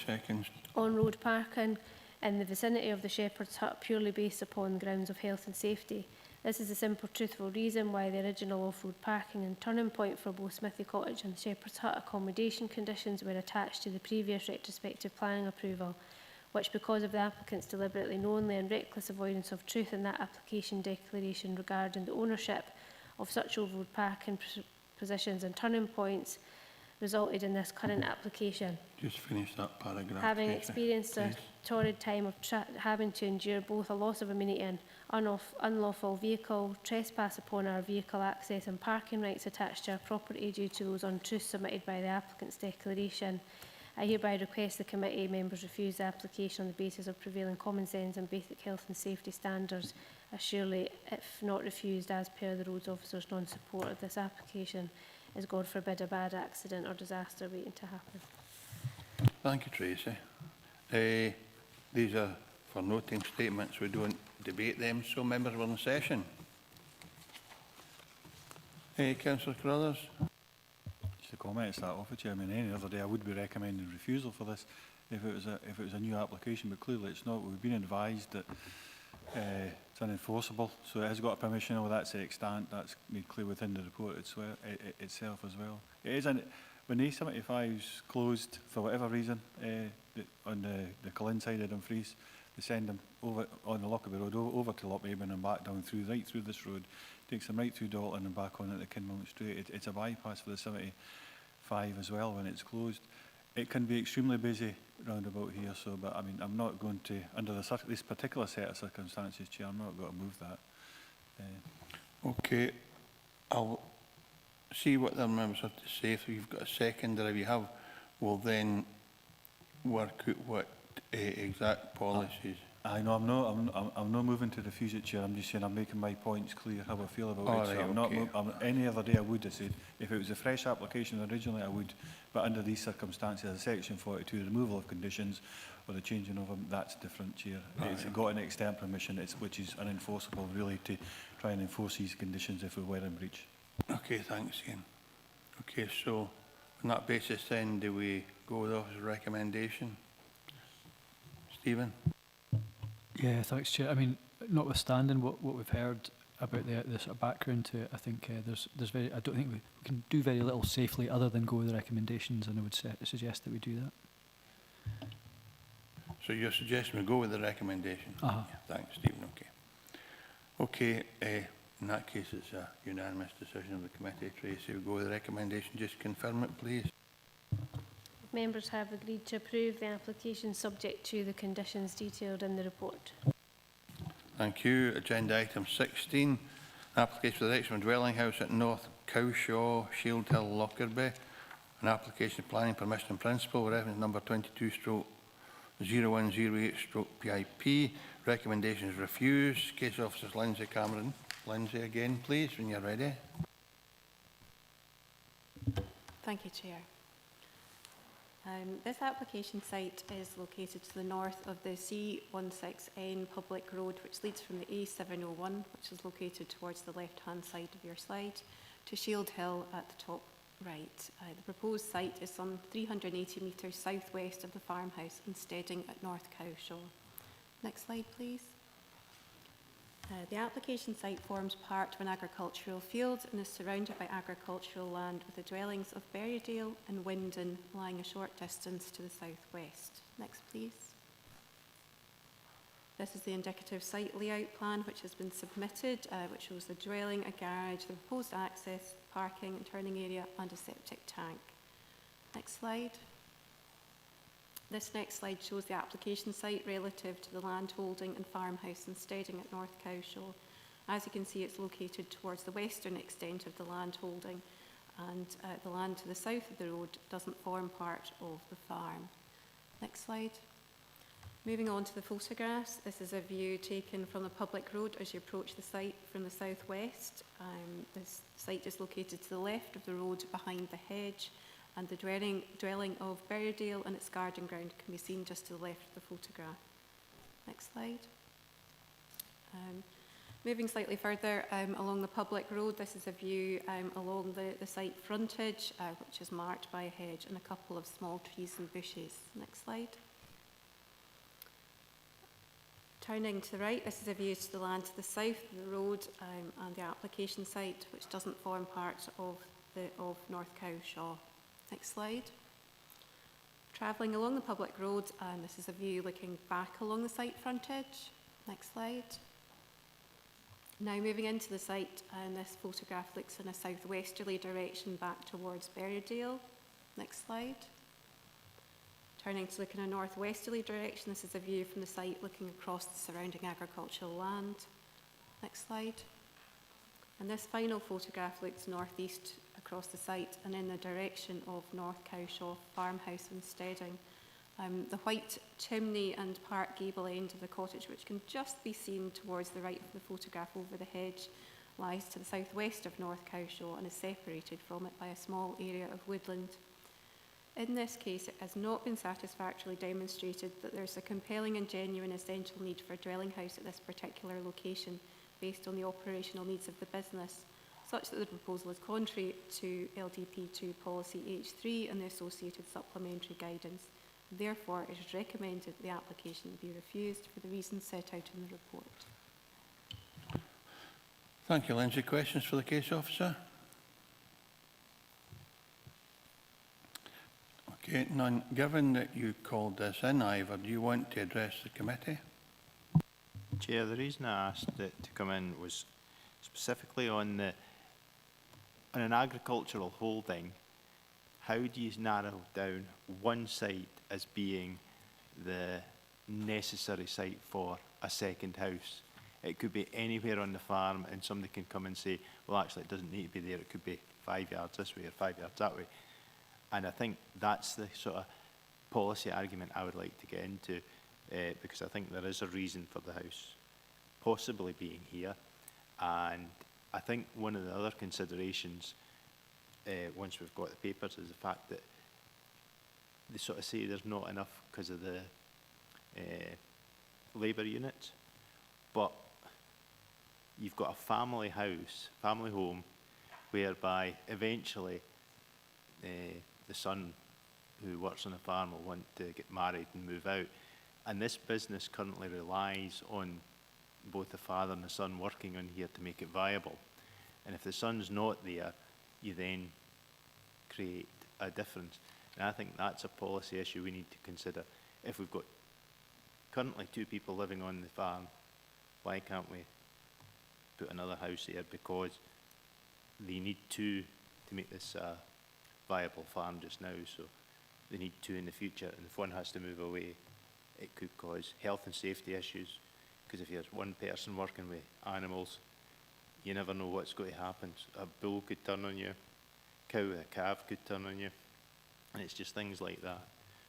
on-road parking in the vicinity of the Shepherd's Hut purely based upon grounds of health and safety. This is the simple, truthful reason why the original off-road parking and turning point for both Smithy Cottage and Shepherd's Hut accommodation conditions were attached to the previous retrospective planning approval, which, because of the applicant's deliberately knowingly and reckless avoidance of truth in that application declaration regarding the ownership of such off-road parking positions and turning points, resulted in this current application. Just finish that paragraph. Having experienced a torrid time of having to endure both a loss of amenity and unlawful vehicle trespass upon our vehicle access and parking rights attached to our property due to those untruths submitted by the applicant's declaration, I hereby request the committee members refuse the application on the basis of prevailing common sense and basic health and safety standards, as surely, if not refused as per the roads officer's non-support of this application, is, God forbid, a bad accident or disaster waiting to happen. Thank you, Tracy. These are for noting statements. We don't debate them, so members are in session. Councillor Carruthers. Just a comment to start off with, Chairman. Any other day I would be recommending refusal for this if it was a new application, but clearly it's not. We've been advised that it's unenforceable. So it has got a permission, or that's the extent, that's made clear within the report itself as well. It is when A75 is closed for whatever reason on the Cullen side of Dumfries, they send them over on the Lockerbie Road over to Lochmaben and back down through, right through this road, takes them right through Dalton and back on at the Kinmount Straight. It's a bypass for the 75 as well when it's closed. It can be extremely busy round about here, so, but I mean, I'm not going to, under this particular set of circumstances, Chair, I'm not going to move that. Okay, I'll see what the members have to say. If you've got a second, or if you have, we'll then work out what exact policies. I know I'm not moving to refuse it, Chair. I'm just saying I'm making my points clear how I feel about it. Right, So okay. any other day I would have said, if it was a fresh application originally I would, but under these circumstances, a section 42, removal of conditions or the changing of them, that's different, Chair. It's got an external permission, which is unenforceable really to try and enforce these conditions if we were in breach. Okay, thanks, Ian. Okay, so on that basis then, do we go with officer's recommendation? Stephen? Yeah, thanks, Chair. I mean, notwithstanding what we've heard about the sort of background to it, I think I don't think we can do very little safely other than go with the recommendations, and I would suggest that we do that. So you're suggesting we go with the recommendation? Uh-huh. Yeah, thanks, Stephen. Okay. Okay, in that case, it's a unanimous decision of the committee. Tracy, we go with the recommendation. Just confirm it, please. Members have agreed to approve the application subject to the conditions detailed in the report. Thank you. Agenda item 16, application for the erection of a dwelling house at North Cowshaw, Shield Hill, Lockerbie. An application of planning permission in principle with reference number 22/0108/PIP. Recommendation is refused. Case officers Lindsay Cameron. Lindsay again, please, when you're ready. Thank you, Chair. This application site is located to the north of the C16N public road, which leads from the A701, which is located towards the left-hand side of your slide, to Shield Hill at the top right. The proposed site is some 380 metres southwest of the farmhouse in Steading at North Cowshaw. Next slide, please. The application site forms part of an agricultural field and is surrounded by agricultural land with the dwellings of Berrydale and Windon lying a short distance to the southwest. Next, please. This is the indicative site layout plan which has been submitted, which shows the dwelling, a garage, the proposed access, parking and turning area and a septic tank. Next slide. This next slide shows the application site relative to the land holding and farmhouse in Steading at North Cowshaw. As you can see, it's located towards the western extent of the land holding, and the land to the south of the road doesn't form part of the farm. Next slide. Moving on to the photographs, this is a view taken from the public road as you approach the site from the southwest. This site is located to the left of the road behind the hedge, and the dwelling of Berrydale and its garden ground can be seen just to the left of the photograph. Next slide. Moving slightly further along the public road, this is a view along the site frontage, which is marked by a hedge and a couple of small trees and bushes. Next slide. Turning to the right, this is a view to the land to the south of the road and the application site, which doesn't form part of North Cowshaw. Next slide. Travelling along the public road, and this is a view looking back along the site frontage. Next slide. Now moving into the site, and this photograph looks in a southwesterly direction back towards Berrydale. Next slide. Turning to look in a northwesterly direction, this is a view from the site looking across the surrounding agricultural land. Next slide. And this final photograph looks northeast across the site and in the direction of North Cowshaw farmhouse in Steading. The white chimney and park gable end of the cottage, which can just be seen towards the right of the photograph over the hedge, lies to the southwest of North Cowshaw and is separated from it by a small area of woodland. In this case, it has not been satisfactorily demonstrated that there is a compelling and genuine essential need for a dwelling house at this particular location based on the operational needs of the business, such that the proposal is contrary to LDP2 policy H3 and the associated supplementary guidance. Therefore, it is recommended that the application be refused for the reasons set out in the report. Thank you, Lindsay. Questions for the case officer? Okay, none. Given that you called this in, Ivor, do you want to address the committee? Chair, the reason I asked it to come in was specifically on an agricultural holding. How do you narrow down one site as being the necessary site for a second house? It could be anywhere on the farm, and somebody can come and say, well, actually, it doesn't need to be there. It could be 5 yards this way or 5 yards that way. And I think that's the sort of policy argument I would like to get into, because I think there is a reason for the house possibly being here. And I think one of the other considerations, once we've got the papers, is the fact that they sort of say there's not enough because of the labour units, but you've got a family house, family home, whereby eventually the son who works on a farm will want to get married and move out. And this business currently relies on both the father and the son working on here to make it viable. And if the son's not there, you then create a difference. And I think that's a policy issue we need to consider. If we've got currently 2 people living on the farm, why can't we put another house here? Because they need 2 to make this viable farm just now, so they need 2 in the future, and if one has to move away, it could cause health and safety issues, because if you have one person working with animals, you never know what's going to happen. A bull could turn on you, a cow with a calf could turn on you, and it's just things like that.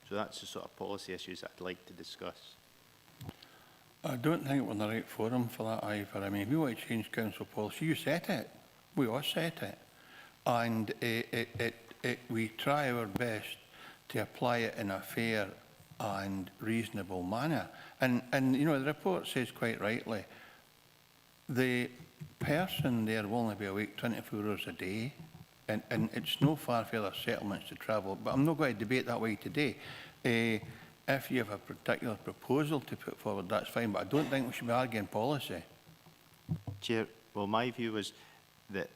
So that's the sort of policy issues I'd like to discuss. I don't think we're in the right forum for that, Ivor. I mean, if we want to change council policy, you set it. We all set it. And we try our best to apply it in a fair and reasonable manner. And you know, the report says quite rightly, the person there will only be awake 24 hours a day, and it's no far further settlements to travel. But I'm not going to debate that way today. If you have a particular proposal to put forward, that's fine, but I don't think we should be arguing policy. Chair, well, my view was that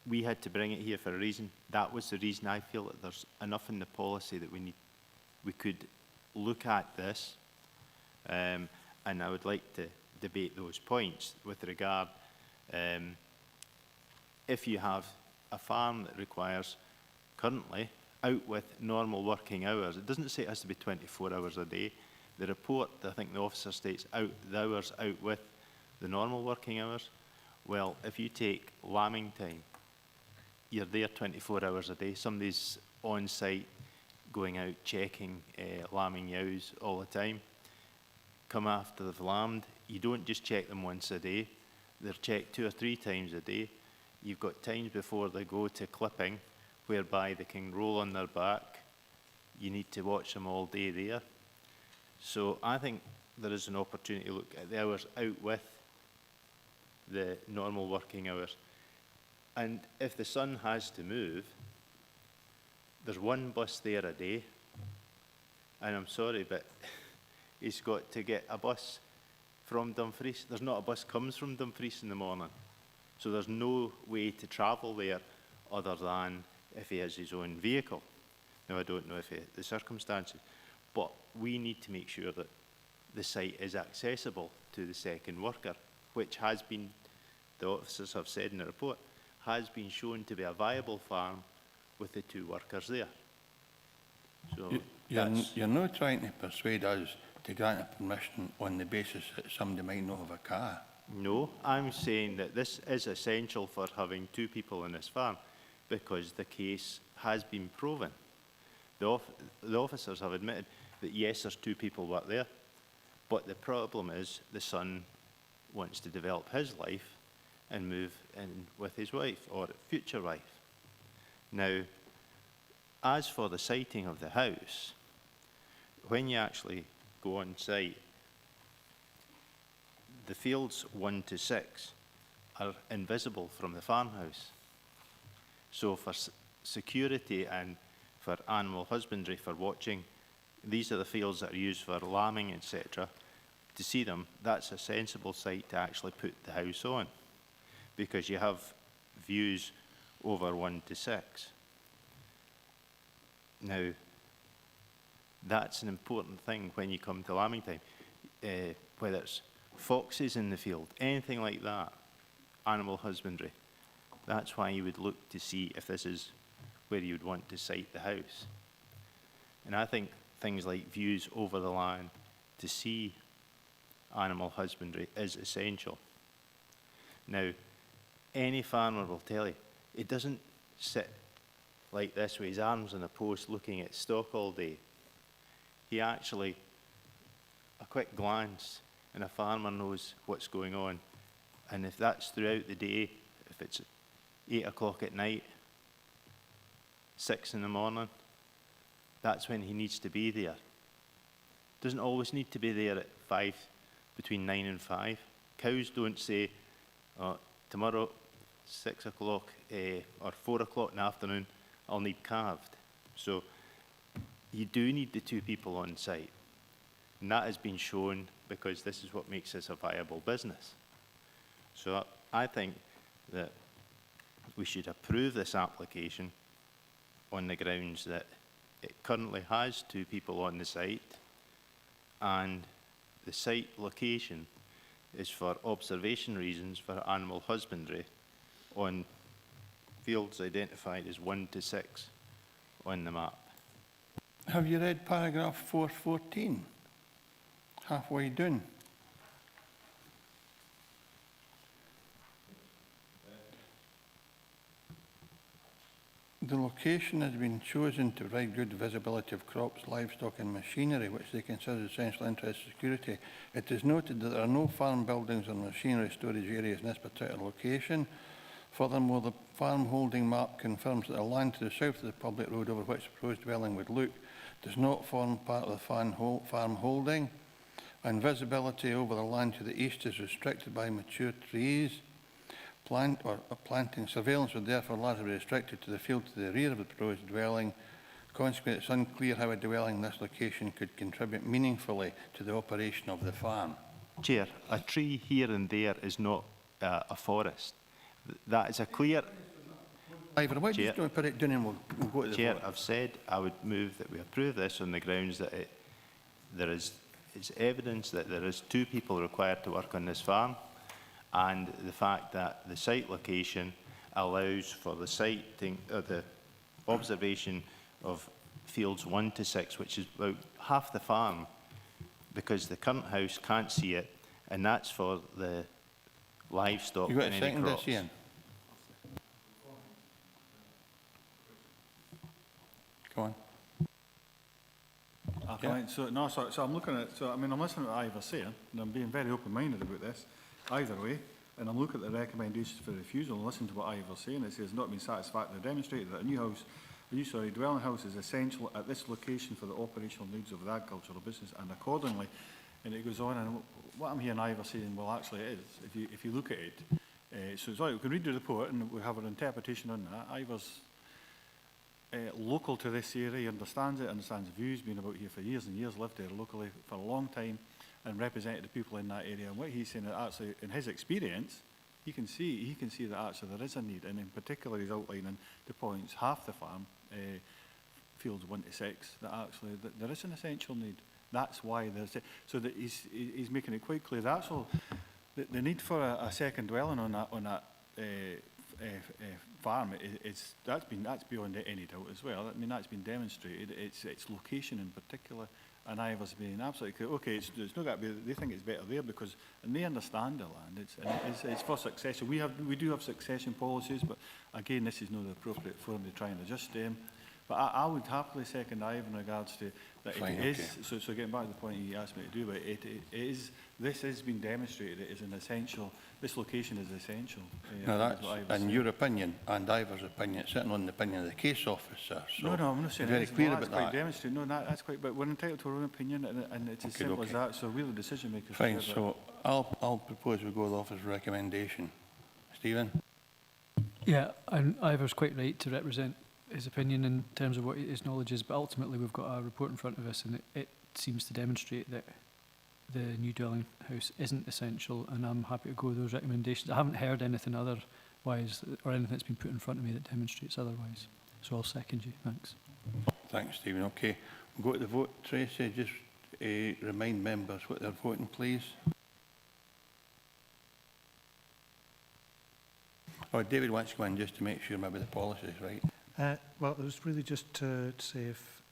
we had to bring it here for a reason. That was the reason. I feel that there's enough in the policy that we could look at this, and I would like to debate those points with regard, if you have a farm that requires currently out with normal working hours. It doesn't say it has to be 24 hours a day. The report, I think the officer states, the hours out with the normal working hours. Well, if you take lambing time, you're there 24 hours a day. Somebody's on site going out checking lambing ewes all the time. Come after they've lambed, you don't just check them once a day. They're checked 2 or 3 times a day. You've got times before they go to clipping, whereby they can roll on their back. You need to watch them all day there. So I think there is an opportunity to look at the hours out with the normal working hours. And if the son has to move, there's 1 bus there a day. And I'm sorry, but he's got to get a bus from Dumfries. There's not a bus comes from Dumfries in the morning. So there's no way to travel there other than if he has his own vehicle. Now, I don't know if the circumstances, but we need to make sure that the site is accessible to the second worker, which has been, the officers have said in the report, has been shown to be a viable farm with the 2 workers there. So you're not trying to persuade us to grant a permission on the basis that somebody might not have a car. No, I'm saying that this is essential for having 2 people on this farm, because the case has been proven. The officers have admitted that yes, there's 2 people work there, but the problem is the son wants to develop his life and move in with his wife or future wife. Now, as for the siting of the house, when you actually go on site, the fields 1 to 6 are invisible from the farmhouse. So for security and for animal husbandry, for watching, these are the fields that are used for lambing, etc. To see them, that's a sensible site to actually put the house on. because you have views over 1 to 6. Now, that's an important thing when you come to lambing time, whether it's foxes in the field, anything like that, animal husbandry. That's why you would look to see if this is where you would want to site the house. And I think things like views over the land to see animal husbandry is essential. Now, any farmer will tell you, it doesn't sit like this with his arms on a post looking at stock all day. He actually, a quick glance, and a farmer knows what's going on. And if that's throughout the day, if it's 8 o'clock at night, 6 in the morning, that's when he needs to be there. Doesn't always need to be there at 5, between 9 and 5. Cows don't say, oh, tomorrow, 6 o'clock or 4 o'clock in the afternoon, I'll need calved. So you do need the 2 people on site. And that has been shown because this is what makes this a viable business. So I think that we should approve this application on the grounds that it currently has 2 people on the site, and the site location is for observation reasons for animal husbandry on fields identified as 1 to 6 on the map. Have you read paragraph 414? Halfway down. The location has been chosen to provide good visibility of crops, livestock and machinery, which they consider essential interest security. It is noted that there are no farm buildings or machinery storage areas in this particular location. Furthermore, the farm holding map confirms that the land to the south of the public road over which the proposed dwelling would look does not form part of the farm holding, and visibility over the land to the east is restricted by mature trees. Planting surveillance would therefore largely be restricted to the field to the rear of the proposed dwelling. Consequently, it's unclear how a dwelling in this location could contribute meaningfully to the operation of the farm. Chair, a tree here and there is not a forest. That is a clear... Ivor, why don't you put it down and we'll go to the Chair, vote. I've said I would move that we approve this on the grounds that it's evidence that there is 2 people required to work on this farm, and the fact that the site location allows for the siting of the observation of fields 1 to 6, which is about half the farm, because the current house can't see it, and that's for the livestock You got and a any second crops. this, Ian? Go on. So I'm looking at, so I mean, I'm listening to what Ivor's saying, and I'm being very open-minded about this, either way, and I'm looking at the recommendations for refusal and listening to what Ivor's saying. It says not been satisfactorily demonstrated that a new dwelling house is essential at this location for the operational needs of the agricultural business, and accordingly, and it goes on, and what I'm hearing Ivor saying, well, actually it is, if you look at it, so it's like we can read the report and we have an interpretation on that. Ivor's local to this area, he understands it, understands the views, been about here for years and years, lived there locally for a long time and represented the people in that area. And what he's saying that actually, in his experience, he can see that actually there is a need, and in particular he's outlining the points, half the farm, fields 1 to 6, that actually there is an essential need. That's why there's so that he's making it quite clear that actually the need for a second dwelling on that farm that's beyond any doubt as well. I mean, that's been demonstrated. Its location in particular, and Ivor's being absolutely clear. Okay, it's not got to be. They think it's better there because, and they understand the land. It's for succession. We do have succession policies, but again, this is not the appropriate forum to try and adjust them. But I would happily second Ivor in regards to that. Fine, it is okay. So getting back to the point he asked me to do, but it is. This has been demonstrated. It is an essential. This location is essential. Now that's in your opinion and Ivor's opinion, sitting on the opinion of the case officer. So no, I'm not saying very clear about that's quite that. Demonstrated. No, that's quite. But we're entitled to our own opinion, and it's as simple as that. So we're the decision makers. Fine. So I'll propose we go with the officer's recommendation. Stephen. Yeah, and Ivor's quite right to represent his opinion in terms of what his knowledge is, but ultimately we've got a report in front of us, and it seems to demonstrate that the new dwelling house isn't essential, and I'm happy to go with those recommendations. I haven't heard anything otherwise, or anything that's been put in front of me that demonstrates otherwise. So I'll second you. Thanks. Thanks, Stephen. Okay, we'll go to the vote. Tracy, just remind members what they're voting, please. Oh, David wants to go in just to make sure maybe the policy is right. Well, it was really just to say if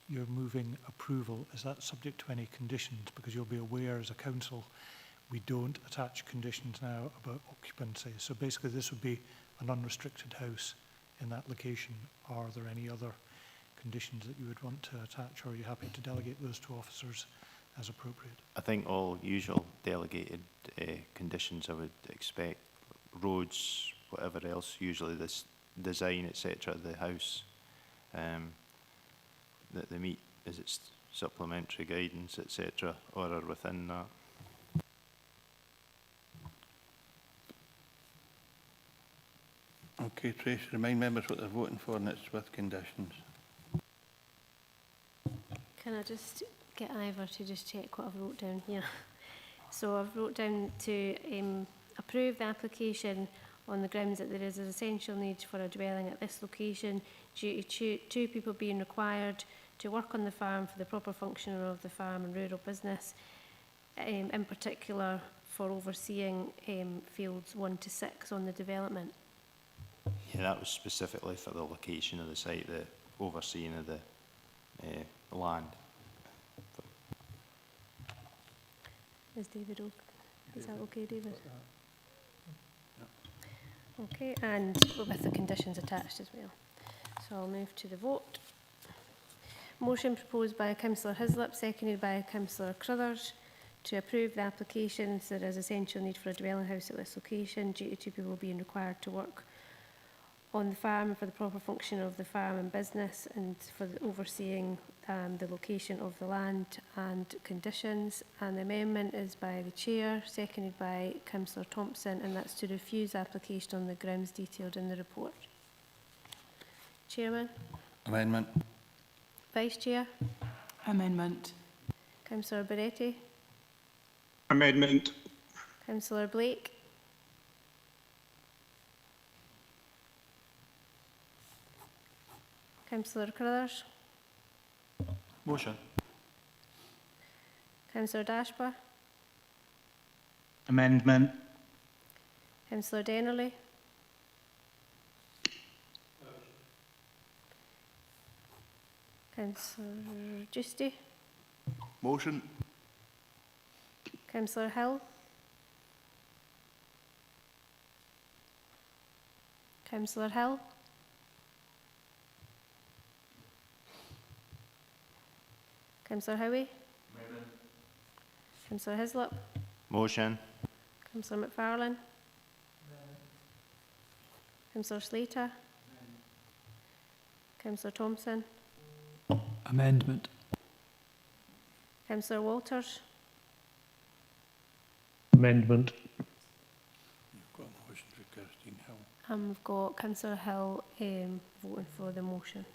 you're moving approval, is that subject to any conditions? Because you'll be aware as a council, we don't attach conditions now about occupancy. So basically this would be an unrestricted house in that location. Are there any other conditions that you would want to attach, or are you happy to delegate those to officers as appropriate? I think all usual delegated conditions I would expect. Roads, whatever else, usually this design, etc. of the house, that they meet as its supplementary guidance, etc., or are within that. Okay, Tracy, remind members what they're voting for, and it's with conditions. Can I just get Ivor to just check what I've wrote down here? So I've wrote down to approve the application on the grounds that there is an essential need for a dwelling at this location due to two people being required to work on the farm for the proper functioning of the farm and rural business, in particular for overseeing fields 1 to 6 on the development. Yeah, that was specifically for the location of the site, the overseeing of the land. Is David okay? Is that okay, David? Okay, and with the conditions attached as well. So I'll move to the vote. Motion proposed by Councillor Hislop, seconded by Councillor Crothers, to approve the application. So there is essential need for a dwelling house at this location due to two people being required to work on the farm for the proper function of the farm and business, and for the overseeing the location of the land and conditions. And the amendment is by the Chair, seconded by Councillor Thompson, and that's to refuse application on the grounds detailed in the report. Chairman? Amendment. Vice Chair? Amendment. Councillor Beretti? Amendment. Councillor Blake? Councillor Crothers? Motion. Councillor Dashbar? Amendment. Councillor Dennerley? Councillor Giusti? Motion. Councillor Hill? Councillor Hill? Councillor Howie? Councillor Hislop? Motion. Councillor McFarlane? Councillor Slater? Councillor Thompson? Amendment. Councillor Walters? Amendment. You've got a motion for Christine Hill. We've got Councillor Hill voting for the motion.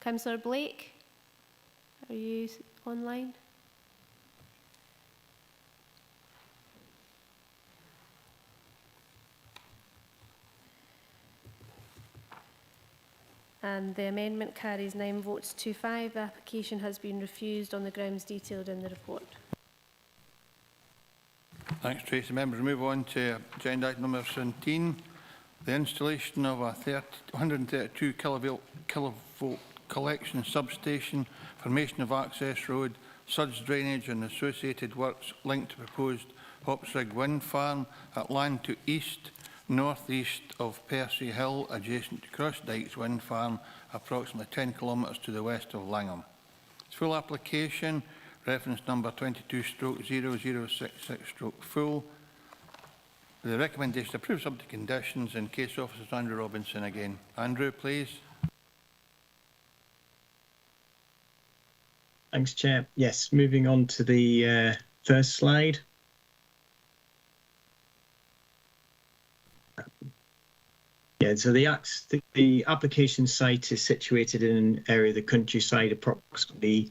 Councillor Blake? Are you online? And the amendment carries 9 votes to 5. The application has been refused on the grounds detailed in the report. Thanks, Tracy. Members, move on to agenda item number 17, the installation of a 132 kilovolt collection substation, formation of access road, suds drainage and associated works linked to proposed Hopsrig wind farm at land to east, northeast of Percy Hill, adjacent to Cross Dykes wind farm, approximately 10 kilometres to the west of Langham. Its full application, reference number 22/0066/full. The recommendation approved subject to conditions. In case officers, Andrew Robinson again. Andrew, please. Thanks, Chair. Yes, moving on to the first slide. Yeah, so the application site is situated in an area of the countryside approximately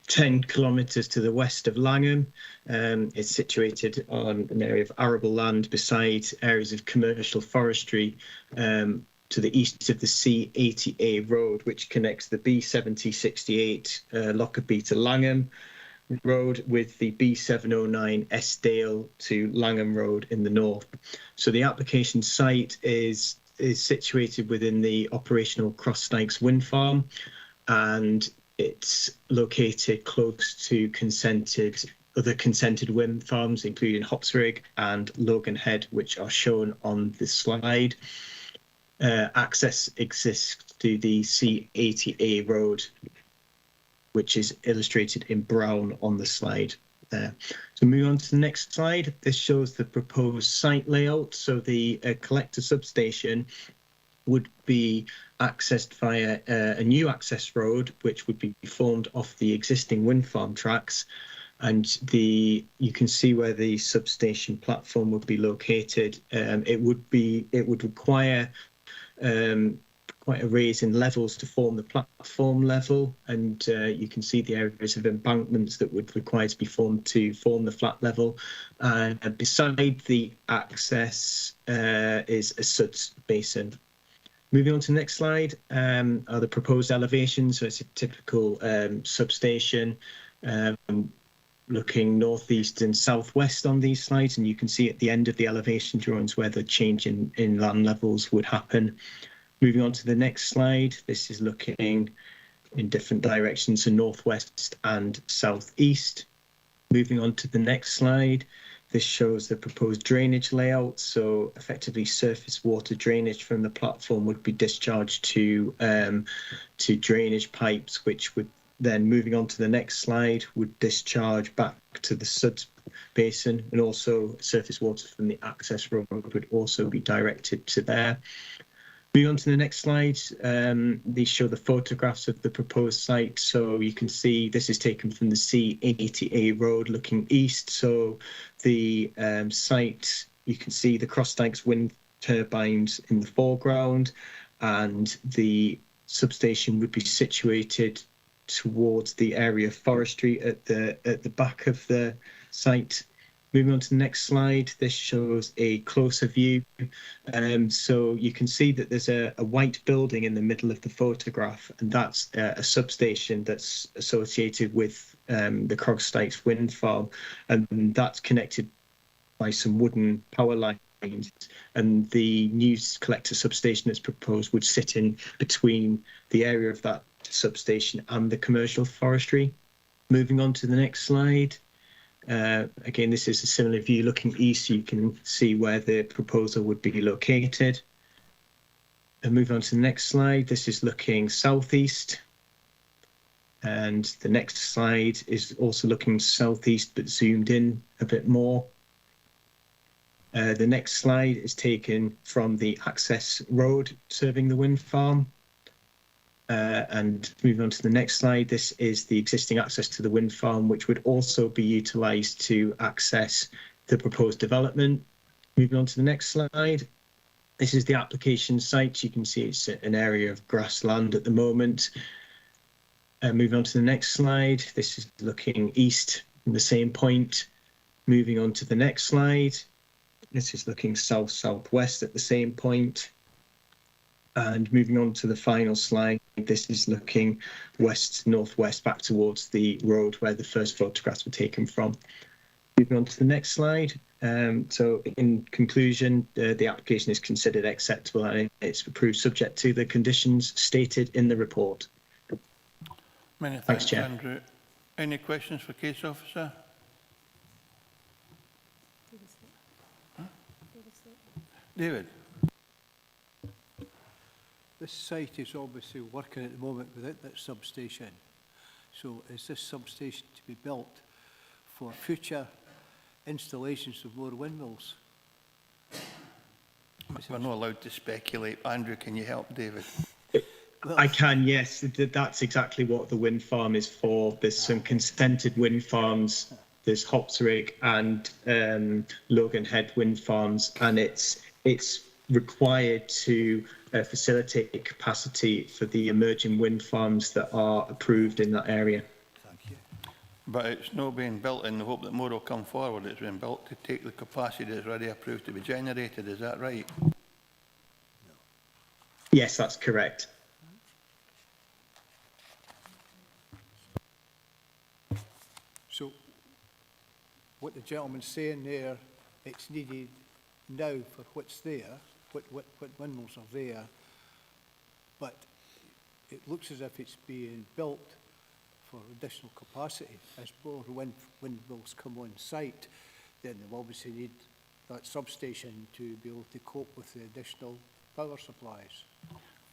10 kilometres to the west of Langham. It's situated on an area of arable land beside areas of commercial forestry to the east of the C80A road, which connects the B7068 Lockerbie to Langham Road with the B709 Esdale to Langham Road in the north. So the application site is situated within the operational Crossdykes wind farm, and it's located close to other consented wind farms, including Hopsrig and Logan Head, which are shown on the slide. Access exists to the C80A road, which is illustrated in brown on the slide there. So moving on to the next slide, this shows the proposed site layout. So the collector substation would be accessed via a new access road, which would be formed off the existing wind farm tracks. And you can see where the substation platform would be located. It would require quite a raise in levels to form the platform level, and you can see the areas of embankments that would require to be formed to form the flat level. Beside the access is a suds basin. Moving on to the next slide are the proposed elevations. So it's a typical substation looking northeast and southwest on these slides, and you can see at the end of the elevation drawings where the change in land levels would happen. Moving on to the next slide, this is looking in different directions, so northwest and southeast. Moving on to the next slide, this shows the proposed drainage layout. So effectively surface water drainage from the platform would be discharged to drainage pipes, which would then, moving on to the next slide, would discharge back to the suds basin, and also surface water from the access road would also be directed to there. Moving on to the next slide, these show the photographs of the proposed site. So you can see this is taken from the C80A road looking east. So the site, you can see the Crossdykes wind turbines in the foreground, and the substation would be situated towards the area of forestry at the back of the site. Moving on to the next slide, this shows a closer view. So you can see that there's a white building in the middle of the photograph, and that's a substation that's associated with the Crossdykes wind farm, and that's connected by some wooden power lines. And the new collector substation that's proposed would sit in between the area of that substation and the commercial forestry. Moving on to the next slide. Again, this is a similar view looking east. You can see where the proposal would be located. And move on to the next slide. This is looking southeast. And the next slide is also looking southeast, but zoomed in a bit more. The next slide is taken from the access road serving the wind farm. And moving on to the next slide, this is the existing access to the wind farm, which would also be utilised to access the proposed development. Moving on to the next slide, this is the application site. You can see it's an area of grassland at the moment. Moving on to the next slide, this is looking east from the same point. Moving on to the next slide, this is looking south-southwest at the same point. And moving on to the final slide, this is looking west-northwest back towards the road where the first photographs were taken from. Moving on to the next slide. So in conclusion, the application is considered acceptable and it's approved subject to the conditions stated in the report. Many Thanks, Chair. Andrew. Any questions for Case Officer? David? This site is obviously working at the moment without that substation. So is this substation to be built for future installations of more windmills? We're not allowed to speculate. Andrew, can you help David? I can, yes. That's exactly what the wind farm is for. There's some consented wind farms. There's Hopsrig and Logan Head wind farms, and it's required to facilitate capacity for the emerging wind farms that are approved in that area. Thank you. But it's not being built in the hope that more will come forward. It's been built to take the capacity that's already approved to be generated. Is that right? Yes, that's correct. So what the gentleman's saying there, it's needed now for what's there, what windmills are there, but it looks as if it's being built for additional capacity. As more windmills come on site, then they'll obviously need that substation to be able to cope with the additional power supplies.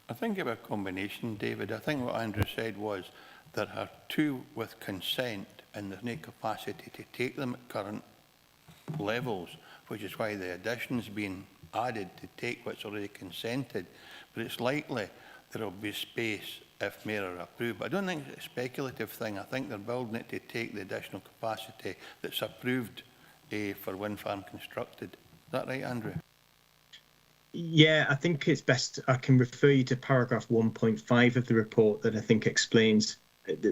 I think of a combination, David. I think what Andrew said was there are two with consent and there's no capacity to take them at current levels, which is why the addition's been added to take what's already consented. But it's likely there will be space if more are approved. But I don't think it's a speculative thing. I think they're building it to take the additional capacity that's approved for wind farm constructed. Is that right, Andrew? Yeah, I think it's best I can refer you to paragraph 1.5 of the report that I think explains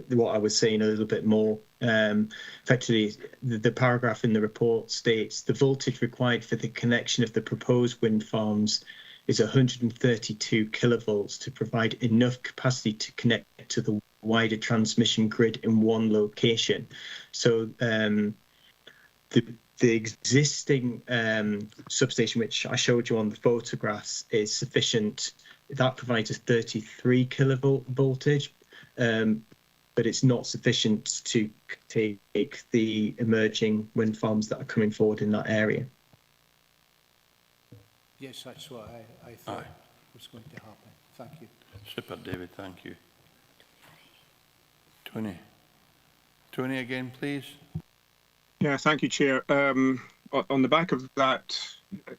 what I was saying a little bit more. Effectively, the paragraph in the report states the voltage required for the connection of the proposed wind farms is 132 kilovolts to provide enough capacity to connect to the wider transmission grid in one location. So the existing substation, which I showed you on the photographs, is sufficient. That provides a 33 kilovolt voltage, but it's not sufficient to take the emerging wind farms that are coming forward in that area. Yes, that's what I thought was going to happen. Thank you. Super, David. Thank you. Tony. Tony again, please. Yeah, thank you, Chair. On the back of that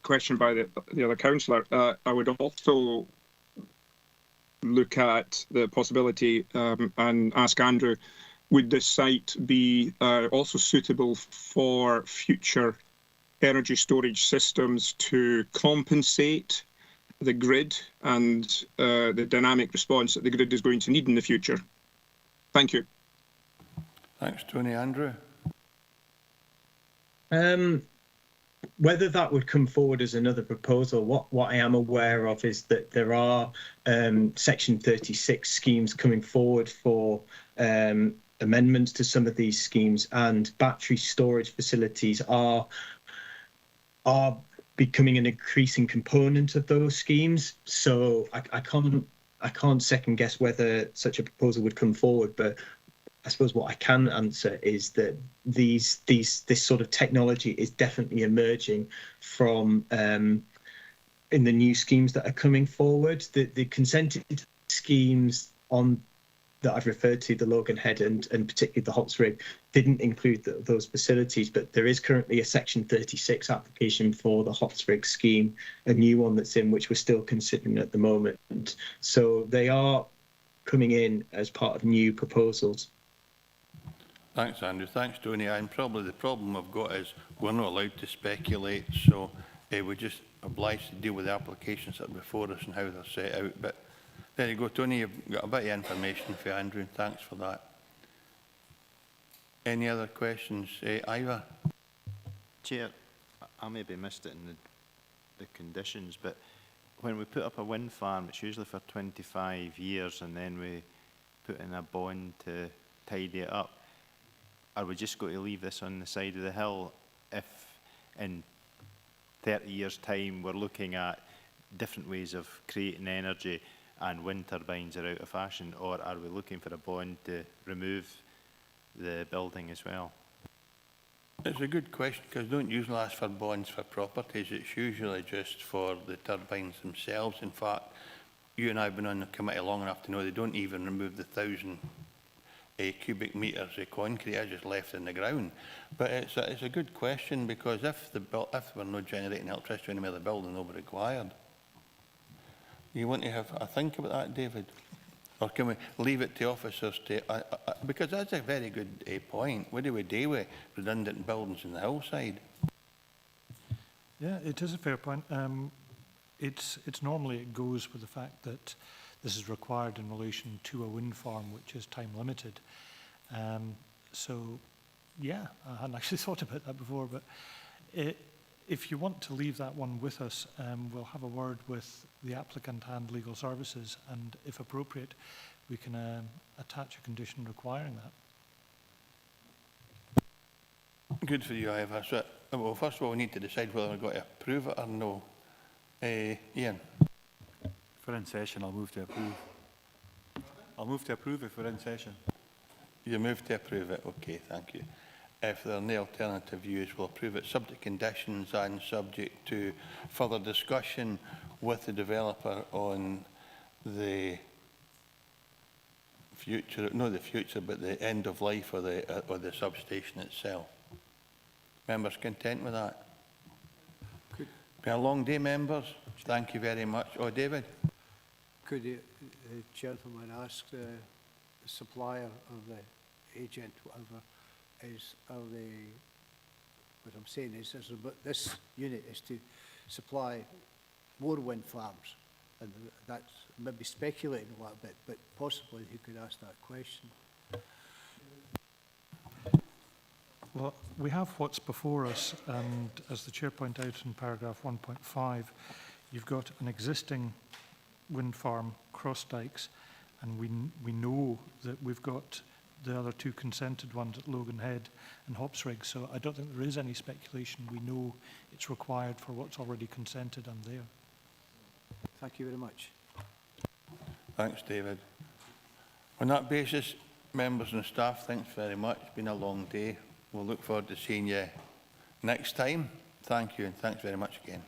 question by the other councillor, I would also look at the possibility and ask Andrew, would this site be also suitable for future energy storage systems to compensate the grid and the dynamic response that the grid is going to need in the future? Thank you. Thanks, Tony. Andrew? Whether that would come forward as another proposal, what I am aware of is that there are Section 36 schemes coming forward for amendments to some of these schemes, and battery storage facilities are becoming an increasing component of those schemes. So I can't second guess whether such a proposal would come forward, but I suppose what I can answer is that this sort of technology is definitely emerging from in the new schemes that are coming forward. The consented schemes that I've referred to, the Logan Head and particularly the Hots Rig, didn't include those facilities, but there is currently a Section 36 application for the Hots Rig scheme, a new one that's in, which we're still considering at the moment. So they are coming in as part of new proposals. Thanks, Andrew. Thanks, Tony. And probably the problem we've got is we're not allowed to speculate, so we're just obliged to deal with the applications that are before us and how they're set out. But there you go, Tony. You've got a bit of information for Andrew, and thanks for that. Any other questions? Ivor? Chair, I maybe missed it in the conditions, but when we put up a wind farm, it's usually for 25 years, and then we put in a bond to tidy it up. Are we just going to leave this on the side of the hill if in 30 years' time we're looking at different ways of creating energy and wind turbines are out of fashion, or are we looking for a bond to remove the building as well? It's a good question, because don't usually ask for bonds for properties. It's usually just for the turbines themselves. In fact, you and I have been on the committee long enough to know they don't even remove the 1,000 cubic metres of concrete are just left in the ground. But it's a good question, because if we're not generating electricity anymore, the building will be required. You want to have a think about that, David? Or can we leave it to officers to... because that's a very good point. What do we do with redundant buildings in the hillside? Yeah, it is a fair point. It's normally it goes with the fact that this is required in relation to a wind farm which is time limited. So Yeah, I hadn't actually thought about that before, but if you want to leave that one with us, we'll have a word with the applicant and legal services, and if appropriate, we can attach a condition requiring that. Good for you, Ivor. So, well, first of all, we need to decide whether we've got to approve it or no. Ian? For in session, I'll move to approve. I'll move to approve if we're in session. You move to approve it? Okay, thank you. If there are no alternative views, we'll approve it subject to conditions and subject to further discussion with the developer on the future, not the future, but the end of life of the substation itself. Members content with that? Been a long day, members. Thank you very much. Oh, David? Could the gentleman ask the supplier of the agent, whatever, what I'm saying is, this unit is to supply more wind farms, and that's maybe speculating a little bit, but possibly he could ask that question. Well, we have what's before us, and as the Chair pointed out in paragraph 1.5, you've got an existing wind farm, Cross Dykes, and we know that we've got the other two consented ones at Logan Head and Hopsrig, so I don't think there is any speculation. We know it's required for what's already consented and there. Thank you very much. Thanks, David. On that basis, members and staff, thanks very much. It's been a long day. We'll look forward to seeing you next time. Thank you, and thanks very much again.